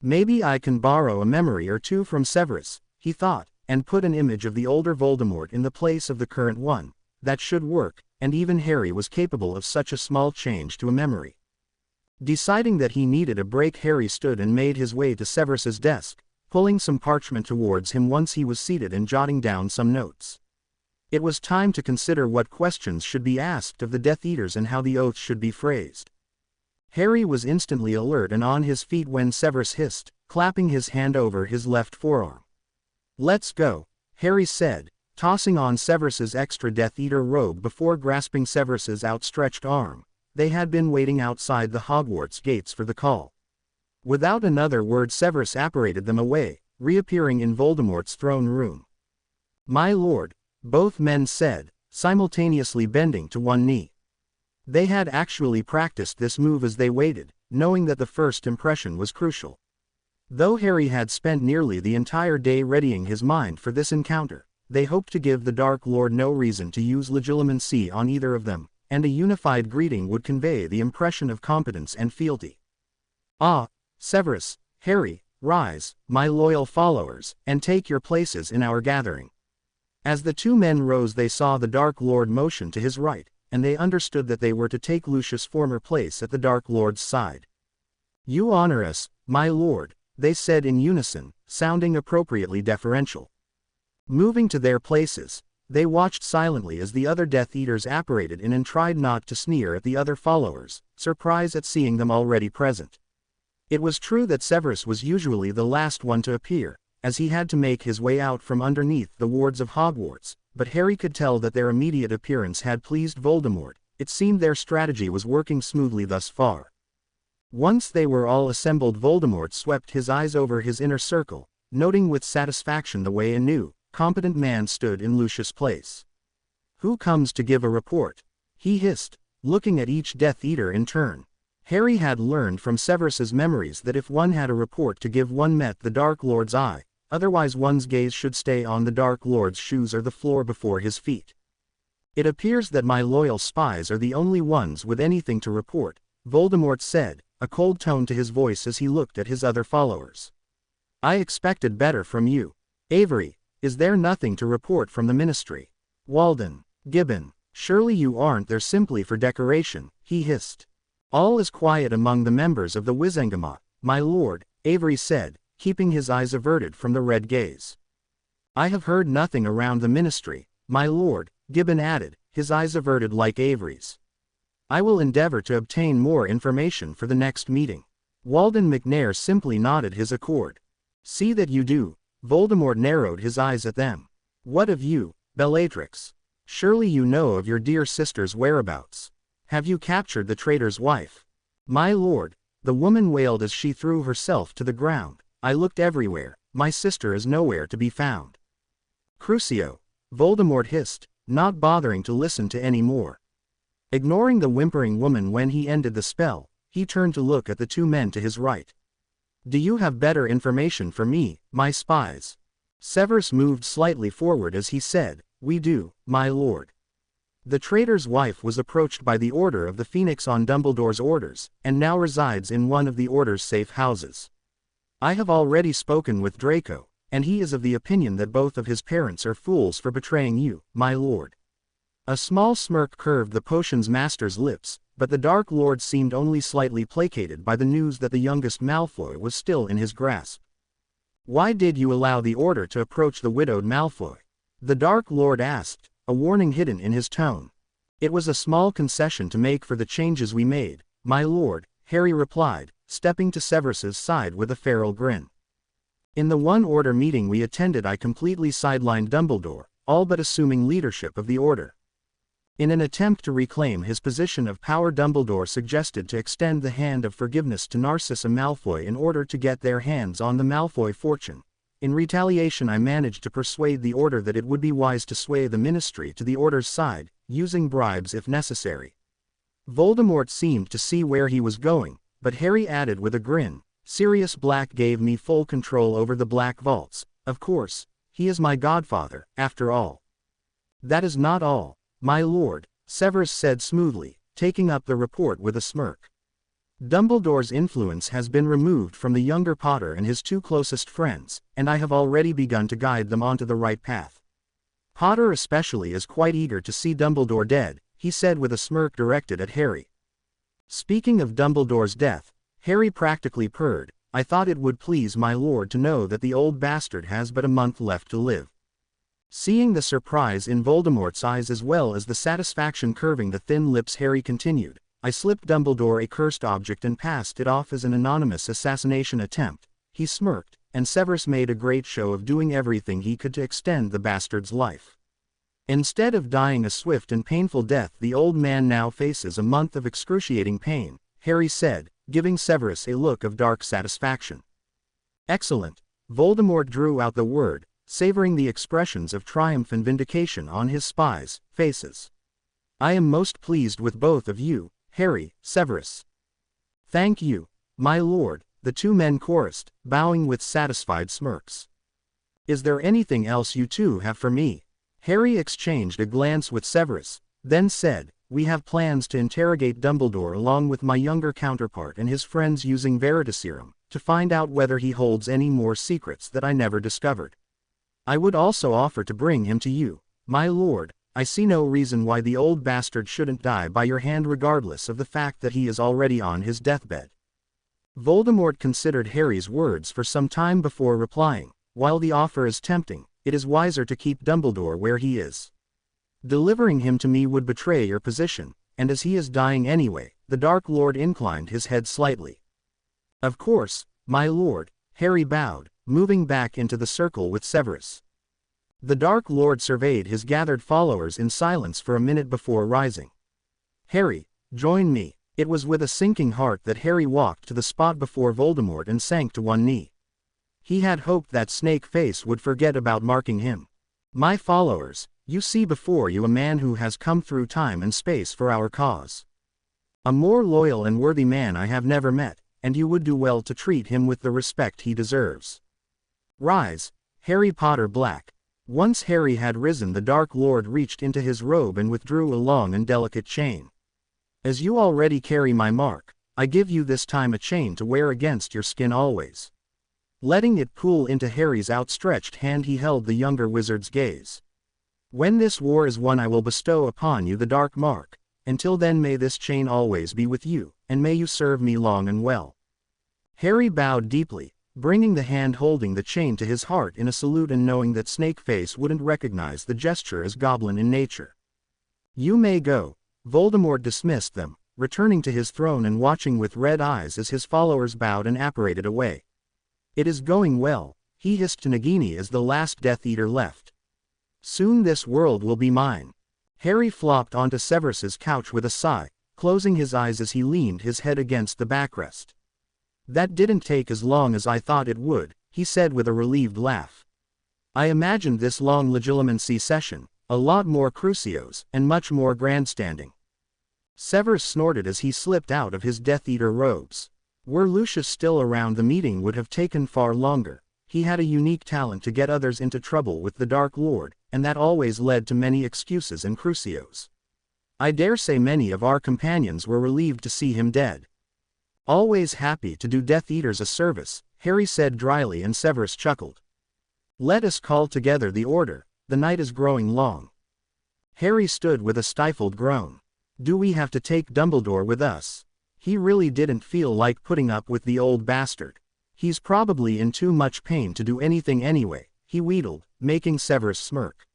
Maybe I can borrow a memory or two from Severus, he thought, and put an image of the older Voldemort in the place of the current one. That should work, and even Harry was capable of such a small change to a memory. Deciding that he needed a break, Harry stood and made his way to Severus's desk, pulling some parchment towards him once he was seated and jotting down some notes. It was time to consider what questions should be asked of the Death Eaters and how the oaths should be phrased. Harry was instantly alert and on his feet when Severus hissed, clapping his hand over his left forearm. Let's go, Harry said, tossing on Severus's extra Death Eater robe before grasping Severus's outstretched arm. They had been waiting outside the Hogwarts gates for the call. Without another word Severus apparated them away, reappearing in Voldemort's throne room. My lord, both men said, simultaneously bending to one knee. They had actually practiced this move as they waited, knowing that the first impression was crucial. Though Harry had spent nearly the entire day readying his mind for this encounter, they hoped to give the Dark Lord no reason to use Legilimency on either of them, and a unified greeting would convey the impression of competence and fealty. Ah, Severus, Harry, rise, my loyal followers, and take your places in our gathering. As the two men rose, they saw the Dark Lord motion to his right, and they understood that they were to take Lucius' former place at the Dark Lord's side. "You honor us, my lord," they said in unison, sounding appropriately deferential. Moving to their places, they watched silently as the other Death Eaters apparated in and tried not to sneer at the other followers, surprised at seeing them already present. It was true that Severus was usually the last one to appear, as he had to make his way out from underneath the wards of Hogwarts, but Harry could tell that their immediate appearance had pleased Voldemort. It seemed their strategy was working smoothly thus far. Once they were all assembled, Voldemort swept his eyes over his inner circle, noting with satisfaction the way a new, competent man stood in Lucius' place. "Who comes to give a report?" he hissed, looking at each Death Eater in turn. Harry had learned from Severus's memories that if one had a report to give, one met the Dark Lord's eye, otherwise one's gaze should stay on the Dark Lord's shoes or the floor before his feet. "It appears that my loyal spies are the only ones with anything to report," Voldemort said, a cold tone to his voice as he looked at his other followers. "I expected better from you. Avery, is there nothing to report from the Ministry? Walden, Gibbon, surely you aren't there simply for decoration," he hissed. "All is quiet among the members of the Wizengamot, my lord," Avery said, keeping his eyes averted from the red gaze. "I have heard nothing around the Ministry, my lord," Gibbon added, his eyes averted like Avery's. "I will endeavor to obtain more information for the next meeting." Walden McNair simply nodded his accord. "See that you do." Voldemort narrowed his eyes at them. "What of you, Bellatrix? Surely you know of your dear sister's whereabouts. Have you captured the traitor's wife?" "My lord," the woman wailed as she threw herself to the ground, "I looked everywhere, my sister is nowhere to be found." "Crucio," Voldemort hissed, not bothering to listen to any more. Ignoring the whimpering woman when he ended the spell, he turned to look at the two men to his right. "Do you have better information for me, my spies?" Severus moved slightly forward as he said, "We do, my lord. The traitor's wife was approached by the Order of the Phoenix on Dumbledore's orders, and now resides in one of the Order's safe houses. I have already spoken with Draco, and he is of the opinion that both of his parents are fools for betraying you, my lord." A small smirk curved the potion's master's lips, but the Dark Lord seemed only slightly placated by the news that the youngest Malfoy was still in his grasp. "Why did you allow the Order to approach the widowed Malfoy?" the Dark Lord asked, a warning hidden in his tone. "It was a small concession to make for the changes we made, my lord," Harry replied, stepping to Severus's side with a feral grin. "In the one Order meeting we attended, I completely sidelined Dumbledore, all but assuming leadership of the Order. In an attempt to reclaim his position of power, Dumbledore suggested to extend the hand of forgiveness to Narcissa Malfoy in order to get their hands on the Malfoy fortune. In retaliation, I managed to persuade the Order that it would be wise to sway the Ministry to the Order's side, using bribes if necessary." Voldemort seemed to see where he was going, but Harry added with a grin, "Sirius Black gave me full control over the Black Vaults. Of course, he is my godfather, after all." "That is not all, my lord," Severus said smoothly, taking up the report with a smirk. "Dumbledore's influence has been removed from the younger Potter and his two closest friends, and I have already begun to guide them onto the right path. Potter especially is quite eager to see Dumbledore dead," he said with a smirk directed at Harry. Speaking of Dumbledore's death, Harry practically purred, "I thought it would please my lord to know that the old bastard has but a month left to live." Seeing the surprise in Voldemort's eyes as well as the satisfaction curving the thin lips, Harry continued, "I slipped Dumbledore a cursed object and passed it off as an anonymous assassination attempt." He smirked, and Severus made a great show of doing everything he could to extend the bastard's life. Instead of dying a swift and painful death, the old man now faces a month of excruciating pain, Harry said, giving Severus a look of dark satisfaction. "Excellent." Voldemort drew out the word, savoring the expressions of triumph and vindication on his spies' faces. "I am most pleased with both of you, Harry, Severus." "Thank you, my lord," the two men chorused, bowing with satisfied smirks. "Is there anything else you two have for me?" Harry exchanged a glance with Severus, then said, "We have plans to interrogate Dumbledore along with my younger counterpart and his friends using Veritaserum, to find out whether he holds any more secrets that I never discovered." I would also offer to bring him to you. My lord, I see no reason why the old bastard shouldn't die by your hand regardless of the fact that he is already on his deathbed. Voldemort considered Harry's words for some time before replying. While the offer is tempting, it is wiser to keep Dumbledore where he is. Delivering him to me would betray your position, and as he is dying anyway, the Dark Lord inclined his head slightly. Of course, my lord, Harry bowed, moving back into the circle with Severus. The Dark Lord surveyed his gathered followers in silence for a minute before rising. Harry, join me. It was with a sinking heart that Harry walked to the spot before Voldemort and sank to one knee. He had hoped that Snake Face would forget about marking him. My followers, you see before you a man who has come through time and space for our cause. A more loyal and worthy man I have never met, and you would do well to treat him with the respect he deserves. Rise, Harry Potter Black. Once Harry had risen, the Dark Lord reached into his robe and withdrew a long and delicate chain. As you already carry my mark, I give you this time a chain to wear against your skin always. Letting it cool into Harry's outstretched hand, he held the younger wizard's gaze. When this war is won, I will bestow upon you the dark mark. Until then, may this chain always be with you, and may you serve me long and well. Harry bowed deeply, bringing the hand holding the chain to his heart in a salute and knowing that Snake Face wouldn't recognize the gesture as goblin in nature. You may go. Voldemort dismissed them, returning to his throne and watching with red eyes as his followers bowed and apparated away. It is going well, he hissed to Nagini as the last Death Eater left. Soon this world will be mine. Harry flopped onto Severus's couch with a sigh, closing his eyes as he leaned his head against the backrest. That didn't take as long as I thought it would, he said with a relieved laugh. I imagined this long Legilimency session, a lot more crucios, and much more grandstanding. Severus snorted as he slipped out of his Death Eater robes. Were Lucius still around, the meeting would have taken far longer. He had a unique talent to get others into trouble with the Dark Lord, and that always led to many excuses and crucios. I dare say many of our companions were relieved to see him dead. Always happy to do Death Eaters a service, Harry said dryly, and Severus chuckled. Let us call together the order, the night is growing long. Harry stood with a stifled groan. Do we have to take Dumbledore with us? He really didn't feel like putting up with the old bastard. He's probably in too much pain to do anything anyway, he wheedled, making Severus smirk.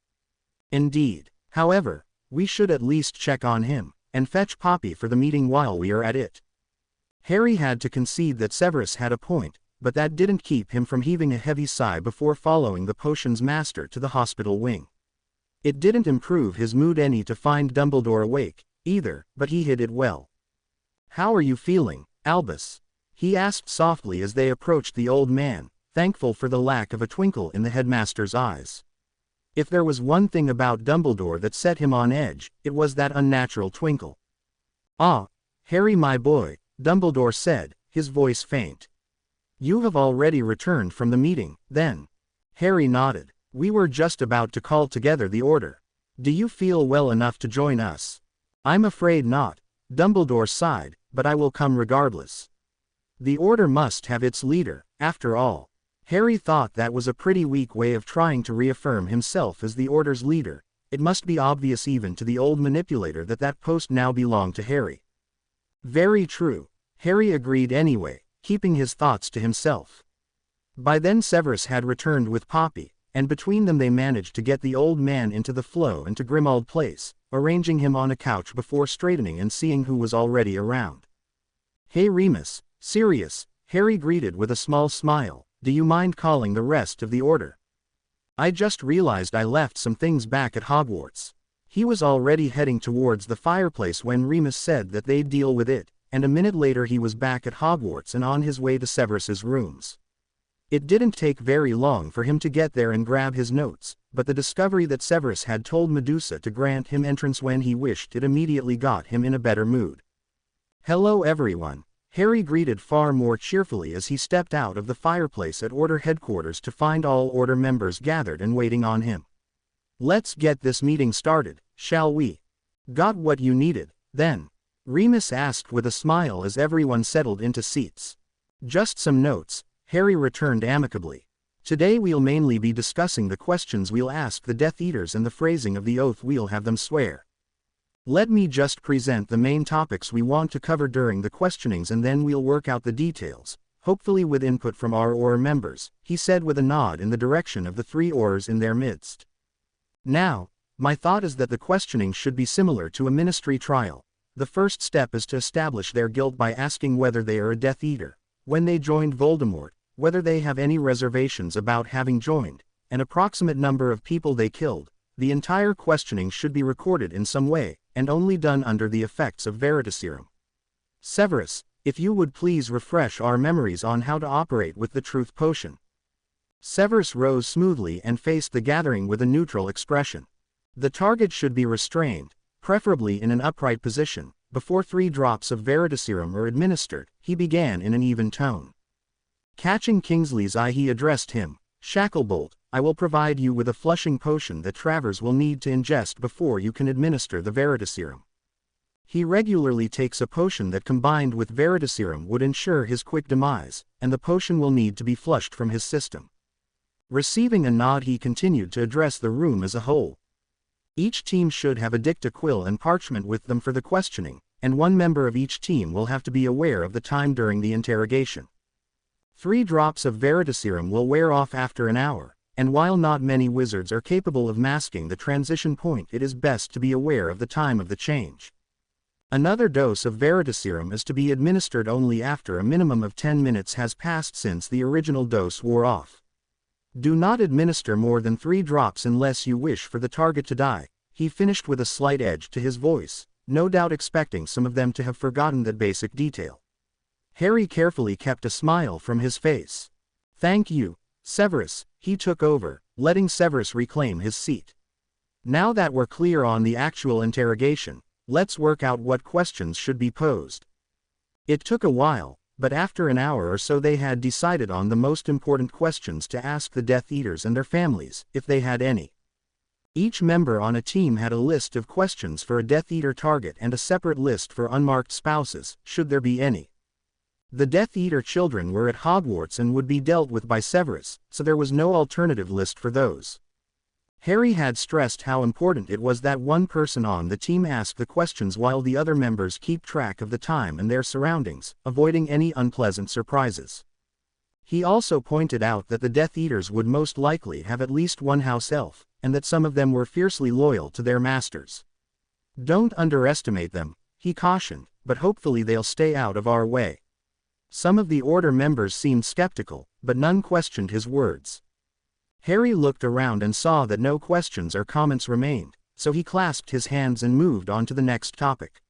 Indeed. However, we should at least check on him, and fetch Poppy for the meeting while we are at it. Harry had to concede that Severus had a point, but that didn't keep him from heaving a heavy sigh before following the potions master to the hospital wing. It didn't improve his mood any to find Dumbledore awake, either, but he hid it well. How are you feeling, Albus? He asked softly as they approached the old man, thankful for the lack of a twinkle in the headmaster's eyes. If there was one thing about Dumbledore that set him on edge, it was that unnatural twinkle. Ah, Harry my boy, Dumbledore said, his voice faint. You have already returned from the meeting, then? Harry nodded. We were just about to call together the order. Do you feel well enough to join us? I'm afraid not, Dumbledore sighed, but I will come regardless. The order must have its leader, after all. Harry thought that was a pretty weak way of trying to reaffirm himself as the order's leader. It must be obvious even to the old manipulator that that post now belonged to Harry. Very true, Harry agreed anyway, keeping his thoughts to himself. By then Severus had returned with Poppy, and between them they managed to get the old man into the flow and to Grimmauld Place, arranging him on a couch before straightening and seeing who was already around. Hey Remus, Sirius, Harry greeted with a small smile, do you mind calling the rest of the order? I just realized I left some things back at Hogwarts. He was already heading towards the fireplace when Remus said that they'd deal with it, and a minute later he was back at Hogwarts and on his way to Severus's rooms. It didn't take very long for him to get there and grab his notes, but the discovery that Severus had told Medusa to grant him entrance when he wished it immediately got him in a better mood. Hello everyone, Harry greeted far more cheerfully as he stepped out of the fireplace at Order headquarters to find all Order members gathered and waiting on him. Let's get this meeting started, shall we? Got what you needed, then? Remus asked with a smile as everyone settled into seats. Just some notes, Harry returned amicably. Today we'll mainly be discussing the questions we'll ask the Death Eaters and the phrasing of the oath we'll have them swear. Let me just present the main topics we want to cover during the questionings and then we'll work out the details, hopefully with input from our Auror members, he said with a nod in the direction of the 3 Aurors in their midst. Now, my thought is that the questioning should be similar to a ministry trial. The first step is to establish their guilt by asking whether they are a Death Eater, when they joined Voldemort, whether they have any reservations about having joined, an approximate number of people they killed. The entire questioning should be recorded in some way, and only done under the effects of Veritaserum. Severus, if you would please refresh our memories on how to operate with the Truth Potion. Severus rose smoothly and faced the gathering with a neutral expression. The target should be restrained, preferably in an upright position. Before 3 drops of Veritaserum are administered, he began in an even tone. Catching Kingsley's eye, he addressed him. Shacklebolt, I will provide you with a flushing potion that Travers will need to ingest before you can administer the Veritaserum. He regularly takes a potion that combined with Veritaserum would ensure his quick demise, and the potion will need to be flushed from his system. Receiving a nod, he continued to address the room as a whole. Each team should have a dicta quill and parchment with them for the questioning, and 1 member of each team will have to be aware of the time during the interrogation. 3 drops of Veritaserum will wear off after an hour, and while not many wizards are capable of masking the transition point, it is best to be aware of the time of the change. Another dose of Veritaserum is to be administered only after a minimum of 10 minutes has passed since the original dose wore off. Do not administer more than 3 drops unless you wish for the target to die. He finished with a slight edge to his voice, no doubt expecting some of them to have forgotten that basic detail. Harry carefully kept a smile from his face. Thank you, Severus, he took over, letting Severus reclaim his seat. Now that we're clear on the actual interrogation, let's work out what questions should be posed. It took a while, but after an hour or so they had decided on the most important questions to ask the Death Eaters and their families, if they had any. Each member on a team had a list of questions for a Death Eater target and a separate list for unmarked spouses, should there be any. The Death Eater children were at Hogwarts and would be dealt with by Severus, so there was no alternative list for those. Harry had stressed how important it was that 1 person on the team ask the questions while the other members keep track of the time and their surroundings, avoiding any unpleasant surprises. He also pointed out that the Death Eaters would most likely have at least 1 house elf, and that some of them were fiercely loyal to their masters. Don't underestimate them, he cautioned, but hopefully they'll stay out of our way. Some of the Order members seemed skeptical, but none questioned his words. Harry looked around and saw that no questions or comments remained, so he clasped his hands and moved on to the next topic.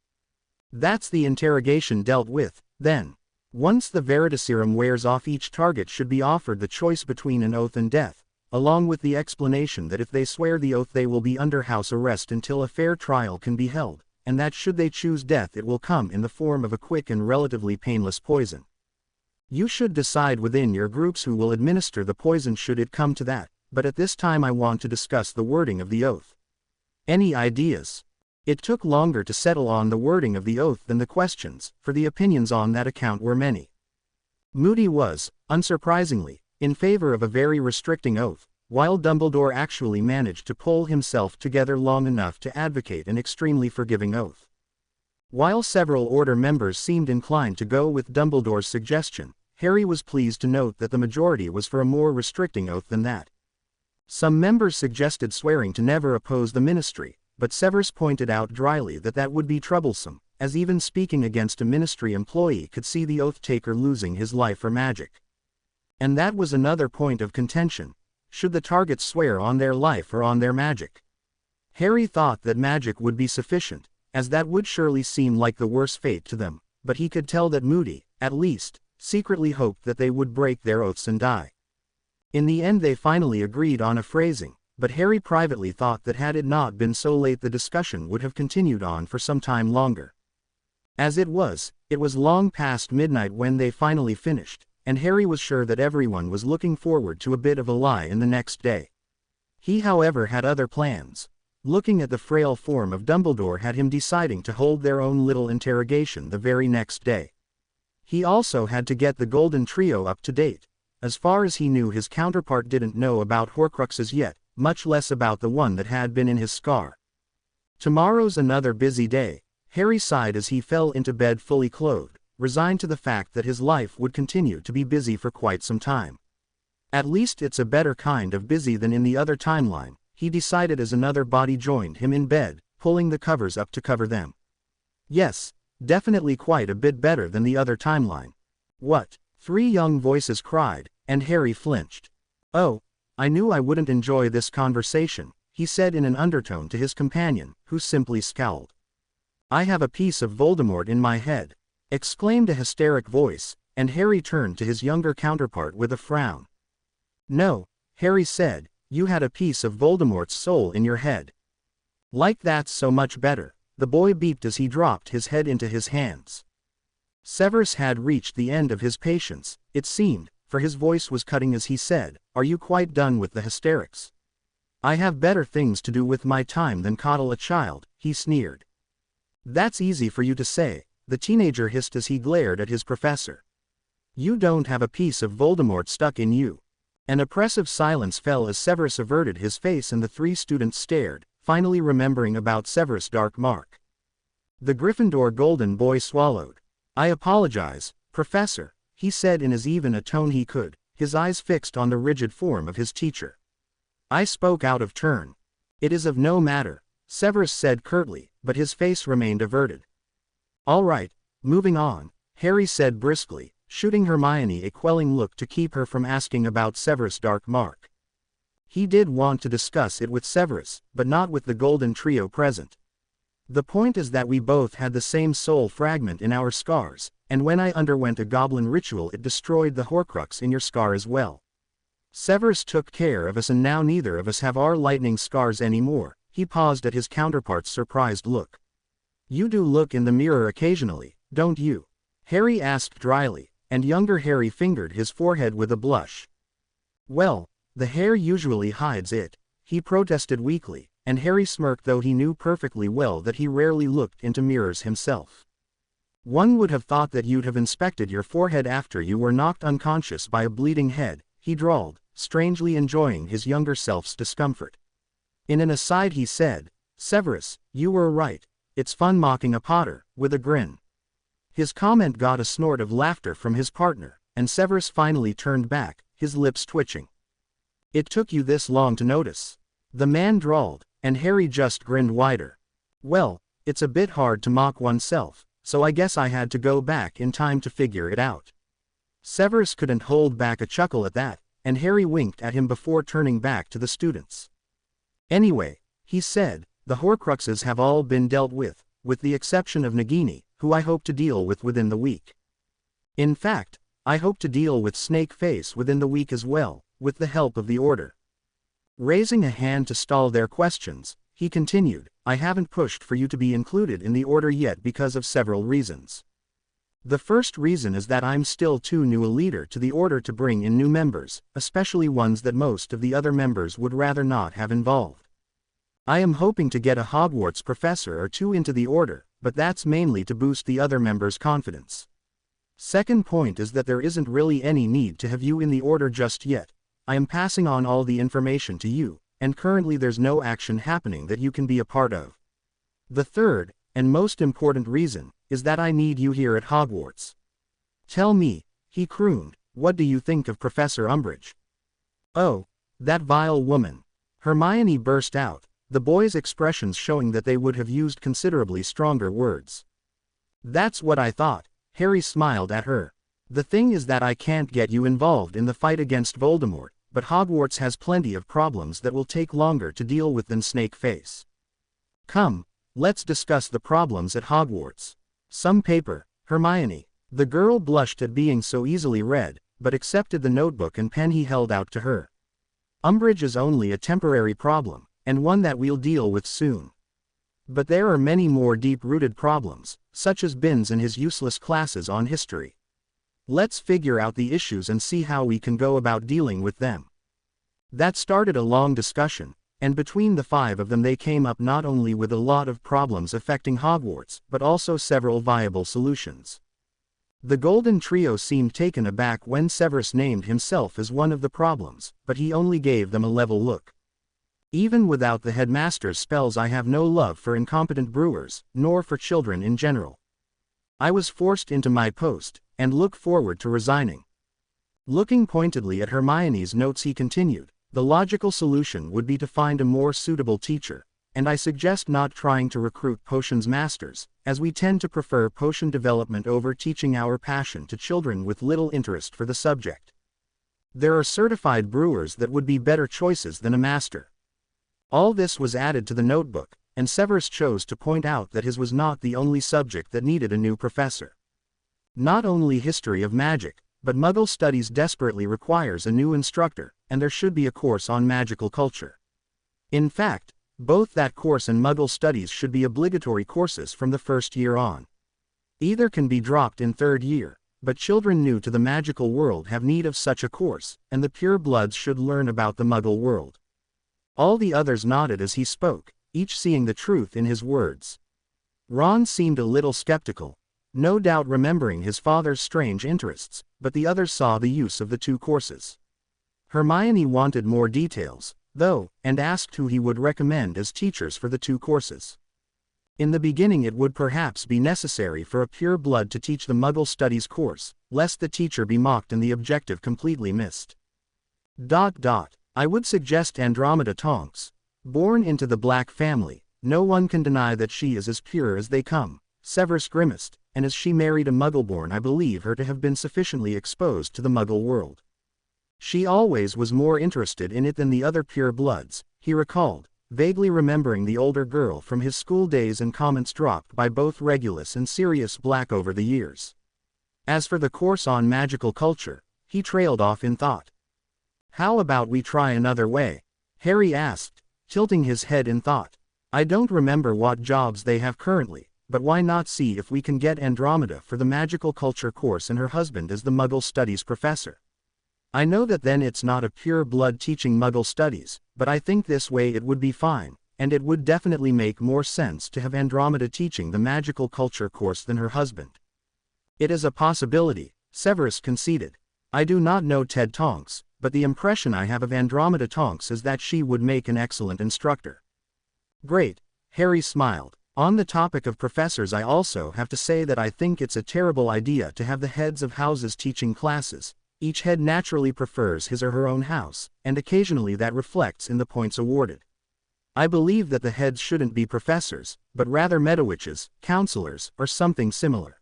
That's the interrogation dealt with, then. Once the Veritaserum wears off, each target should be offered the choice between an oath and death, along with the explanation that if they swear the oath they will be under house arrest until a fair trial can be held, and that should they choose death it will come in the form of a quick and relatively painless poison. You should decide within your groups who will administer the poison should it come to that, but at this time I want to discuss the wording of the oath. Any ideas? It took longer to settle on the wording of the oath than the questions, for the opinions on that account were many. Moody was, unsurprisingly, in favor of a very restricting oath, while Dumbledore actually managed to pull himself together long enough to advocate an extremely forgiving oath. While several Order members seemed inclined to go with Dumbledore's suggestion, Harry was pleased to note that the majority was for a more restricting oath than that. Some members suggested swearing to never oppose the ministry, but Severus pointed out dryly that that would be troublesome, as even speaking against a ministry employee could see the oath-taker losing his life or magic. And that was another point of contention. Should the targets swear on their life or on their magic? Harry thought that magic would be sufficient, as that would surely seem like the worse fate to them, but he could tell that Moody, at least, secretly hoped that they would break their oaths and die. In the end they finally agreed on a phrasing, but Harry privately thought that had it not been so late the discussion would have continued on for some time longer. As it was long past midnight when they finally finished, and Harry was sure that everyone was looking forward to a bit of a lie in the next day. He however had other plans. Looking at the frail form of Dumbledore had him deciding to hold their own little interrogation the very next day. He also had to get the Golden Trio up to date. As far as he knew, his counterpart didn't know about Horcruxes yet, much less about the one that had been in his scar. Tomorrow's another busy day. Harry sighed as he fell into bed fully clothed, resigned to the fact that his life would continue to be busy for quite some time. At least it's a better kind of busy than in the other timeline, he decided as another body joined him in bed, pulling the covers up to cover them. Yes, definitely quite a bit better than the other timeline. What? 3 young voices cried, and Harry flinched. Oh, I knew I wouldn't enjoy this conversation, he said in an undertone to his companion, who simply scowled. I have a piece of Voldemort in my head, exclaimed a hysteric voice, and Harry turned to his younger counterpart with a frown. No, Harry said, you had a piece of Voldemort's soul in your head. Like that's so much better, the boy beeped as he dropped his head into his hands. Severus had reached the end of his patience, it seemed, for his voice was cutting as he said, Are you quite done with the hysterics? I have better things to do with my time than coddle a child, he sneered. That's easy for you to say, the teenager hissed as he glared at his professor. You don't have a piece of Voldemort stuck in you. An oppressive silence fell as Severus averted his face and the 3 students stared, finally remembering about Severus' dark mark. The Gryffindor golden boy swallowed. I apologize, Professor, he said in as even a tone he could, his eyes fixed on the rigid form of his teacher. I spoke out of turn. It is of no matter, Severus said curtly, but his face remained averted. All right, moving on, Harry said briskly, shooting Hermione a quelling look to keep her from asking about Severus' dark mark. He did want to discuss it with Severus, but not with the golden trio present. The point is that we both had the same soul fragment in our scars, and when I underwent a goblin ritual it destroyed the Horcrux in your scar as well. Severus took care of us and now neither of us have our lightning scars anymore, he paused at his counterpart's surprised look. You do look in the mirror occasionally, don't you? Harry asked dryly, and younger Harry fingered his forehead with a blush. Well, the hair usually hides it, he protested weakly, and Harry smirked though he knew perfectly well that he rarely looked into mirrors himself. One would have thought that you'd have inspected your forehead after you were knocked unconscious by a bleeding head, he drawled, strangely enjoying his younger self's discomfort. In an aside he said, Severus, you were right, it's fun mocking a Potter, with a grin. His comment got a snort of laughter from his partner, and Severus finally turned back, his lips twitching. It took you this long to notice? The man drawled, and Harry just grinned wider. Well, it's a bit hard to mock oneself, so I guess I had to go back in time to figure it out. Severus couldn't hold back a chuckle at that, and Harry winked at him before turning back to the students. Anyway, he said, the Horcruxes have all been dealt with the exception of Nagini, who I hope to deal with within the week. In fact, I hope to deal with Snake Face within the week as well, with the help of the Order. Raising a hand to stall their questions, he continued, I haven't pushed for you to be included in the Order yet because of several reasons. The first reason is that I'm still too new a leader to the Order to bring in new members, especially ones that most of the other members would rather not have involved. I am hoping to get a Hogwarts professor or 2 into the Order, but that's mainly to boost the other members' confidence. Second point is that there isn't really any need to have you in the Order just yet. I am passing on all the information to you, and currently there's no action happening that you can be a part of. The third, and most important reason, is that I need you here at Hogwarts. Tell me, he crooned, what do you think of Professor Umbridge? Oh, that vile woman. Hermione burst out, the boys' expressions showing that they would have used considerably stronger words. That's what I thought, Harry smiled at her. The thing is that I can't get you involved in the fight against Voldemort, but Hogwarts has plenty of problems that will take longer to deal with than Snake Face. Come, let's discuss the problems at Hogwarts. Some paper, Hermione. The girl blushed at being so easily read, but accepted the notebook and pen he held out to her. Umbridge is only a temporary problem, and one that we'll deal with soon. But there are many more deep-rooted problems, such as Binns and his useless classes on history. Let's figure out the issues and see how we can go about dealing with them. That started a long discussion, and between the 5 of them they came up not only with a lot of problems affecting Hogwarts, but also several viable solutions. The Golden Trio seemed taken aback when Severus named himself as one of the problems, but he only gave them a level look. Even without the headmaster's spells, I have no love for incompetent brewers, nor for children in general. I was forced into my post, and look forward to resigning. Looking pointedly at Hermione's notes, he continued, the logical solution would be to find a more suitable teacher, and I suggest not trying to recruit potions masters, as we tend to prefer potion development over teaching our passion to children with little interest for the subject. There are certified brewers that would be better choices than a master. All this was added to the notebook, and Severus chose to point out that his was not the only subject that needed a new professor. Not only history of magic, but Muggle studies desperately requires a new instructor, and there should be a course on magical culture. In fact, both that course and Muggle studies should be obligatory courses from the first year on. Either can be dropped in third year, but children new to the magical world have need of such a course, and the purebloods should learn about the Muggle world. All the others nodded as he spoke, each seeing the truth in his words. Ron seemed a little skeptical, no doubt remembering his father's strange interests, but the others saw the use of the two courses. Hermione wanted more details, though, and asked who he would recommend as teachers for the two courses. In the beginning it would perhaps be necessary for a pureblood to teach the Muggle Studies course, lest the teacher be mocked and the objective completely missed. I would suggest Andromeda Tonks. Born into the Black family, no one can deny that she is as pure as they come, Severus grimaced, and as she married a Muggleborn I believe her to have been sufficiently exposed to the Muggle world. She always was more interested in it than the other purebloods, he recalled, vaguely remembering the older girl from his school days and comments dropped by both Regulus and Sirius Black over the years. As for the course on magical culture, he trailed off in thought. How about we try another way? Harry asked, tilting his head in thought. I don't remember what jobs they have currently, but why not see if we can get Andromeda for the magical culture course and her husband as the Muggle Studies professor? I know that then it's not a pure blood teaching Muggle Studies, but I think this way it would be fine, and it would definitely make more sense to have Andromeda teaching the magical culture course than her husband. It is a possibility, Severus conceded. I do not know Ted Tonks, but the impression I have of Andromeda Tonks is that she would make an excellent instructor. Great, Harry smiled. On the topic of professors, I also have to say that I think it's a terrible idea to have the heads of houses teaching classes. Each head naturally prefers his or her own house, and occasionally that reflects in the points awarded. I believe that the heads shouldn't be professors, but rather Medowitches, counselors, or something similar.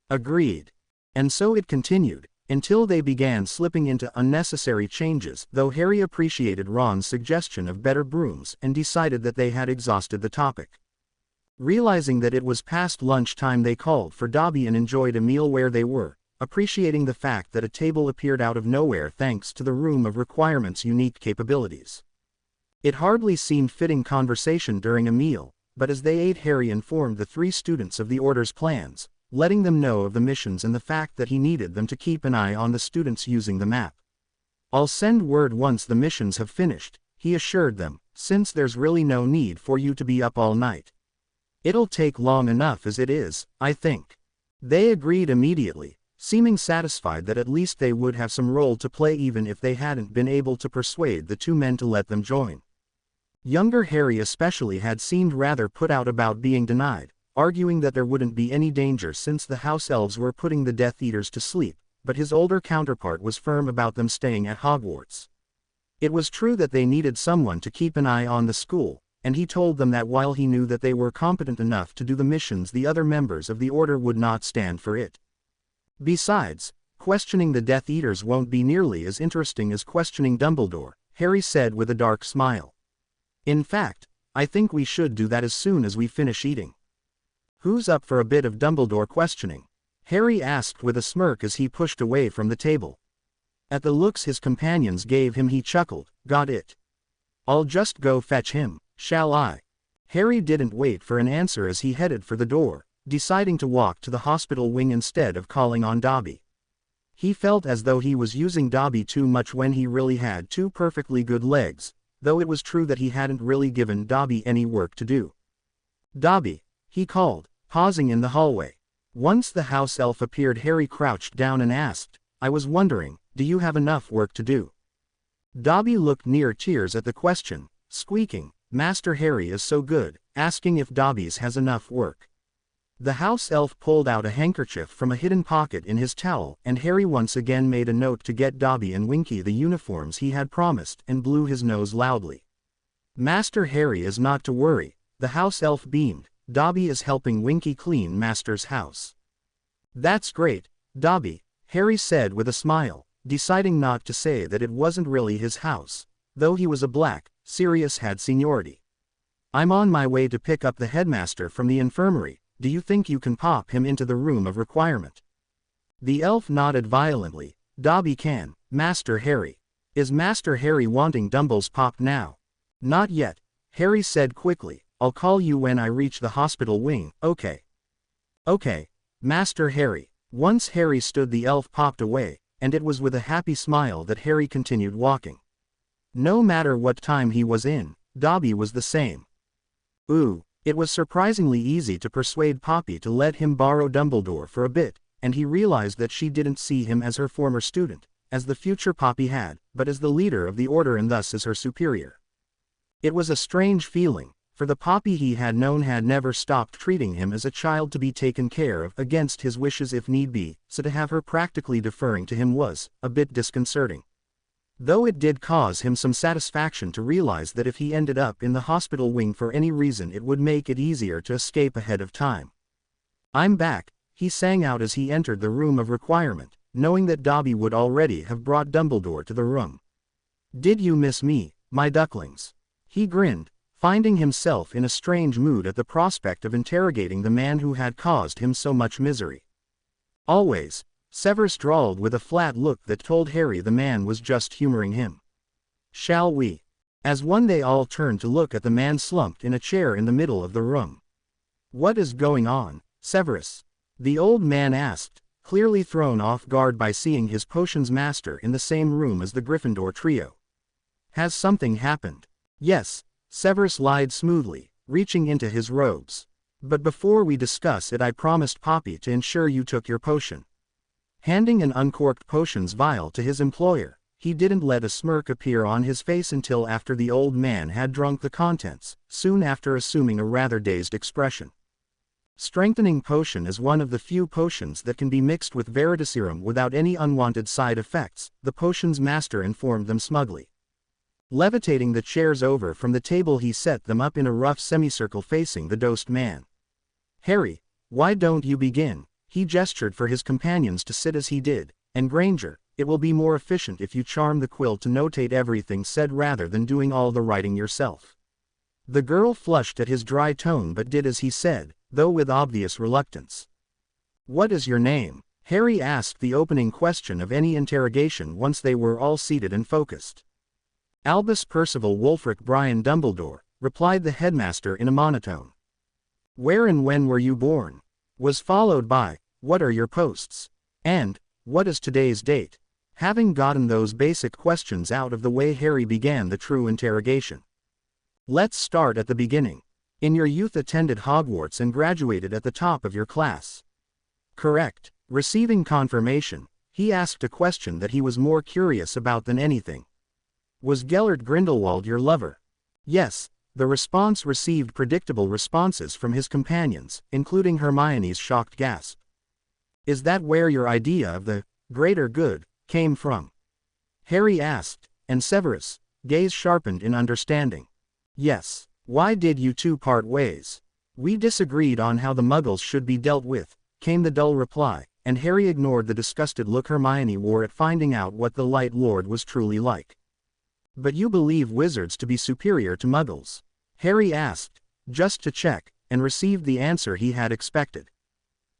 Agreed. And so it continued, until they began slipping into unnecessary changes, though Harry appreciated Ron's suggestion of better brooms and decided that they had exhausted the topic. Realizing that it was past lunchtime, they called for Dobby and enjoyed a meal where they were, appreciating the fact that a table appeared out of nowhere thanks to the Room of Requirement's unique capabilities. It hardly seemed fitting conversation during a meal, but as they ate, Harry informed the three students of the Order's plans, letting them know of the missions and the fact that he needed them to keep an eye on the students using the map. I'll send word once the missions have finished, he assured them, since there's really no need for you to be up all night. It'll take long enough as it is, I think. They agreed immediately, seeming satisfied that at least they would have some role to play even if they hadn't been able to persuade the two men to let them join. Younger Harry especially had seemed rather put out about being denied, arguing that there wouldn't be any danger since the house elves were putting the Death Eaters to sleep, but his older counterpart was firm about them staying at Hogwarts. It was true that they needed someone to keep an eye on the school, and he told them that while he knew that they were competent enough to do the missions, the other members of the Order would not stand for it. Besides, questioning the Death Eaters won't be nearly as interesting as questioning Dumbledore, Harry said with a dark smile. In fact, I think we should do that as soon as we finish eating. Who's up for a bit of Dumbledore questioning? Harry asked with a smirk as he pushed away from the table. At the looks his companions gave him, he chuckled. Got it. I'll just go fetch him, shall I? Harry didn't wait for an answer as he headed for the door, deciding to walk to the hospital wing instead of calling on Dobby. He felt as though he was using Dobby too much when he really had two perfectly good legs, though it was true that he hadn't really given Dobby any work to do. Dobby, he called, pausing in the hallway. Once the house elf appeared, Harry crouched down and asked, "I was wondering, do you have enough work to do?" Dobby looked near tears at the question, squeaking, "Master Harry is so good," asking if Dobby's has enough work. The house elf pulled out a handkerchief from a hidden pocket in his towel, and Harry once again made a note to get Dobby and Winky the uniforms he had promised, and blew his nose loudly. "Master Harry is not to worry," the house elf beamed. "Dobby is helping Winky clean Master's house." "That's great, Dobby," Harry said with a smile, deciding not to say that it wasn't really his house, though he was a black, Sirius had seniority. "I'm on my way to pick up the headmaster from the infirmary. Do you think you can pop him into the room of requirement?" The elf nodded violently. "Dobby can, Master Harry." "Is Master Harry wanting Dumbles popped now?" "Not yet," Harry said quickly. "I'll call you when I reach the hospital wing, okay?" "Okay, Master Harry." Once Harry stood, the elf popped away, and it was with a happy smile that Harry continued walking. No matter what time he was in, Dobby was the same. It was surprisingly easy to persuade Poppy to let him borrow Dumbledore for a bit, and he realized that she didn't see him as her former student, as the future Poppy had, but as the leader of the order and thus as her superior. It was a strange feeling, for the Poppy he had known had never stopped treating him as a child to be taken care of against his wishes if need be, so to have her practically deferring to him was a bit disconcerting. Though it did cause him some satisfaction to realize that if he ended up in the hospital wing for any reason, it would make it easier to escape ahead of time. "I'm back," he sang out as he entered the room of requirement, knowing that Dobby would already have brought Dumbledore to the room. "Did you miss me, my ducklings?" He grinned, finding himself in a strange mood at the prospect of interrogating the man who had caused him so much misery. "Always," Severus drawled with a flat look that told Harry the man was just humoring him. "Shall we?" As one they all turned to look at the man slumped in a chair in the middle of the room. "What is going on, Severus?" the old man asked, clearly thrown off guard by seeing his potions master in the same room as the Gryffindor trio. "Has something happened?" "Yes," Severus lied smoothly, reaching into his robes. "But before we discuss it, I promised Poppy to ensure you took your potion." Handing an uncorked potions vial to his employer, he didn't let a smirk appear on his face until after the old man had drunk the contents, soon after assuming a rather dazed expression. Strengthening potion is one of the few potions that can be mixed with Veritaserum without any unwanted side effects, the potions master informed them smugly. Levitating the chairs over from the table, he set them up in a rough semicircle facing the dosed man. "Harry, why don't you begin?" He gestured for his companions to sit as he did, and Granger, "It will be more efficient if you charm the quill to notate everything said rather than doing all the writing yourself." The girl flushed at his dry tone but did as he said, though with obvious reluctance. "What is your name?" Harry asked the opening question of any interrogation once they were all seated and focused. "Albus Percival Wulfric Brian Dumbledore," replied the headmaster in a monotone. "Where and when were you born?" was followed by, "What are your posts?" and, "What is today's date?" Having gotten those basic questions out of the way, Harry began the true interrogation. "Let's start at the beginning. In your youth attended Hogwarts and graduated at the top of your class?" "Correct." Receiving confirmation, he asked a question that he was more curious about than anything. "Was Gellert Grindelwald your lover?" "Yes." The response received predictable responses from his companions, including Hermione's shocked gasp. "Is that where your idea of the greater good came from?" Harry asked, and Severus' gaze sharpened in understanding. "Yes." "Why did you two part ways?" "We disagreed on how the Muggles should be dealt with," came the dull reply, and Harry ignored the disgusted look Hermione wore at finding out what the Light Lord was truly like. "But you believe wizards to be superior to Muggles?" Harry asked, just to check, and received the answer he had expected.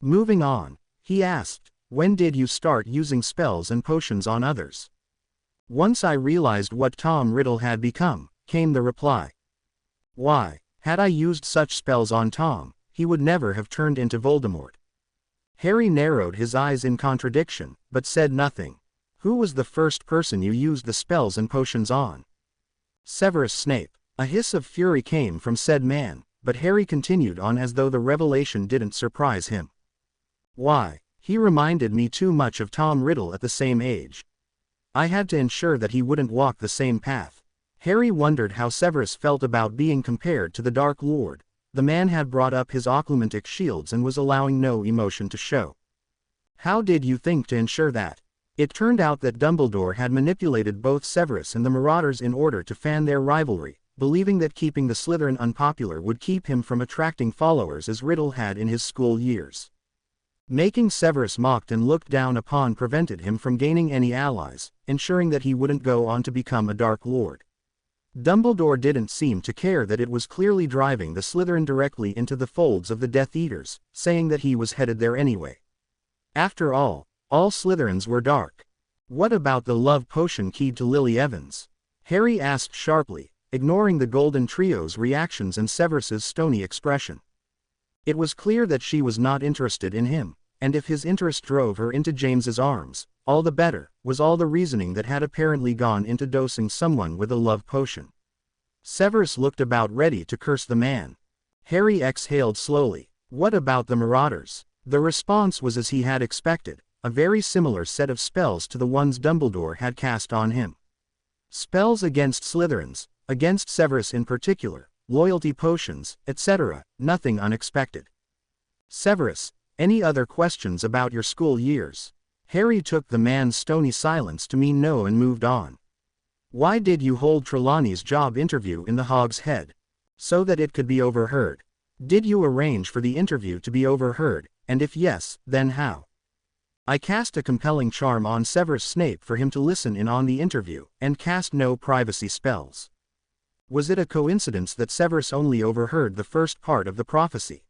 Moving on, he asked, "When did you start using spells and potions on others?" "Once I realized what Tom Riddle had become," came the reply. "Why, had I used such spells on Tom, he would never have turned into Voldemort." Harry narrowed his eyes in contradiction, but said nothing. "Who was the first person you used the spells and potions on?" "Severus Snape." A hiss of fury came from said man, but Harry continued on as though the revelation didn't surprise him. Why, he reminded me too much of Tom Riddle at the same age. I had to ensure that he wouldn't walk the same path. Harry wondered how Severus felt about being compared to the Dark Lord. The man had brought up his occlumentic shields and was allowing no emotion to show. How did you think to ensure that? It turned out that Dumbledore had manipulated both Severus and the Marauders in order to fan their rivalry, believing that keeping the Slytherin unpopular would keep him from attracting followers as Riddle had in his school years. Making Severus mocked and looked down upon prevented him from gaining any allies, ensuring that he wouldn't go on to become a Dark Lord. Dumbledore didn't seem to care that it was clearly driving the Slytherin directly into the folds of the Death Eaters, saying that he was headed there anyway. After all Slytherins were dark. What about the love potion keyed to Lily Evans? Harry asked sharply, ignoring the Golden Trio's reactions and Severus's stony expression. It was clear that she was not interested in him, and if his interest drove her into James's arms, all the better, was all the reasoning that had apparently gone into dosing someone with a love potion. Severus looked about ready to curse the man. Harry exhaled slowly. What about the Marauders? The response was as he had expected, a very similar set of spells to the ones Dumbledore had cast on him. Spells against Slytherins, against Severus in particular, loyalty potions, etc., nothing unexpected. Severus, any other questions about your school years? Harry took the man's stony silence to mean no and moved on. Why did you hold Trelawney's job interview in the Hog's Head? So that it could be overheard. Did you arrange for the interview to be overheard, and if yes, then how? I cast a compelling charm on Severus Snape for him to listen in on the interview, and cast no privacy spells. Was it a coincidence that Severus only overheard the first part of the prophecy?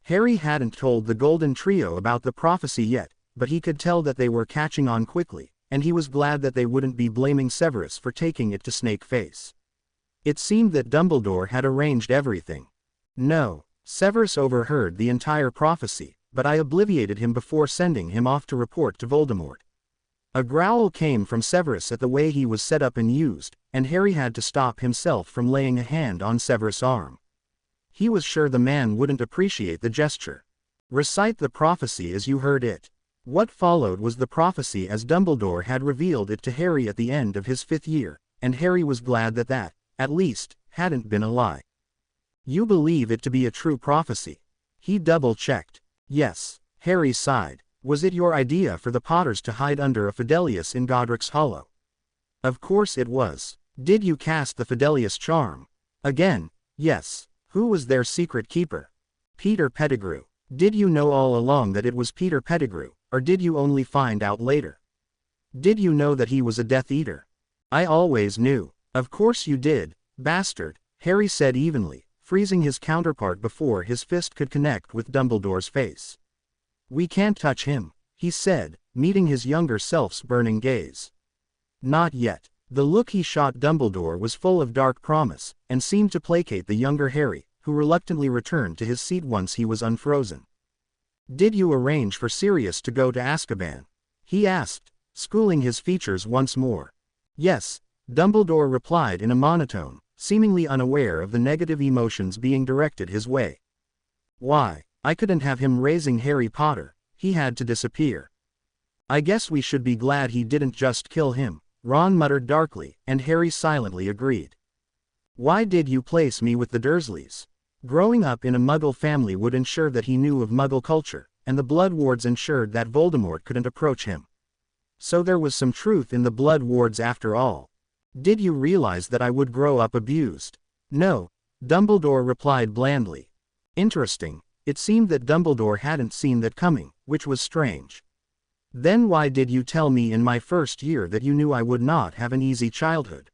Harry hadn't told the Golden Trio about the prophecy yet, but he could tell that they were catching on quickly, and he was glad that they wouldn't be blaming Severus for taking it to Snakeface. It seemed that Dumbledore had arranged everything. No, Severus overheard the entire prophecy, but I obliviated him before sending him off to report to Voldemort. A growl came from Severus at the way he was set up and used, and Harry had to stop himself from laying a hand on Severus' arm. He was sure the man wouldn't appreciate the gesture. Recite the prophecy as you heard it. What followed was the prophecy as Dumbledore had revealed it to Harry at the end of his 5th year, and Harry was glad that that, at least, hadn't been a lie. You believe it to be a true prophecy? He double-checked. Yes, Harry sighed. Was it your idea for the Potters to hide under a Fidelius in Godric's Hollow? Of course it was. Did you cast the Fidelius charm? Again, yes. Who was their secret keeper? Peter Pettigrew. Did you know all along that it was Peter Pettigrew, or did you only find out later? Did you know that he was a Death Eater? I always knew. Of course you did, bastard, Harry said evenly, freezing his counterpart before his fist could connect with Dumbledore's face. We can't touch him, he said, meeting his younger self's burning gaze. Not yet. The look he shot Dumbledore was full of dark promise, and seemed to placate the younger Harry, who reluctantly returned to his seat once he was unfrozen. Did you arrange for Sirius to go to Azkaban? He asked, schooling his features once more. Yes, Dumbledore replied in a monotone, seemingly unaware of the negative emotions being directed his way. Why, I couldn't have him raising Harry Potter, he had to disappear. I guess we should be glad he didn't just kill him, Ron muttered darkly, and Harry silently agreed. Why did you place me with the Dursleys? Growing up in a Muggle family would ensure that he knew of Muggle culture, and the Blood Wards ensured that Voldemort couldn't approach him. So there was some truth in the Blood Wards after all. Did you realize that I would grow up abused? No, Dumbledore replied blandly. Interesting, it seemed that Dumbledore hadn't seen that coming, which was strange. Then why did you tell me in my first year that you knew I would not have an easy childhood?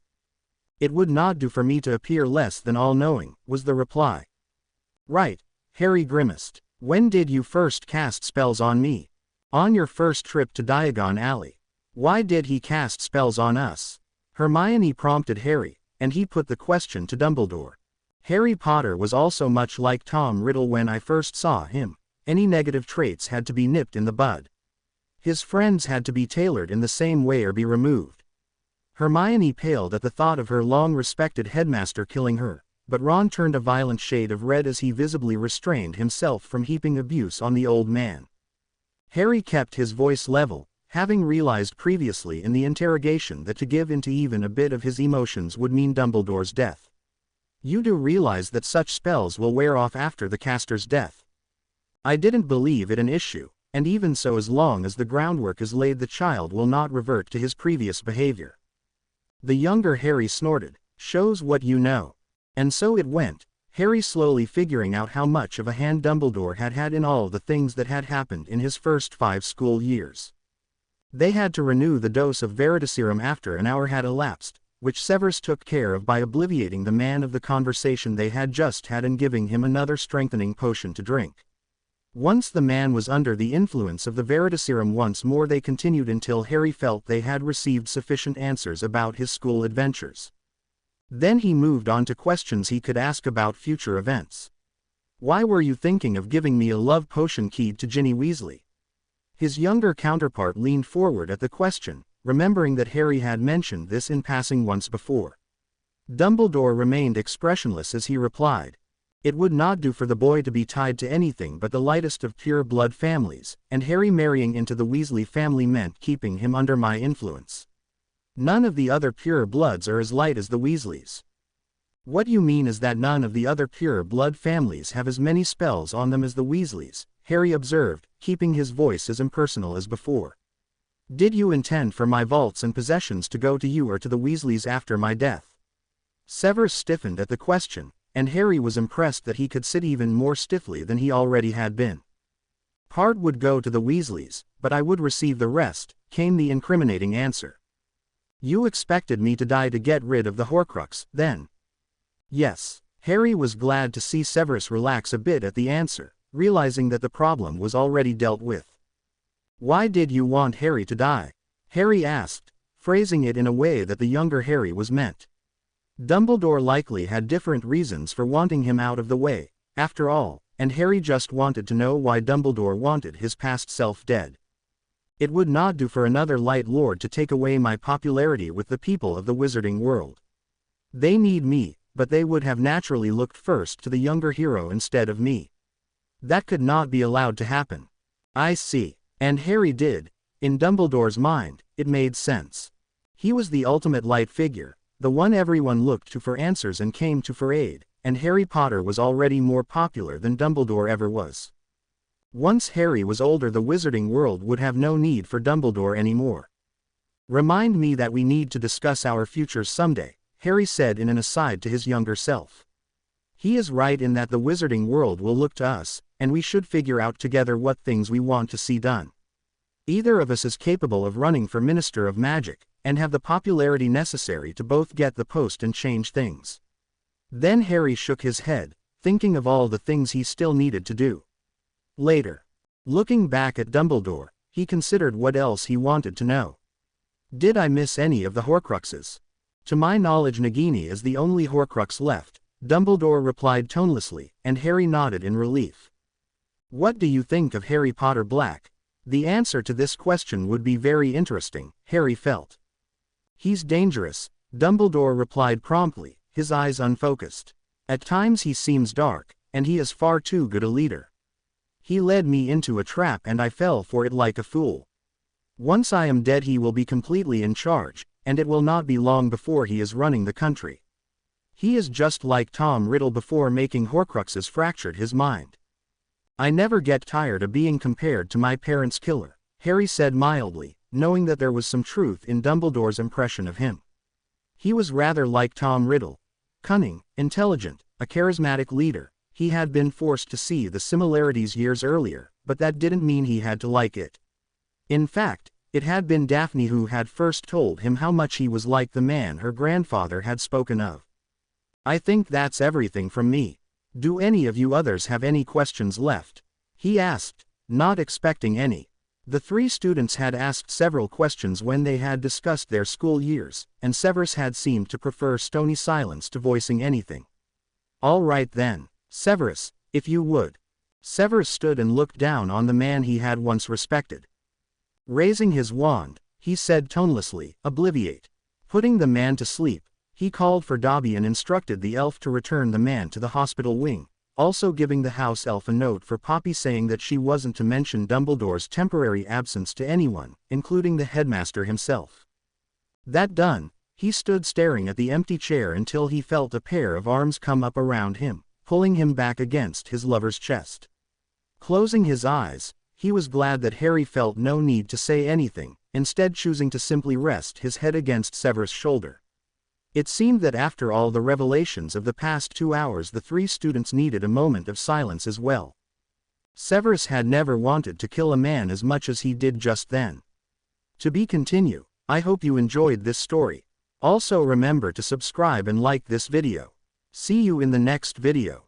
It would not do for me to appear less than all-knowing, was the reply. Right, Harry grimaced. When did you first cast spells on me? On your first trip to Diagon Alley. Why did he cast spells on us? Hermione prompted Harry, and he put the question to Dumbledore. Harry Potter was also much like Tom Riddle when I first saw him. Any negative traits had to be nipped in the bud. His friends had to be tailored in the same way or be removed. Hermione paled at the thought of her long-respected headmaster killing her, but Ron turned a violent shade of red as he visibly restrained himself from heaping abuse on the old man. Harry kept his voice level, having realized previously in the interrogation that to give in to even a bit of his emotions would mean Dumbledore's death. You do realize that such spells will wear off after the caster's death. I didn't believe it an issue, and even so as long as the groundwork is laid the child will not revert to his previous behavior. The younger Harry snorted, shows what you know. And so it went, Harry slowly figuring out how much of a hand Dumbledore had had in all the things that had happened in his first 5 school years. They had to renew the dose of Veritaserum after an hour had elapsed, which Severus took care of by obliviating the man of the conversation they had just had and giving him another strengthening potion to drink. Once the man was under the influence of the Veritaserum once more they continued until Harry felt they had received sufficient answers about his school adventures. Then he moved on to questions he could ask about future events. Why were you thinking of giving me a love potion keyed to Ginny Weasley? His younger counterpart leaned forward at the question, remembering that Harry had mentioned this in passing once before. Dumbledore remained expressionless as he replied, "It would not do for the boy to be tied to anything but the lightest of pure blood families, and Harry marrying into the Weasley family meant keeping him under my influence. None of the other pure bloods are as light as the Weasleys." "What you mean is that none of the other pure blood families have as many spells on them as the Weasleys," Harry observed, keeping his voice as impersonal as before. "Did you intend for my vaults and possessions to go to you or to the Weasleys after my death?" Severus stiffened at the question, and Harry was impressed that he could sit even more stiffly than he already had been. "Part would go to the Weasleys, but I would receive the rest," came the incriminating answer. "You expected me to die to get rid of the Horcrux, then?" "Yes." Harry was glad to see Severus relax a bit at the answer, realizing that the problem was already dealt with. "Why did you want Harry to die?" Harry asked, phrasing it in a way that the younger Harry was meant. Dumbledore likely had different reasons for wanting him out of the way, after all, and Harry just wanted to know why Dumbledore wanted his past self dead. "It would not do for another Light Lord to take away my popularity with the people of the wizarding world. They need me, but they would have naturally looked first to the younger hero instead of me. That could not be allowed to happen." "I see." And Harry did. In Dumbledore's mind, it made sense. He was the ultimate light figure, the one everyone looked to for answers and came to for aid, and Harry Potter was already more popular than Dumbledore ever was. Once Harry was older the wizarding world would have no need for Dumbledore anymore. "Remind me that we need to discuss our futures someday," Harry said in an aside to his younger self. "He is right in that the wizarding world will look to us, and we should figure out together what things we want to see done. Either of us is capable of running for Minister of Magic, and have the popularity necessary to both get the post and change things." Then Harry shook his head, thinking of all the things he still needed to do. Later, looking back at Dumbledore, he considered what else he wanted to know. "Did I miss any of the Horcruxes?" "To my knowledge Nagini is the only Horcrux left," Dumbledore replied tonelessly, and Harry nodded in relief. "What do you think of Harry Potter Black?" The answer to this question would be very interesting, Harry felt. "He's dangerous," Dumbledore replied promptly, his eyes unfocused. "At times he seems dark, and he is far too good a leader. He led me into a trap and I fell for it like a fool. Once I am dead he will be completely in charge, and it will not be long before he is running the country. He is just like Tom Riddle before making Horcruxes fractured his mind. I never get tired of being compared to my parents' killer," Harry said mildly, knowing that there was some truth in Dumbledore's impression of him. He was rather like Tom Riddle. Cunning, intelligent, a charismatic leader. He had been forced to see the similarities years earlier, but that didn't mean he had to like it. In fact, it had been Daphne who had first told him how much he was like the man her grandfather had spoken of. "I think that's everything from me. Do any of you others have any questions left?" he asked, not expecting any. The 3 students had asked several questions when they had discussed their school years, and Severus had seemed to prefer stony silence to voicing anything. "All right then, Severus, if you would." Severus stood and looked down on the man he had once respected. Raising his wand, he said tonelessly, "Obliviate." Putting the man to sleep, he called for Dobby and instructed the elf to return the man to the hospital wing, also giving the house elf a note for Poppy saying that she wasn't to mention Dumbledore's temporary absence to anyone, including the headmaster himself. That done, he stood staring at the empty chair until he felt a pair of arms come up around him, pulling him back against his lover's chest. Closing his eyes, he was glad that Harry felt no need to say anything, instead choosing to simply rest his head against Severus' shoulder. It seemed that after all the revelations of the past 2 hours, the 3 students needed a moment of silence as well. Severus had never wanted to kill a man as much as he did just then. To be continued. I hope you enjoyed this story. Also remember to subscribe and like this video. See you in the next video.